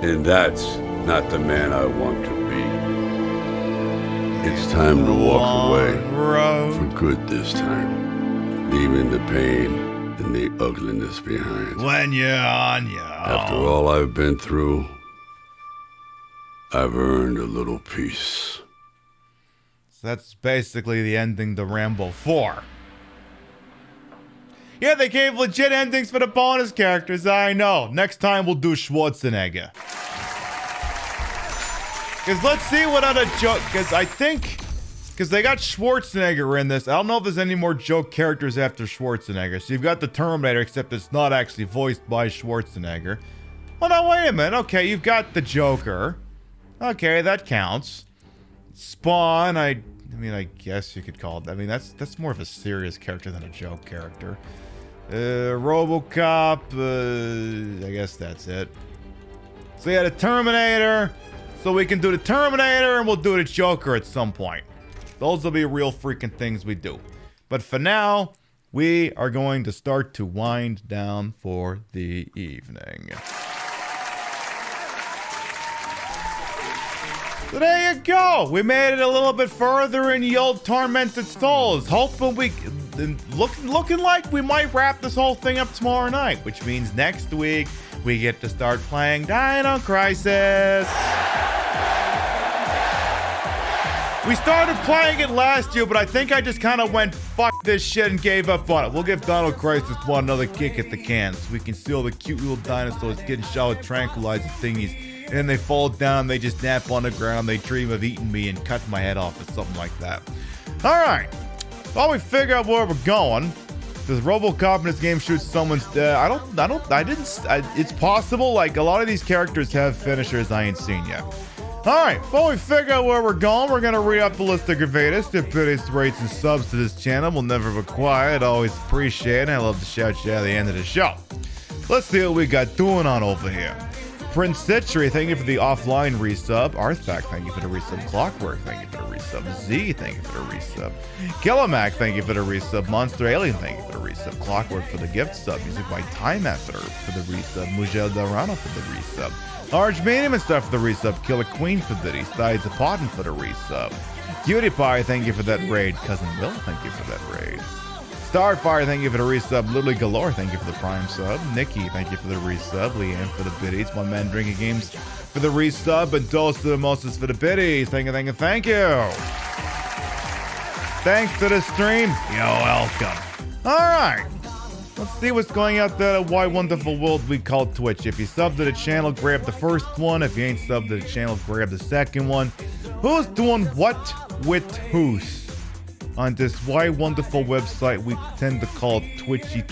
And that's not the man I want to be. It's time to walk away for good this time, leaving the pain and the ugliness behind. When you're on your own. After all I've been through, I've earned a little peace. So that's basically the ending to Rambo 4. Yeah, they gave legit endings for the bonus characters, I know. Next time we'll do Schwarzenegger. Because let's see what other joke... Because I think... Because they got Schwarzenegger in this. I don't know if there's any more joke characters after Schwarzenegger. So you've got the Terminator, except it's not actually voiced by Schwarzenegger. Oh, no, wait a minute. Okay, you've got the Joker. Okay, that counts. Spawn, I mean, I guess you could call it... I mean, that's more of a serious character than a joke character. RoboCop, I guess that's it. So yeah, the Terminator. So we can do the Terminator and we'll do the Joker at some point. Those will be real freaking things we do. But for now, we are going to start to wind down for the evening. So there you go. We made it a little bit further in the old Tormented Souls. Hoping we... Looking like we might wrap this whole thing up tomorrow night, which means next week we get to start playing Dino Crisis. We started playing it last year, but I think I just kind of went fuck this shit and gave up on it. We'll give Dino Crisis 1 another kick at the can so we can see all the cute little dinosaurs getting shot with tranquilizer thingies. And then they fall down, they just nap on the ground, they dream of eating me and cut my head off or something like that. Alright. While we figure out where we're going, does RoboCop in this game shoot someone's dead? It's possible, like, a lot of these characters have finishers I ain't seen yet. Alright, while we figure out where we're going, we're gonna read up the list of gravatas, their biddies, rates, and subs to this channel. We'll never be quiet, always appreciate it. I love to shout you at the end of the show. Let's see what we got doing on over here. Prince Citrus, thank you for the offline resub. Arthak, thank you for the resub. Clockwork, thank you for the resub. Z, thank you for the resub. Killamac, thank you for the resub. Monster Alien, thank you for the resub. Clockwork for the gift sub. Music by Time After for the resub. Mujel Dorano for the resub. Large Medium and stuff for the resub. Killer Queen for the Sides of Potten for the resub. Cutie Pie, thank you for that raid. Cousin Will, thank you for that raid. Starfire, thank you for the resub. Literally Galore, thank you for the prime sub. Nikki, thank you for the resub. Leanne for the biddies. One Man Drinking Games for the resub. And Dos to the Moses for the biddies. Thank you, thank you, thank you. Thanks to the stream. You're welcome. All right. Let's see what's going out there at Why Wonderful World we call Twitch. If you sub to the channel, grab the first one. If you ain't subbed to the channel, grab the second one. Who's doing what with who's? On this Why Wonderful website we tend to call Twitchy.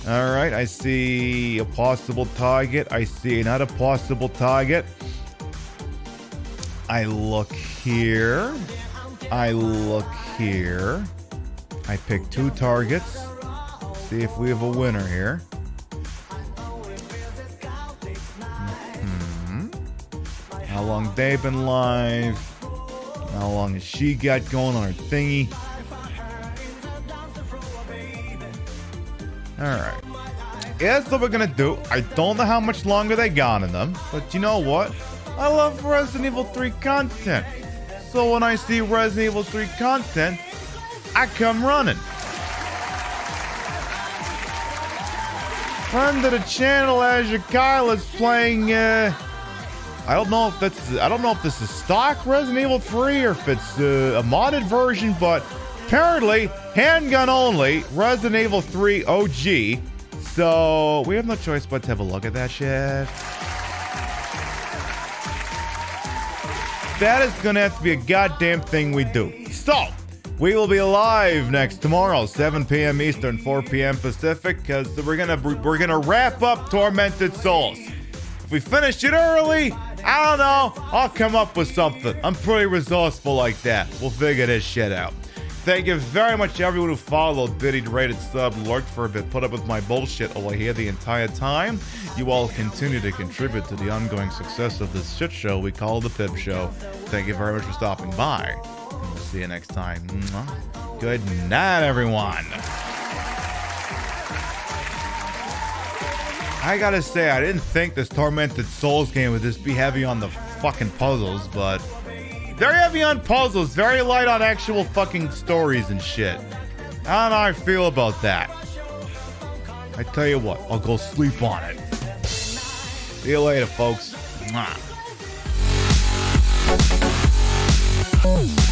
All right, I see a possible target. I see another possible target. I look here. I pick 2 targets. See if we have a winner here. How long they been live? How long has she got going on her thingy? Alright. Here's what we're gonna do. I don't know how much longer they got in them, but you know what? I love Resident Evil 3 content. So when I see Resident Evil 3 content, I come running. Friend of the channel, Azure Kyle is playing. I don't know if this is stock Resident Evil 3 or if it's a modded version, but apparently handgun only Resident Evil 3 OG. So we have no choice but to have a look at that shit. That is gonna have to be a goddamn thing we do. So we will be live next tomorrow, 7 p.m. Eastern, 4 p.m. Pacific, because we're gonna wrap up Tormented Souls. If we finish it early, I don't know, I'll come up with something. I'm pretty resourceful like that. We'll figure this shit out. Thank you very much to everyone who followed, biddied, rated, sub, lurked for a bit, put up with my bullshit over here the entire time. You all continue to contribute to the ongoing success of this shit show we call the Pib Show. Thank you very much for stopping by. And we'll see you next time. Good night, everyone. I gotta say, I didn't think this Tormented Souls game would just be heavy on the fucking puzzles, but very heavy on puzzles, very light on actual fucking stories and shit. I don't know how I feel about that. I tell you what, I'll go sleep on it. See you later, folks. Mwah. Oh.